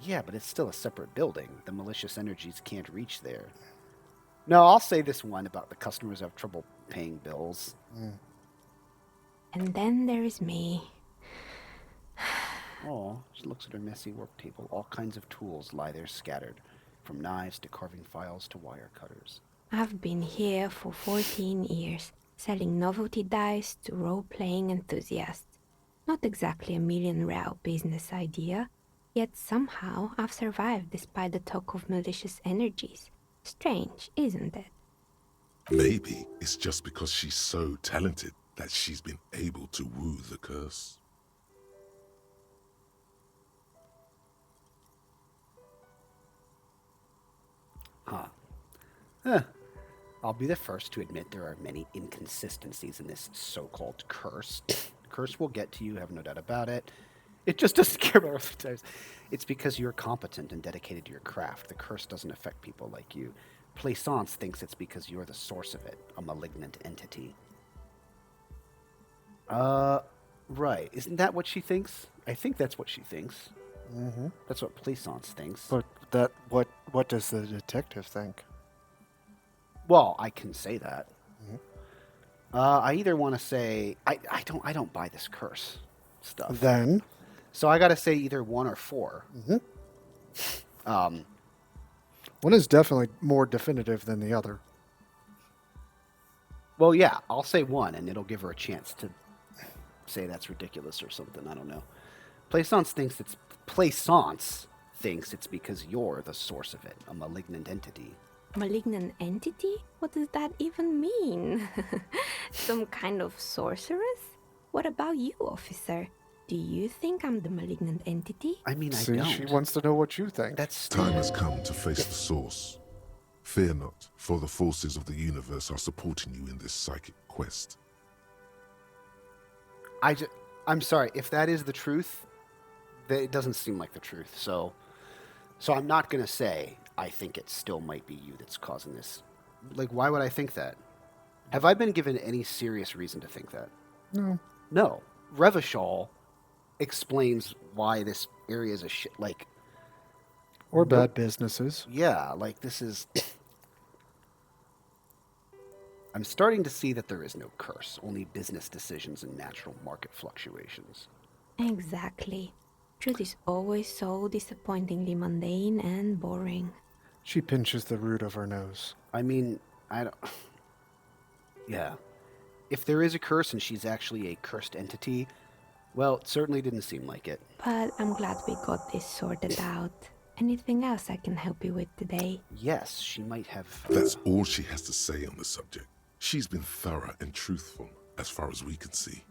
Yeah, but it's still a separate building. The malicious energies can't reach there. No, I'll say this one about the customers have trouble paying bills. And then there is me. Oh, she looks at her messy work table. All kinds of tools lie there scattered, from knives to carving files to wire cutters. I've been here for 14 years, selling novelty dice to role-playing enthusiasts. Not exactly a million-real business idea, yet somehow I've survived despite the talk of malicious energies. Strange, isn't it? Maybe it's just because she's so talented that she's been able to woo the curse. I'll be the first to admit there are many inconsistencies in this so-called curse. Curse will get to you, have no doubt about it. It just doesn't care about other times. It's because you're competent and dedicated to your craft. The curse doesn't affect people like you. Plaisance thinks it's because you're the source of it, a malignant entity. Right. Isn't that what she thinks? I think that's what she thinks. That's what Plaisance thinks. But what does the detective think? Well, I can say that. I either want to say I don't buy this curse stuff. Then, so I got to say either 1 or 4. One is definitely more definitive than the other. Well, yeah, I'll say 1, and it'll give her a chance to say that's ridiculous or something. I don't know. Plaisance thinks it's because you're the source of it, a malignant entity. Malignant entity? What does that even mean? Some kind of sorceress? What about you, officer? Do you think I'm the malignant entity? I mean, I See, don't. she wants to know what you think. Time has come to face the source. Fear not, for the forces of the universe are supporting you in this psychic quest. I'm sorry, if that is the truth, it doesn't seem like the truth. So I'm not going to say I think it still might be you that's causing this. Like, why would I think that? Have I been given any serious reason to think that? No. No. Revachol explains why this area is a shit, like... Or bad businesses. Yeah, like, this is... I'm starting to see that there is no curse, only business decisions and natural market fluctuations. Exactly. Truth is always so disappointingly mundane and boring. She pinches the root of her nose. I mean, I don't... Yeah. If there is a curse and she's actually a cursed entity, well, it certainly didn't seem like it. But I'm glad we got this sorted out. Anything else I can help you with today? Yes, she might have... That's all she has to say on the subject. She's been thorough and truthful, as far as we can see.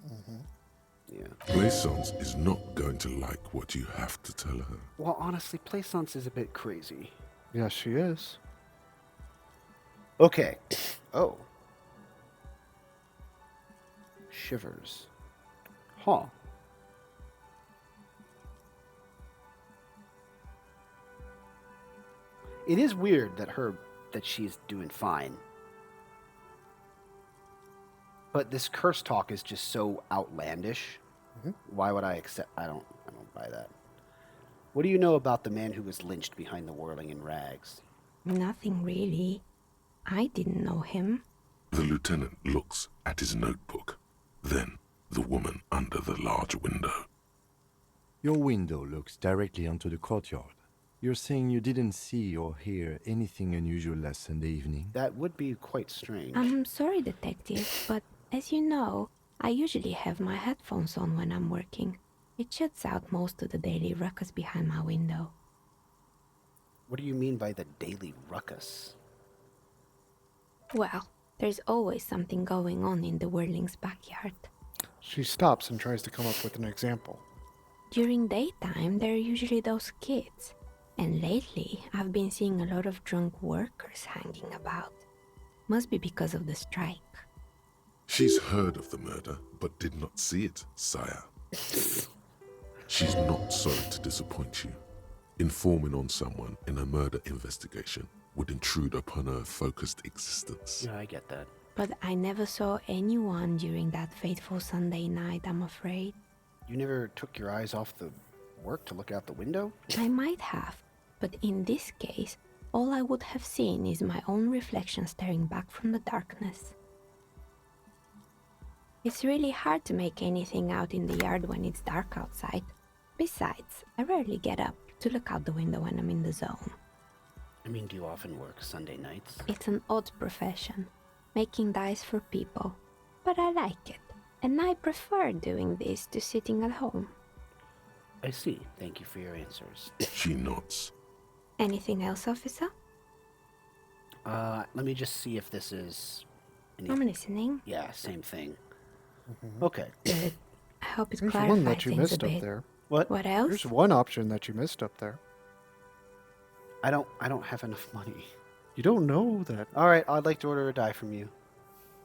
Yeah. Plaisance is not going to like what you have to tell her. Well, honestly, Plaisance is a bit crazy. Yes, she is. Okay. Oh. Shivers. Huh. It is weird that she's doing fine. But this curse talk is just so outlandish. Why would I accept? I don't buy that. What do you know about the man who was lynched behind the whirling in rags? Nothing really. I didn't know him. The lieutenant looks at his notebook, then the woman under the large window. Your window looks directly onto the courtyard. You're saying you didn't see or hear anything unusual last Sunday evening? That would be quite strange. I'm sorry, detective, but as you know, I usually have my headphones on when I'm working. It shuts out most of the daily ruckus behind my window. What do you mean by the daily ruckus? Well, there's always something going on in the Whirling's backyard. She stops and tries to come up with an example. During daytime, there are usually those kids. And lately, I've been seeing a lot of drunk workers hanging about. Must be because of the strike. She's heard of the murder, but did not see it, sire. She's not sorry to disappoint you. Informing on someone in a murder investigation would intrude upon her focused existence. Yeah, I get that. But I never saw anyone during that fateful Sunday night, I'm afraid. You never took your eyes off the work to look out the window? I might have, but in this case, all I would have seen is my own reflection staring back from the darkness. It's really hard to make anything out in the yard when it's dark outside. Besides, I rarely get up to look out the window when I'm in the zone. I mean, do you often work Sunday nights? It's an odd profession, making dice for people, but I like it, and I prefer doing this to sitting at home. I see. Thank you for your answers. She nods. Anything else, officer? Let me just see if this is... I'm listening. Yeah, same thing. Okay. Good. I hope it There's clarifies one that you things missed a up bit. there. What else? There's one option that you missed up there. I don't have enough money. You don't know that. All right, I'd like to order a die from you.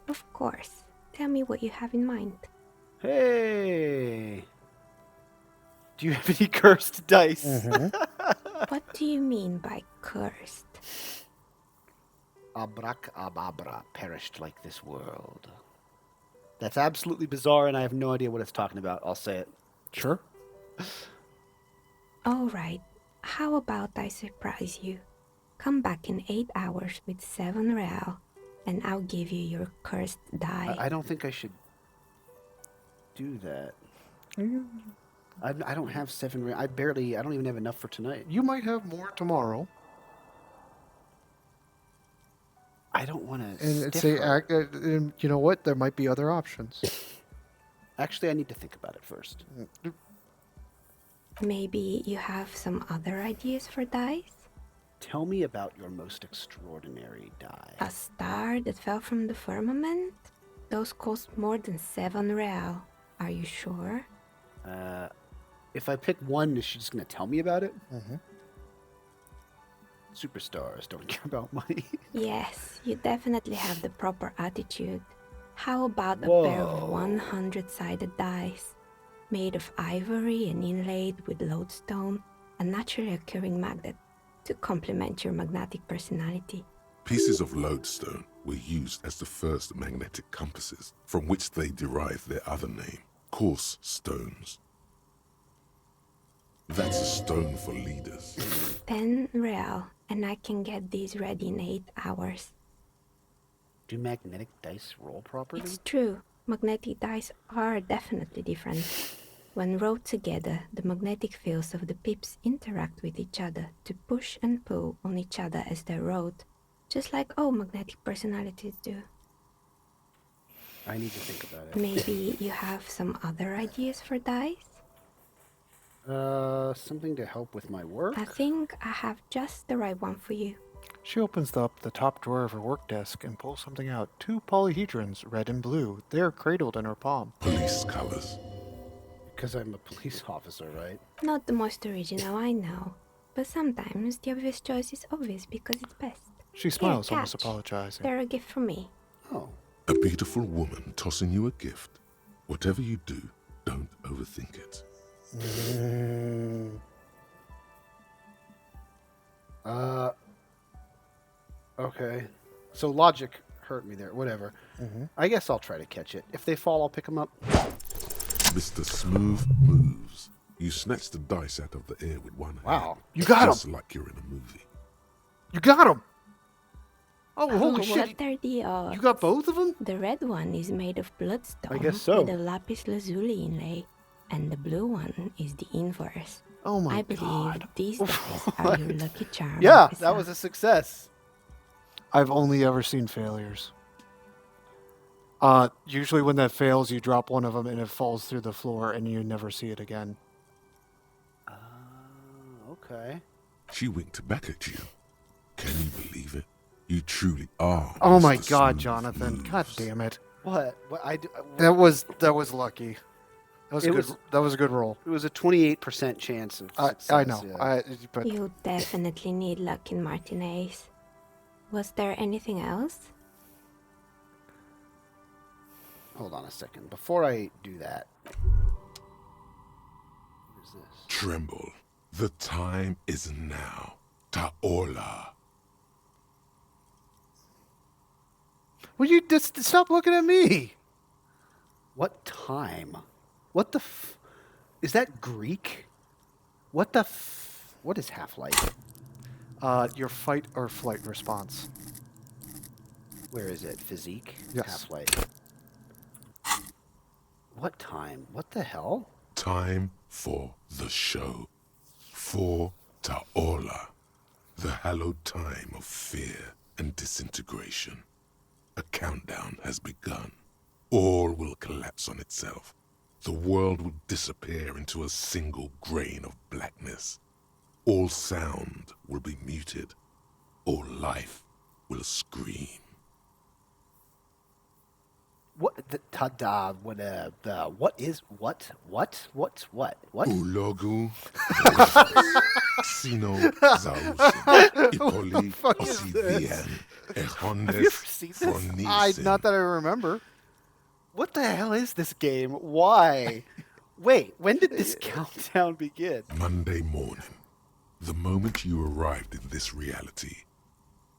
Of course. Tell me what you have in mind. Hey! Do you have any cursed dice? What do you mean by cursed? Abracababra perished like this world. That's absolutely bizarre, and I have no idea what it's talking about. I'll say it. Sure. All right. How about I surprise you? Come back in 8 hours with 7 real, and I'll give you your cursed die. I don't think I should do that. I don't have 7 real. I don't even have enough for tonight. You might have more tomorrow. I don't want to. And it's you know what? There might be other options. Actually, I need to think about it first. Maybe you have some other ideas for dice? Tell me about your most extraordinary die. A star that fell from the firmament? Those cost more than 7 real. Are you sure? If I pick one, is she just going to tell me about it? Superstars don't care about money. Yes, you definitely have the proper attitude. How about a pair of 100-sided dice, made of ivory and inlaid with lodestone, a naturally occurring magnet, to complement your magnetic personality? Pieces of lodestone were used as the first magnetic compasses, from which they derived their other name, coarse stones. That's a stone for leaders. 10 real, and I can get these ready in 8 hours. Do magnetic dice roll properly? It's true. Magnetic dice are definitely different. When rolled together, the magnetic fields of the pips interact with each other to push and pull on each other as they're rolled, just like all magnetic personalities do. I need to think about it. Maybe you have some other ideas for dice? Something to help with my work? I think I have just the right one for you. She opens up the top drawer of her work desk and pulls something out. 2 polyhedrons, red and blue. They are cradled in her palm. Police colors. because I'm a police officer, right? Not the most original, I know. But sometimes the obvious choice is obvious because it's best. She smiles, Here, almost catch. apologizing. They're a gift from me. Oh. A beautiful woman tossing you a gift. Whatever you do, don't overthink it. Okay. So logic hurt me there. Whatever. I guess I'll try to catch it. If they fall, I'll pick them up. Mr. Smooth moves. You snatch the dice out of the air with one hand. Wow. You got Just him. like you're in a movie. You got him. Oh, holy What shit. are the odds? You got both of them? The red one is made of bloodstone I guess so. with a lapis lazuli inlay, and the blue one is the inverse. Oh my I believe God. these dice are your lucky charm. Yeah, officer. that was a success. I've only ever seen failures. Usually when that fails, you drop one of them and it falls through the floor and you never see it again. Okay. She winked back at you. Can you believe it? You truly are. Oh my Mr. God, Smooth Jonathan! Moves. God damn it! What? I do, That was lucky. That was It a good. was- That was a good roll. It was a 28% chance of success. I know. Yeah. But You definitely need luck in Martinez. Was there anything else? Hold on a second. Before I do that. What is this? Tremble. The time is now. Taola. will you just stop looking at me? What time? What the f... Is that Greek? What the f... What is Half-Life? Your fight or flight response. Where is it? Physique? Yes. Half-Life. What time? What the hell? Time for the show. For Taola. The hallowed time of fear and disintegration. A countdown has begun. All will collapse on itself. The world will disappear into a single grain of blackness. All sound will be muted. All life will scream. What the tada? What the? What is what? What? Ulogu. Sino Zausen. Ipoli fuck is this? Osivian. Have you ever seen this? Not that I remember. What the hell is this game? Why? Wait, when did this countdown begin? Monday morning. The moment you arrived in this reality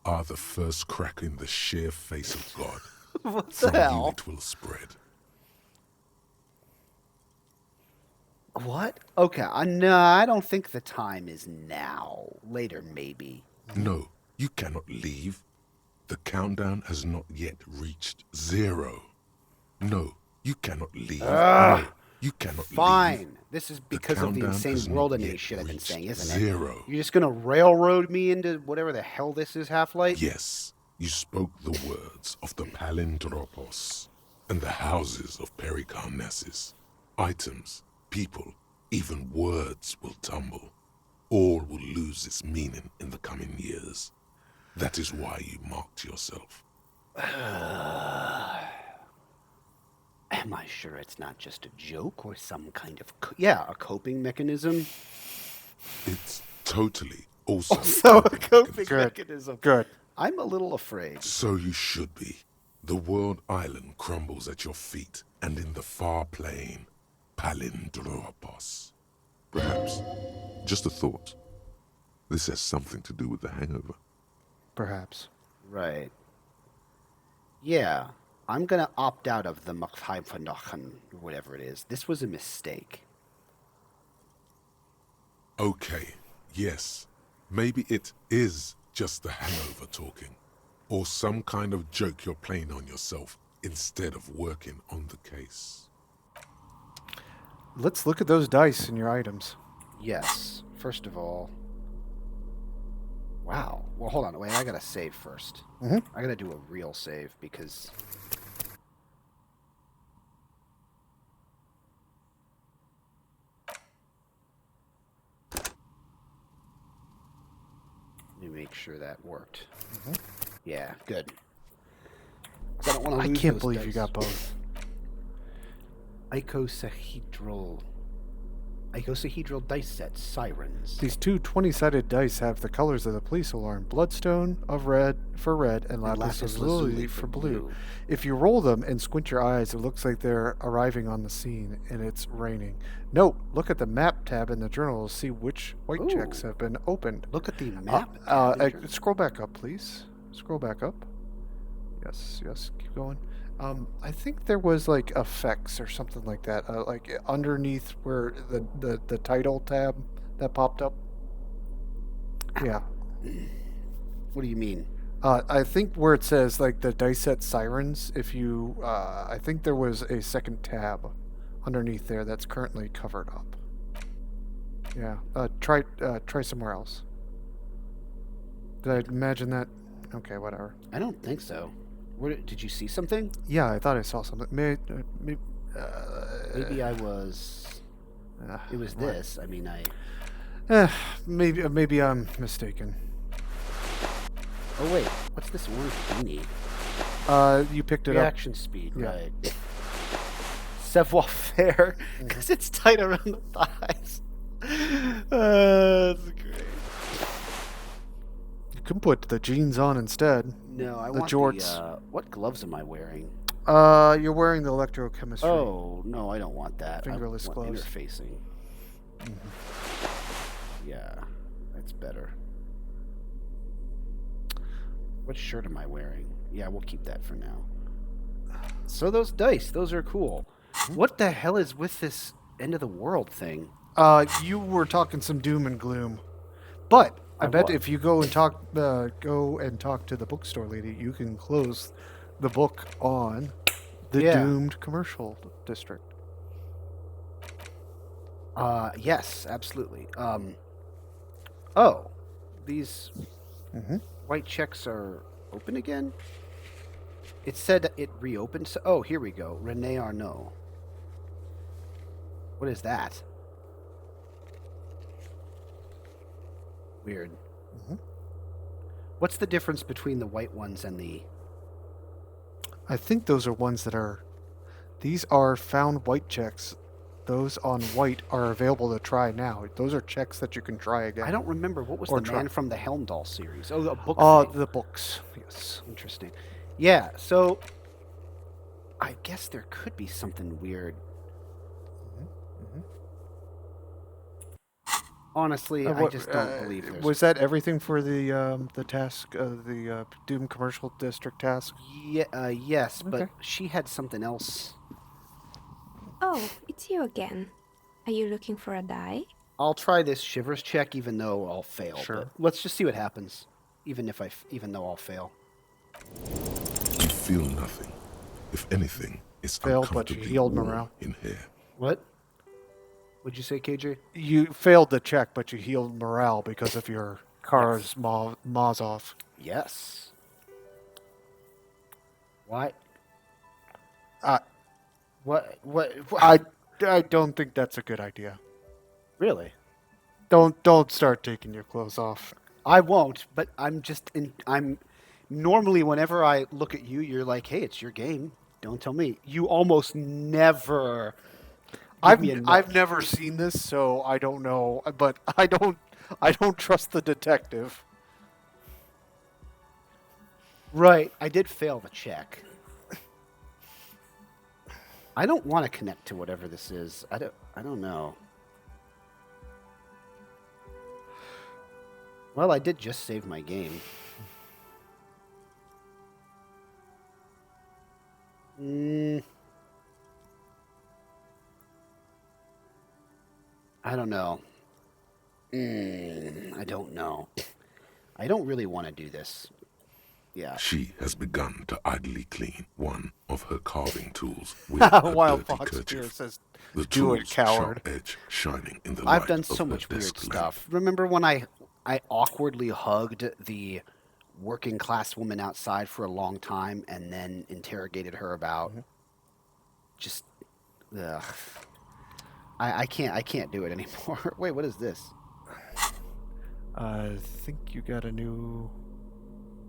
are the first crack in the sheer face of God. What the From you hell? it will spread. What? Okay, no, I don't think the time is now. Later, maybe. No, you cannot leave. The countdown has not yet reached 0. No, you cannot leave. No, you cannot Fine. leave. This is because of the countdown insane has world not ending yet shit I've been reached saying, isn't it? 0. You're just gonna railroad me into whatever the hell this is, Half-Life? Yes, you spoke the words of the Palindropos and the houses of Pericarnassus. Items, people, even words will tumble. All will lose its meaning in the coming years. That is why you marked yourself. Am I sure it's not just a joke or some kind of... a coping mechanism? It's totally also Also a coping Good. mechanism. Good. I'm a little afraid. So you should be. The world island crumbles at your feet, and in the far plain, Palindropos. Perhaps, just a thought, this has something to do with the hangover. Perhaps. Right. Yeah, I'm gonna opt out of the Machheimvernochen, or whatever it is. This was a mistake. Okay, yes, maybe it is just the hangover talking, or some kind of joke you're playing on yourself instead of working on the case. Let's look at those dice in your items. Yes. First of all... Wow. Well, hold on. Wait, I gotta save first. Mhm. I gotta do a real save, because... Let me make sure that worked. Yeah, good. 'Cause I don't want to I lose can't those believe you dice. got both. Icosahedral Icosahedral dice set, sirens. These two 20-sided dice have the colors of the police alarm: bloodstone of red for red and lapis lazuli for blue. If you roll them and squint your eyes, it looks like they're arriving on the scene and it's raining. Note, look at the map tab in the journal to see which white checks have been opened. Look at the map tab. Scroll back up, please. Scroll back up. Yes, keep going. I think there was like effects or something like that, like underneath where the title tab that popped up. Yeah. What do you mean? I think where it says like the dice set sirens, if you, I think there was a second tab underneath there that's currently covered up. Yeah. Try somewhere else. Did I imagine that? Okay, whatever. I don't think so. Did you see something? Yeah, I thought I saw something. Maybe I was. It was this. I mean, maybe I'm mistaken. Oh wait, what's this orange beanie? You picked it Reaction up. speed, Yeah. right? Savoir faire, because it's tight around the thighs. That's great. You can put the jeans on instead. No, I the want jorts. What gloves am I wearing? You're wearing the electrochemistry. Oh no, I don't want that. Fingerless I want gloves. interfacing. Yeah, that's better. What shirt am I wearing? Yeah, we'll keep that for now. So those dice, those are cool. What the hell is with this end of the world thing? You were talking some doom and gloom, but I bet if you go and talk to the bookstore lady, you can close the book on the doomed commercial district. Yes, absolutely. Oh, these white checks are open again? It said it reopened. So, oh, here we go. Rene Arnaud. What is that? Weird. What's the difference between the white ones and the... I think those are ones that are... These are found white checks. Those on white are available to try now. Those are checks that you can try again. I don't remember. What was the man from the Helmdahl series? Oh, the book thing. The books. Yes. Interesting. Yeah, so... I guess there could be something weird. Honestly, I just don't believe there's... Was that everything for the task, the Doom Commercial District task? Yeah, yes, but she had something else. Oh, it's you again. Are you looking for a die? I'll try this shivers check, even though I'll fail. Sure. But let's just see what happens, even though I'll fail. You feel nothing. If anything, it's Failed, but you uncomfortably healed warm morale. in here. What? What'd you say, KJ? You failed the check, but you healed morale because of your car's moz off. Yes. Why? What? I don't think that's a good idea. Really? Don't start taking your clothes off. I won't, but I'm normally whenever I look at you, you're like, hey, it's your game. Don't tell me. You almost never. I've never seen this, so I don't know. But I don't trust the detective. Right. I did fail the check. I don't want to connect to whatever this is. I don't know. Well, I did just save my game. I don't know. I don't know. I don't really want to do this. Yeah. She has begun to idly clean one of her carving tools with Wild a dirty Fox Spear kerchief. says, The "Do it, tool's coward." sharp edge shining in the I've light done of so her much weird desk lamp. stuff. Remember when I awkwardly hugged the working class woman outside for a long time and then interrogated her about just ugh. I can't do it anymore. Wait, what is this? I think you got a new...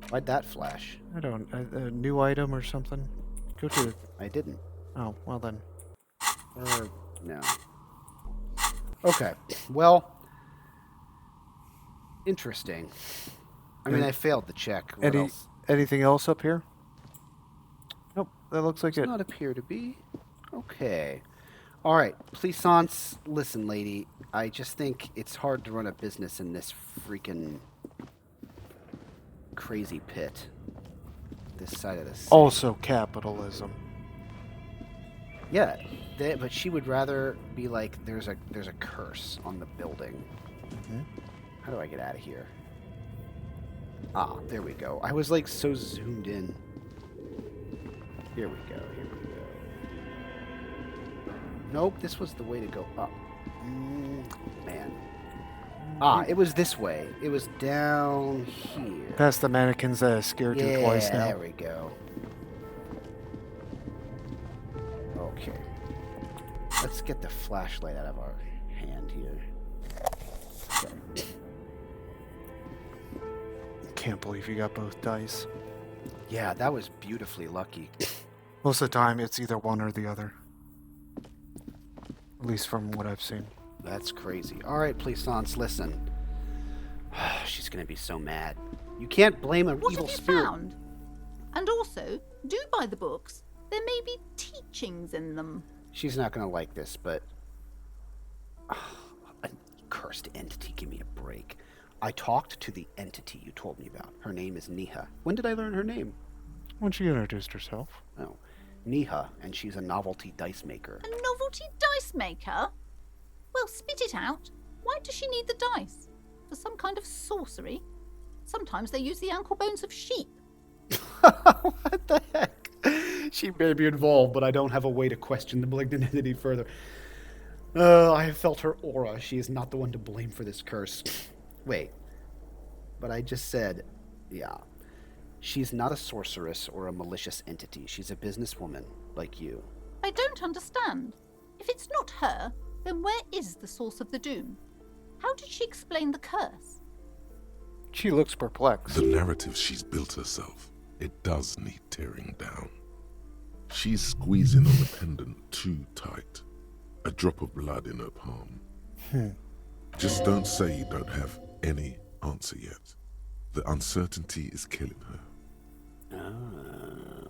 Why'd that flash? I don't... A new item or something? Go to... I didn't. Oh, well then. No. Okay. Well, interesting. I mean, Any- I failed the check. What else? Anything else up here? Nope, that looks like Does it. not appear to be. Okay. All right, Puissance, listen, lady. I just think it's hard to run a business in this freaking crazy pit. This side of the city. Also capitalism. Yeah, but she would rather be like, there's a curse on the building. How do I get out of here? Ah, there we go. I was like so zoomed in. Here we go. Here we go. Nope, this was the way to go up. Man. Ah, it was this way. It was down here. Past the mannequins that I scared you twice now. There we go. Okay. Let's get the flashlight out of our hand here. Okay. Can't believe you got both dice. Yeah, that was beautifully lucky. Most of the time, it's either one or the other. At least from what I've seen. That's crazy. All right, Puissance, listen. She's gonna be so mad. You can't blame an What evil have you spirit. found? And also, do buy the books. There may be teachings in them. She's not gonna like this, but a cursed entity. Give me a break. I talked to the entity you told me about. Her name is Niha. When did I learn her name? When she introduced herself. Oh, Niha, and she's a novelty dice maker. A novelty dice maker? Well, spit it out. Why does she need the dice? For some kind of sorcery? Sometimes they use the ankle bones of sheep. What the heck? She may be involved, but I don't have a way to question the malignant entity further. I have felt her aura. She is not the one to blame for this curse. Wait. But I just said, yeah. She's not a sorceress or a malicious entity. She's a businesswoman, like you. I don't understand. If it's not her, then where is the source of the doom? How did she explain the curse? She looks perplexed. The narrative she's built herself, it does need tearing down. She's squeezing on the pendant too tight. A drop of blood in her palm. Just don't say you don't have any answer yet. The uncertainty is killing her.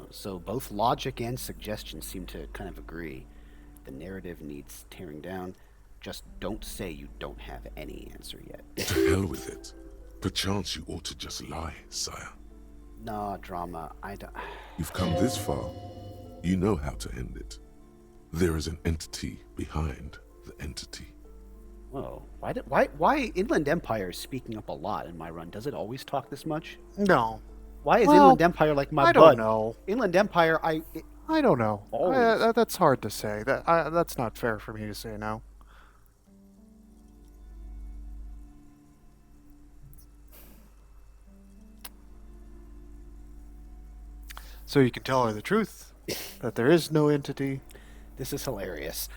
So both logic and suggestion seem to kind of agree. The narrative needs tearing down. Just don't say you don't have any answer yet. To hell with it. Perchance you ought to just lie, sire. Nah, drama. I don't... You've come this far. You know how to end it. There is an entity behind the entity. Whoa. Why Inland Empire is speaking up a lot in my run? Does it always talk this much? No. Why is Well, Inland Empire like my I bud? don't know. Inland Empire, I don't know. Always. That's hard to say. That's not fair for me to say now. So you can tell her the truth, that there is no entity. This is hilarious.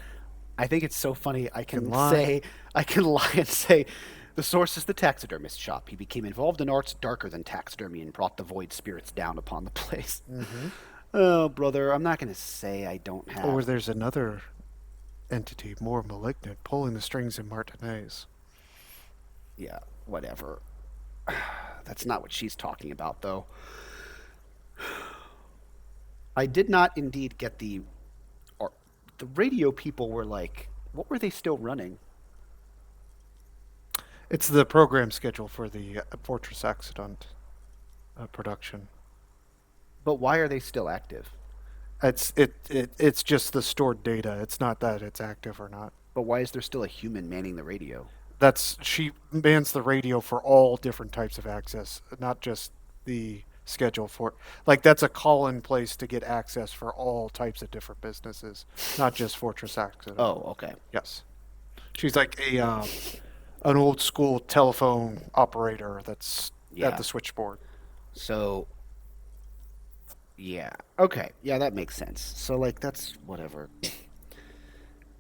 I think it's so funny. I can lie. lie and say, the source is the taxidermist shop. He became involved in arts darker than taxidermy and brought the void spirits down upon the place. Oh, brother, I'm not going to say I don't have... Or there's another entity, more malignant, pulling the strings in Martinez. Yeah, whatever. That's not what she's talking about, though. I did not indeed get the radio people were like, what were they still running? It's the program schedule for the Fortress Accident production. But why are they still active? It's just the stored data. It's not that it's active or not. But why is there still a human manning the radio? She mans the radio for all different types of access, not just the schedule for, like, that's a call-in place to get access for all types of different businesses, not just Fortress Accident. Oh, okay. Yes. She's like an old school telephone operator that's at the switchboard. So, yeah. Okay. Yeah, that makes sense. So, like, that's whatever.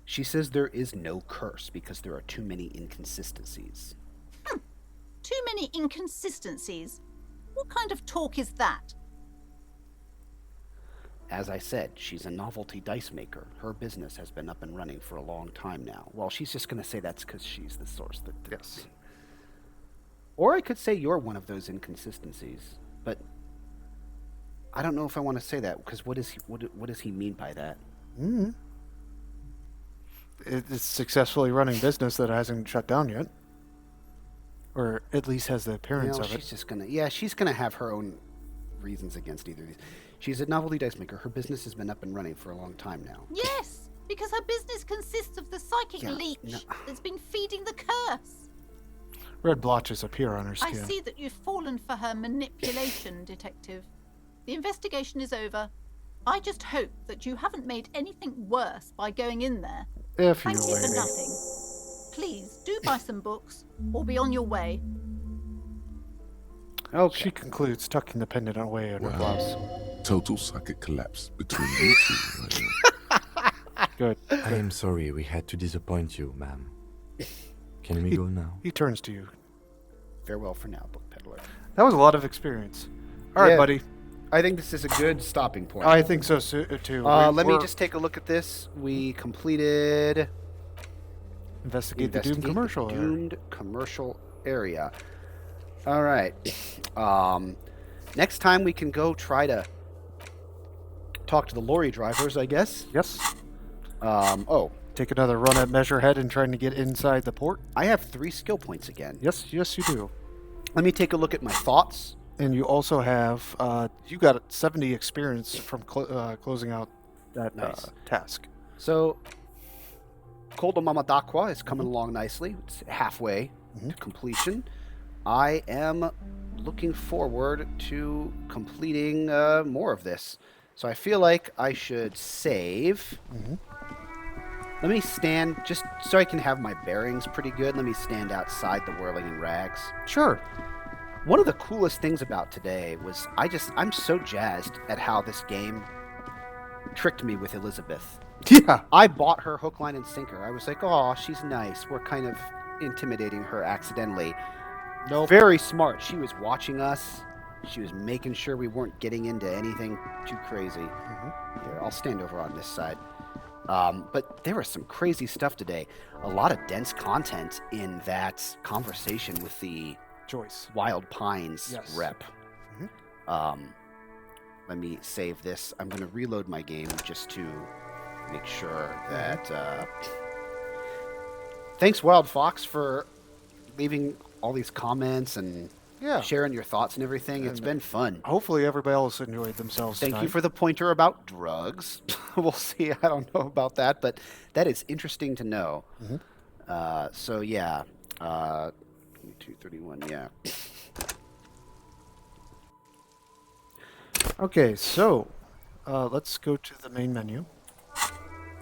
She says there is no curse because there are too many inconsistencies. Too many inconsistencies? What kind of talk is that? as I said, she's a novelty dice maker. Her business has been up and running for a long time now. Well, she's just going to say that's because she's the source. Yes. Or I could say you're one of those inconsistencies, but I don't know if I want to say that because what does he mean by that? Mm. It's successfully running business that hasn't shut down yet, or at least has the appearance of it. She's gonna have her own reasons against either of these. She's a novelty dice maker. Her business has been up and running for a long time now. Yes, because her business consists of the psychic leech that's been feeding the curse. Red blotches appear on her I skin. see that you've fallen for her manipulation, Detective. The investigation is over. I just hope that you haven't made anything worse by going in there. If Thank you you for lady. nothing. Please, do buy some books, or be on your way. Okay. She concludes, tucking the pendant away in her blouse. Total psychic collapse between you two. Good. I am sorry we had to disappoint you, ma'am. Can we go now? He turns to you. Farewell for now, book peddler. That was a lot of experience. All right, buddy. I think this is a good stopping point. I think so too. Let me just take a look at this. We completed investigate the doomed commercial area. Doomed commercial area. All right. Next time we can go try to talk to the lorry drivers, I guess. Yes. Take another run at Measurehead and trying to get inside the port. I have 3 skill points again. Yes, you do. Let me take a look at my thoughts. And you also have, you got 70 experience from closing out that task. So, Cold Mama Daqua is coming along nicely. It's halfway to completion. I am looking forward to completing more of this. So I feel like I should save. Let me stand, just so I can have my bearings pretty good, let me stand outside the Whirling in Rags. Sure. One of the coolest things about today was I'm so jazzed at how this game tricked me with Elizabeth. Yeah. I bought her hook, line, and sinker. I was like, oh, she's nice. We're kind of intimidating her accidentally. No. Very smart. She was watching us. She was making sure we weren't getting into anything too crazy. Here, I'll stand over on this side. But there was some crazy stuff today. A lot of dense content in that conversation with the Joyce Wild Pines rep. Mm-hmm. Let me save this. I'm going to reload my game just to make sure that... Thanks, Wild Fox, for leaving all these comments and sharing your thoughts and everything. It's been fun. Hopefully everybody else enjoyed themselves Thank tonight. you for the pointer about drugs. We'll see. I don't know about that, but that is interesting to know. So, yeah. 2231, yeah. Okay, so let's go to the main menu.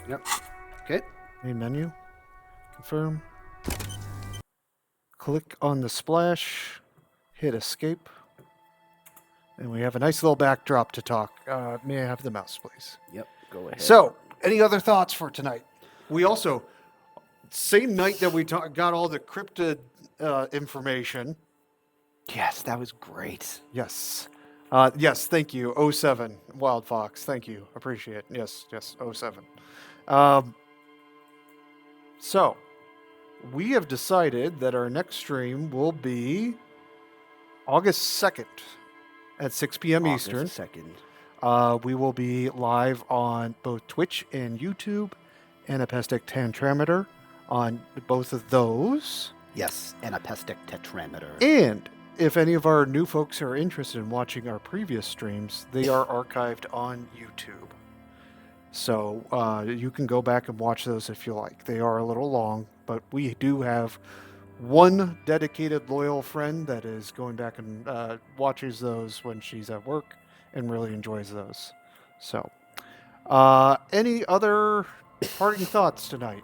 Yep. Okay. Main menu. Confirm. Click on the splash. Hit escape. And we have a nice little backdrop to talk. May I have the mouse, please? Yep, go ahead. So, any other thoughts for tonight? We also, same night that we got all the cryptid information. Yes, that was great. Yes. Yes, thank you. 07, Wild Fox. Thank you. Appreciate it. Yes, 07. So, we have decided that our next stream will be August 2nd at 6 p.m. Eastern. 2nd. We will be live on both Twitch and YouTube, and Anapestic Tetrameter on both of those. Yes, Anapestic Tetrameter. And if any of our new folks are interested in watching our previous streams, they are archived on YouTube. So you can go back and watch those if you like. They are a little long, but we do have one dedicated loyal friend that is going back and watches those when she's at work and really enjoys those. So any other parting thoughts tonight?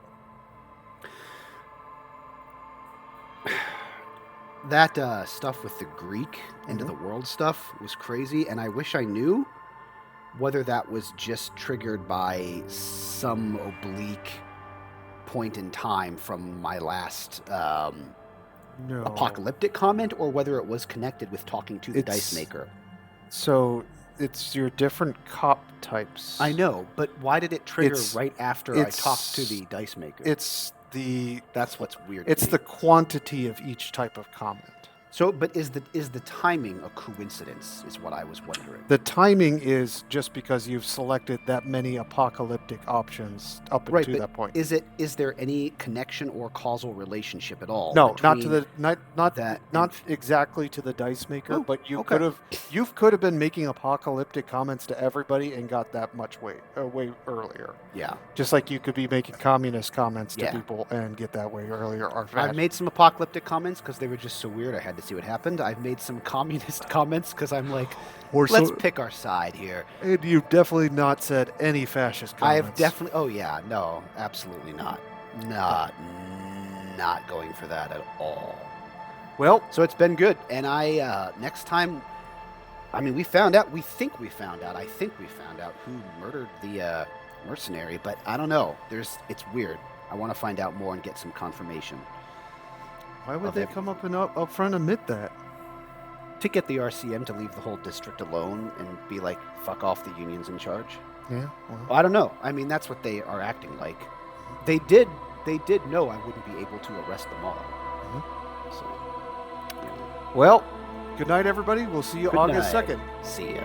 That stuff with the Greek end of the world stuff was crazy, and I wish I knew whether that was just triggered by some oblique point in time from my last apocalyptic comment, or whether it was connected with talking to the dice maker. So it's your different cop types. I know, but why did it trigger It's- right after I it's- talked to the dice maker? That's what's weird. to It's me. the quantity of each type of comment. So, but is the timing a coincidence? Is what I was wondering. The timing is just because you've selected that many apocalyptic options up Right, to but that point. is there any connection or causal relationship at all? No, not to between the not that not exactly to the dice maker, Oh, but you okay. could have been making apocalyptic comments to everybody and got that much way earlier. Yeah. Just like you could be making communist comments to Yeah. people and get that way earlier. Or I've made some apocalyptic comments because they were just so weird. I had to see what happened. I've made some communist comments because I'm like, Or let's so- pick our side here. And you've definitely not said any fascist I comments. have definitely. Oh yeah, no, absolutely not. Not going for that at all. Well, so it's been good, and I next time. I mean, we found out. I think we found out who murdered the mercenary, but I don't know. It's weird. I want to find out more and get some confirmation. Why would of they it. come up and up front and admit that? To get the RCM to leave the whole district alone and be like, fuck off, the union's in charge. Yeah. Well, I don't know. I mean, that's what they are acting like. They did know I wouldn't be able to arrest them all. So, Well, good night, everybody. We'll see you Good August night. 2nd. See ya.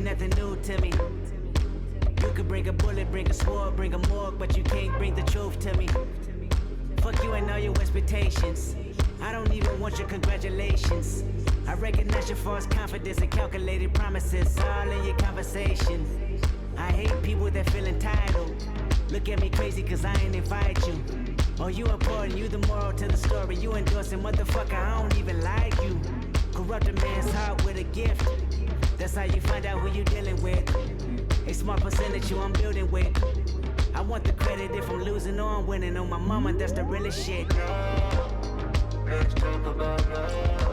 ain't nothing new to me. You could bring a bullet, bring a sword, bring a morgue, but you can't bring the truth to me. Fuck you and all your expectations. I don't even want your congratulations. I recognize your false confidence and calculated promises all in your conversation. I hate people that feel entitled. Look at me crazy cause I ain't invite you. Oh, you important, you the moral to the story. You endorsing, motherfucker, I don't even like you. Corrupt a man's heart with a gift. That's how you find out who you dealing with. A small percentage you I'm building with. I want the credit if I'm losing or I'm winning. On my mama, that's the realest shit. Let's talk about love.